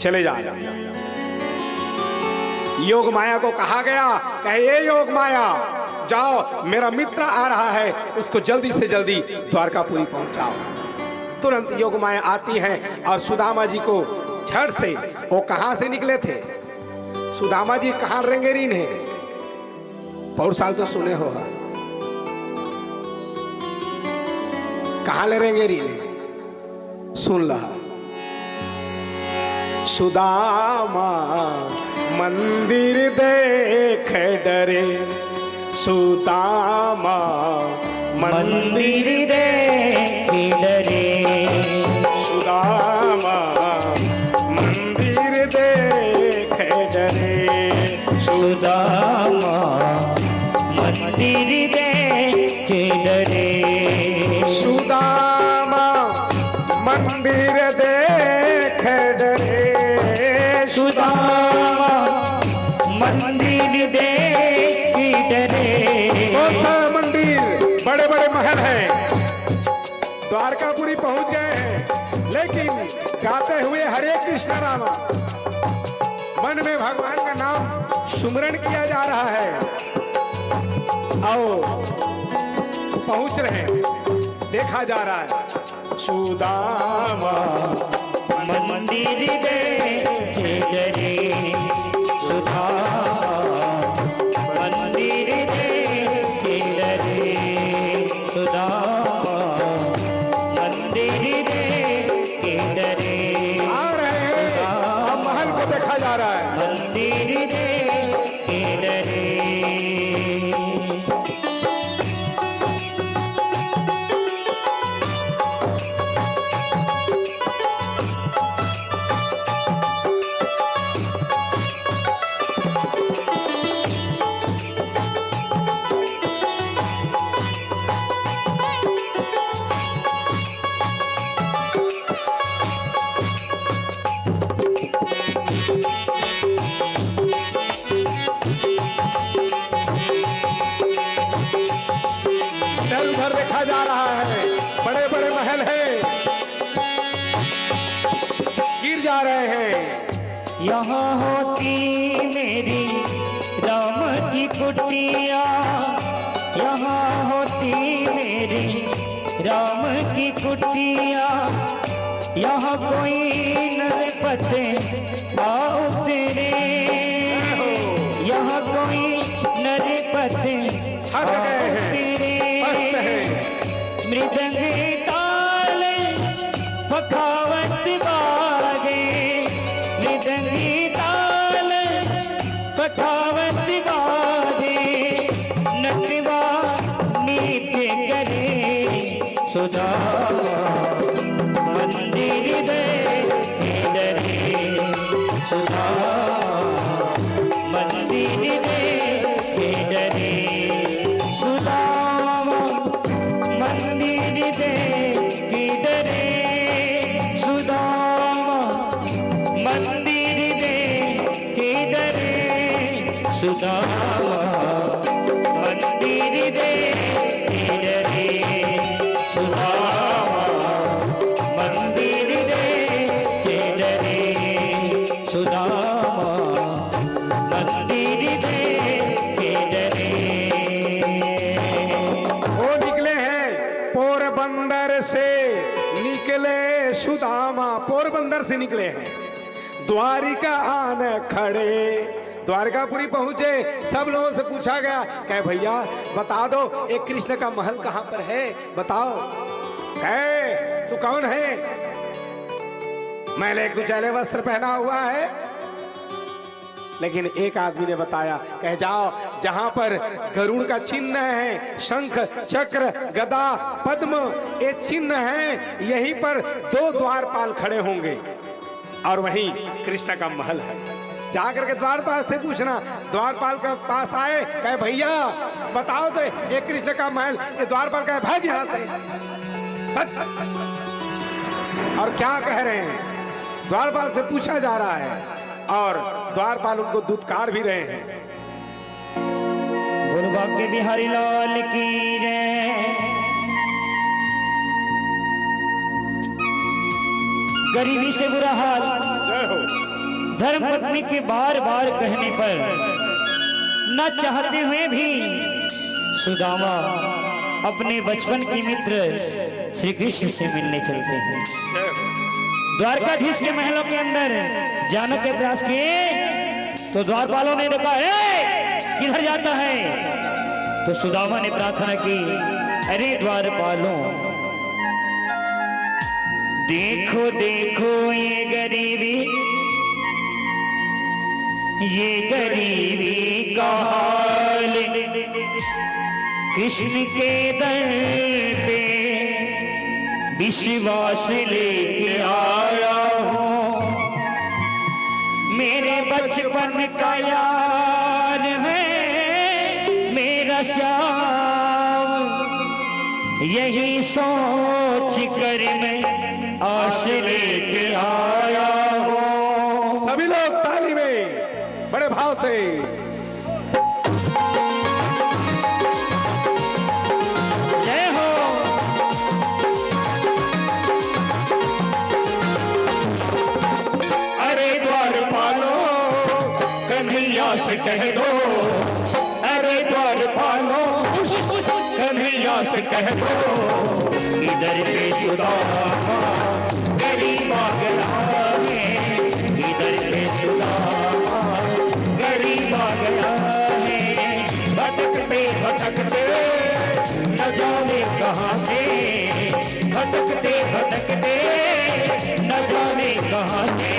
B: चले जा रहे हैं। योग माया को कहा गया, कहे ये योग माया, जाओ मेरा मित्र आ रहा है, उसको जल्दी से जल्दी द्वारकापुरी पहुंचाओ। तुरंत योग माया आती है और सुदामा जी को झट से, वो कहां से निकले थे सुदामा जी, कहां रेंगेरीन है, पौर साल तो सुने हो, कहां ले रेंगेरीन है, सुन रहा। सुदामा मंदिर देख डरे, सुदामा
A: मंदिर देख डरे,
B: सुदामा मंदिर देख डरे,
A: सुदामा मंदिर देख डरे,
B: सुदामा मंदिर देख डरे,
A: सुदामा मंदिर देख डरे।
B: कौन सा मंदिर? बड़े बड़े महल हैं, द्वारकापुरी पहुंच गए हैं, लेकिन गाते हुए हरे कृष्ण नाम, मन में भगवान का नाम सुमरण किया जा रहा है। आओ पहुंच रहे हैं, देखा जा रहा है सुदामा
A: मंदिर देख डरे, सुदामा मंदिर देख डरे, सुदामा मंदिर देख डरे।
B: आ रहे हैं, अब महल को देखा जा रहा है।
A: मंदिर देख डरे।
B: इधर उधर देखा जा रहा है, बड़े बड़े महल हैं, गिर जा रहे हैं।
A: यहाँ होती मेरी राम की कुटिया, यहाँ होती मेरी राम की कुटिया, यहाँ कोई नरपते आ उतरे, यहाँ कोई नरपते आ
B: थक गए हैं,
A: उतरे।
B: मस्त हैं।
A: मृदंग ताल पखावत बाजे, मृदंग ताल पखावत बाजे, नटवा नृत्य करे, सुदामा मंदिर देख डरे, सुदामा मंदिर देख डरे, सुदामा मंदिर देख डरे, सुदामा मंदिर देख डरे, सुदामा मंदिर देख डरे, सुदामा मंदिर देख डरे, सुदामा मंदिर देख डरे।
B: वो निकले हैं पोरबंदर से, निकले सुदामा पोरबंदर से निकले हैं, द्वारिका आने खड़े, द्वारकापुरी पहुंचे। सब लोगों से पूछा गया, कहे भैया बता दो एक कृष्ण का महल कहां पर है, बताओ। कहे तू कौन है? मैले कुचैले वस्त्र पहना हुआ है। लेकिन एक आदमी ने बताया, कह जाओ जहां पर गरुड़ का चिन्ह है, शंख चक्र गदा पद्म ये चिन्ह है, यहीं पर 2 द्वारपाल खड़े होंगे और वहीं कृष्ण का महल है। जाकर के द्वारपाल से पूछना, द्वारपाल के पास आए, कहे भैया बताओ तो ये कृष्ण का महल, ये द्वारपाल कहे भाग यहां से। और क्या कह रहे हैं, द्वारपाल से पूछा जा रहा है और द्वारपाल उनको दुत्कार भी रहे हैं।
A: बोल भाग्य बिहारी लाल की जय। गरीबी से बुरा हाल, धर्म पत्नी के बार बार कहने पर न चाहते हुए भी सुदामा अपने बचपन के मित्र श्री कृष्ण से मिलने चलते हैं। द्वारकाधीश के महलों के अंदर जाने के प्रयास किए तो द्वारपालों ने देखा, किधर जाता है? तो सुदामा ने प्रार्थना की, अरे द्वारपालों देखो देखो ये गरीबी का हाल, कृष्ण के दर पे विश्वास लेके आया हूँ, मेरे बचपन का यार है मेरा श्याम, यही सोच कर मैं आश लेके आया हूँ।
B: सभी लोग ताली में बड़े भाव से
A: जय हो।
B: अरे द्वारपालों कन्हैया से कह दो, अरे द्वारपालों कन्हैया से कह दो,
A: इधर पे सुदामा गरीब आ गया है, इधर पे सुदामा गरीब आ गया है, भटकते भटकते न जाने कहाँ से, भटकते भटकते न जाने कहाँ से,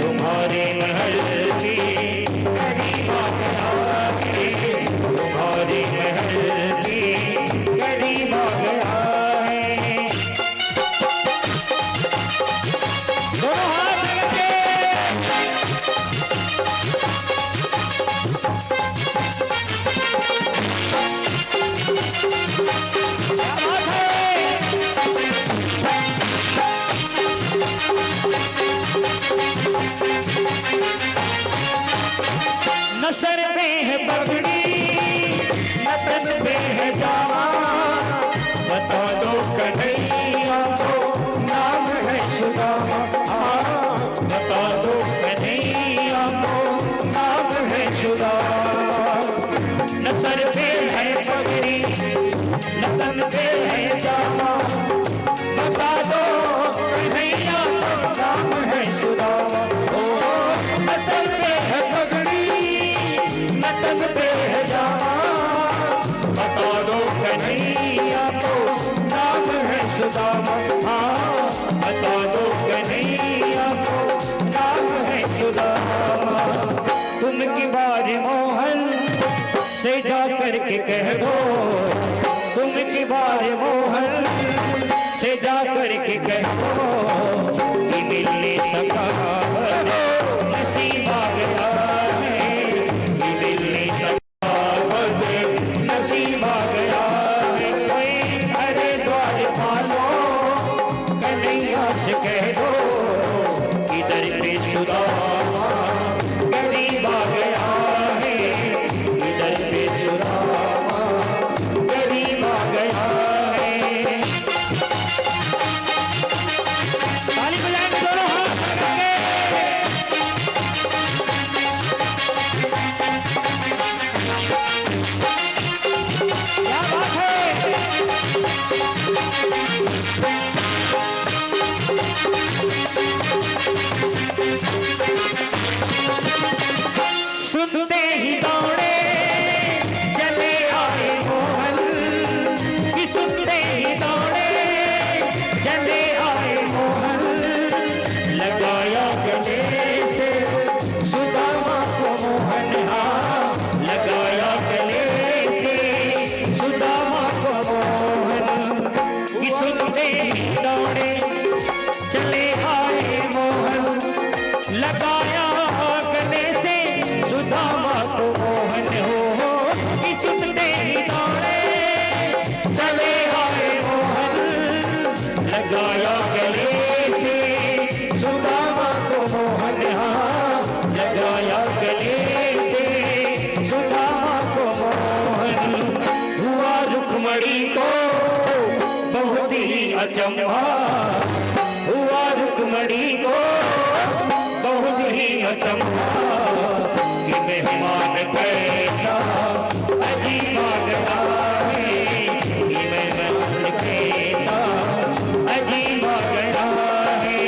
A: तुम्हारे महल की गरीब आ गया है, तुम्हारे महल की गरीब आ गया है। दोनों हाथ लगे। क्या बात है? न सर पे है पगड़ी न तन पे है जामा, बता दो कन्हैया को नाम है सुदामा, बता दो कन्हैया को नाम है सुदामा। न सर पे है पगड़ी न तन पे है जामा, बता दो कन्हैया को नाम है सुदामा। न सर पे है पगड़ी न तन पे है जामा, बता दो कन्हैया को नाम है सुदामा, बता दो कन्हैया को नाम है सुदामा। तुम की बार मोहन से जा करके कह दो, तुम की बार मोहन से जा करके कह दो कि मिल नहीं सका नसीब आ गया है, कि मिल नहीं सका नसीब आ गया है। अरे द्वारपालों कन्हैया से कह दो, इधर पे सुदामा गरीब आ गया है, इधर पे सुदामा गरीब आ गया है। चले आए मोहन लगाया गले से सुदामा को मोहन हाँ लगाया गले से सुदामा को मोहन हुआ रुक्मणी को बहुत ही अचंभा हुआ रुक्मणी को बहुत ही अचंभा कि मेहमान कैसा अजीब गया है कि मेहमान कैसा अजीब गया है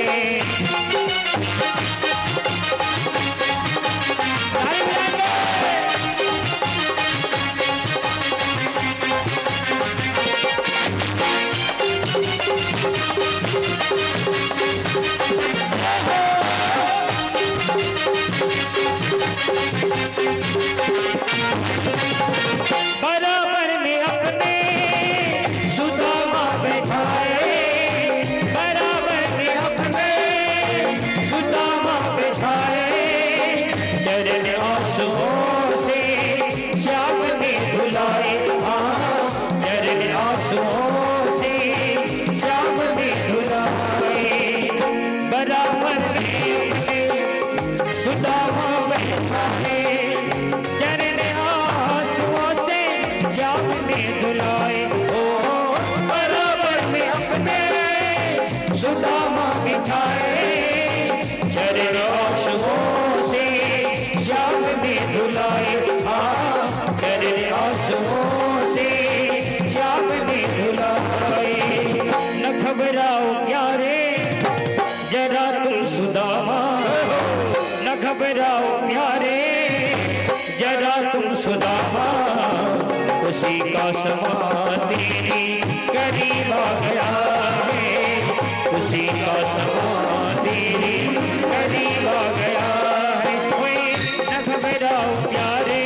A: बराबर में अपने सुदामा बैठाए बराबर में अपने सुदामा बैठाए चरण आंसुओं से श्याम ने धुलाए हाँ चरण आंसुओं से श्याम ने धुलाए बराबर में अपने सुदामा बैठाए चरण आंसुओं से श्याम ने धुलाए ओ बराबर में अपने सुदामा बिठाए चरण आंसुओं से श्याम ने धुलाए हाँ चरण आंसुओं से श्याम ने धुलाए न घबराओ प्यारे जरा तुम सुदामा न घबराओ प्यारे जरा तुम सुदामा उसी का समा तेरी करीब आ गया है उसी का समा तेरी करीब आ गया है कोई न घबराओ प्यारे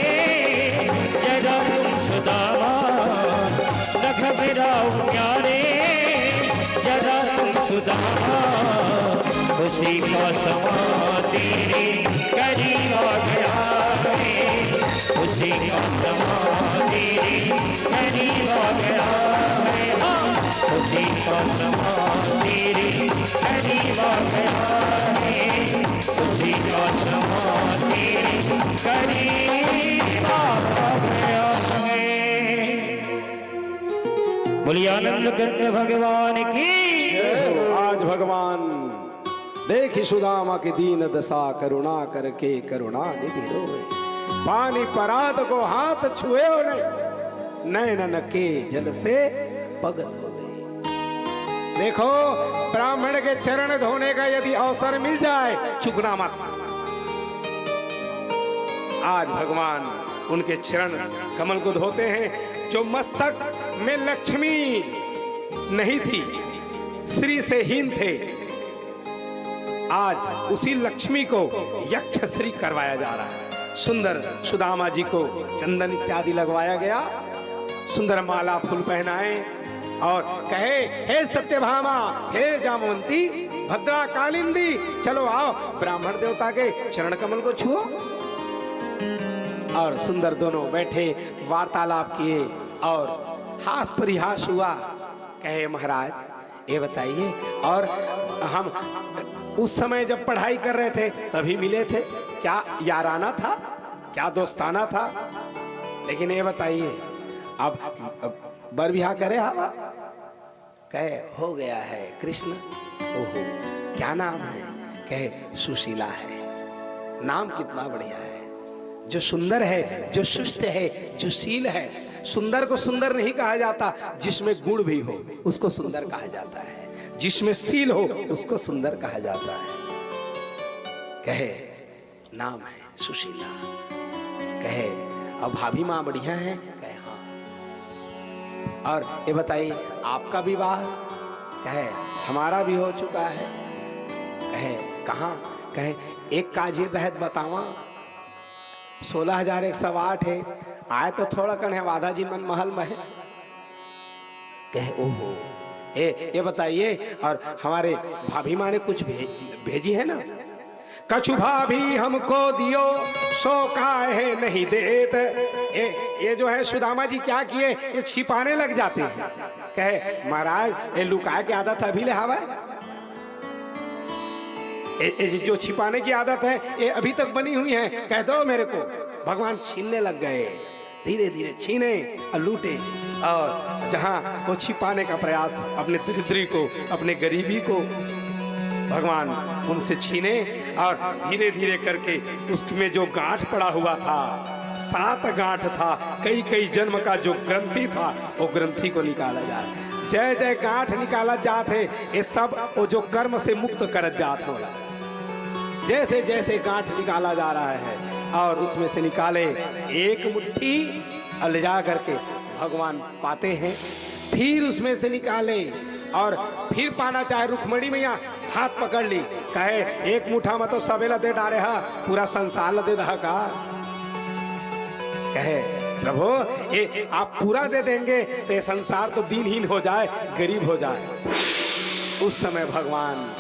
A: जरा तुम सुदामा न घबराओ प्यारे जरा तुम सुदामा उसी का समा तेरे करीब आ गया है उसी का समा तेरे करीब आ गया है हाँ उसी का समा तेरे करीब आ गया है उसी का समा तेरे करीब आ गया है बोलिए आनंद कंठ भगवान की
B: आज भगवान देखी सुदामा की दीन दशा करुणा करके करुणा निधि रोए पानी परात को हाथ छुए नहीं नैनन के जल से पगत हो गए। देखो ब्राह्मण के चरण धोने का यदि अवसर मिल जाए चुकना मत। आज भगवान उनके चरण कमल को धोते हैं जो मस्तक में लक्ष्मी नहीं थी श्री से हीन थे आज उसी लक्ष्मी को यक्ष श्री करवाया जा रहा है। सुंदर सुदामा जी को चंदन इत्यादि लगवाया गया सुंदर माला फूल पहनाए और कहे हे सत्यभामा हे जामवंती भद्रा कालिंदी चलो आओ ब्राह्मण देवता के चरण कमल को छुओ। और सुंदर दोनों बैठे वार्तालाप किए और हास परिहास हुआ। कहे महाराज ये बताइए और हम उस समय जब पढ़ाई कर रहे थे तभी मिले थे क्या याराना था क्या दोस्ताना था लेकिन ये बताइए अब बर बिहा करे हवा। कहे हो गया है कृष्ण। ओहो क्या नाम है। कहे सुशीला है। नाम कितना बढ़िया है जो सुंदर है जो सुष्ट है जो शील है। सुंदर को सुंदर नहीं कहा जाता जिसमें गुण भी हो उसको सुंदर कहा जाता है जिसमें शील हो उसको सुंदर कहा जाता है। कहे नाम है सुशीला। कहे अब भाभी माँ बढ़िया है। कहे हाँ। और ये बताइए आपका विवाह। कहे हमारा भी हो चुका है। कहे कहाँ। कहे एक काजी रहत बतावा 16,108 है आए तो थोड़ा कण है वादा जी मन महल में। कहे ओहो ये बताइए और हमारे भाभी माँ ने कुछ भेजी है ना। कछु भाभी हमको दियो सो काहे नहीं देत। ये जो है सुदामा जी क्या किए, ये छिपाने लग जाते हैं। कहे महाराज ये लुकाए की आदत अभी ले हवा, जो छिपाने की आदत है ये अभी तक बनी हुई है, कह दो मेरे को। भगवान छीनने लग गए, धीरे धीरे छीने और लूटे, और जहां वो छिपाने का प्रयास अपने दरिद्री को, अपने गरीबी को भगवान उनसे छीने, और धीरे धीरे करके उसमें जो गांठ पड़ा हुआ था, 7 गांठ था, कई कई जन्म का जो ग्रंथि था, वो ग्रंथि को निकाला जाए। जय जय गांठ निकाला जाते, ये सब वो जो कर्म से मुक्त कर जात होला। जैसे जैसे गांठ निकाला जा रहा है, और उसमें से निकाले एक मुट्ठी और ले जा करके भगवान पाते हैं। फिर उसमें से निकाले और फिर पाना चाहे, रुक्मणी मैया हाथ पकड़ ली, कहे एक मुठा में तो सवेला दे डारे हा, पूरा संसार ला दे दहा का। कहे प्रभु ये आप पूरा दे देंगे तो ये संसार तो दिनहीन हो जाए, गरीब हो जाए। उस समय भगवान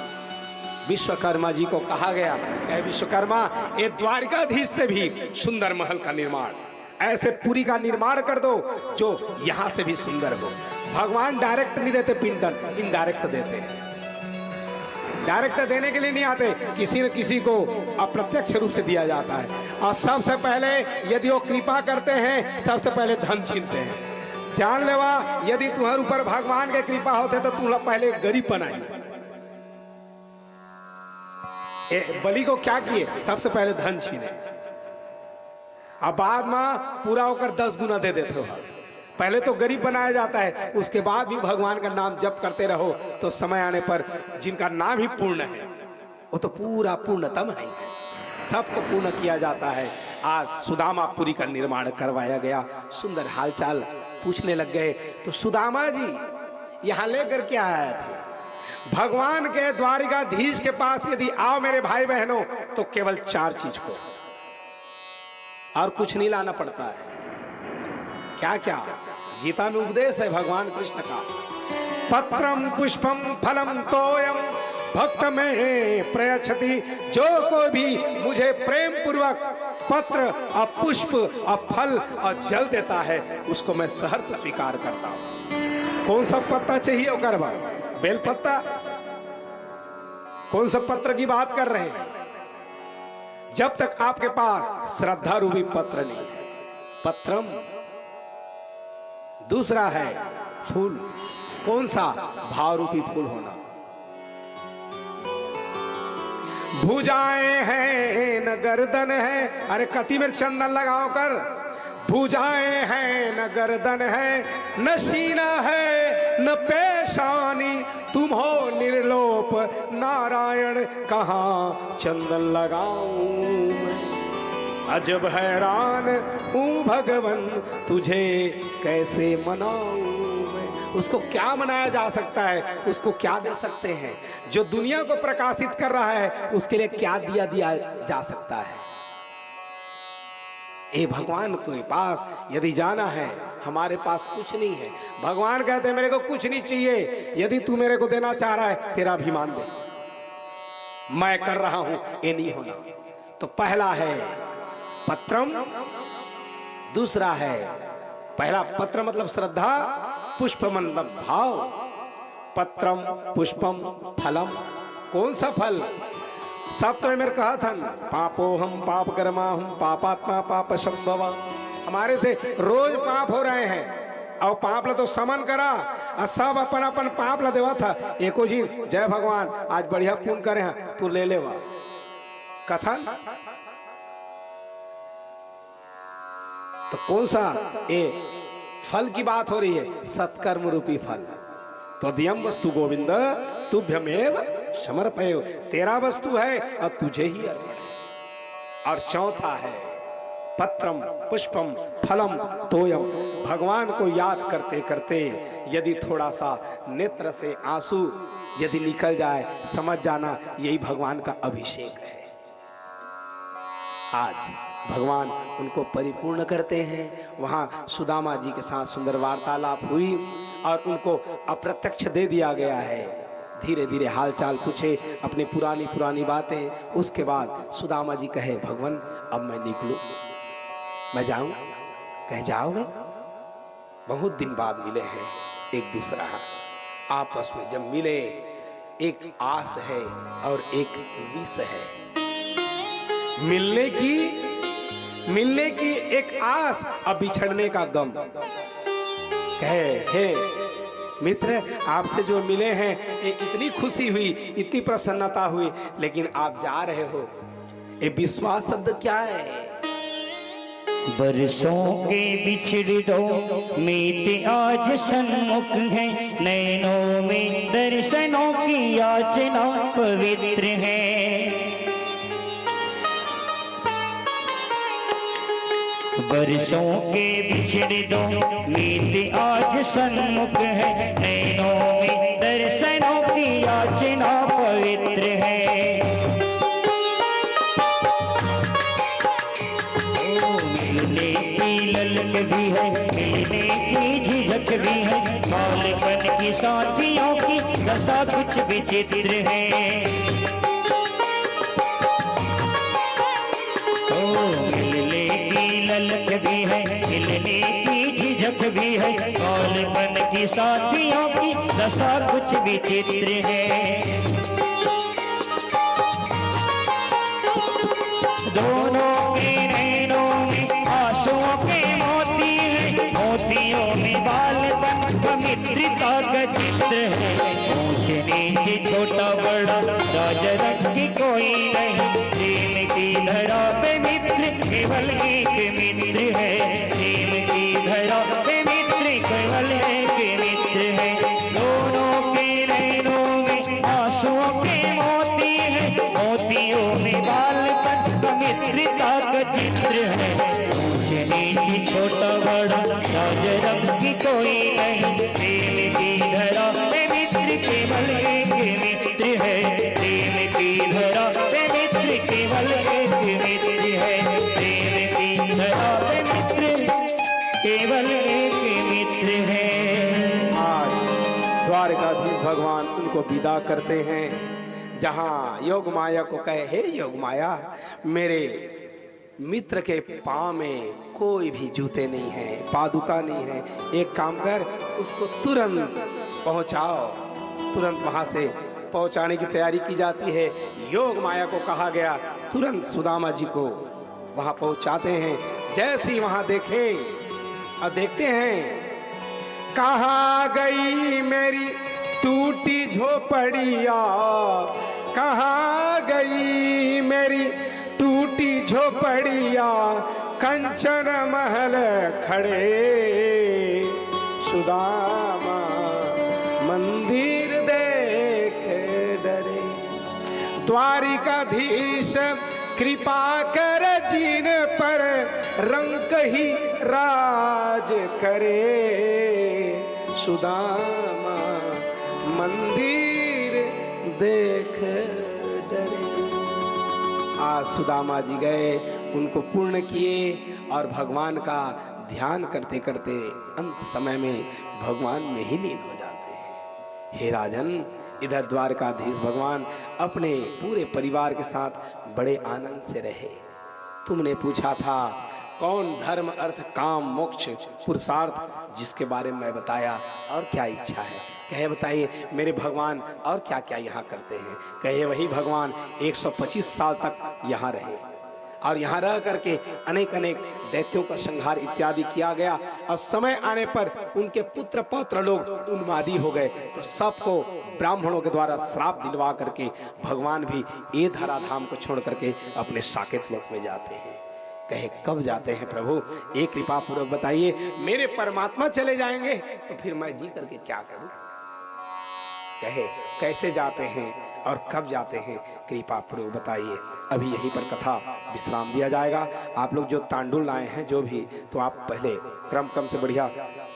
B: विश्वकर्मा जी को कहा गया, कहे विश्वकर्मा ये द्वारिकाधीश से भी सुंदर महल का निर्माण, ऐसे पुरी का निर्माण कर दो जो यहां से भी सुंदर हो। भगवान डायरेक्ट नहीं देते पिंडन, इनडायरेक्ट देते हैं। डायरेक्ट देने के लिए नहीं आते, किसी न किसी को अप्रत्यक्ष रूप से दिया जाता है। और सबसे पहले यदि वो कृपा करते हैं, सबसे पहले धन छीनते हैं। जान लेवा यदि तुम्हारे ऊपर भगवान के कृपा होते तो तुम पहले गरीब बनाई। बलि को क्या किए, सबसे पहले धन छीने, अब बाद में पूरा होकर 10 गुना दे देते हो। पहले तो गरीब बनाया जाता है, उसके बाद भी भगवान का नाम जप करते रहो, तो समय आने पर जिनका नाम ही पूर्ण है वो तो पूरा पूर्णतम है, सबको पूर्ण किया जाता है। आज सुदामापुरी का निर्माण करवाया गया। सुंदर हालचाल पूछने लग गए, तो सुदामा जी यहाँ लेकर के आए थे भगवान के द्वारिकाधीश के पास। यदि आओ मेरे भाई बहनों, तो केवल 4 चीज को, और कुछ नहीं लाना पड़ता है। क्या क्या गीता में उपदेश है भगवान कृष्ण का, पत्रम पुष्पम फलम तोयम भक्त में प्रयच्छति। जो कोई भी मुझे प्रेम पूर्वक पत्र और पुष्प और फल और जल देता है, उसको मैं सहर्ष स्वीकार करता हूं। कौन सा पत्ता चाहिए वो करवा, बेल पत्ता, कौन सा पत्र की बात कर रहे हैं? जब तक आपके पास श्रद्धा रूपी पत्र नहीं है, पत्रम। दूसरा है फूल, कौन सा? भाव रूपी फूल होना। भुजाएं हैं न गर्दन है, अरे कति में चंदन लगाओ कर। भुजाएं हैं न गर्दन है, न सीना है न पेशानी, तुम हो निर्लोप नारायण, कहाँ चंदन लगाऊं मैं। अजब हैरान हूँ भगवन, तुझे कैसे मनाऊं मैं। उसको क्या मनाया जा सकता है, उसको क्या दे सकते हैं? जो दुनिया को प्रकाशित कर रहा है, उसके लिए क्या दिया जा सकता है? ए भगवान के पास यदि जाना है, हमारे पास कुछ नहीं है। भगवान कहते हैं मेरे को कुछ नहीं चाहिए, यदि तू मेरे को देना चाह रहा है तेरा अभिमान दे, मैं कर रहा हूं, ये नहीं होना। तो पहला है पत्रम, दूसरा है, पहला पत्र मतलब श्रद्धा, पुष्प मतलब भाव। पत्रम पुष्पम फलम, कौन सा फल? सब तो मेरे कहा था, पापो हम पाप कर्मा हम पापात्मा पाप संभव। हमारे से रोज पाप हो रहे हैं, और पाप ला तो समन करा, और सब अपन अपन पाप ला देवा था। एको जी जय भगवान आज बढ़िया पुण्य करे हैं, तू ले लेवा कथन। तो कौन सा? ए फल की बात हो रही है, सत्कर्म रूपी फल। तो दियम वस्तु गोविंद तुभ्यमेव समर्पयो, तेरा वस्तु है और तुझे ही अर्पण है। और चौथा है पत्रम पुष्पम फलम तोयम, भगवान को याद करते करते यदि थोड़ा सा नेत्र से आंसू यदि निकल जाए, समझ जाना यही भगवान का अभिषेक है। आज भगवान उनको परिपूर्ण करते हैं। वहां सुदामा जी के साथ सुंदर वार्तालाप हुई और उनको अप्रत्यक्ष दे दिया गया है। धीरे धीरे हालचाल पूछे, अपनी पुरानी पुरानी बातें। उसके बाद सुदामा जी कहे, भगवान अब मैं निकलूं, मैं जाऊं? कहे जाओगे? बहुत दिन बाद मिले हैं एक दूसरा, आपस में जब मिले एक आस है और एक विष है। मिलने की एक आस, अब बिछड़ने का गम। कहे, हे मित्र, आपसे जो मिले हैं ये इतनी खुशी हुई, इतनी प्रसन्नता हुई, लेकिन आप जा रहे हो, ये विश्वास शब्द क्या है?
A: बरसों के बिछड़ दो मीत आज सन्मुख है, नैनों में दर्शनों की याचना पवित्र है। बरसों के बिछड़ दो मीत आज सन्मुख है, नैनों में दर्शनों की याचना पवित्र है। मिलने की ललक भी है, मिलने की झिझक भी है, बालपन की साथियों की दशा कुछ विचित्र है। मिलने की ललक भी है, मिलने की झिझक भी है, बालपन की साथियों की दशा कुछ विचित्र है। दोनों के नैनों में आंसुओं के मोती है, मोतियों में बालपन का मित्रता का चित्र है। ऊंच नीच छोटा बड़ा राज रंग की कोई नहीं, प्रेम की धरा पे मित्र केवल एक मित्र है। प्रेम की धरा पे मित्र केवल एक मित्र है। दोनों के नैनों में आंसुओं के मोती है, मोतियों में बालपन मित्रता का चित्र है। ऊंच नीच छोटा बड़ा राज रंग की कोई नहीं, प्रेम की धरा पे मित्र केवल एक मित्र है। प्रेम की धरा पे मित्र केवल एक मित्र है। प्रेम की धरा पे मित्र केवल एक मित्र है।
B: आज द्वारकाधीश भगवान उनको विदा करते हैं, जहां योग माया को कहे, हे योग माया, मेरे मित्र के पाँव में कोई भी जूते नहीं है, पादुका नहीं है, एक काम कर, उसको तुरंत पहुंचाओ। तुरंत वहां से पहुंचाने की तैयारी की जाती है। योग माया को कहा गया, तुरंत सुदामा जी को वहां पहुंचाते हैं। जैसे ही वहां देखे और देखते हैं, कहाँ गई मेरी टूटी झोपड़िया, कहाँ गई मेरी टूटी झोपड़िया, कंचन महल खड़े सुदामा मंदिर देख डरे। द्वारिकाधीश कृपा कर जिन पर रंक ही राज करे, सुदामा मंदिर देख डरे। आज सुदामा जी गए, उनको पूर्ण किए और भगवान का ध्यान करते करते अंत समय में भगवान में ही लीन हो जाते हैं। हे राजन, इधर द्वारकाधीश भगवान अपने पूरे परिवार के साथ बड़े आनंद से रहे। तुमने पूछा था कौन धर्म अर्थ काम मोक्ष पुरुषार्थ, जिसके बारे में मैं बताया, और क्या इच्छा है? कहे बताइए मेरे भगवान और क्या क्या यहाँ करते हैं? कहे वही भगवान 125 साल तक यहाँ रहे और यहाँ रह करके अनेक अनेक दैत्यों का संहार इत्यादि किया गया, और समय आने पर उनके पुत्र पौत्र लोग उन्मादी हो गए, तो सबको ब्राह्मणों के द्वारा श्राप दिलवा करके भगवान भी ये धराधाम को छोड़ करके अपने साकेत लोक में जाते हैं। कहे कब जाते हैं प्रभु? एक कृपा पूर्वक बताइए। मेरे परमात्मा चले जाएंगे तो फिर मैं जी करके क्या करूं? कहे कैसे जाते हैं और कब जाते हैं, कृपा पूर्वक बताइए। अभी यहीं पर कथा विश्राम दिया जाएगा। आप लोग जो तांडुल लाए हैं जो भी, तो आप पहले क्रम से बढ़िया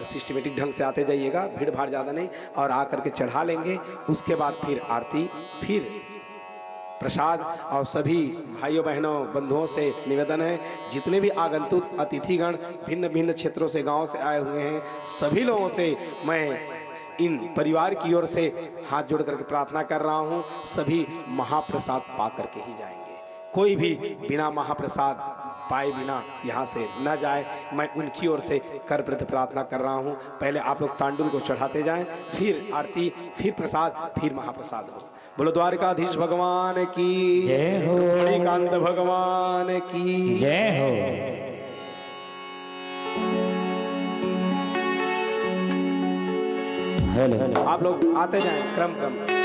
B: सिस्टमेटिक ढंग से आते जाइएगा, भीड़ भाड़ ज़्यादा नहीं, और आकर के चढ़ा लेंगे। उसके बाद फिर आरती, फिर प्रसाद। और सभी भाइयों बहनों बंधुओं से निवेदन है, जितने भी आगंतुक अतिथिगण भिन्न भिन्न क्षेत्रों से गांव से आए हुए हैं, सभी लोगों से मैं इन परिवार की ओर से हाथ जोड़ करके प्रार्थना कर रहा हूं, सभी महाप्रसाद पा करके ही जाएंगे। कोई भी बिना महाप्रसाद पाए बिना यहाँ से न जाए, मैं उनकी ओर से कर व्रत प्रार्थना कर रहा हूँ। पहले आप लोग तांडुल को चढ़ाते जाएं, फिर आरती, फिर प्रसाद, फिर महाप्रसाद हो। बोलो द्वारकाधीश भगवान की
A: जय हो,
B: मणिकांत भगवान की
A: जय हो। हेलो,
B: आप लोग आते जाएं क्रम क्रम से।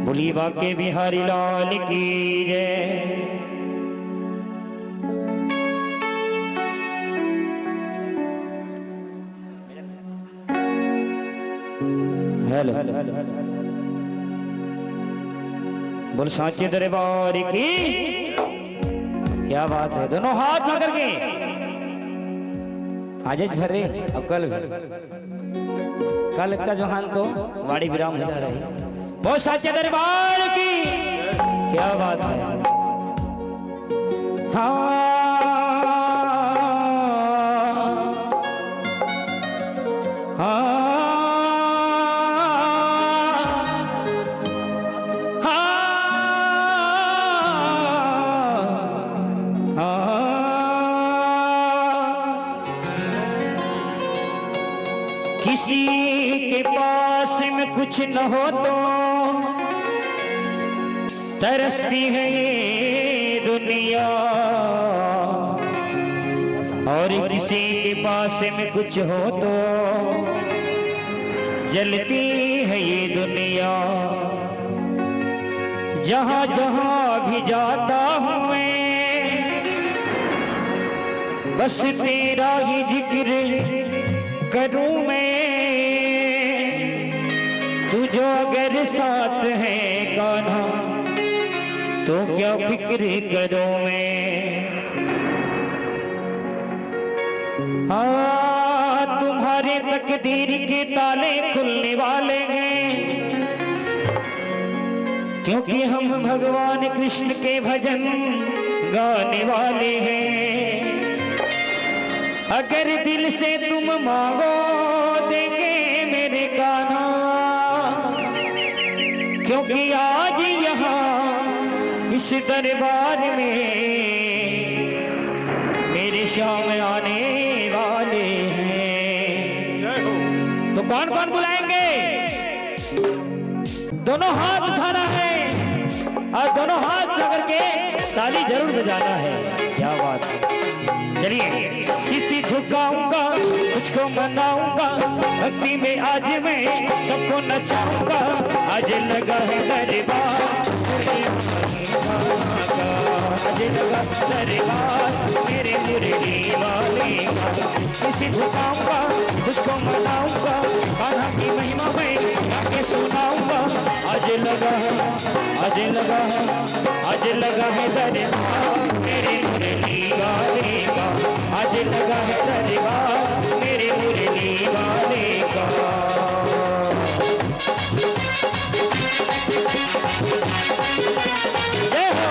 A: बोलिए बाके बिहारी लाल की जय। हेलो, बोल सांचे दरबार की क्या बात है। दोनों हाथ पकड़ के आज भर रहे, अब कल का जोहान तो वाड़ी विराम हो जा रही है। बहुत साचे दरबार की क्या बात है। हाँ हाँ किसी के पास में कुछ न हो तो तरसती है ये दुनिया, और किसी के पास में कुछ हो तो जलती है ये दुनिया। जहाँ जहाँ भी जाता हूँ मैं बस तेरा ही जिक्र करूं मैं, तू जो अगर साथ है कान्हा तो क्या फिक्र करूं मैं। हाँ तुम्हारे तकदीर के ताले खुलने वाले हैं, क्योंकि हम भगवान कृष्ण के भजन गाने वाले हैं। अगर दिल से तुम मांगो देंगे मेरे कान्हा, क्योंकि आज यहाँ इस दरबार में मेरे श्याम आने वाले हैं। तो कौन कौन बुलाएंगे? दोनों हाथ उठाना है और दोनों हाथ पकड़ के ताली जरूर बजाना है। क्या बात है। चलिए शीशी झुकाऊंगा, तुझको मनाऊंगा, भक्ति में आज मैं सबको नचाऊंगा। आज लगा है दरबार, आज लगा दरबार मेरे मुरली वाले का। शीशी झुकाऊंगा, तुझको मनाऊंगा, कान्हा की महिमा में आके सुनाऊंगा। आज लगा है, आज लगा है, आज लगा है दरबार मेरे मुरली वाले का। आज लगा है दरबार मेरे मुरली वाले का। जय हो।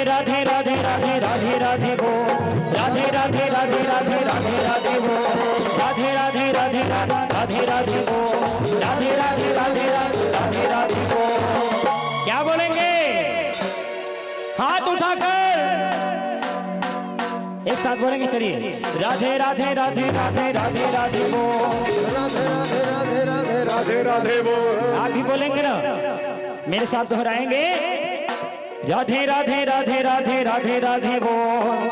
A: राधे राधे राधे राधे राधे वो, राधे राधे राधे राधे राधे राधे वो, राधे राधे राधे राधे राधे वो, राधे राधे राधे राधे राधे वो। क्या बोलेंगे? हाथ उठाकर एक साथ बोलेंगे। चलिए राधे राधे राधे राधे राधे राधे वो,
B: राधे राधे राधे राधे राधे वो।
A: आप भी बोलेंगे ना, मेरे साथ दोहराएंगे। राधे राधे राधे राधे राधे राधे बोल।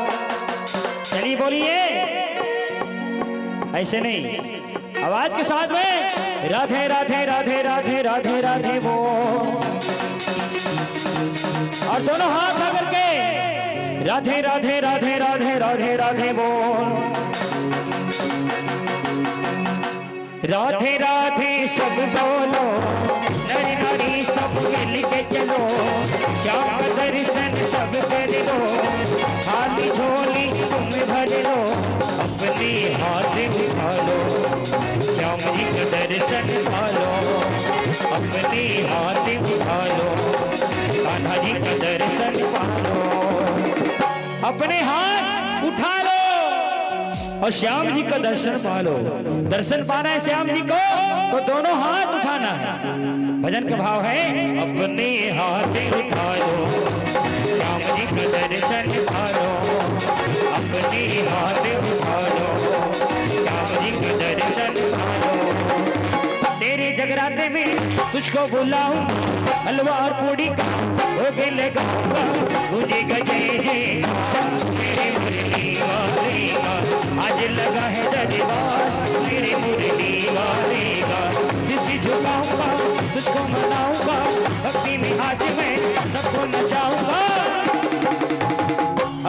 A: चलिए बोलिए, ऐसे नहीं, आवाज के साथ में राधे राधे राधे राधे राधे राधे वो, और दोनों हाथ आकर के राधे राधे राधे राधे राधे राधे बोल। राधे राधे सब बोलो, नर नारी सब मिल के चलो, श्याम का दर्शन सब कर लो, खाली झोली तुम भर लो, अपने हाथ उठा लो, श्याम जी का दर्शन पा लो, अपने हाथ उठा लो, कान्हा जी का दर्शन पा लो, अपने हाथ उठा लो और श्याम जी का दर्शन पा लो। दर्शन पाना है श्याम जी को तो दोनों हाथ उठाना है। भजन का भाव है अपने हाथ उठा लो, श्याम जी का दर्शन पा लो, अपने हाथ उठा लो, श्याम जी का दर्शन पा लो। तेरे जगराते में तुझको बुलाऊं, हलवा और पूड़ी का भोग लगाऊंगा, तुझे जय जय मेरे मुरली वाले का, आज लगा है दरबार मेरे मुरली वाले का, सिसी झुकाऊंगा तुझको मनाऊंगा, भक्ति में आज मैं सबको नचाऊंगा।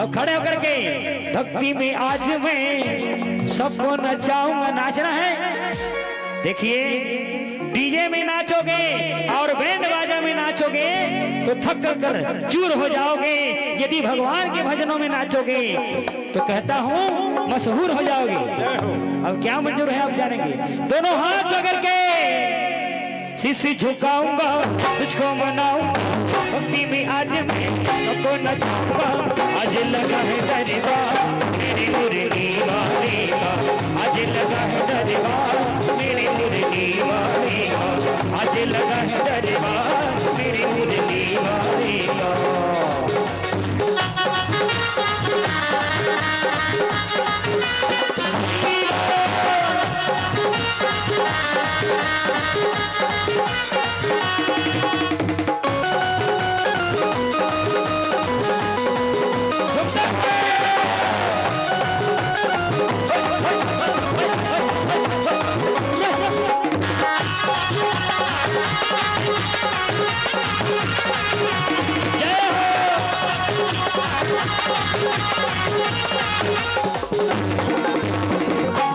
A: अब खड़े होकर के भक्ति में आज मैं सबको नचाऊंगा। नाचना है, देखिए डीजे में नाचोगे और बैंड बाजा में नाचोगे तो थक कर चूर हो जाओगे, यदि भगवान के भजनों में नाचोगे तो कहता हूं मशहूर हो जाओगे। अब क्या मंजूर है आप जानेंगे। दोनों हाथ पकड़ के सिसी झुकाऊंगा तुझको मनाऊंगा, भक्ति में आज मैं सबको नचाऊंगा, आज लगा है दरबार मेरी मुरली वाले का, आज लगा है दरबार मेरी मुरली वाले का, आज लगा है दरबार मेरी मुरली वाले का।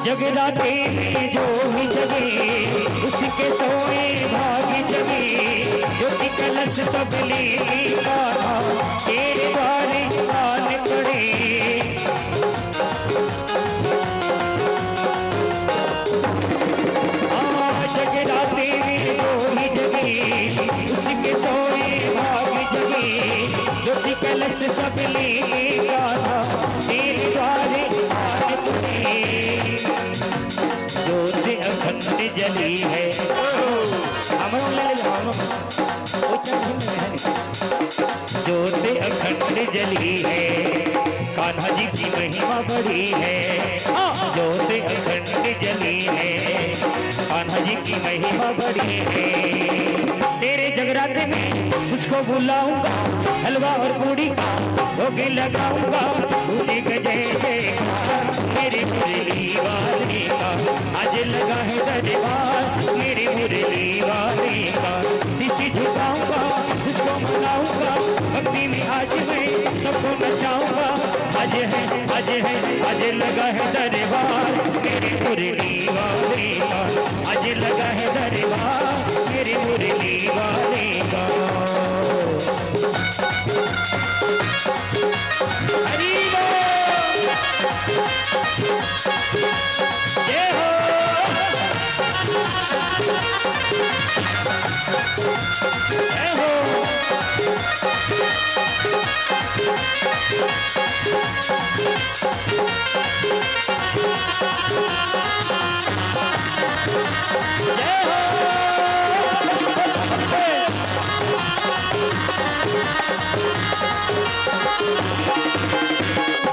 A: जगराते में जो भी जगे उसके सोए भागी जगे, ज्योति कलश सब ले कान्हा तेरे द्वारे आने पड़े। जगराते में जो भी जगे उसके सोए भागी जगे, ज्योति कलश सब ले कान्हा तेरे द्वारे आने पड़े। ज्योत अखंड जली है, ज्योत अखंड जली है, कान्हा जी की महिमा बड़ी है, ज्योत अखंड जली है, कान्हा जी की महिमा बड़ी है। तेरे जगराते में तुझको बुलाऊंगा, हलवा और पूड़ी का भोग लगाऊंगा, तुझे जय जय मेरे मुरली वाले का, आज लगा है दरबार मेरे मुरली वाले का, सिसी झुकाऊंगा तुझको मनाऊंगा, भक्ति में आज मैं सबको नचाऊंगा, आज है आज लगा है दरबार मेरे मुरली वाले का, आज लगा है दरबार मेरे मुरली वाले का। हरि बोल जय हो, जय हो।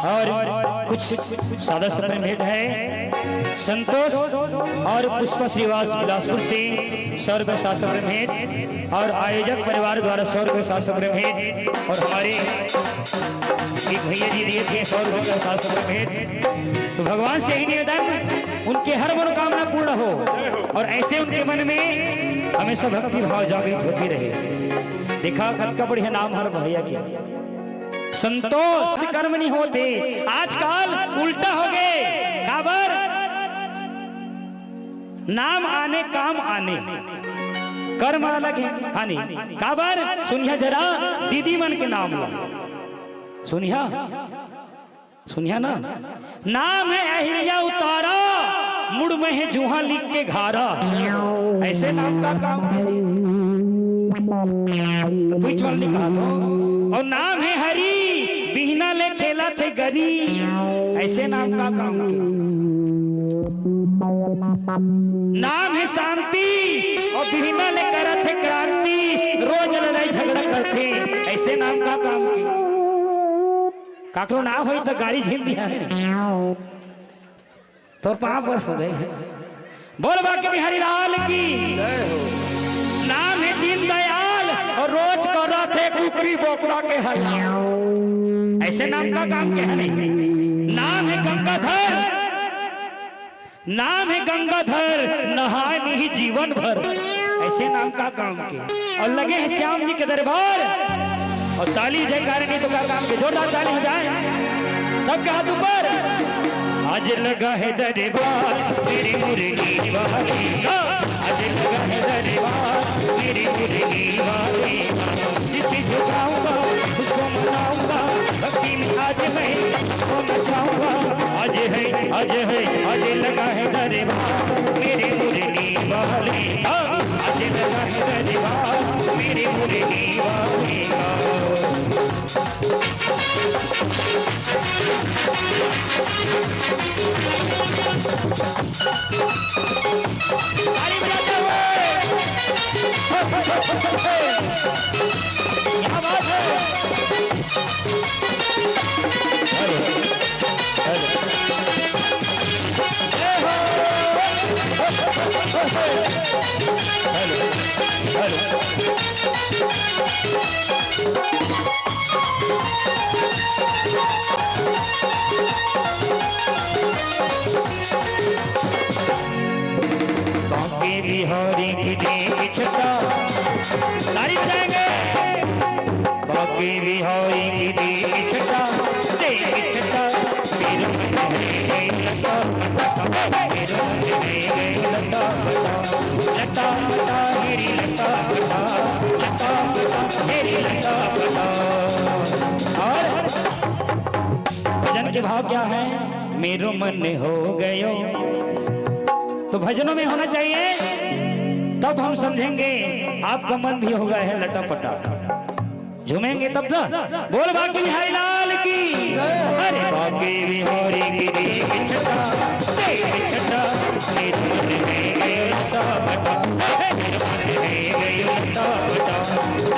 A: और कुछ सादा समय भेंट है संतोष और पुष्पा श्रीवास बिलासपुर से 100 रुपये 700 रुपये भेंट, और आयोजक परिवार द्वारा 100 रुपये 700 रुपये भेंट, और हमारे एक भैया जी दिए थे 100 रुपये 700 रुपये भेंट। तो भगवान से ही निवेदन उनके हर मनोकामना पूर्ण हो और ऐसे उनके मन में हमेशा भक्ति भाव जागृत होती रहे। देखा कद का बढ़िया नाम हर भैया क्या संतोष कर्म नहीं होते, आजकल उल्टा हो गए। काबर नाम आने काम आने, कर्म अलग है हानि। काबर सुनिया जरा दीदी मन के नाम ला, सुनिया सुनिया ना, नाम है अहिल्या उतारा, मुड़ में है जूहा लिख के घारा। ऐसे नाम का काम है तो लिखा तो। और नाम है हरी, बिहना ले खेला थे गरी। ऐसे नाम का काम के नाम है शांति, और बिहना ले करा थे क्रांति। रोज लड़ाई झगड़ा करते, ऐसे नाम का काम के। काकरो ना हो तो गाड़ी झील दिया है तो पाप वर्ष हो गए। बोल बाकी बिहारी लाल की। नाम है दीन दयाल, और रोज कर रहा थे कुकरी बोकरा के हल। ऐसे नाम का काम क्या है नहीं। नाम है गंगाधर, नाम है गंगाधर, नहाए नहीं जीवन भर। ऐसे नाम का काम के। और लगे हैं श्याम जी के दरबार, और ताली जयकार नहीं तो क्या काम के। जोरदार ताली हो जाए सबके हाथ ऊपर। आज लगा है दरबार मेरी मुर्गी वाली का, आज लगा है दरबार मेरी मुर्गी वाली का। जिसे झुकाऊंगा उसको मनाऊंगा, भक्ति में आज मैं उसको नचाऊंगा। आज है आज है आज लगा है दरबार मेरी मुर्गी वाली का, आज लगा है दरबार मेरी मुर्गी वाली का। ताली बजाते हुए क्या बात है। Hello hello hello hello Banke Bihari की देवी छटा, तारीफ जाएंगे। बांके बिहारी की देवी छटा, देवी छटा मेरे मन में गई लता मेरे मन में गई लता लता लता मेरी लता लता लता मेरी लता। और भजन के भाव क्या है। मेरो मन हो गयो, तो भजनों में होना चाहिए, तब हम समझेंगे आपका मन भी होगा है लटापटा, झूमेंगे तब ना। बोल बाकी बिहारी लाल की। अरे बाकी बिहारी की देवी छटा, देवी छटा मेरे मन में गयो लटापटा, मेरे मन में गयो लटापटा,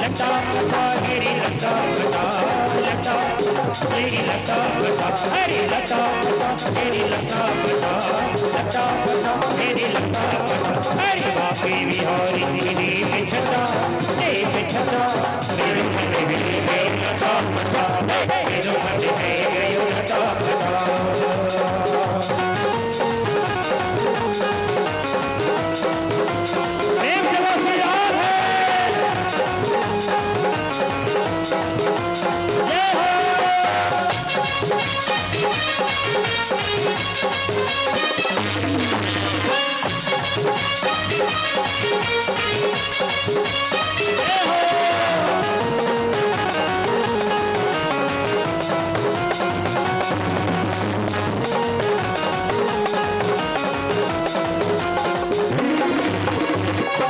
A: लटापटा मेरी लटापटा, लटा मेरी लटापटा, अरे लटापटा मेरी लटापटा, लटापटा मेरी लटापटा। अरे बाकी बिहारी की देवी छटा, देवी छटा मेरे मन में गयो लटापटा, मेरे मन में गयो लटापटा।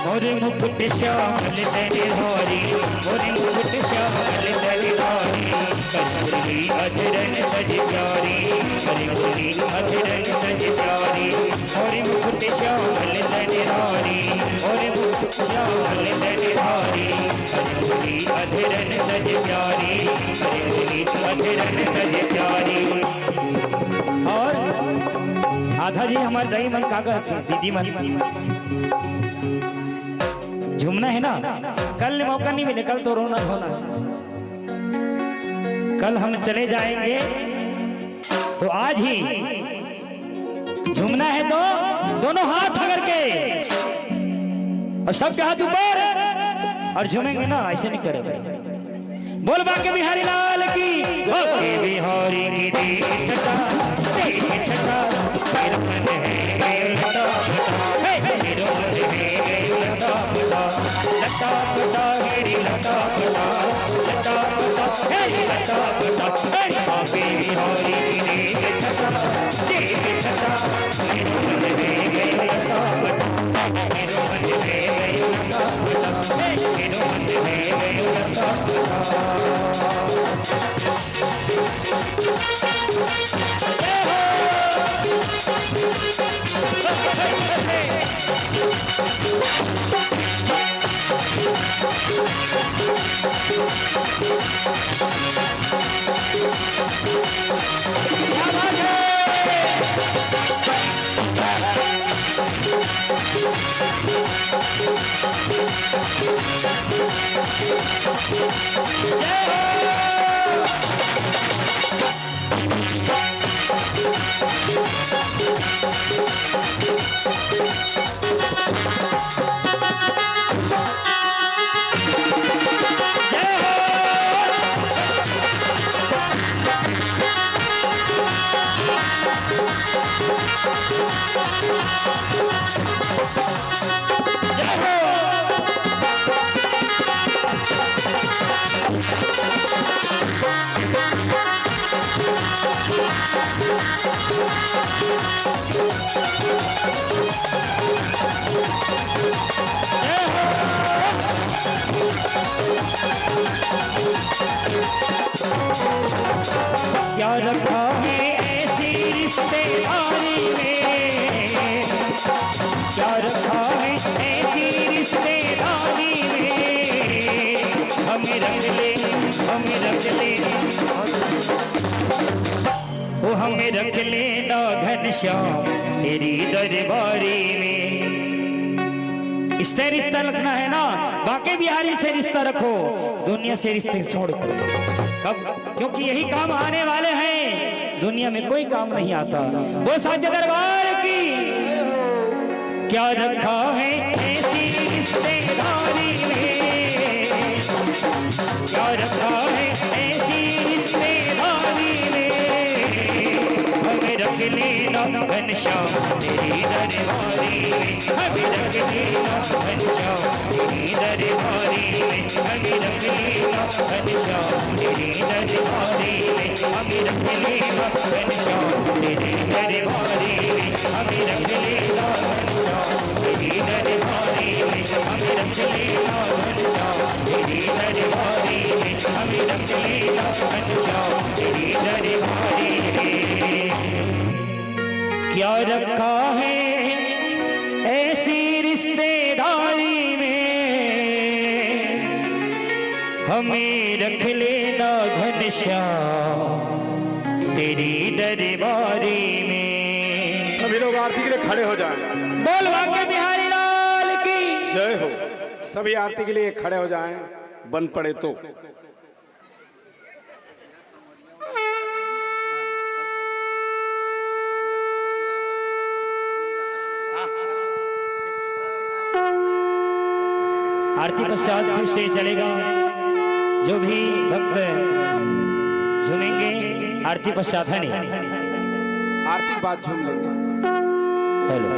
A: मोरे मुकुट श्यामल तेरे हारी, मोरे मुकुट श्यामल तेरे हारी। कस्तूरी अधरन सज प्यारी, कस्तूरी अधरन सज प्यारी। मोरे मुकुट श्यामल तेरे हारी, मोरे मुकुट श्यामल तेरे हारी। कस्तूरी अधरन सज प्यारी, कस्तूरी अधरन सज प्यारी। और आधा जी हमारे दही मन कागज थे, दीदी मन झूमना है ना। कल मौका नहीं मिले, कल तो रोना धोना। कल हम चले जाएंगे तो आज ही झूमना है तो दोनों हाथ पकड़ के और सबके हाथ ऊपर और झूमेंगे ना, ऐसे नहीं करेंगे। बोल बाके बिहारी लाल की, बाके बिहारी की दी छटा तेरी छटा मेरा मन है लटा हे मेरा मन है लटा लटा लटा हेरी लटा लटा लटा हेरी लटा लटा हे बाके बिहारी की दी छटा तेरी छटा मेरा मन है लटा मेरा मन है लटा हे मेरा मन है लटा क्या रखा है ऐसी रिश्तेदारी में, क्या रखा है ऐसी रिश्तेदारी में, हमें रख ले वो हमें रख लेना घनश्याम तेरी दरबारी में। इससे रिश्ता रखना है ना, बाके बिहारी से रिश्ता रखो, दुनिया से रिश्ते छोड़ कर। कब? क्योंकि यही काम आने वाले हैं, दुनिया में कोई काम नहीं आता। वो साजे दरबार की, क्या रखा है ऐसी रिश्तेदारी में, क्या रखा है ऐसी रिश्तेदारी में, हमें रख लेना घनश्याम तेरी दरबारी में, हमें रख लेना घनश्याम तेरी दरबारी में, हमें रख लेना घनश्याम तेरी दरबारी में, हमें रख लेना घनश्याम तेरी दरबारी में, हमें रख लेना घनश्याम तेरी दरबारी में, हमें रख लेना घनश्याम तेरी दरबारी में, हमें रख लेना घनश्याम तेरी दरबारी में। क्या रखा है ऐसी रिश्तेदारी में, हमें रख लेना घनश्याम तेरी दरबारी में।
B: सभी लोग आरती के लिए खड़े हो जाएं।
A: बोल बाके बिहारी लाल की
B: जय हो। सभी आरती के लिए खड़े हो जाएं, बन पड़े तो।
A: आरती पश्चात फिर से चलेगा, जो भी भक्त झूमेंगे आरती पश्चात है नहीं,
B: आरती के बाद झूम लेंगे।
A: हेलो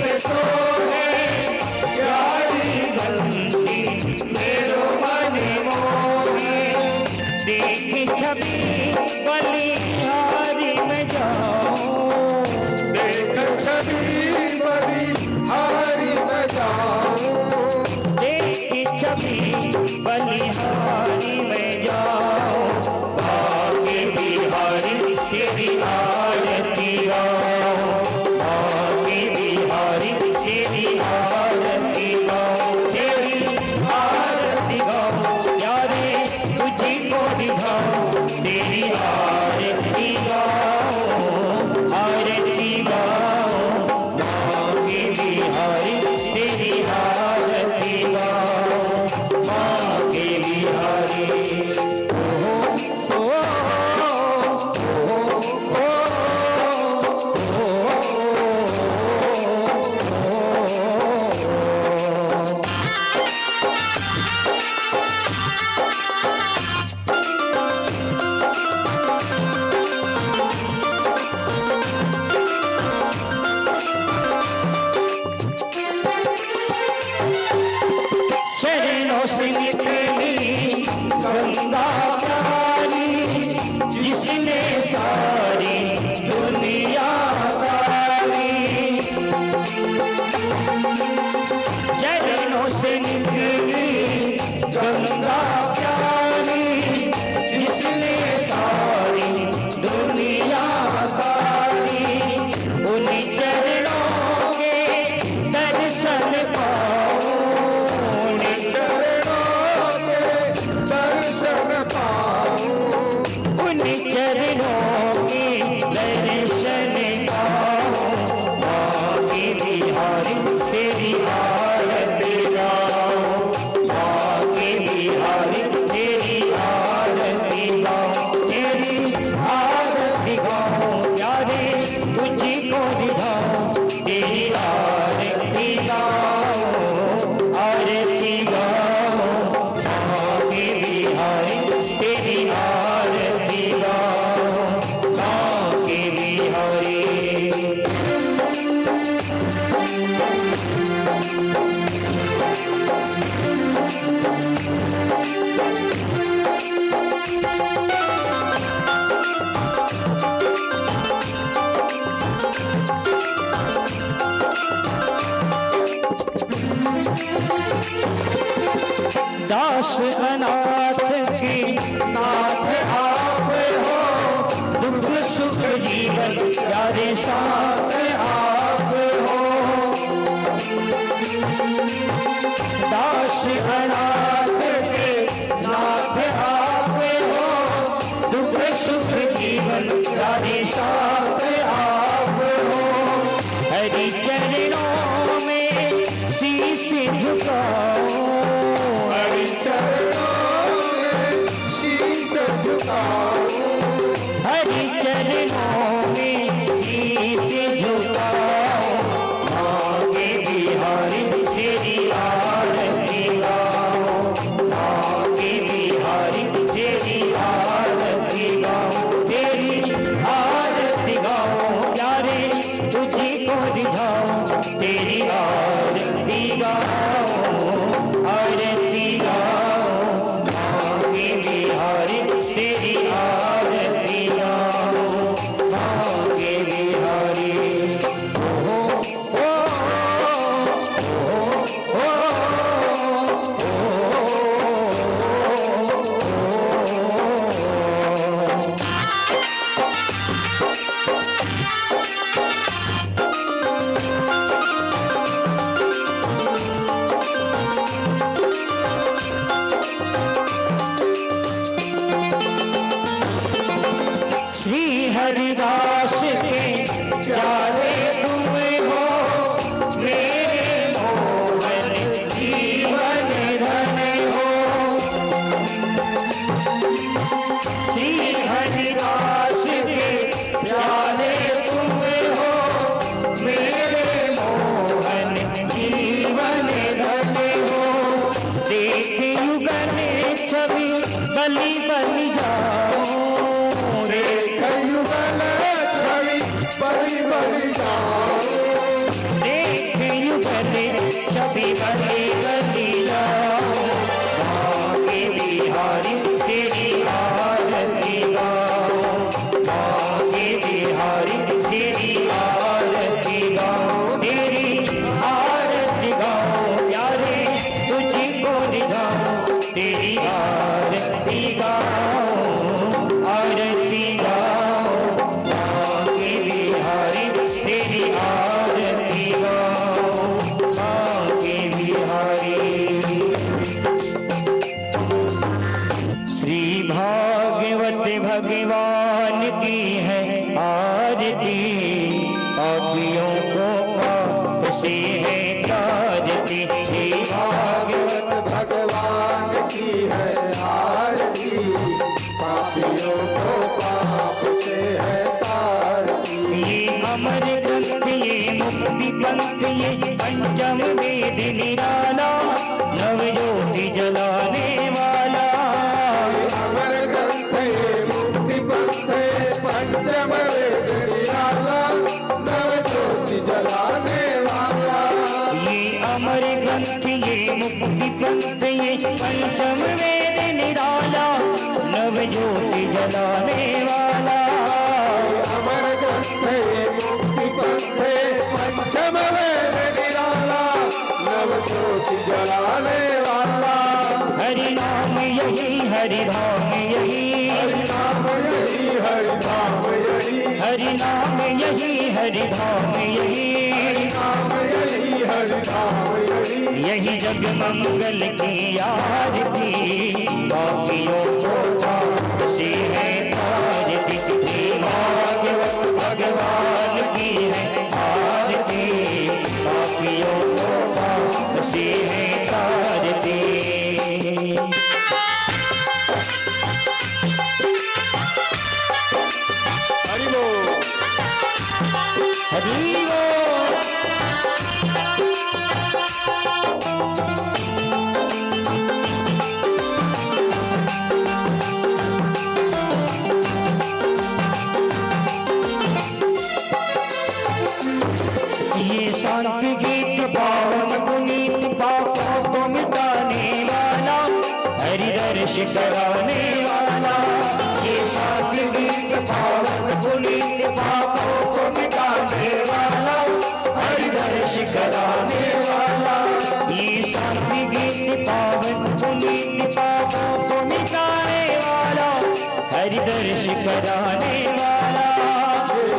A: में सोहे प्यारी बंसी मेरो मन मोहे। देख छवि बलिहारी में जाऊं,
B: देख छवि बलिहारी में जाऊं,
A: देख छवि बलिहारी में जाऊं। भाग्य बिहारी तेरी आरती गाऊं, भाग्य बिहारी तेरी आरती गाऊं, तेरी आरती गाऊं प्यारे तुझी को निभाऊं, तेरी आरती गाऊं, आरती गाऊं। भाग्य बिहारी तेरी आरती गाऊं, भाग्य बिहारी। चरणों से निकली गंगा प्यारी, जिसने सारी दुनिया तारी। चरणों से निकली गंगा प्यारी, जिसने सारी दुनिया तारी। उन चरणों के दर्शन पाओ,
B: दर्शन पाऊं,
A: उन चरणों के दर्शन पाऊं। भाग्य बिहारी तेरी आरती गाऊं, भाग्य बिहारी तेरी आरती गाऊं, तेरी आरती गाऊं प्यारे तुझी को निभाऊं, तेरी आरती गाऊं, आरती गाऊं। भाग्य बिहारी तेरी आरती गाऊं, भाग्य बिहारी। दास अनाथ की नाथ आप हो, दुख सुख जीवन प्यारे साथ आप हो। दास अनाथ के नाथ आप हो, दुख सुख जीवन प्यारे साथ आप हो। हरि चरणों में शीश झुकाओ,
B: हरि चरणों में शीश झुकाऊं,
A: हरि चरणों में शीश झुकाओ। भाग्य बिहारी तेरी आरती गाऊं, भाग्य बिहारी तेरी आरती गाऊं, तेरी आरती गाऊं प्यारे तुझी को रिझाऊं, तेरी आरती गाऊं, आरती गाऊं। भाग्य बिहारी तेरी आरती गाऊं, भाग्य बिहारी। श्री हरिदास के प्यारे तुम हो, मेरे मोहन जीवन धन हो। श्री हरिदास के प्यारे तुम हो, मेरे मोहन जीवन धन हो। देख युगन छवि बलि बलि जाओ,
B: देख युगल छवि बलि बलि जाऊं,
A: देख भगवान की है आरती, पापियों को पाप से है तारती।
C: भागवत भगवान की है आरती, पापियों को पाप से है तारती।
A: ये अमर ग्रंथ, ये मुक्ति पंथ, ये पंचम वेद निराला, नवज्योति जलाने वाला।
C: अमर ग्रंथ ये मुक्ति पंथ, पंचम वेद निराला, नवज्योति जलाने वाला।
A: ये अमर ग्रंथ, ये मुक्ति पंथ, ये पंचम वेद निराला, नवज्योति जलाने वाला।
C: अमर ग्रंथ ये मुक्ति पंथ, पंचम वेद निराला, नवज्योति जलाने वाला।
A: हरि नाम यही, हरि धाम यही,
C: हरि नाम यही, हरि धाम यही,
A: हरि नाम यही, हरि धाम यही,
C: नाम यही, हरि धाम यही।
A: यही जग मंगल की आरती, पापियों को पाप से है तारती। भागवत भगवान की है आरती, पापियों को पाप से है तारती।
C: हरि बोल।
A: हरि बोल। ये शांति गीत पावन पुनीत, पापों को मिटाने वाला, हरि दर्श कराने वाला। ये शांति गीत पावन पुनीत, पापों को मिटाने वाला, हरि दर्श कराने वाला। ये शांति गीत पावन पुनीत, पापों को मिटाने वाला, हरि दर्श कराने वाला।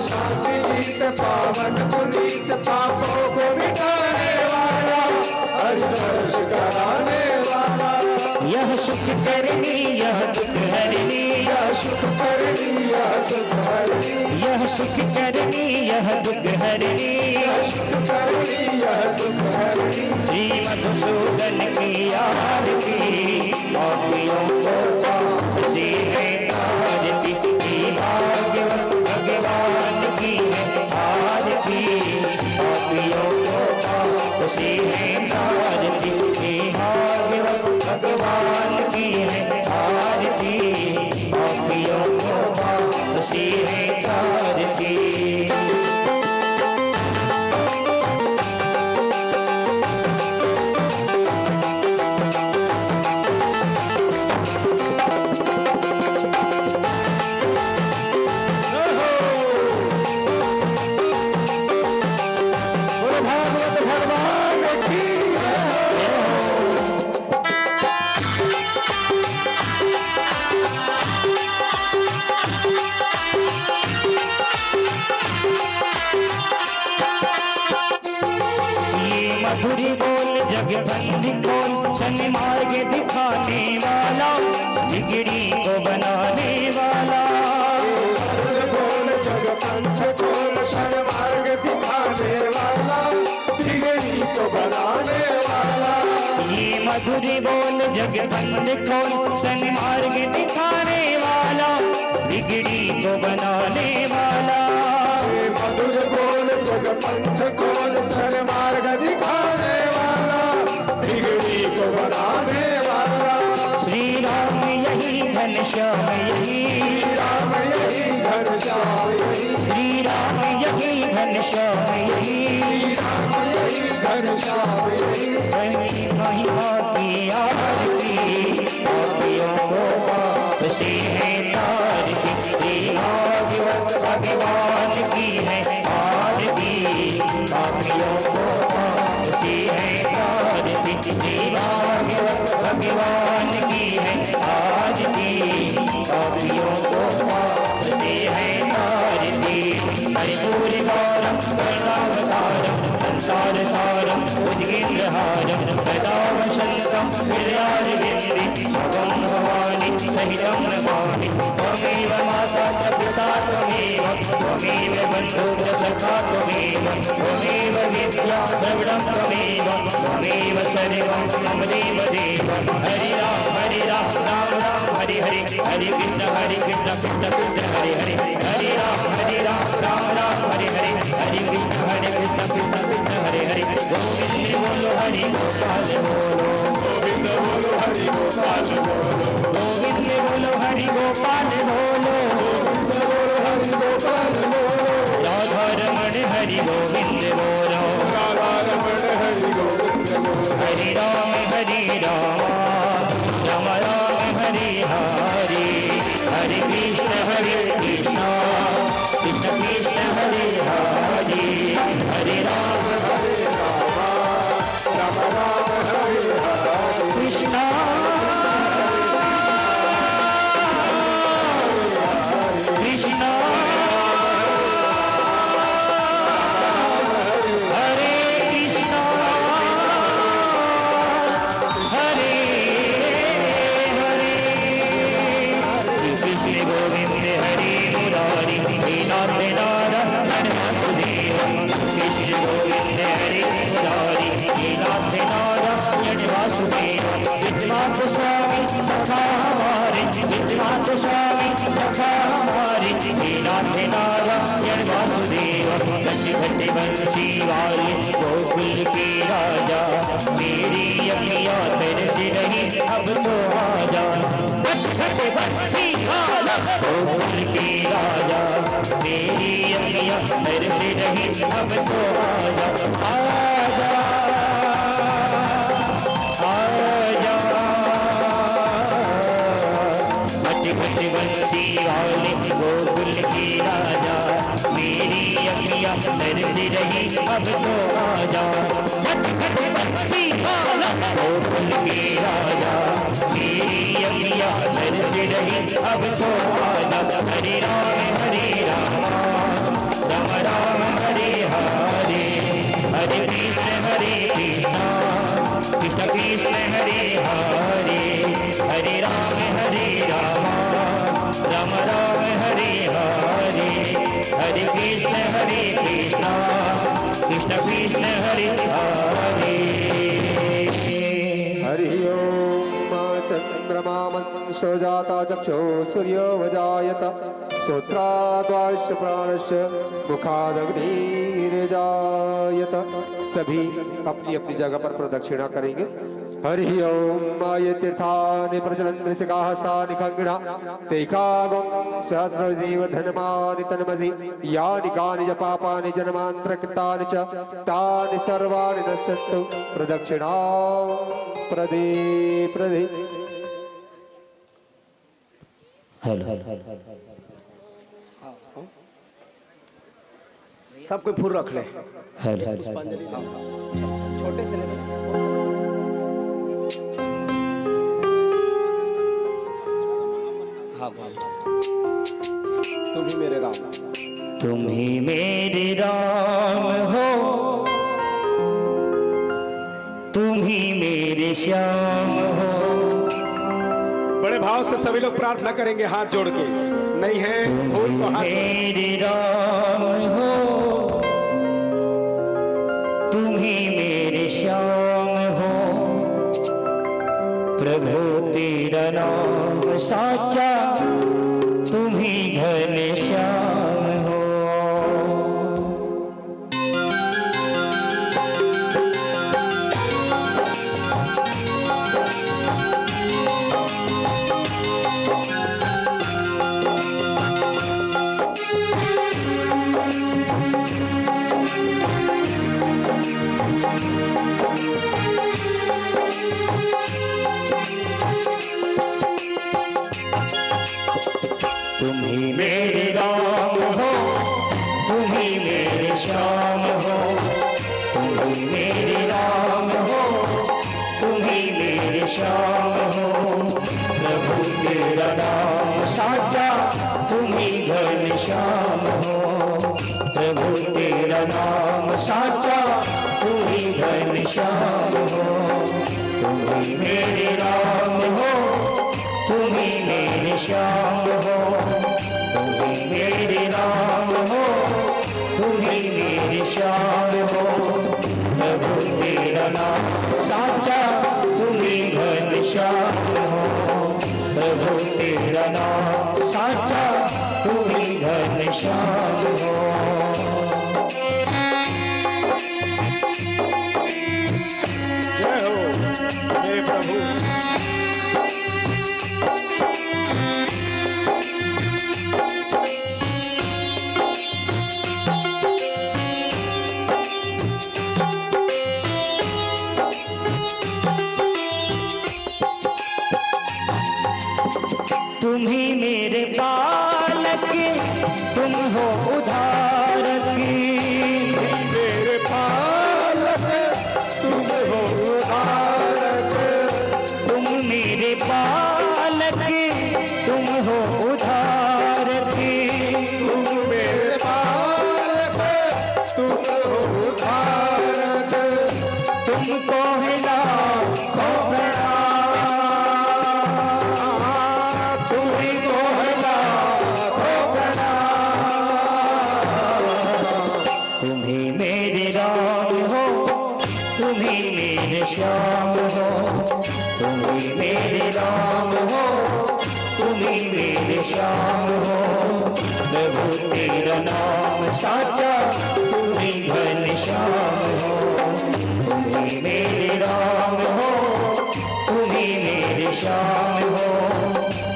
C: शांति गीत पावन पुनीत, पापों को मिटाने वाला, हरि दर्श कराने वाला।
A: यह सुख करनी, यह दुख हरनी,
C: यह सुख करनी, यह दुख हरनी,
A: यह सुख करनी, यह दुख हरनी।
C: यह सुख करनी, यह दुख हरनी।
A: श्री मधुसूदन की आरती, पापियों को पाप से है तारती। भागवत भगवान की है आरती, पापियों को पाप से है तारती। भागवत भगवान की है आरती, पापियों को पाप से है तारती।
C: भागवत भगवान की
A: ये मधुरी बोल जगबंदी खोल, सन मार्ग दिखाने वाला, बिगड़ी को बनाने वाला।
C: बोल जग पंच खोल, शन मार्ग दिखाने वाला, बिगड़ी को बनाने वाला।
A: ये मधुरी बोल जगबंदी खोल, सन मार्ग दिखाने वाला, बिगड़ी को बनाने वाला।
C: मधुर बोल जग पंच खोल, शन मार्ग दिखाने वाला, बिगड़ी को बनाने वाला।
A: श्री राम यही, घनश्याम यही,
C: राम यही, घनश्याम यही,
A: श्री राम यही, घनश्याम यही।
C: राम यही, घनश्याम यही।
A: वही महिमा की आरती, पापियों को पाप से है तारती। श्री भागवत भगवान की है आरती, पापियों को पाप से है तारती। श्री भागवत भगवान की है आरती, पापियों को पाप से है तारती। हरिपूर गौरम करुणावतारम, संसार सारम उद्गीत त्वमेव बन्धुः सखा त्वमेव त्वमेव विद्या द्रविडं त्वमेव त्वमेव सर्वं मम देव देव हरि राम राम राम हरि हरि हरि कृष्ण कृष्ण कृष्ण हरि हरि हरि राम राम हरि हरि हरि कृष्ण कृष्ण कृष्ण हरि हरि गोविंद बोलो हरि गोपाल बोलो
C: गोविंद बोलो हरि गोपाल बोलो
A: गोविंद बोलो हरि गोपाल बोलो
C: हरि गोपाल बोलो
A: राधा रमण हरि गोविंद बोलो
C: राधा रमण हरि गोविंद बोलो
A: हरि राम राम राम हरि हरि हरे कृष्ण कृष्ण कृष्ण हरे हरे हरे राम
C: राम राम हरे हरे
A: कृष्ण कृष्ण हरे कृष्ण हरे हरे कृष्ण गोविंद हरे मुरारी हे नाथ नारायण वासुदेव कृष्ण गोविंद हरे मुरारी हे नाथ नारायण वासुदेव विद्वान स्वामी सखा हमारे विद्वान स्वामी सखा हमारे हे नाथ नारायण वासुदेव घट घट बंसी वाले गोकुल के राजा मेरी अखियां तरस रही अब तो आजा घट घट बंसी वाला गोकुल के राजा मेरी अखियां तरस रही अब तो आजा आजा आजा घट घट बंसी वाले गोकुल के राजा मेरी अखियां तरस रही अब तो आजा घट घट बंसी वाला गोकुल के राजा मेरी अखियां तरस रही अब तो आजा हरे राम राम राम हरे हरे हरे कृष्ण कृष्ण कृष्ण हरे हरे हरे राम राम राम हरे हरे हरे कृष्ण कृष्ण कृष्ण हरे हरे
C: हरि ओम चंद्रमा मंसो जाता चक्षो सूर्यो वजायत श्रोत्राद्वाश्च प्राणश्च मुखादग्निर्जायत। सभी अपनी अपनी जगह पर प्रदक्षिणा करेंगे। हरि ओम ये तीर्थानि प्रचलन्ति ऋषिकास्तानि खङ्गिणा तैकागं सहस्रदेव धनमानि तन्मसि यानि कानि च पापानि जन्मान्तरकृतानि च तानि सर्वाणि नश्यन्तु प्रदक्षिणा प्रदे प्रदे।
B: सब कोई फूल रख ले। छोटे से ले तुम ही मेरे राम
A: तुम ही मेरे राम हो तुम ही मेरे श्याम हो।
B: बड़े भाव से सभी लोग प्रार्थना करेंगे हाथ जोड़ के। नहीं है फूल तो हाथ
A: मेरे राम हो तुम ही मेरे श्याम हो प्रभु तेरा नाम साचा तुम ही घन श्याम हो। तुम ही मेरे राम हो तुम ही मेरे श्याम हो तुम ही मेरे राम हो तुम ही मेरे श्याम हो प्रभु तेरा नाम साचा तुम ही घन श्याम हो प्रभु तेरा नाम साचा तुम ही घन श्याम हो। तुम ही मेरे राम हो तुम ही मेरे श्याम हो तुम ही मेरे राम हो श्याम हो। प्रभु तेरा नाम साचा तुम्ही घनश्याम हो। प्रभु तेरा नाम साचा तुम्ही घनश्याम हो।
C: जय हो हे प्रभु।
A: तुम्ही मेरे बालक तुम हो उधारक।
C: मेरे पालक तुम हो उधारक।
A: तुम मेरे बालक तुम हो उधारक।
C: तुम मेरे पालक तुम हो उधारक।
A: तुमको है लाखों प्रणाम। तुमको है लाखों प्रणाम। तुम्ही मेरे राम हो, तुम्ही मेरे श्याम हो। तुम्ही मेरे राम हो, तुम्ही मेरे श्याम हो। प्रभु तेरा नाम साचा तुम्ही घनश्याम हो। तुम्ही मेरे राम हो, तुम्ही मेरे श्याम हो।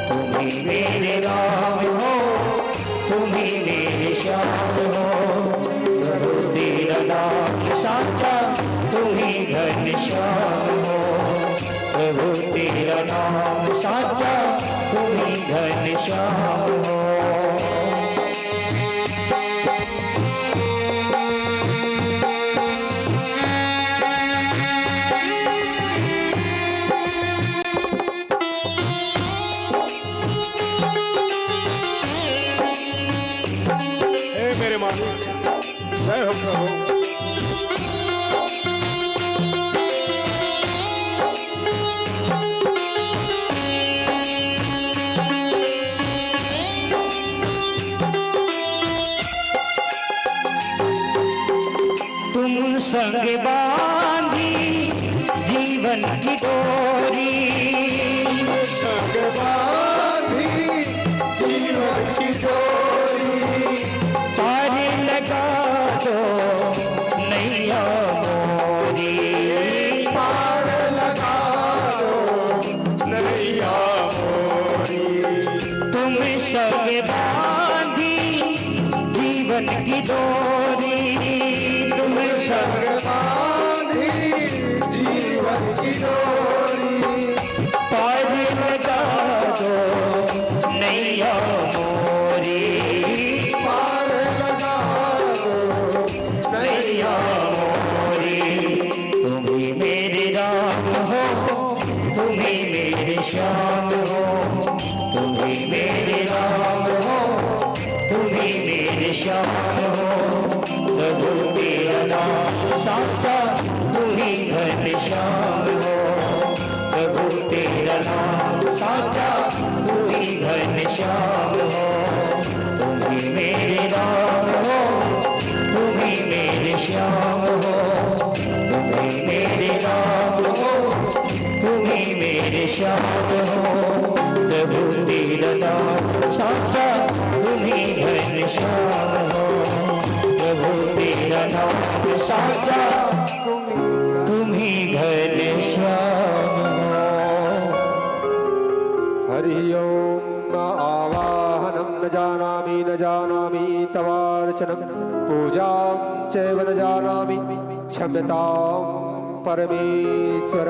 A: तुम्ही मेरे राम हो, तुम्ही मेरे श्याम हो। प्रभु तेरा नाम साचा तुम्ही घनश्याम हो। प्रभु तेरा नाम साचा तुम्ही घनश्याम हो।
C: हे मेरे मालिक जय हो प्रभु।
A: तुम संग बांधी जीवन की डोरी।
C: संग बांधी जीवन की डोरी।
A: पार लगा दो नैया मोरी।
C: पार लगा दो नैया मोरी।
A: तुम संग बांधी जीवन की डोरी। तुम संग
C: बांधी जीवन की डोरी।
A: पार लगा दो नैया मोरी।
C: पार लगा दो नैया
A: मोरी। तुम्ही मेरे राम हो, तुम्ही मेरे श्याम हो। तुम्ही मेरे राम हो, तुम्ही मेरे श्याम हो। प्रभु तेरा नाम साचा तुम्ही घनश्याम हो। प्रभु तेरा नाम साचा तुम्ही घनश्याम हो। तुम्ही मेरे राम हो, तुम्ही मेरे श्याम हो। तुम्ही मेरे राम हो, तुम्ही मेरे श्याम हो। प्रभु तेरा नाम साचा तुम्ही घनश्याम हो। प्रभु तेरा नाम साचा तुम्ही घनश्याम हो।
C: हरि ओम न आवाहनं न जानामि न जानामि तवार्चनं पूजां चैव न जानामि क्षम्यतां परमेश्वर।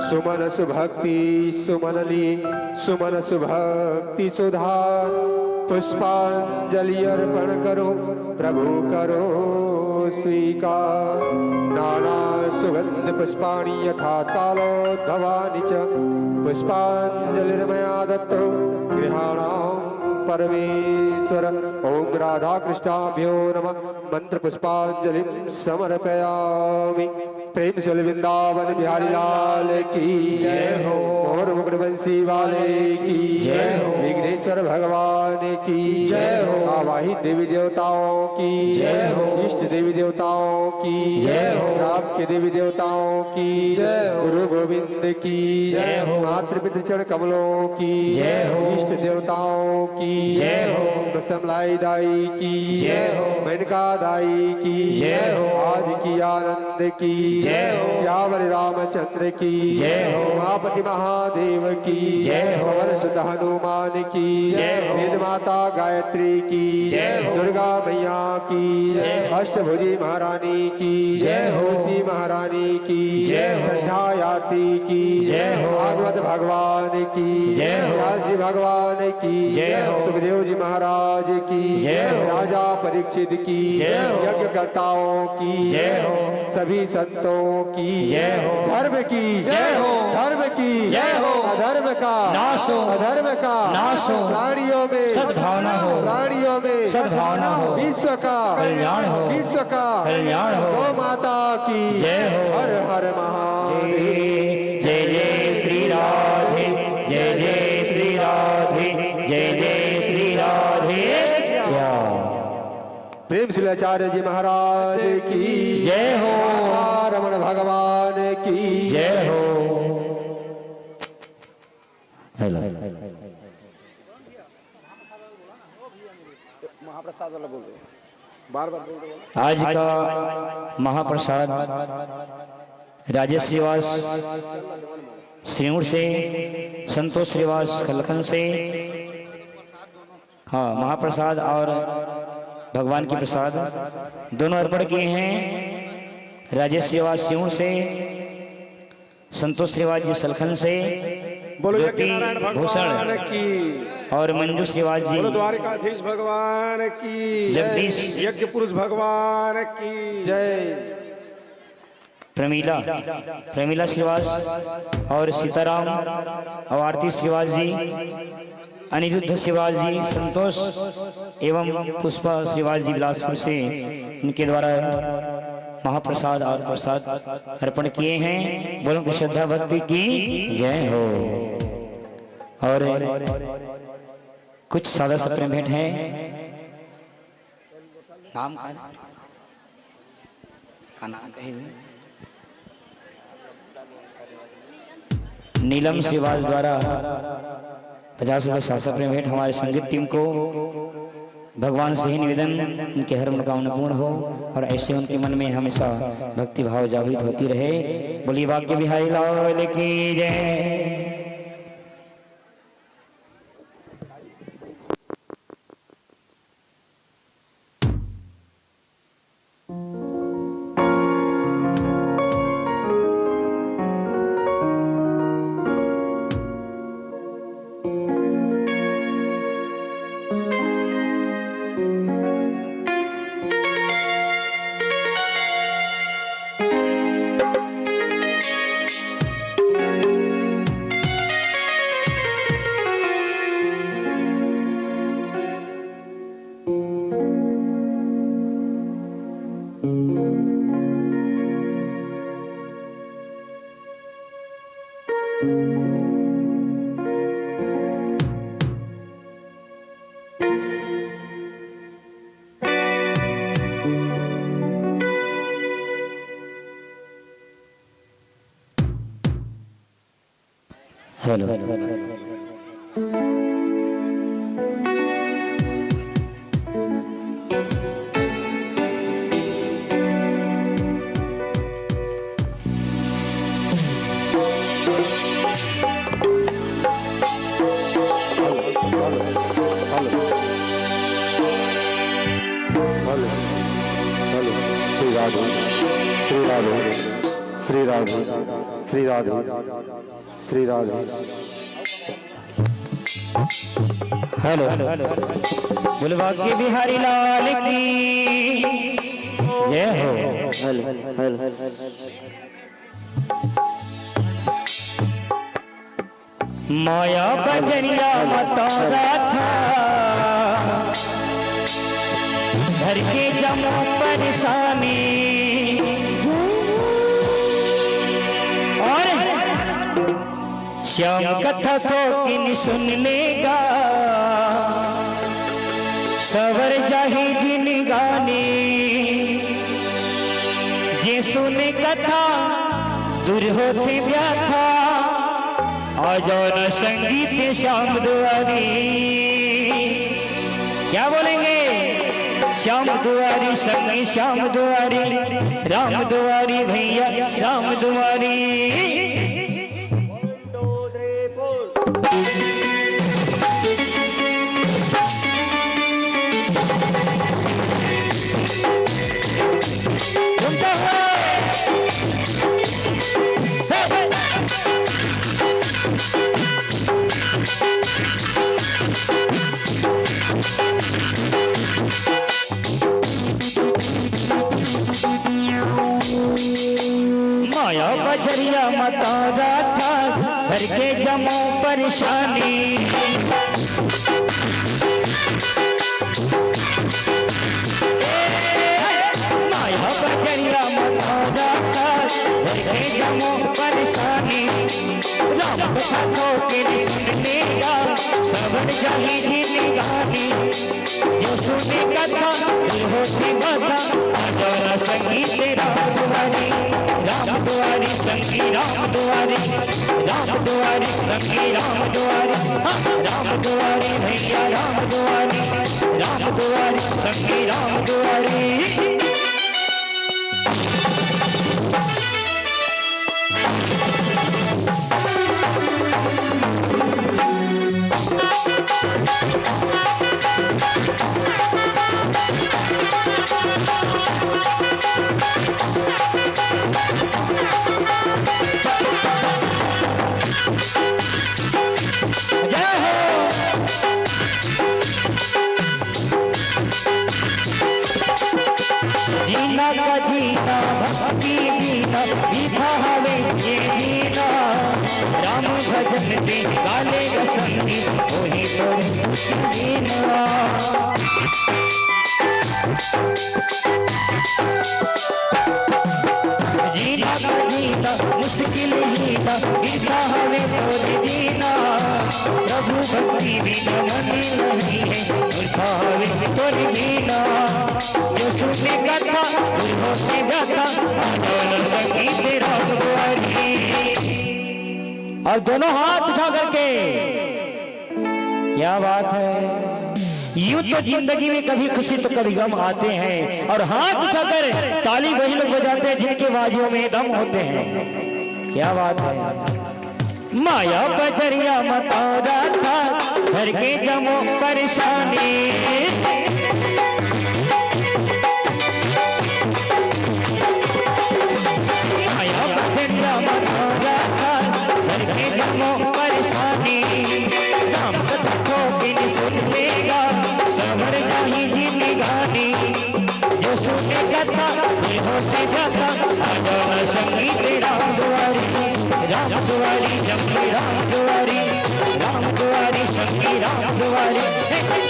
C: सुमन सुभक्ति सुमन लिए सुमन सुभक्ति सुधार। पुष्पांजलि अर्पण करो प्रभु करो स्वीकार। नाना सुगंध पुष्पाणि यथा तालोद्भवानि च पुष्पांजलिर्मया दत्तो गृहाणां परमेश्वर। ओम राधा कृष्णाभ्यो नमः। मंत्र पुष्पांजलिं समर्पयामि। प्रेम से वृंदावन बिहारी लाल की
A: जय हो।
C: और मुकुट बंसी वाले की
A: जय हो।
C: विघ्नेश्वर भगवान की
A: जय हो।
C: आवाहित देवी देवताओं की
A: जय हो।
C: इष्ट देवी देवताओं की
A: जय हो।
C: राम के देवी देवताओं की
A: जय हो।
C: गुरु गोविंद की
A: जय हो।
C: मातृ पितृ चरण कमलों की
A: जय हो।
C: इष्ट देवताओं की
A: जय हो।
C: समलाई दाई की
A: जय हो।
C: मेनका दाई की
A: जय हो।
C: आज की आनंद की
A: जय हो।
C: श्यावर रामचंद्र की
A: जय हो।
C: उमापति महादेव की
A: जय हो।
C: पवन सुत हनुमान की
A: जय हो।
C: वेद माता गायत्री की
A: जय हो।
C: दुर्गा मैया की
A: जय हो।
C: अष्टभुजी महारानी की
A: जय हो।
C: तुलसी महारानी की
A: जय हो।
C: संध्या आरती की
A: जय हो।
C: भागवत भगवान की
A: जय हो।
C: व्यास जी भगवान की
A: जय हो।
C: सुखदेव जी महाराज की
A: जय हो।
C: राजा परीक्षित की
A: जय हो।
C: यज्ञकर्ताओं की
A: जय हो।
C: सभी संतों की
A: जय हो।
C: धर्म की
A: जय हो।
C: धर्म की
A: जय हो।
C: अधर्म का
A: नाश हो।
C: अधर्म का
A: नाश हो।
C: प्राणियों में
A: सद्भावना हो।
C: प्राणियों में
A: सद्भावना हो।
C: विश्व का
A: कल्याण हो।
C: विश्व का
A: कल्याण हो।
C: गौ माता की
A: जय हो।
C: हर हर महादेव।
A: जय जय श्री राधे, जय जय श्री राधे, जय जय श्री राधे श्याम।
C: प्रेम शिलाचार्य जी महाराज की
A: जय हो।
C: राधा रमण भगवान की
A: जय हो। हेलो
B: महाप्रसाद वाला बोल दो, बार बार बोल दो।
A: आज का महाप्रसाद राजेश श्रीवास श्रीमुड़ से, संतोष श्रीवास खलखन से, हाँ महाप्रसाद और भगवान की प्रसाद दोनों अर्पण किए हैं। राजेश श्रीवास श्रीमुड़ से, संतोष श्रीवास जी सलखन से,
C: बोलो
A: ज्योति
C: यज्ञनारायण
A: भूषण
C: भगवान की
A: और मंजू श्रीवास
C: बोलो
A: जी,
C: द्वारिकाधीश भगवान की
A: जगदीश
C: यज्ञ पुरुष भगवान की जय।
A: प्रमीला श्रीवास और सीताराम और आरती श्रीवास जी, अनिरुद्ध श्रीवास जी, संतोष एवं पुष्पा श्रीवास जी बिलासपुर से, इनके द्वारा महाप्रसाद और प्रसाद अर्पण किए हैं। बोलो कि श्रद्धा भक्ति की जय हो। और कुछ सादा सा प्रेम भेंट है। नाम का नाम कहे नीलम श्रीवास द्वारा 50 रुपये शास्त्र प्रेम भेंट हमारे संगीत टीम को। भगवान से ही निवेदन, उनके हर मनोकामना पूर्ण हो और ऐसे उनके मन में हमेशा भक्ति भाव जागृत होती रहे। बोलिए वाक्य बिहारी लाल की जय। हेलो
C: श्री राधे श्री राधे श्री राधे श्री राधे श्री राधे।
A: हेलो बोले भाग्य बिहारी लाल की जय हो। माया बजरिया मतौरा था, घर के जमो परेशानी श्याम कथा तो किन सुन लेगा, सवर जाही जिन गाने, जे सुने कथा दूर होते व्याथा, आ जाओ न संगीत श्याम दुआरी। क्या बोलेंगे? श्याम दुआरी संगी श्याम दुआरी, राम दुआरी भैया राम दुआरी। माया बजरिया मतारा था, घर के जमो परेशानी, माया बजरिया मतारा था, घर के जमो परेशानी। राम कथा तो किन सुन लेगा, सवर जाही जिन गानी, जो सुने कथा होती बता, आजा संगीत राम दुआरी, राम दुआरी संगी राम दुआरी, राम दुआरी संगी राम दुआरी, राम दुआरी भैया राम दुआरी, राम दुआरी संगी राम दुआरी। जीना का जीना भक्ति बीना, बीता हवे ये जीना, राम भजन दे गाले संगी वही तो जीना। जीना का जीना मुश्किल हीना, बीता हवे तो जीना, प्रभु भक्ति बिना मन नहीं है, बीता हवे तो जीना। जो सुने कथा होते गाता, आजा संगीत राम दुआरी। और दोनों हाथ उठा करके, क्या बात है। यूं तो जिंदगी में कभी खुशी तो कभी गम आते हैं, और हाथ उठाकर ताली वही लोग बजाते हैं जिनके बाजुओं में दम होते हैं। क्या बात है। माया बजरिया मतारा था, घर के जमो परेशानी, माया बजरिया मतारा था, घर के जमो परेशानी। राम कथा को किन सुन लेगा, सवर जाही जिन गानी, जो सुने कथा होते जाता, आजा संगीत राम दुआरी, राम दुआरी जंगी राम दुआरी, राम दुआरी संगी राम दुआरी,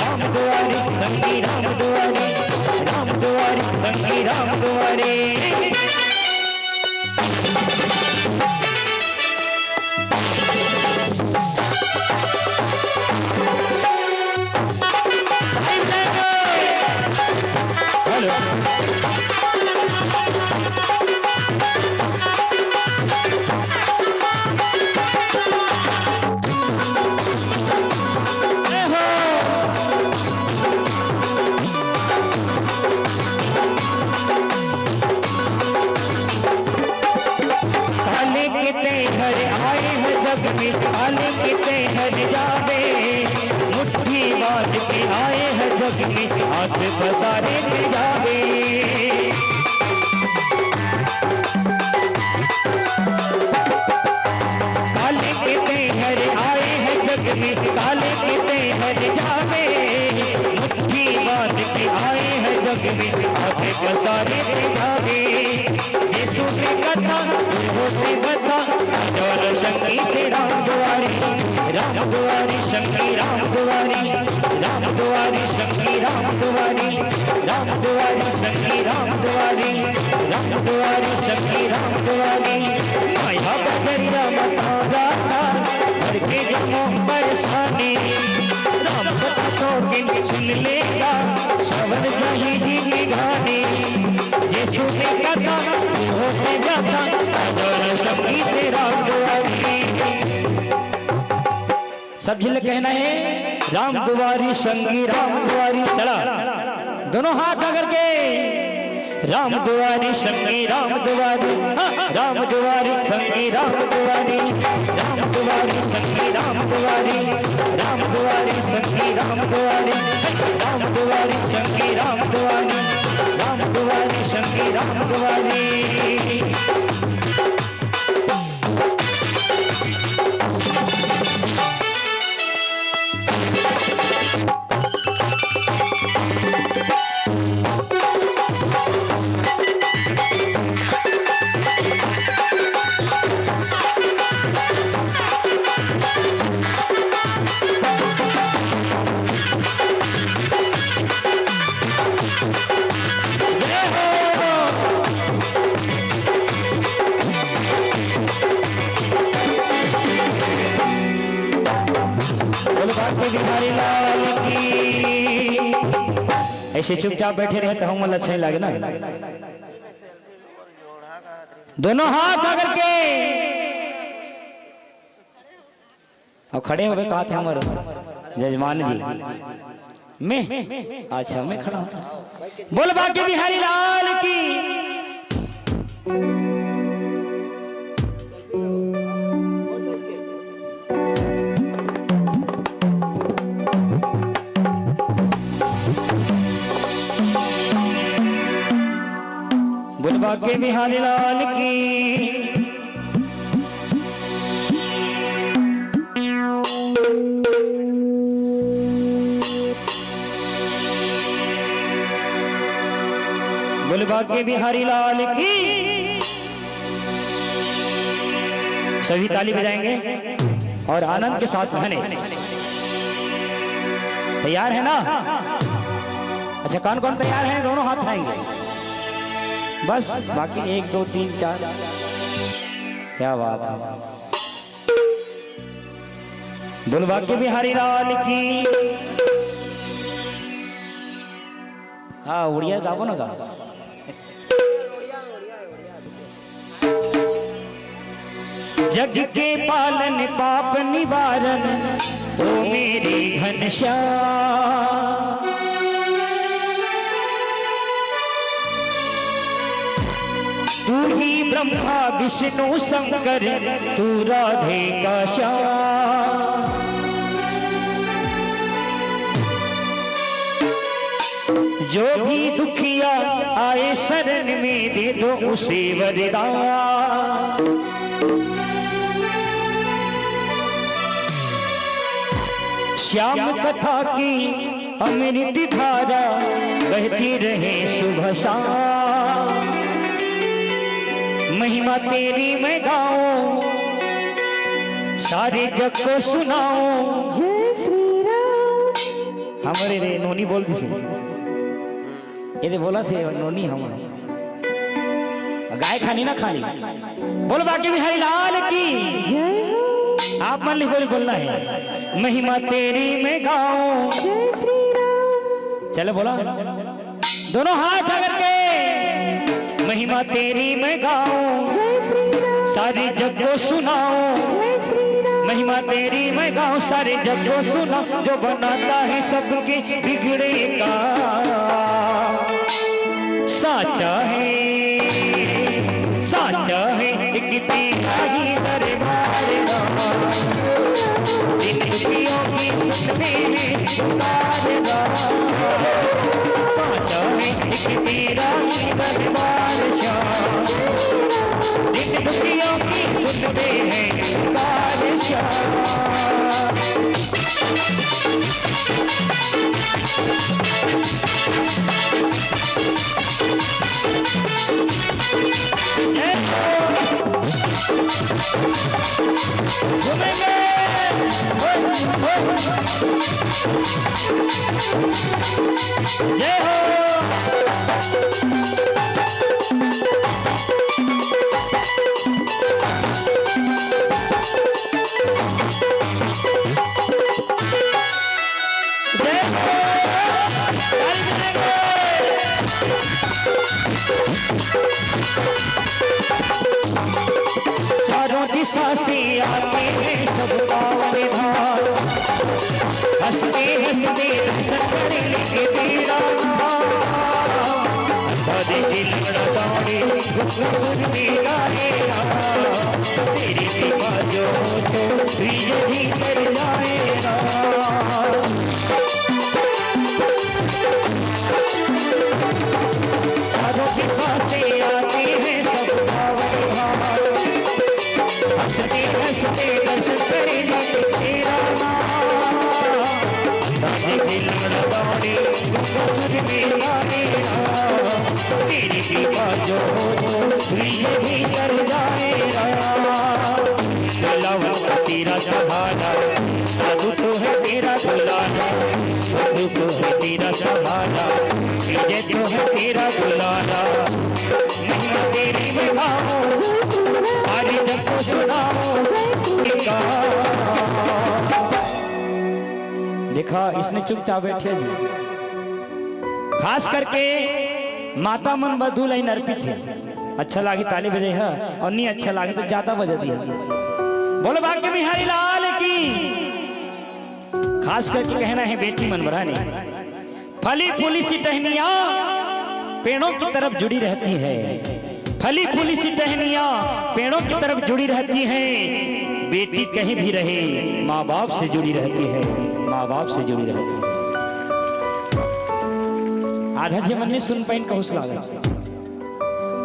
A: राम दुआरी संगी राम दुआरी, राम दुआरी संगी राम दुआरी। जग में आले कितने हर जावे, मुट्ठी बांध के आए हैं जग में, हाथ पसारे के जावे। काले कितने हर आए हैं जग में, काले कितने हर जावे, मुट्ठी बांध के आए हैं जग में, हाथ पसारे के जावे। यीशु ने कथा होते बता, आजा संगीत राम दुआरी, राम दुआरी संगी राम दुआरी, राम दुआरी संगी राम दुआरी, राम दुआरी संगी राम दुआरी, राम दुआरी संगी राम दुआरी। माया बजरिया मतारा था, के जमो परेशानी राम कथा तो गिन चुन लेगा श्रवण जाही जी निगानी ये सुने कथा होते जाता अदर संगीत राम दुआरी सब जिले कहना है राम दुआरी संगी राम दुआरी चला दोनों हाथ अगर के राम दुआरी संगी राम दुआरी राम दुआरी संगी राम दुआरी राम दुआरी संगी राम दुआरी राम दुआरी संगी राम दुआरी राम दुआरी संगी राम दुआरी राम दुआरी संगी राम दुआरी बिहारी लाल की ऐसे चुपचाप बैठे रहे तो हम अच्छा नहीं लगे ना दोनों हाथ अगर के और खड़े हो गए कहा थे हमारे जजमान जी मैं अच्छा मैं खड़ा होता बोल बाकी बिहारी लाल की बाके बिहारी लाल की बोल बाके बिहारी लाल की सभी ताली बजाएंगे और आनंद के साथ रहने तैयार है ना अच्छा कौन कौन तैयार है दोनों हाथ उठाएंगे बस बाकी 1 2 3 4 क्या बात है बोल बाकी बिहारी लाल की हाँ उड़िया गावो ना गा जग के पालन पाप निवारण ओ मेरी घनश्याम तू ही ब्रह्मा विष्णु शंकर तू राधे का श्याम जो भी दुखिया आए शरण में दे दो उसे वरदान श्याम कथा की अमृत धारा बहती रहे सुबह शाम महिमा तेरी मैं गाऊं सारे जग को सुनाऊं जय श्री राम हमारे रे नोनी बोलती थी ये बोला थे नोनी हम गाय खानी ना खानी बोल बाकी बिहारी लाल की जय आप मान ली बोलना है महिमा तेरी मैं गाऊं जय श्री राम चलो बोला दोनों हाथ अगर के महिमा तेरी मैं गाऊं जय श्री राम सारे जग को सुनाऊं जय श्री राम महिमा तेरी मैं गाऊं सारे जग को सुनाऊं जो बनाता है सबके बिगड़े का साचा है एक तेरा ही दरबार इन दुखियों की सुनते हैं पुकारना साचा है एक तेरा ही दरबार इन दुखियों की सुनते हैं पुकार जय हो चारों दिशा से आते हैं सब पावन धार, हंसते हंसते दर्शन करेंगे तेरा नाम। सारे दिल लड़ाए सुन मेरा तेरी कृपा जो तो यही कर जाएगा। चारों दिशा से आते हैं सब पावन धार, हंसते हंसते दर्शन करेंगे तेरा नाम। सारे दिल लड़ाए सुन मेरा तेरी कृपा जो यही कर जाएगा। तेरा सहारा साधु तो है तेरा दुलारा, साधु तो है तेरा सहारा, विजय तो है तेरा दुलारा। महिमा तेरी मैं गाऊं, सारी जग को सुनाऊं। देखा इसने चुपचाप बैठे जी, खास करके माता मन बधू लाइन अर्पित है। अच्छा लागी ताली बजे है, और नहीं अच्छा लागे तो ज्यादा बजा दिया। बोलो भाग्य बिहारी लाल की। खास करके कहना है बेटी मनमरा ने, फली फूली सी टहनियां पेड़ों की तरफ जुड़ी रहती है, फली फूली सी टहनियां पेड़ों की तरफ जुड़ी रहती है। बेटी कहीं भी रहे माँ बाप से जुड़ी रहती है, माँ बाप से जुड़ी रहती है। आधा जीवन ने सुन पाइन का हौसला गया।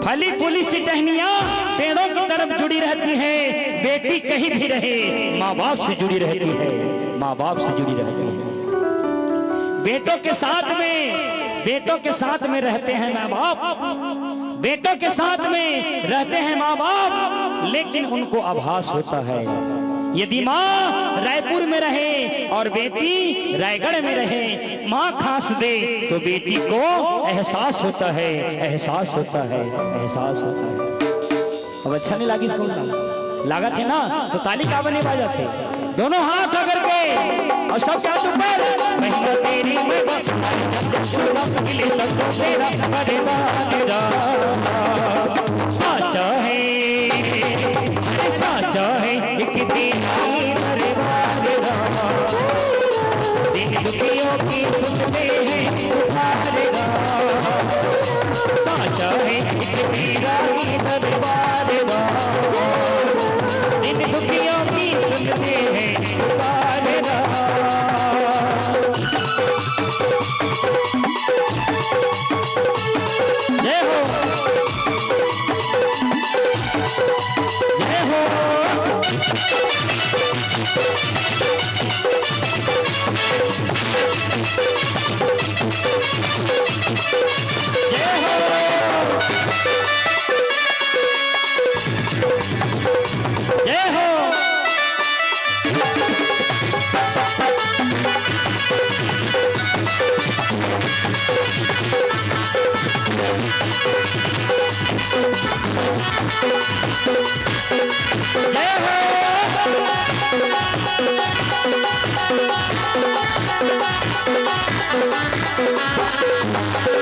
A: फली फूली सी टहनियां पेड़ों की तरफ जुड़ी रहती है, बेटी कहीं भी रहे माँ बाप से जुड़ी रहती है, माँ बाप से जुड़ी रहती है। बेटों के साथ में रहते हैं माँ बाप, बेटों के साथ में रहते हैं माँ बाप, लेकिन उनको आभास होता है यदि माँ रायपुर में रहे और बेटी रायगढ़ में रहे, माँ खांस दे तो बेटी को एहसास होता है, एहसास होता है, एहसास होता है। अब अच्छा नहीं लगी इसको, लगा थे ना तो ताली का बने बाजा थे। दोनों हाथ अगर के और सब क्या ऊपर महिमा तेरी साचा है, साचा है एक दरबार रामा, दिन दुखियों की सुनते हैं पुकार रामा। साचा है एक दरबार रामा, दिन दुखियों की सुनते हैं पुकार रामा। जय हो, जय हो। जय हो, जय हो।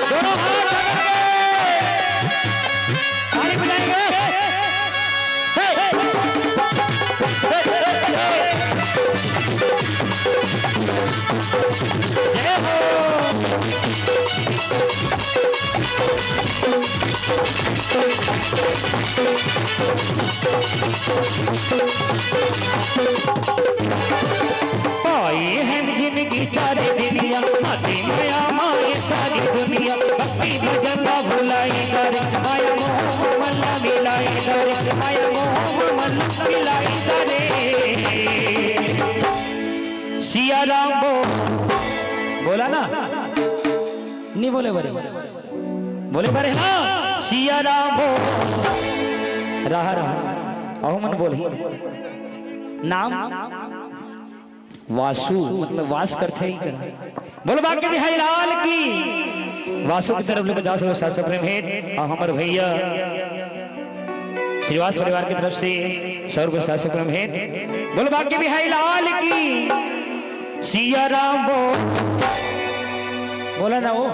A: दोनों हाथ ताली बजाएंगे। जय हो, पाई है जिंदगी चारे दुनिया, आती माया माए सारी दुनिया, भक्ति भजन भुलाई कर माया मोह मल्ला मिलाई कर, माया मोह मल्ला मिलाई करे। सिया राम बोला ना, नहीं बोले बरे, बोले बरे ना। सिया राम रहा अहो मन बोल नाम वासु मतलब वास करते ही करा। बोलो बाकी बिहारी लाल की। वासु की तरफ लोग 50 प्रेम है और हमारे भैया श्रीवास परिवार की तरफ से 100 प्रेम है। बोलो बाकी बिहारी लाल की। सिया राम बोला ना वो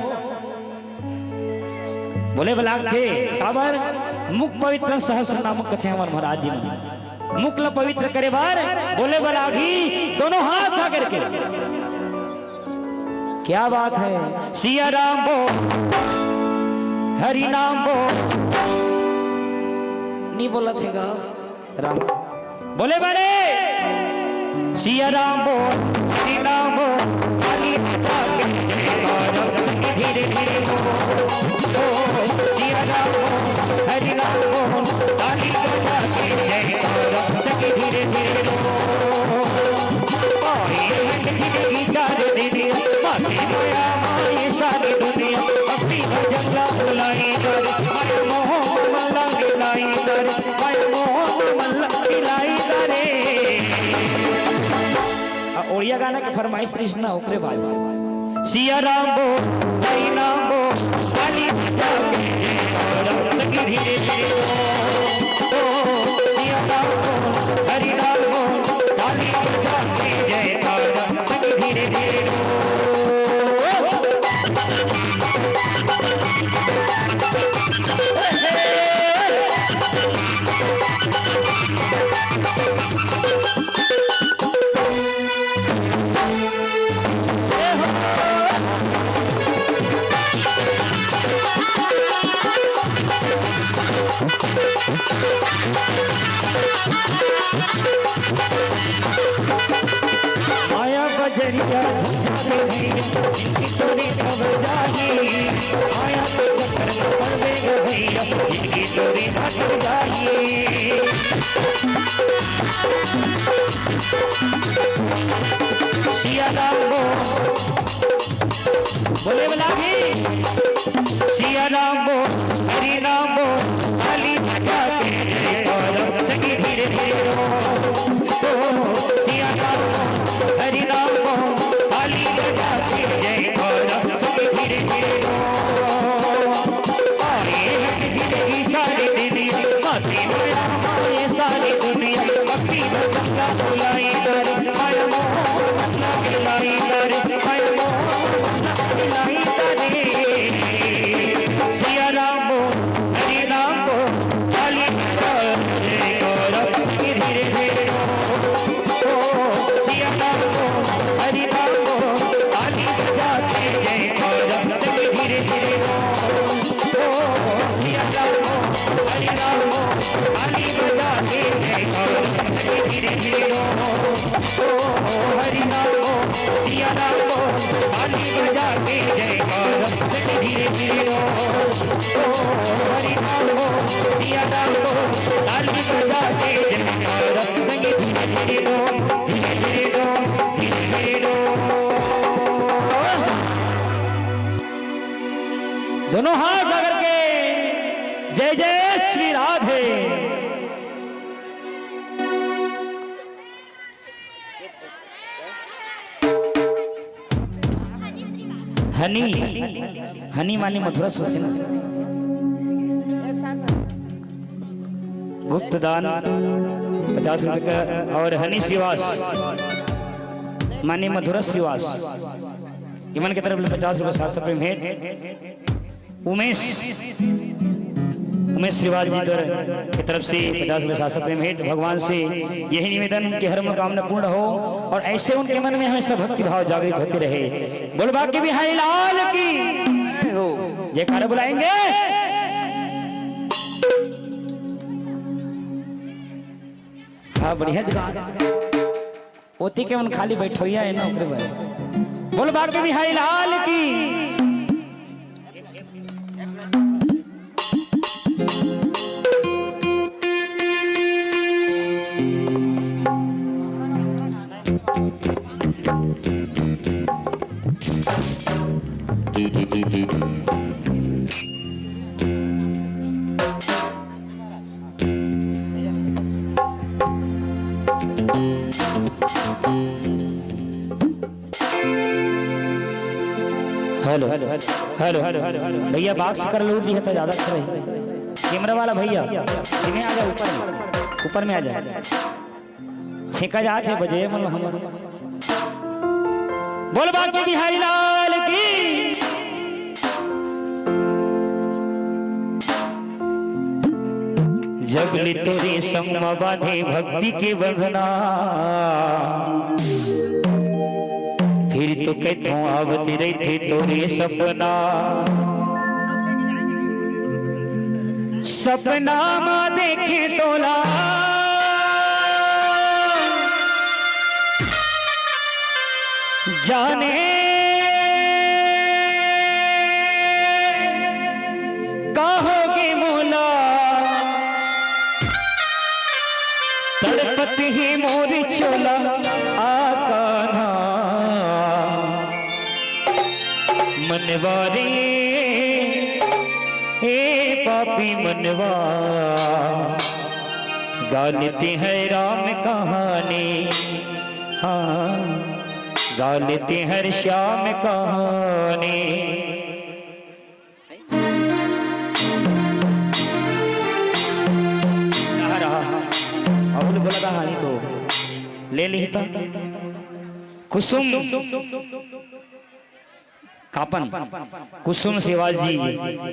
A: बोले बलाक थे काबर मुख पवित्र सहस्र नामक कथे हमारे महाराज जी मन मुख ल पवित्र करे बार बोले बलाघी दोनों हाथ उठा करके क्या बात है सिया राम बो हरि नाम बो नहीं बोला थे गा राम बोले बड़े सिया राम बो हरि नाम बो धीरे धीरे सिया राम बो हरि नाम बो काली बजा के जय करम सके धीरे धीरे चार दिन माती माया माए सारी दुनिया अपनी जंगला बुलाई कर माया मोह मल्ला मिलाई कर माया मोह मल्ला मिलाई करे ओड़िया गाना के फरमाइश कृष्णा ओकरे बाद सिया राम बो हरि नाम बो काली बजा के करम सके धीरे धीरे सिया राम बो हरि नाम बो काली बजा के जय करम सके धीरे धीरे आया बजरिया जिनकी तोरी सब जाइए आया तो चक्कर न पड़ेगा भैया जिनकी तोरी हट जाइए सिया राम बो बोले बलाघी सिया राम बो हरि नाम बो काली बजा के करम सके धीरे धीरे सिया राम बो हरि नाम बो काली बजा के जय करम सके धीरे धीरे जिंदगी सारी दुनिया माती माया माए सारी दुनिया अपनी बंगा बुलाई कर माया मोह मल्ला मिलाई कर माया मोह मिलाई करे सिया राम बो हरि नाम बो काली बजा के करम सके धीरे धीरे सिया राम बो हरि नाम बो काली बजा के जय करम सके धीरे धीरे सिया राम बो हरि नाम बो काली बजा के जय करम सके धीरे धीरे हरि नाम बो सिया राम बो काली बजा के जय करम सके धीरे धीरे हरि नाम बो सिया राम बो काली बजा के जय करम सके धीरे धीरे दोनों हाथ अगर के जय जय श्री राधे हनी हनी माने मधुरा सोचे ना गुप्त दान 50 रुपए का और हनी श्रीवास माने मधुरा श्रीवास इमन की तरफ 50 रुपए 700 रुपए भेंट उमेश श्रीवास जी की तरफ से 50 रुपए 700 रुपए भेंट भगवान से यही निवेदन उनकी हर मनोकामना पूर्ण हो और ऐसे उनके मन में हमेशा भक्ति भाव जागृत होते रहे। बोल बाकी बिहारी लाल की जयकारा बुलाएंगे। हाँ बढ़िया जगह ओती के मन खाली बैठोइया है ना ऊपर बारे। बोल बाकी बिहारी लाल की हेलो हेलो हेलो भैया बाग से कर लूट दिया तो ज्यादा अच्छा रही। कैमरा वाला भैया में आ जाए ऊपर में आ जाए छेका जाते बजे मतलब हमारे। बोल बाकी बिहारी लाल की जगली तोरे संग बाधे भक्ति के बंधना, फिर तो कहतों आवती रही थे तोरे सपना। सपना में देखे तोला जाने कहोगे मोला, तड़पत ही मोरी चोला आकाना। मनवारे हे पापी मनवा, गालिते हैं राम कहानी, हाँ गालिते हैं श्याम कहानी। बोला कहानी तो ले ली था। कुसुम कापन, कुसुम सेवाल जी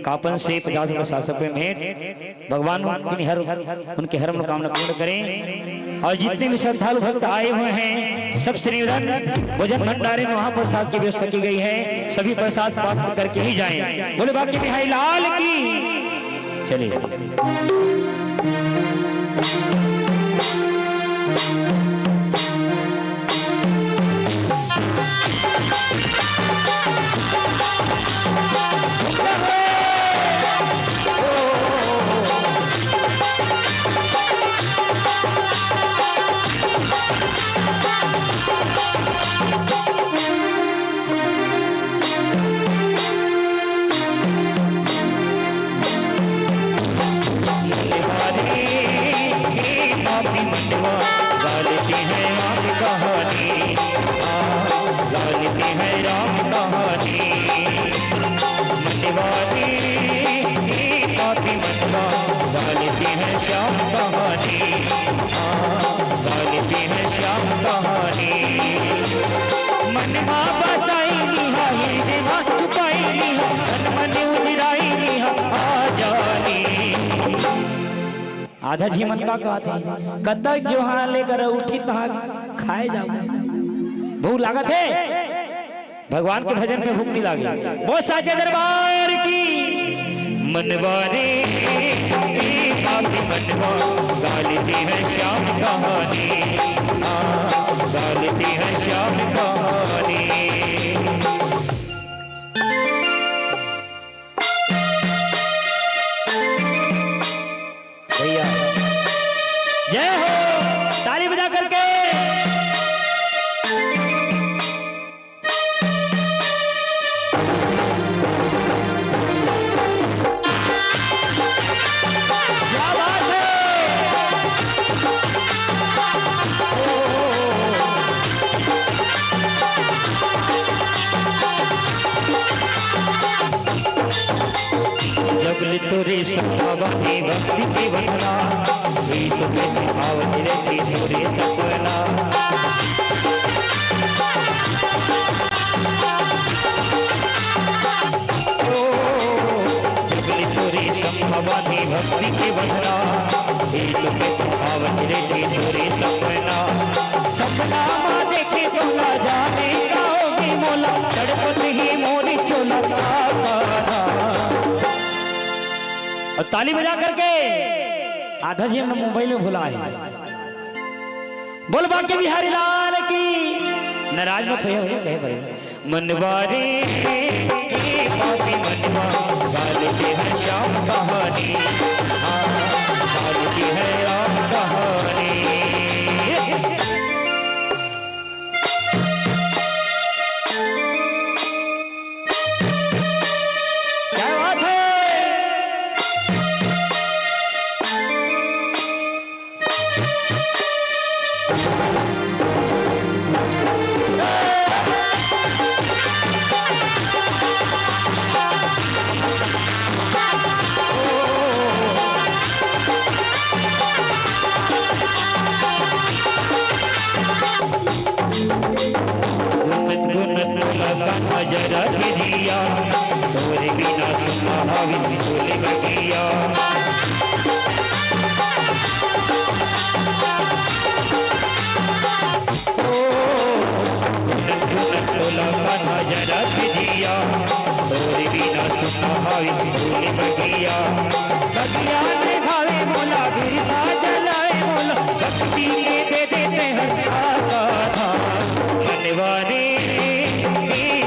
A: कापन से 50 रुपये 700 रुपये भेंट। भगवान उनके हर मनोकामना पूर्ण करें। और जितने भी श्रद्धालु भक्त आए हुए हैं सब श्रीधन भोजन भंडारे में वहां प्रसाद की व्यवस्था की गई है, सभी प्रसाद प्राप्त करके ही जाएं। बोले बाकी बिहारी लाल की। चलिए आधा जीवन का कहते हैं कदक जो हाँ लेकर उठी तहाँ खाए जाओ। भूख लागत है, भगवान के भजन में भूख नहीं लागे। वो साचे दरबार की। मनवारे मनवा गालिते हैं श्याम कहानी, गालिते हैं श्याम कहानी। जय हो, ताली बजा करके। क्या बात है। जगल तोरे सपना भक्ति के बंधना, तो आवती रहती तोरे सपना। जगली तोरे संभवानी भक्ति के बंधना, तो आवती रहती तोरे सपना। सपना माँ देखे तो ना जाने गाओगे मोला, तड़पत ही मोरी चोला आकाना। और ताली बजा करके आधा जी हमने मुंबई में भुला है। बोल बाकी बिहारी लाल की। नाराज मत हो कहे बड़े मनवारे मनवा गालिते हैं श्याम कहानी, गालिते हैं राम कहानी। क्या बात है। जरा के दिया तोरे बिना सुना हावी बोले बगिया। भावे फूल बगिया बगिया में भावे मोला बिरता जलाए मोला भक्ति के दे देते हैं सारा मनवारे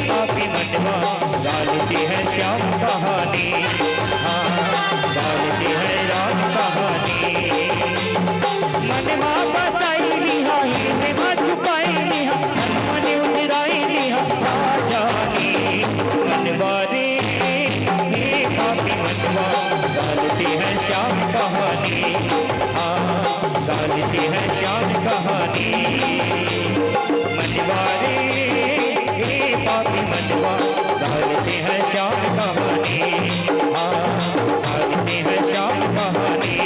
A: पापी मनवा डालते हैं श्याम कहानी हाँ डालते हैं राम कहानी मनवा बसाई लिहा हिरदे में छुपाई लिहा मन उजराई लिहा जानी मनवारे पापी मनवा डालते हैं श्याम कहानी हाँ डालते हैं श्याम कहानी मनवारे पापी मनवा डालते हैं श्याम कहानी हाँ डालते हैं श्याम कहानी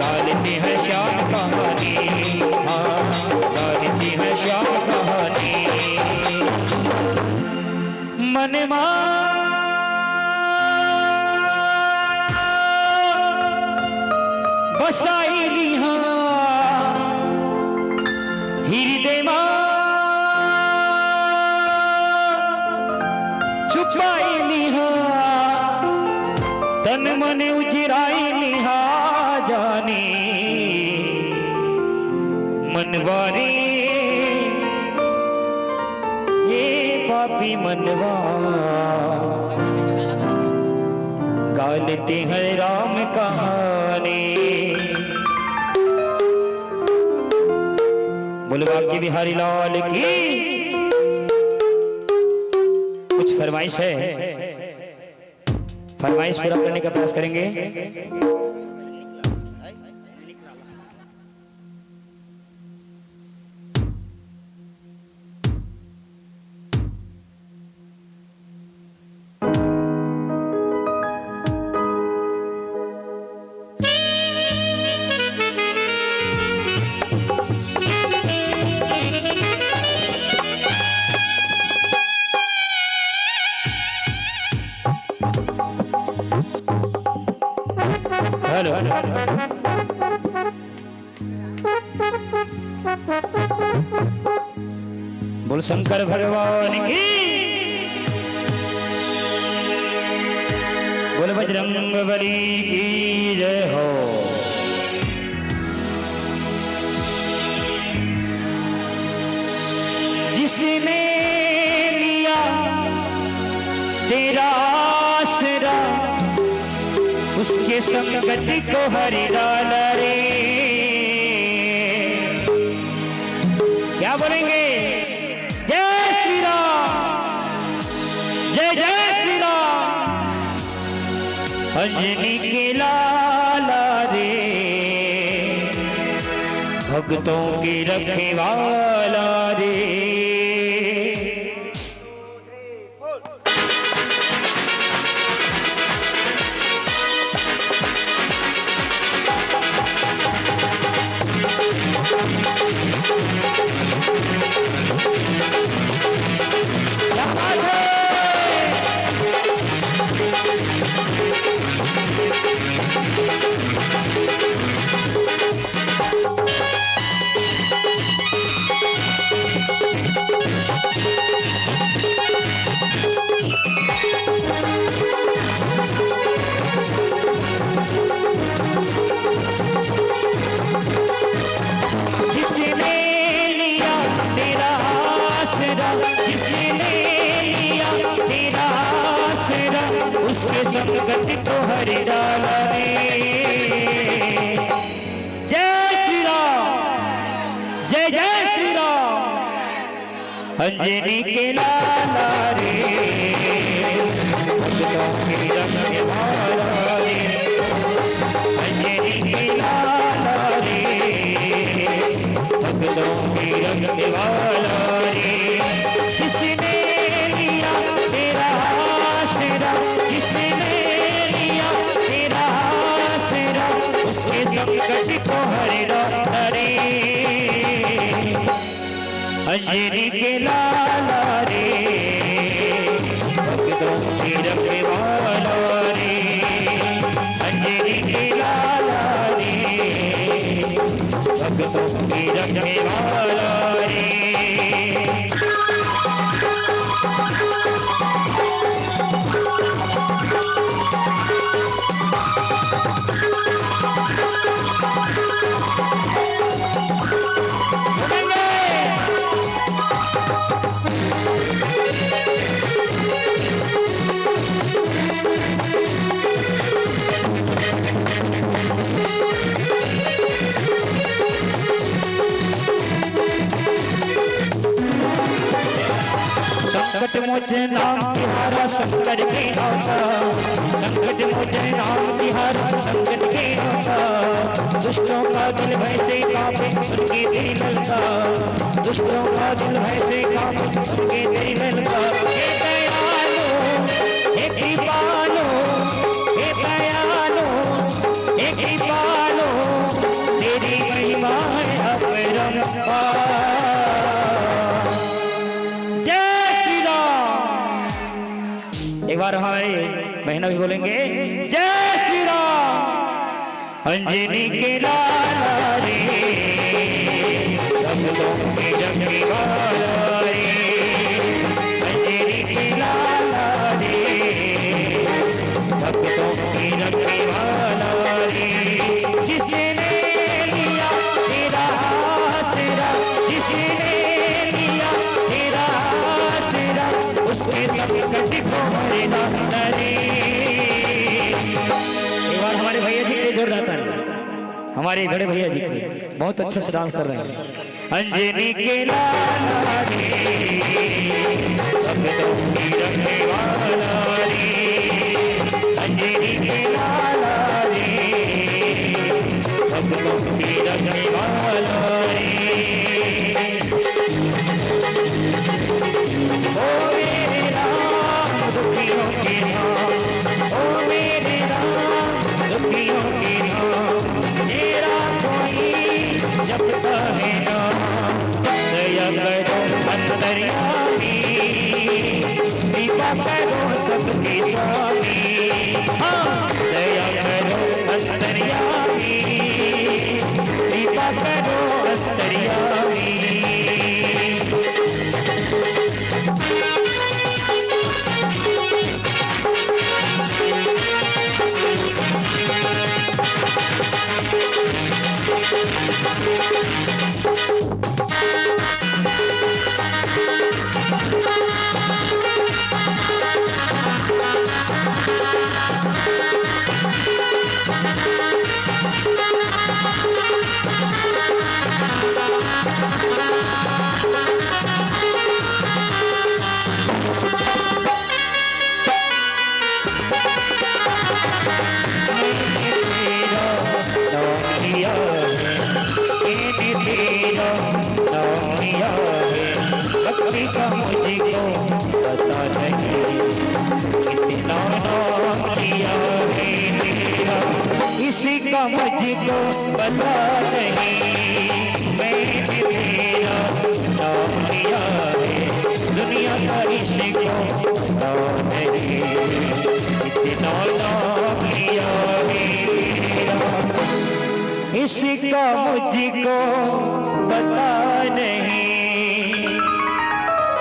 A: डालते हैं श्याम कहानी हाँ डालते हैं श्याम कहानी मनमा बसाई लिहा हृदय छुपाई लिहा तन मन उजराई लिहा जानी मनवारी ये पापी मनवा गालते हैं राम कहानी बोलवा के बिहारी लाल की कुछ फरमाइश है फरमाइश पूरा करने का प्रयास करेंगे हेलो बोल शंकर भगवान की बोल बजरंग बली की जय हो जिसने लिया तेरा आसरा उसके संगति को हरि डाल रे क्या बोलेंगे जय श्री राम जय जय श्री राम अंजनी के लाला रे भक्तों की रखवाला रे उसके संगति को हरि डाला रे जय श्री राम जय जय श्री राम अंजनी के लाला रे भक्तों की रखवाला रे अंजनी के लाला रे भक्तों की रखवाला रे किसने लिया तेरा आसरा किसने लिया तेरा आसरा उसके संगति को हरि डाला रे अंजनी के लाला रे भक्तों की रखवाला रे अंजनी के लाला रे भक्तों की रखवाला रे संकट के आता, संकट मोचन नाम तिहारा संकट के आता। दुष्टों का दिल भय से कांपे उनके दिल ललका, दुष्टों का दिल भय से कांपे उनके दिल ललका। हे दयालु हे कृपालु, हे दयालु हे कृपालु, तेरी महिमा है अपरंपार। जय श्री राम। एक बार हमारे बहना भी बोलेंगे जय श्री राम। अंजनी के लाला रे, भक्तों के रखवाला रे, अंजनी के लाला रे, भक्तों के रखवाला रे। जिसने लिया तेरा आसरा, जिसने लिया तेरा आसरा, उसके संकट को हरना रे। एक बार हमारे भैया जी के जोरदार ताली, हमारे बड़े भैया जी के बहुत अच्छे से डांस कर रहे हैं। अंजनी के लाला रे, भक्तों की रखवाला रे, अंजनी के लाला रे, भक्तों की रखवाला रे। ओ मेरे राम दुखियों के नाम, ओ मेरे राम दुखियों के नाम, तेरा कोई जपता है नाम। दया करो अंतर्यामी, कृपा करो सबके स्वामी। हाँ, दया करो अंतर्यामी, कृपा करो अंतर्यामी। भक्ति का मुझको पता नहीं, कितना नाम लिया है तेरा, किसी का मुझको पता नहीं। मैंने तेरा नाम लिया है, दुनिया का इसको पता नहीं, कितना नाम लिया है तेरा, इसका मुझको पता नहीं।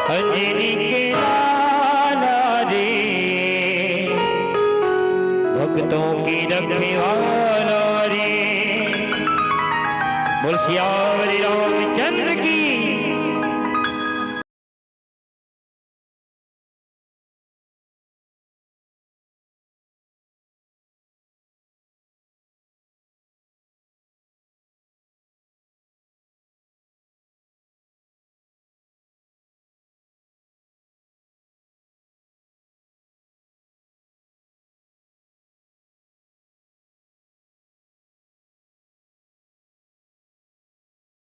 A: अंजनी के लाला रे, भक्तों की रखवाला रे। बोल सियावर रामचंद्र